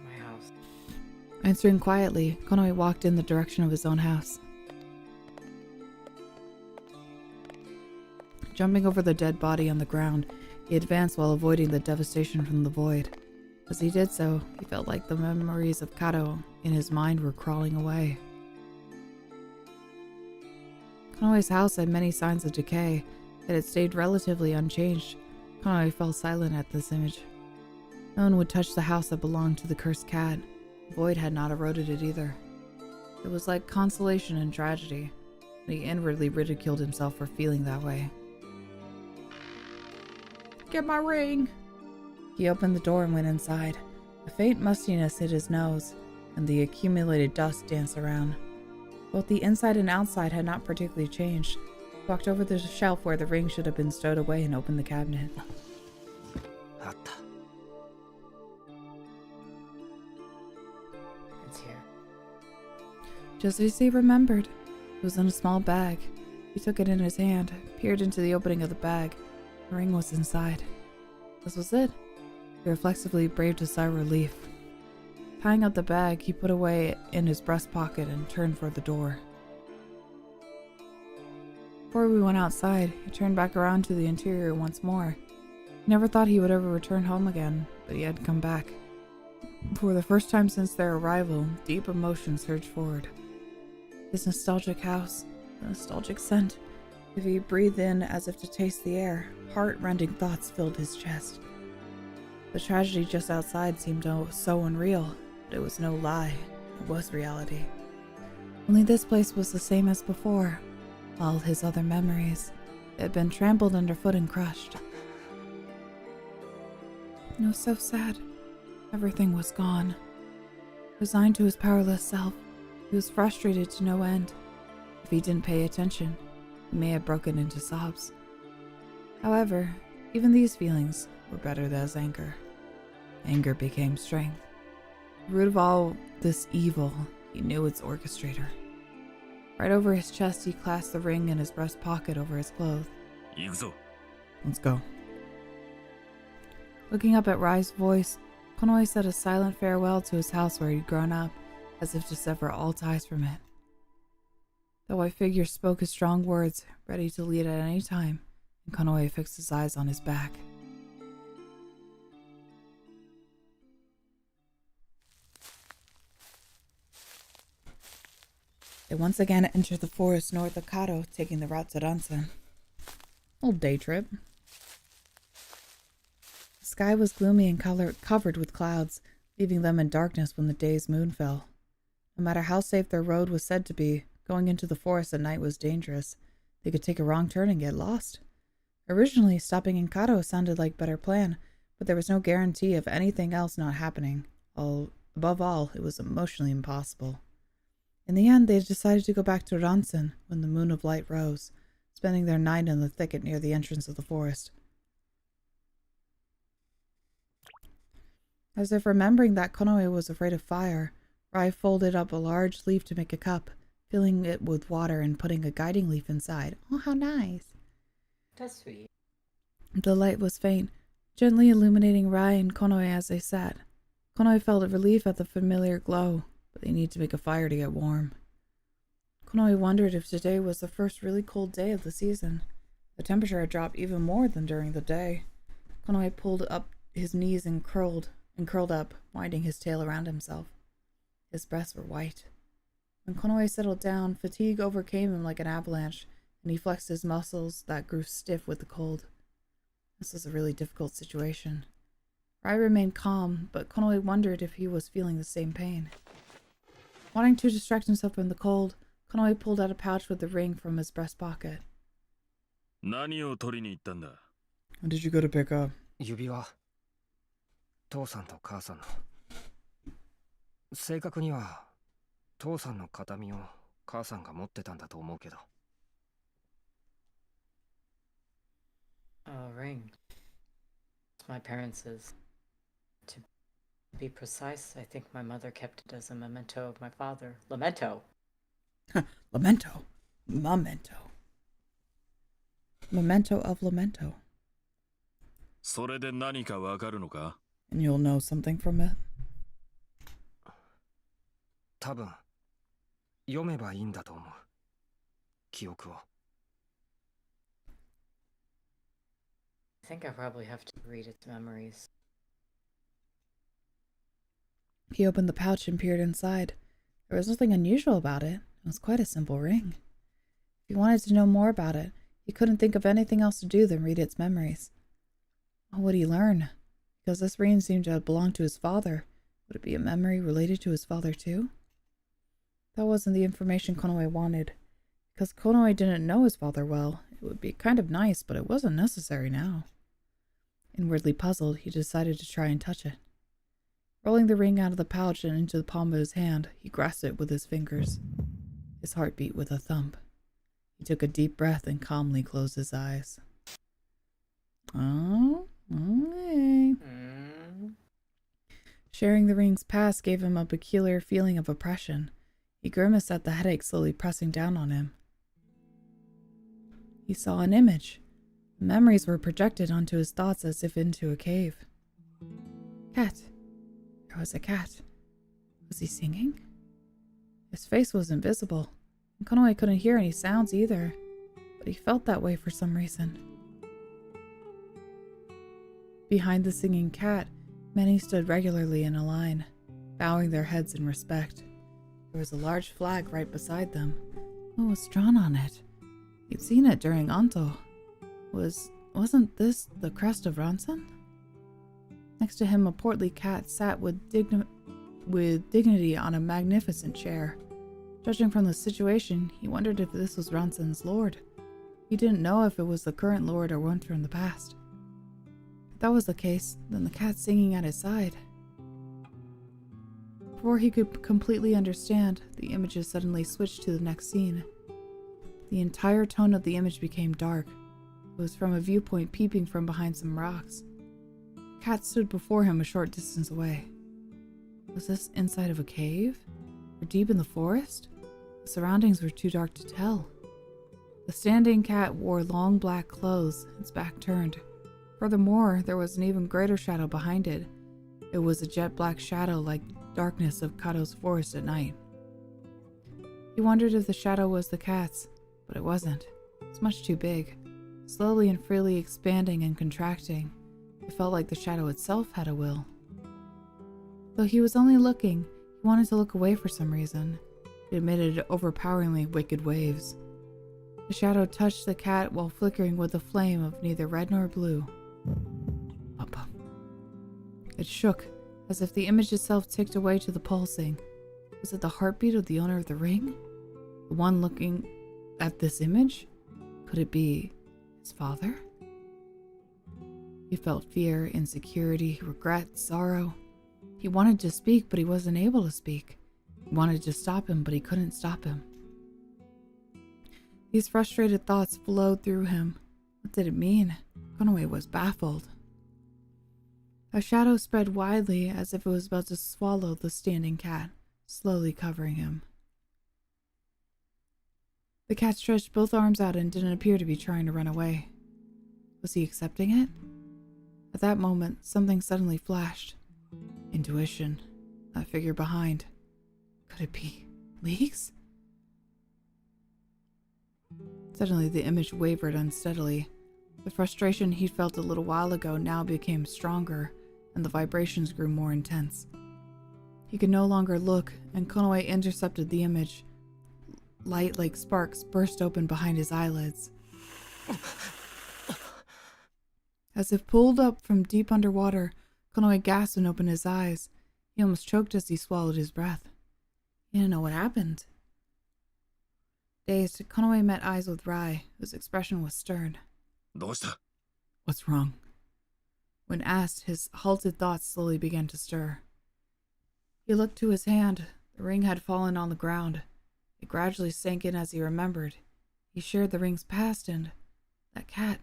Speaker 4: My
Speaker 2: house.
Speaker 1: Answering quietly, Konoe walked in the direction of his own house. Jumping over the dead body on the ground, he advanced while avoiding the devastation from the void. As he did so, he felt like the memories of Kato in his mind were crawling away. Konoe's house had many signs of decay, yet it stayed relatively unchanged. Konoe fell silent at this image. No one would touch the house that belonged to the cursed cat. The void had not eroded it either. It was like consolation in tragedy, and he inwardly ridiculed himself for feeling that way. Get my ring! He opened the door and went inside. A faint mustiness hit his nose, and the accumulated dust danced around. Both the inside and outside had not particularly changed. He walked over to the shelf where the ring should have been stowed away and opened the cabinet.
Speaker 2: It's here.
Speaker 1: Just as he remembered, it was in a small bag. He took it in his hand, peered into the opening of the bag. The ring was inside. This was it. He reflexively braved a sigh of relief. Tying up the bag, he put away in his breast pocket and turned for the door. Before we went outside, he turned back around to the interior once more. He never thought he would ever return home again, but he had come back. For the first time since their arrival, deep emotion surged forward. His nostalgic house, the nostalgic scent. If he breathed in as if to taste the air, heart-rending thoughts filled his chest. The tragedy just outside seemed so unreal, but it was no lie. It was reality. Only this place was the same as before. All his other memories had been trampled underfoot and crushed. It was so sad. Everything was gone. Resigned to his powerless self, he was frustrated to no end. If he didn't pay attention, he may have broken into sobs. However, even these feelings were better than his anger. Anger became strength. The root of all this evil, he knew its orchestrator. Right over his chest, he clasped the ring in his breast pocket over his clothes. Let's go. Looking up at Rai's voice, Konoe said a silent farewell to his house where he'd grown up, as if to sever all ties from it. The white figure spoke his strong words, ready to lead at any time, and Konoe fixed his eyes on his back. They once again entered the forest north of Kato, taking the route to Ransan. Old day trip. The sky was gloomy and covered with clouds, leaving them in darkness when the day's moon fell. No matter how safe their road was said to be, going into the forest at night was dangerous. They could take a wrong turn and get lost. Originally, stopping in Kato sounded like a better plan, but there was no guarantee of anything else not happening. Above all, it was emotionally impossible. In the end, they decided to go back to Ransan when the moon of light rose, spending their night in the thicket near the entrance of the forest. As if remembering that Konoe was afraid of fire, Rai folded up a large leaf to make a cup, filling it with water and putting a guiding leaf inside. Oh, how nice.
Speaker 2: That's sweet.
Speaker 1: The light was faint, gently illuminating Rai and Konoe as they sat. Konoe felt a relief at the familiar glow, but they need to make a fire to get warm. Konoe wondered if today was the first really cold day of the season. The temperature had dropped even more than during the day. Konoe pulled up his knees and curled up, winding his tail around himself. His breasts were white. When Konoe settled down, fatigue overcame him like an avalanche, and he flexed his muscles that grew stiff with the cold. This was a really difficult situation. Rai remained calm, but Konoe wondered if he was feeling the same pain. Wanting to distract himself from the cold, Konoe pulled out a pouch with the ring from his breast pocket.
Speaker 3: 何を取りに行ったんだ?
Speaker 1: What did you go to pick up?
Speaker 4: 指輪。父さんと母さんの。正確には父さんの形見を母さんが持ってたんだと思うけど。
Speaker 2: A ring. It's my parents'. To be precise, I think my mother kept it as a memento of my father. Lamento.
Speaker 1: Lamento. Memento. Memento of Lamento.
Speaker 3: それで何かわかるのか?
Speaker 1: And you'll know something from it?
Speaker 4: 多分読めばいいんだと思う。記憶を。
Speaker 2: I think I probably have to read its memories.
Speaker 1: He opened the pouch and peered inside. There was nothing unusual about it. It was quite a simple ring. If he wanted to know more about it, he couldn't think of anything else to do than read its memories. What would he learn? Because this ring seemed to have belonged to his father. Would it be a memory related to his father too? That wasn't the information Konoe wanted. Because Konoe didn't know his father well, it would be kind of nice, but it wasn't necessary now. Inwardly puzzled, he decided to try and touch it. Rolling the ring out of the pouch and into the palm of his hand, he grasped it with his fingers. His heart beat with a thump. He took a deep breath and calmly closed his eyes. Oh, okay. Sharing the ring's past gave him a peculiar feeling of oppression. He grimaced at the headache slowly pressing down on him. He saw an image. Memories were projected onto his thoughts as if into a cave. Cat. There was a cat. Was he singing? His face was invisible, and Konoe couldn't hear any sounds either, but he felt that way for some reason. Behind the singing cat, many stood regularly in a line, bowing their heads in respect. There was a large flag right beside them. What was drawn on it? He'd seen it during Anto. Wasn't this the crest of Ransan? Next to him, a portly cat sat with dignity on a magnificent chair. Judging from the situation, he wondered if this was Ransan's lord. He didn't know if it was the current lord or one from the past. If that was the case, then the cat singing at his side. Before he could completely understand, the images suddenly switched to the next scene. The entire tone of the image became dark. It was from a viewpoint peeping from behind some rocks. The cat stood before him a short distance away. Was this inside of a cave? Or deep in the forest? The surroundings were too dark to tell. The standing cat wore long black clothes, its back turned. Furthermore, there was an even greater shadow behind it. It was a jet black shadow like darkness of Kato's forest at night. He wondered if the shadow was the cat's, but it wasn't. It was much too big. Slowly and freely expanding and contracting, it felt like the shadow itself had a will. Though he was only looking, he wanted to look away for some reason. It emitted overpoweringly wicked waves. The shadow touched the cat while flickering with a flame of neither red nor blue. Up. It shook, as if the image itself ticked away to the pulsing. Was it the heartbeat of the owner of the ring? The one looking at this image? Could it be his father? He felt fear, insecurity, regret, sorrow. He wanted to speak, but he wasn't able to speak. He wanted to stop him, but he couldn't stop him. These frustrated thoughts flowed through him. What did it mean? Konoe was baffled. A shadow spread widely as if it was about to swallow the standing cat, slowly covering him. The cat stretched both arms out and didn't appear to be trying to run away. Was he accepting it? At that moment, something suddenly flashed. Intuition. That figure behind. Could it be Leeks? Suddenly, the image wavered unsteadily. The frustration he'd felt a little while ago now became stronger, and the vibrations grew more intense. He could no longer look, and Konoe intercepted the image. Light like sparks burst open behind his eyelids. As if pulled up from deep underwater, Konoe gasped and opened his eyes. He almost choked as he swallowed his breath. He didn't know what happened. Dazed, Konoe met eyes with Rai, whose expression was stern.
Speaker 5: どうした?
Speaker 1: What's wrong? When asked, his halted thoughts slowly began to stir. He looked to his hand. The ring had fallen on the ground. It gradually sank in as he remembered. He shared the ring's past, and that cat,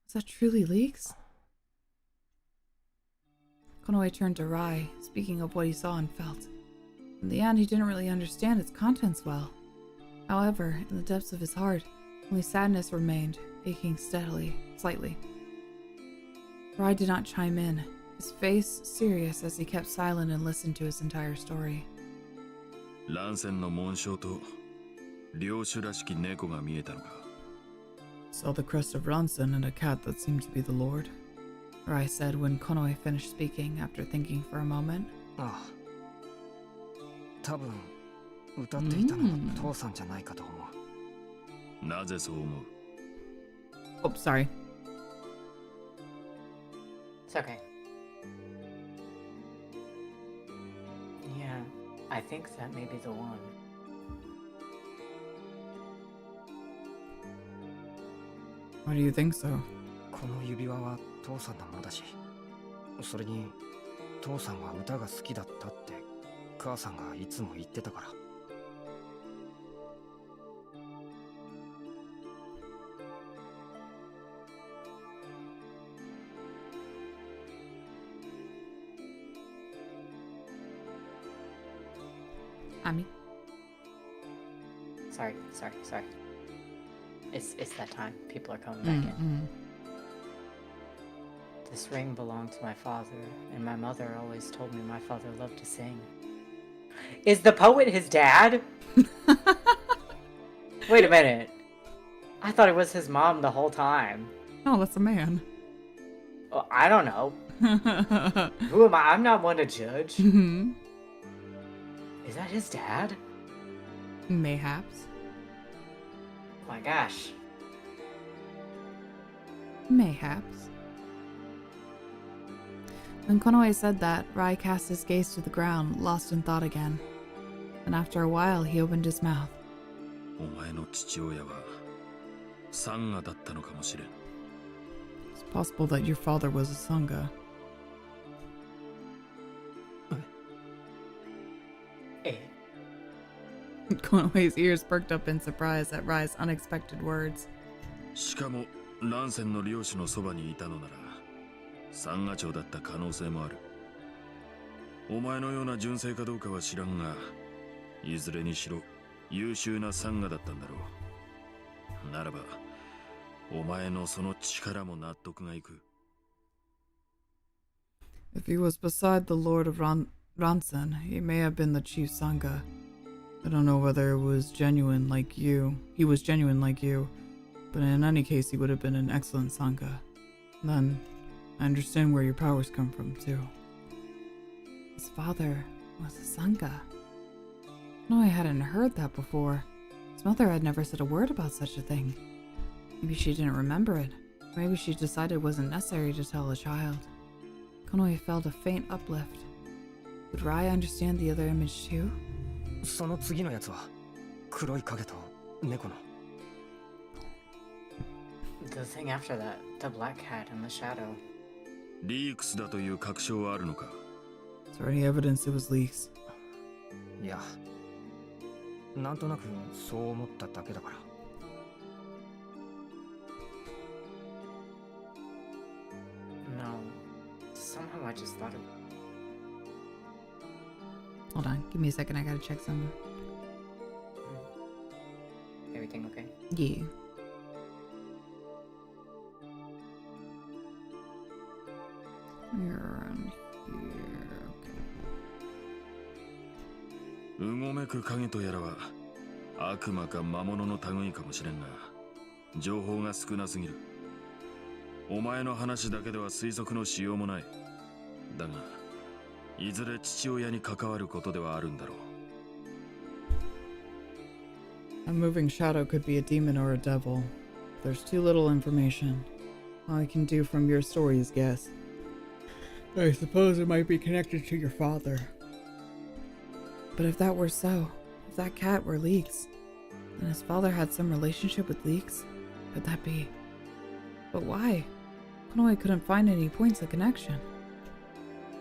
Speaker 1: was that truly Leeks? Konoe turned to Rai, speaking of what he saw and felt. In the end, he didn't really understand its contents well. However, in the depths of his heart, only sadness remained, aching slightly. Rai did not chime in, his face serious as he kept silent and listened to his entire story.
Speaker 5: 乱戦の紋章と領主らしき猫が見えたのか?
Speaker 1: Saw the crest of Ronson and a cat that seemed to be the Lord, Rai said when Konoe finished speaking after thinking for a moment.
Speaker 4: ああ。多分歌っていたのは父さんじゃないかと思う。
Speaker 5: なぜそう思う?
Speaker 1: Oh, sorry.
Speaker 2: It's okay. Yeah, I think that may be the one.
Speaker 1: Why do you think so?
Speaker 4: この指輪は父さんのものだし、それに父さんは歌が好きだったって母さんがいつも言ってたから。
Speaker 1: Ami?
Speaker 2: Sorry. It's that time. People are coming back in. This ring belonged to my father, and my mother always told me my father loved to sing. Is the poet his dad? Wait a minute. I thought it was his mom the whole time.
Speaker 1: Oh, that's a man.
Speaker 2: Well, I don't know. Who am I? I'm not one to judge.
Speaker 1: Mm-hmm.
Speaker 2: Is that his dad?
Speaker 1: Mayhaps.
Speaker 2: Oh my gosh.
Speaker 1: Mayhaps. When Konoe said that, Rai cast his gaze to the ground, lost in thought again. And after a while, he opened his mouth.
Speaker 5: お前の父親はサンガだったのかもしれん。
Speaker 1: It's possible that your father was a Sangha. Konoe's ears perked up in surprise at Rai's unexpected words.
Speaker 5: しかも乱戦の領主のそばにいたのならサンガ朝だった可能性もある。お前のような純正かどうかは知らんが、いずれにしろ優秀なサンガだったんだろう。ならばお前のその力も納得がいく。
Speaker 1: If he was beside the Lord of Ronson, he may have been the chief Sangha. I don't know whether it was genuine like you. He was genuine like you, but in any case, he would have been an excellent Sangha. Then, I understand where your powers come from, too. His father was a Sangha. No, I hadn't heard that before. His mother had never said a word about such a thing. Maybe she didn't remember it. Maybe she decided it wasn't necessary to tell a child. Konoe felt a faint uplift. Would Rai understand the other image too?
Speaker 4: その次のやつは黒い影と猫の。
Speaker 2: The thing after that, the black cat in the shadow.
Speaker 5: リークスだという確証はあるのか?
Speaker 1: Is there any evidence it was Leeks?
Speaker 4: いや、なんとなくそう思っただけだから。
Speaker 2: No. Somehow I just thought it.
Speaker 1: Hold on, give me a second, I gotta check something.
Speaker 2: Everything okay?
Speaker 1: Yeah. Here and here.
Speaker 5: うごめく影とやらは悪魔か魔物の類かもしれんが、情報が少なすぎる。お前の話だけでは推測のしようもない。だが、いずれ父親に関わることではあるんだろう。
Speaker 1: A moving shadow could be a demon or a devil. There's too little information. All I can do from your story is guess. I suppose it might be connected to your father. But if that were so, if that cat were Leeks, then his father had some relationship with Leeks, could that be? But why? Konoe couldn't find any points of connection.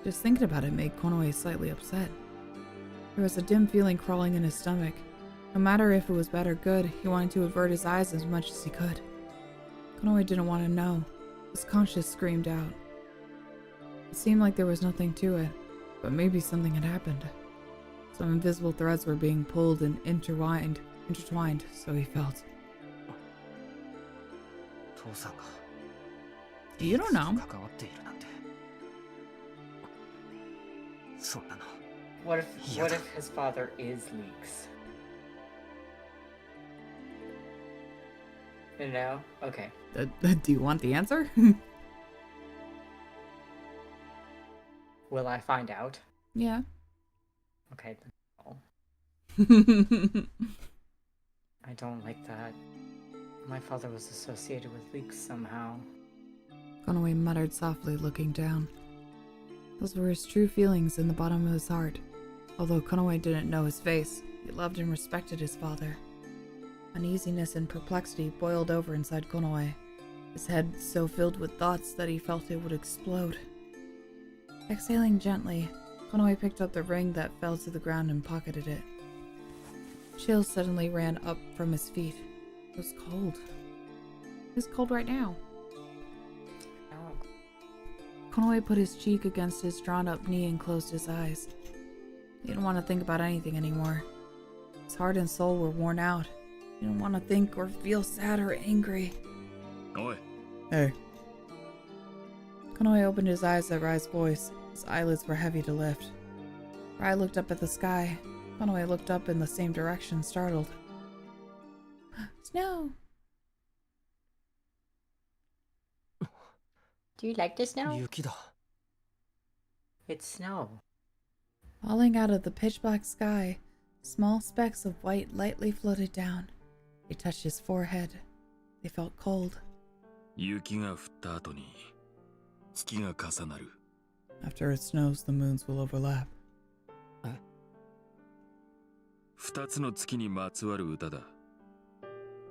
Speaker 1: Just thinking about it made Konoe slightly upset. There was a dim feeling crawling in his stomach. No matter if it was bad or good, he wanted to avert his eyes as much as he could. Konoe didn't want to know. His conscience screamed out. It seemed like there was nothing to it, but maybe something had happened. Some invisible threads were being pulled and intertwined, so he felt. You don't know.
Speaker 2: What if his father is Leeks? You know? Okay.
Speaker 1: Do you want the answer?
Speaker 2: Will I find out?
Speaker 1: Yeah.
Speaker 2: Okay, then no. I don't like that. My father was associated with Leeks somehow.
Speaker 1: Konoe muttered softly, looking down. Those were his true feelings in the bottom of his heart. Although Konoe didn't know his face, he loved and respected his father. Uneasiness and perplexity boiled over inside Konoe, his head so filled with thoughts that he felt it would explode. Exhaling gently, Konoe picked up the ring that fell to the ground and pocketed it. Chills suddenly ran up from his feet. It was cold. It was cold right now. Konoe put his cheek against his drawn-up knee and closed his eyes. He didn't want to think about anything anymore. His heart and soul were worn out. He didn't want to think or feel sad or angry.
Speaker 5: Oi.
Speaker 1: Hey. Konoe opened his eyes at Rai's voice. His eyelids were heavy to lift. Rai looked up at the sky. Konoe looked up in the same direction, startled. Snow!
Speaker 2: Do you like the snow? It's snow.
Speaker 1: Falling out of the pitch-black sky, small specks of white lightly floated down. They touched his forehead. They felt cold.
Speaker 5: 雪が降った後に月が重なる。
Speaker 1: After it snows, the moons will overlap.
Speaker 5: 二つの月にまつわる歌だ。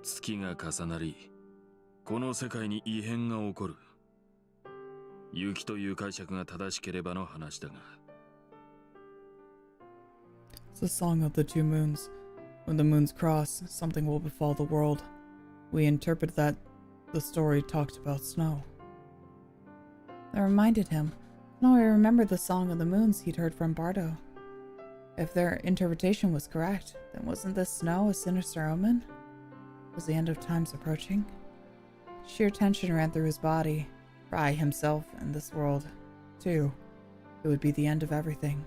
Speaker 5: 月が重なり、この世界に異変が起こる。雪という解釈が正しければの話だが。
Speaker 1: It's the song of the two moons. When the moons cross, something will befall the world. We interpret that the story talked about snow. That reminded him. No, I remembered the song of the moons he'd heard from Bardo. If their interpretation was correct, then wasn't this snow a sinister omen? Was the end of times approaching? Sheer tension ran through his body. Rai himself and this world, too. It would be the end of everything.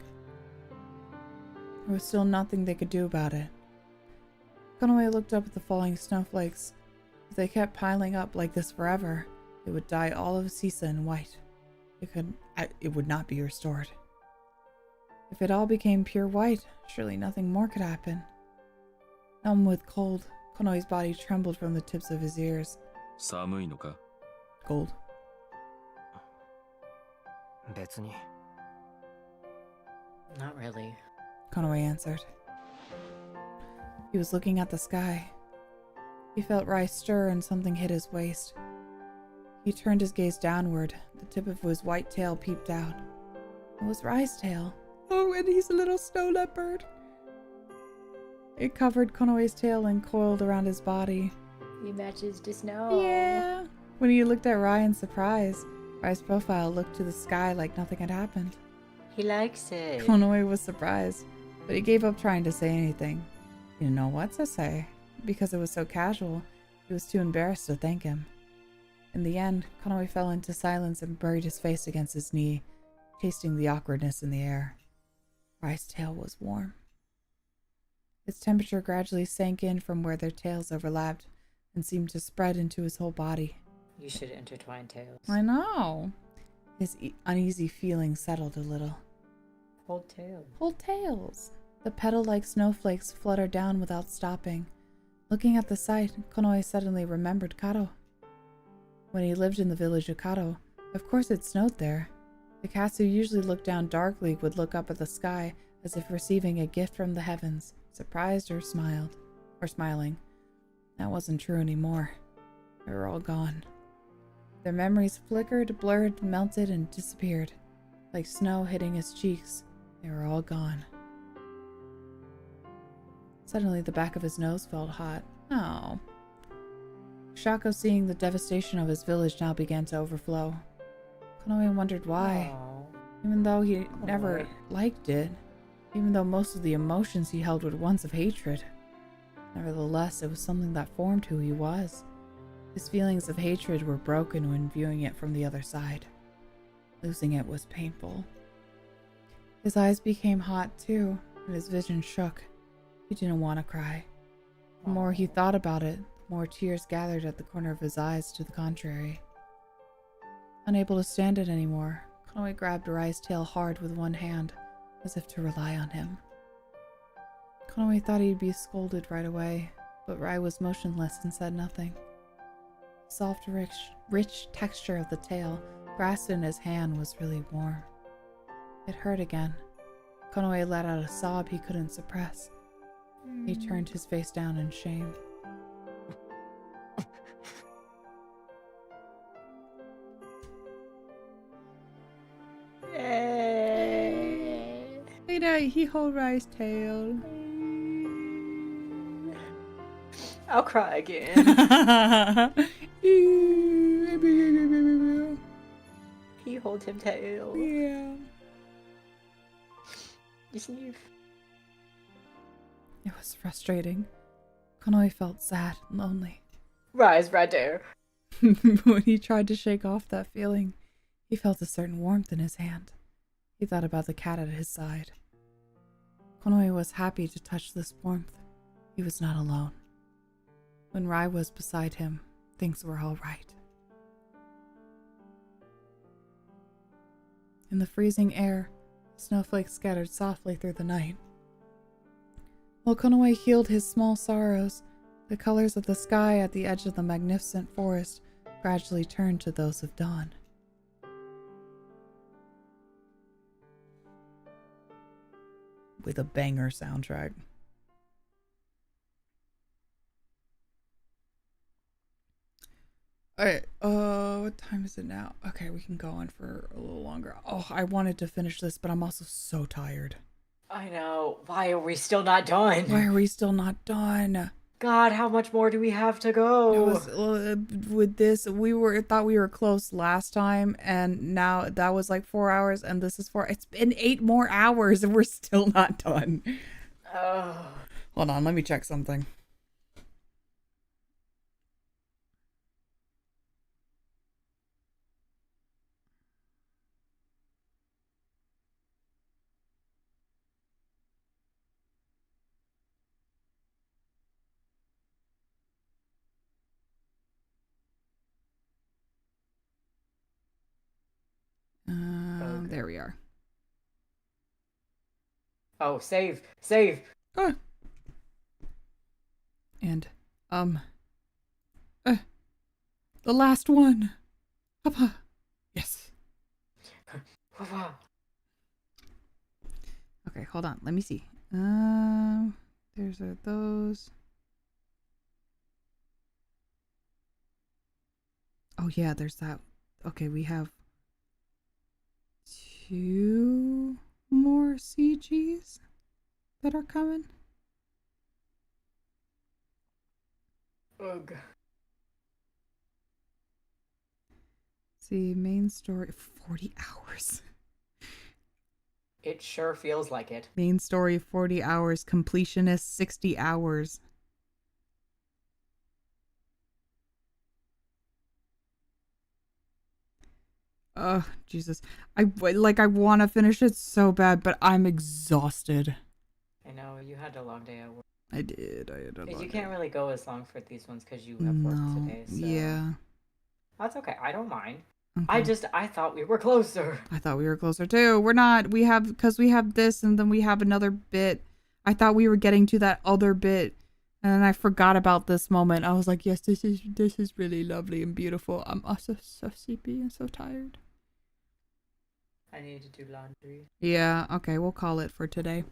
Speaker 1: There was still nothing they could do about it. Konoe looked up at the falling snowflakes. If they kept piling up like this forever, it would dye all of Sisa in white. It would not be restored. If it all became pure white, surely nothing more could happen. Numb with cold, Konoe's body trembled from the tips of his ears.
Speaker 5: 寒いのか?
Speaker 1: Cold.
Speaker 4: 別に。
Speaker 2: Not really.
Speaker 1: Konoe answered. He was looking at the sky. He felt Rai stir and something hit his waist. He turned his gaze downward. The tip of his white tail peeped out. It was Rai's tail. Oh, and he's a little snow leopard. It covered Konoe's tail and coiled around his body.
Speaker 2: He matches the snow.
Speaker 1: Yeah. When he looked at Rai in surprise, Rai's profile looked to the sky like nothing had happened.
Speaker 2: He likes it.
Speaker 1: Konoe was surprised, but he gave up trying to say anything. He didn't know what to say. Because it was so casual, he was too embarrassed to thank him. In the end, Konoe fell into silence and buried his face against his knee, tasting the awkwardness in the air. Rai's tail was warm. Its temperature gradually sank in from where their tails overlapped and seemed to spread into his whole body.
Speaker 2: You should intertwine tails.
Speaker 1: I know. His uneasy feeling settled a little.
Speaker 2: Hold tails.
Speaker 1: Hold tails. The petal-like snowflakes fluttered down without stopping. Looking at the sight, Konoe suddenly remembered Karo. When he lived in the village of Karo, of course it snowed there. The cats who usually looked down darkly would look up at the sky as if receiving a gift from the heavens, surprised or smiling. That wasn't true anymore. They were all gone. Their memories flickered, blurred, melted, and disappeared. Like snow hitting his cheeks, they were all gone. Suddenly, the back of his nose felt hot. Oh. Shock seeing the devastation of his village now began to overflow. Konoe wondered why.
Speaker 2: Aww.
Speaker 1: Even though he never liked it, even though most of the emotions he held were ones of hatred. Nevertheless, it was something that formed who he was. His feelings of hatred were broken when viewing it from the other side. Losing it was painful. His eyes became hot too, and his vision shook. He didn't want to cry. The more he thought about it, the more tears gathered at the corner of his eyes to the contrary. Unable to stand it anymore, Konoe grabbed Rai's tail hard with one hand, as if to rely on him. Konoe thought he'd be scolded right away, but Rai was motionless and said nothing. The soft, rich texture of the tail, grasped in his hand, was really warm. It hurt again. Konoe let out a sob he couldn't suppress. He turned his face down in shame. He hold Rai's tail.
Speaker 2: I'll cry again. He hold him tail.
Speaker 1: Yeah.
Speaker 2: You sniff.
Speaker 1: It was frustrating. Konoe felt sad and lonely.
Speaker 2: Rise right there.
Speaker 1: When he tried to shake off that feeling, he felt a certain warmth in his hand. He thought about the cat at his side. Konoe was happy to touch this warmth. He was not alone. When Rai was beside him, things were all right. In the freezing air, snowflakes scattered softly through the night. While Konoe healed his small sorrows, the colors of the sky at the edge of the magnificent forest gradually turned to those of dawn. With a banger soundtrack. Alright, what time is it now? Okay, we can go on for a little longer. Oh, I wanted to finish this, but I'm also so tired.
Speaker 2: I know. Why are we still not done?
Speaker 1: Why are we still not done?
Speaker 2: God, how much more do we have to go?
Speaker 1: It was, with this, thought we were close last time, and now that was like 4 hours, and this is 4. It's been 8 more hours, and we're still not done.
Speaker 2: Oh.
Speaker 1: Hold on, let me check something. There we are.
Speaker 2: Oh, save.
Speaker 1: Ah. And, the last one. Papa. Yes. Okay, hold on. Let me see. There's those. Oh yeah, there's that. Okay, we have 2 more CGs that are coming.
Speaker 2: Ugh.
Speaker 1: See, main story, 40 hours.
Speaker 2: It sure feels like it.
Speaker 1: Main story, 40 hours. Completionist, 60 hours. Oh, Jesus. I want to finish it so bad, but I'm exhausted.
Speaker 2: I know, you had a long day at work.
Speaker 1: I did. I had a long
Speaker 2: You can't
Speaker 1: day.
Speaker 2: really go as long for these ones because you have work today, so...
Speaker 1: Yeah.
Speaker 2: That's okay, I don't mind.
Speaker 1: Okay.
Speaker 2: I thought we were closer.
Speaker 1: I thought we were closer too. We're not. Because we have this and then we have another bit. I thought we were getting to that other bit. And then I forgot about this moment. I was like, yes, this is really lovely and beautiful. I'm also so sleepy and so tired.
Speaker 2: I need to do laundry.
Speaker 1: Yeah, okay, we'll call it for today.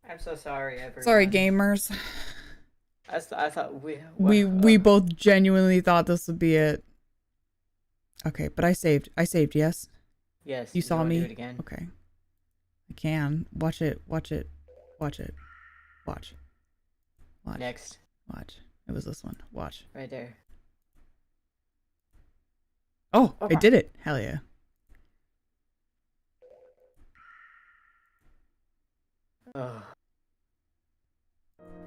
Speaker 2: I'm so sorry, everyone.
Speaker 1: Sorry, gamers.
Speaker 2: I thought
Speaker 1: we both genuinely thought this would be it. Okay, but I saved, yes?
Speaker 2: Yes.
Speaker 1: You saw me?
Speaker 2: Do it again?
Speaker 1: Okay. I can. Watch it. Watch.
Speaker 2: Next.
Speaker 1: Watch. It was this one. Watch.
Speaker 2: Right there.
Speaker 1: Oh, I did it. Hell yeah.
Speaker 2: Oh.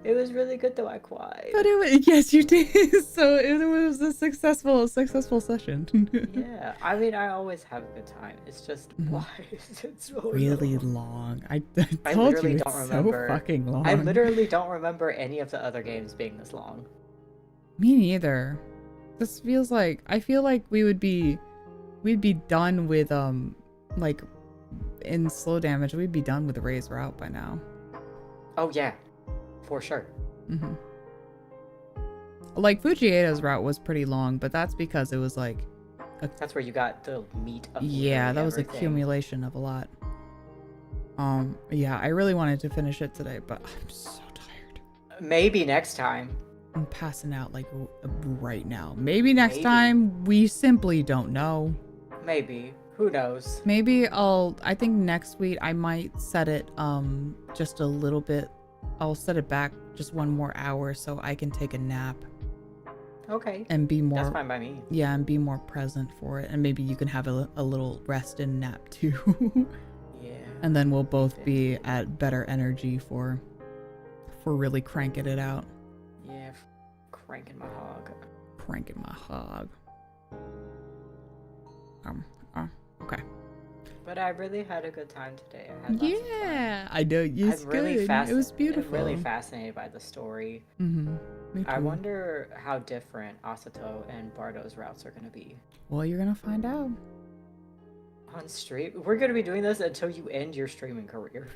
Speaker 2: It was really good though, I cried.
Speaker 1: But it was, yes, you did. So it was a successful session.
Speaker 2: Yeah, I mean, I always have a good time. It's just, why is it so
Speaker 1: really
Speaker 2: long?
Speaker 1: I told
Speaker 2: literally
Speaker 1: you
Speaker 2: don't
Speaker 1: it's
Speaker 2: remember.
Speaker 1: so fucking long.
Speaker 2: I literally don't remember any of the other games being this long.
Speaker 1: Me neither. This feels like, I feel like we'd be done with like in slow damage. We'd be done with the Rai's route by now.
Speaker 2: Oh yeah, for sure.
Speaker 1: Mm-hmm. Like Fujieta's route was pretty long, but that's because it was like
Speaker 2: that's where you got the meat of
Speaker 1: yeah, that was
Speaker 2: everything.
Speaker 1: accumulation of a lot. Yeah, I really wanted to finish it today, but I'm so tired.
Speaker 2: Maybe next time.
Speaker 1: I'm passing out like right now. Maybe next time. We simply don't know.
Speaker 2: Maybe. Who knows?
Speaker 1: Maybe I think next week I might set it just a little bit. I'll set it back just 1 more hour so I can take a nap.
Speaker 2: Okay.
Speaker 1: And be more.
Speaker 2: That's fine by me.
Speaker 1: Yeah, and be more present for it. And maybe you can have a little rest and nap too.
Speaker 2: Yeah.
Speaker 1: And then we'll both be at better energy for really cranking it out.
Speaker 2: Yeah, cranking my hog.
Speaker 1: Cranking my hog. Okay.
Speaker 2: But I really had a good time today. I had lots of fun.
Speaker 1: I know. It's
Speaker 2: really
Speaker 1: good. It was beautiful.
Speaker 2: I'm really fascinated by the story.
Speaker 1: Mm-hmm. Me too.
Speaker 2: I wonder how different Asato and Bardo's routes are going to be.
Speaker 1: Well, you're going to find out.
Speaker 2: On stream? We're going to be doing this until you end your streaming career.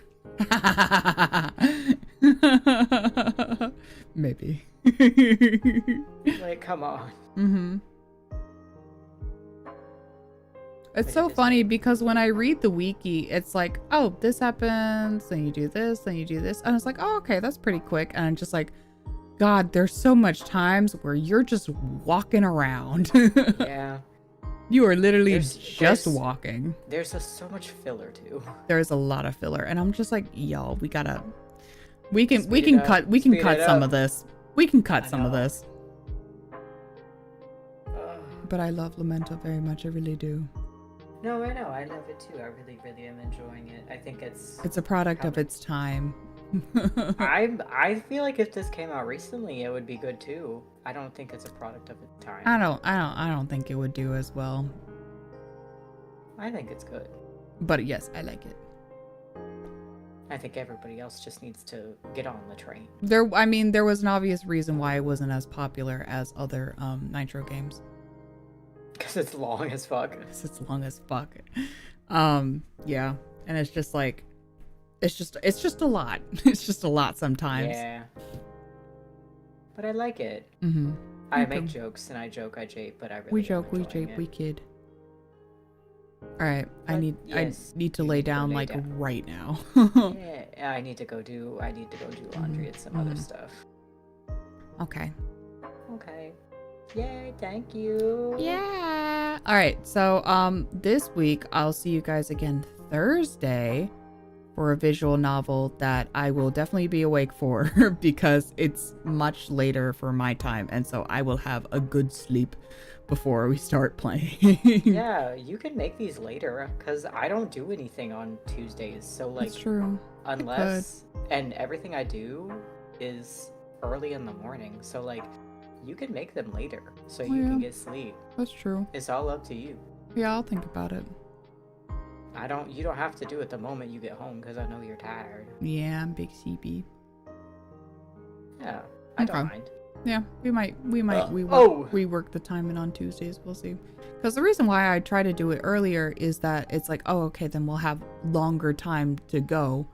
Speaker 1: Maybe.
Speaker 2: Like, come on.
Speaker 1: Mm-hmm. It's so funny because when I read the wiki, it's like, oh, this happens, then you do this, then you do this. And it's like, oh, okay, that's pretty quick. And I'm just like, God, there's so much times where you're just walking around.
Speaker 2: Yeah.
Speaker 1: You are literally just walking.
Speaker 2: There's so much filler too.
Speaker 1: There's a lot of filler. And I'm just like, y'all, we can cut some of this. We can cut some of this. But I love Lamento very much. I really do.
Speaker 2: No, I know. I love it too. I really, really am enjoying it. I think it's
Speaker 1: a product of its time.
Speaker 2: I feel like if this came out recently, it would be good too. I don't think it's a product of its time.
Speaker 1: I don't think it would do as well.
Speaker 2: I think it's good.
Speaker 1: But yes, I like it.
Speaker 2: I think everybody else just needs to get on the train.
Speaker 1: There was an obvious reason why it wasn't as popular as other Nitro games.
Speaker 2: Because it's long as fuck.
Speaker 1: Yeah. And it's just like, it's just a lot. It's just a lot sometimes.
Speaker 2: Yeah. But I like it.
Speaker 1: Mm-hmm.
Speaker 2: I make jokes and I joke, I jape, but I really
Speaker 1: we joke, we
Speaker 2: jape,
Speaker 1: we kid. All right, I need to lay down like right now.
Speaker 2: Yeah, I need to go do laundry and some other stuff.
Speaker 1: Okay.
Speaker 2: Yay, thank you.
Speaker 1: Yeah. All right. So this week I'll see you guys again Thursday for a visual novel that I will definitely be awake for because it's much later for my time, and so I will have a good sleep before we start playing.
Speaker 2: Yeah, you can make these later because I don't do anything on Tuesdays. So like,
Speaker 1: that's true.
Speaker 2: Unless and everything I do is early in the morning. So like, you can make them later so you can get sleep.
Speaker 1: That's true.
Speaker 2: It's all up to you.
Speaker 1: Yeah, I'll think about it.
Speaker 2: You don't have to do it the moment you get home because I know you're tired.
Speaker 1: Yeah, I'm big CB.
Speaker 2: Yeah, I don't mind.
Speaker 1: Yeah, we might rework the timing on Tuesdays. We'll see. Because the reason why I try to do it earlier is that it's like, oh, okay, then we'll have longer time to go.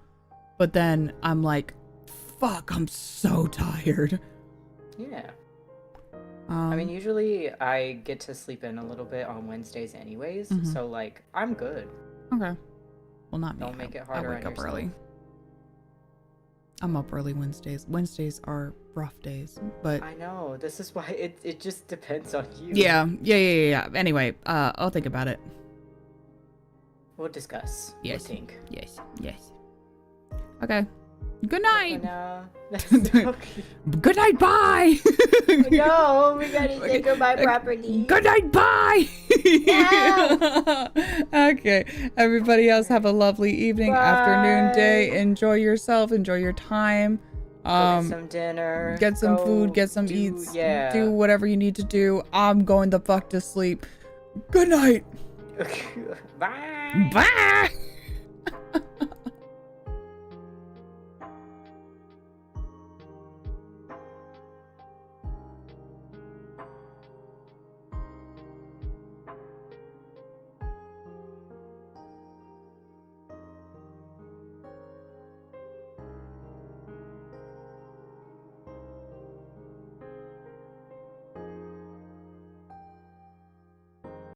Speaker 1: But then I'm like, fuck, I'm so tired.
Speaker 2: Yeah. I mean, usually I get to sleep in a little bit on Wednesdays anyways, so like, I'm good.
Speaker 1: Okay. Well, not me.
Speaker 2: Don't make it harder
Speaker 1: I wake
Speaker 2: on
Speaker 1: up
Speaker 2: yourself.
Speaker 1: early. I'm up early Wednesdays. Wednesdays are rough days, but
Speaker 2: I know. This is why it just depends on you.
Speaker 1: Yeah. Anyway, I'll think about it.
Speaker 2: We'll discuss.
Speaker 1: Yes.
Speaker 2: We'll think.
Speaker 1: Yes. Okay. Good night. Good night. Bye.
Speaker 2: No, we gotta say goodbye properly.
Speaker 1: Good night. Bye.
Speaker 2: No.
Speaker 1: Okay. Everybody else have a lovely evening, afternoon, day. Enjoy yourself. Enjoy your time.
Speaker 2: Get some dinner.
Speaker 1: Get some food. Get some eats.
Speaker 2: Yeah.
Speaker 1: Do whatever you need to do. I'm going the fuck to sleep. Good night.
Speaker 2: Bye.
Speaker 1: Bye.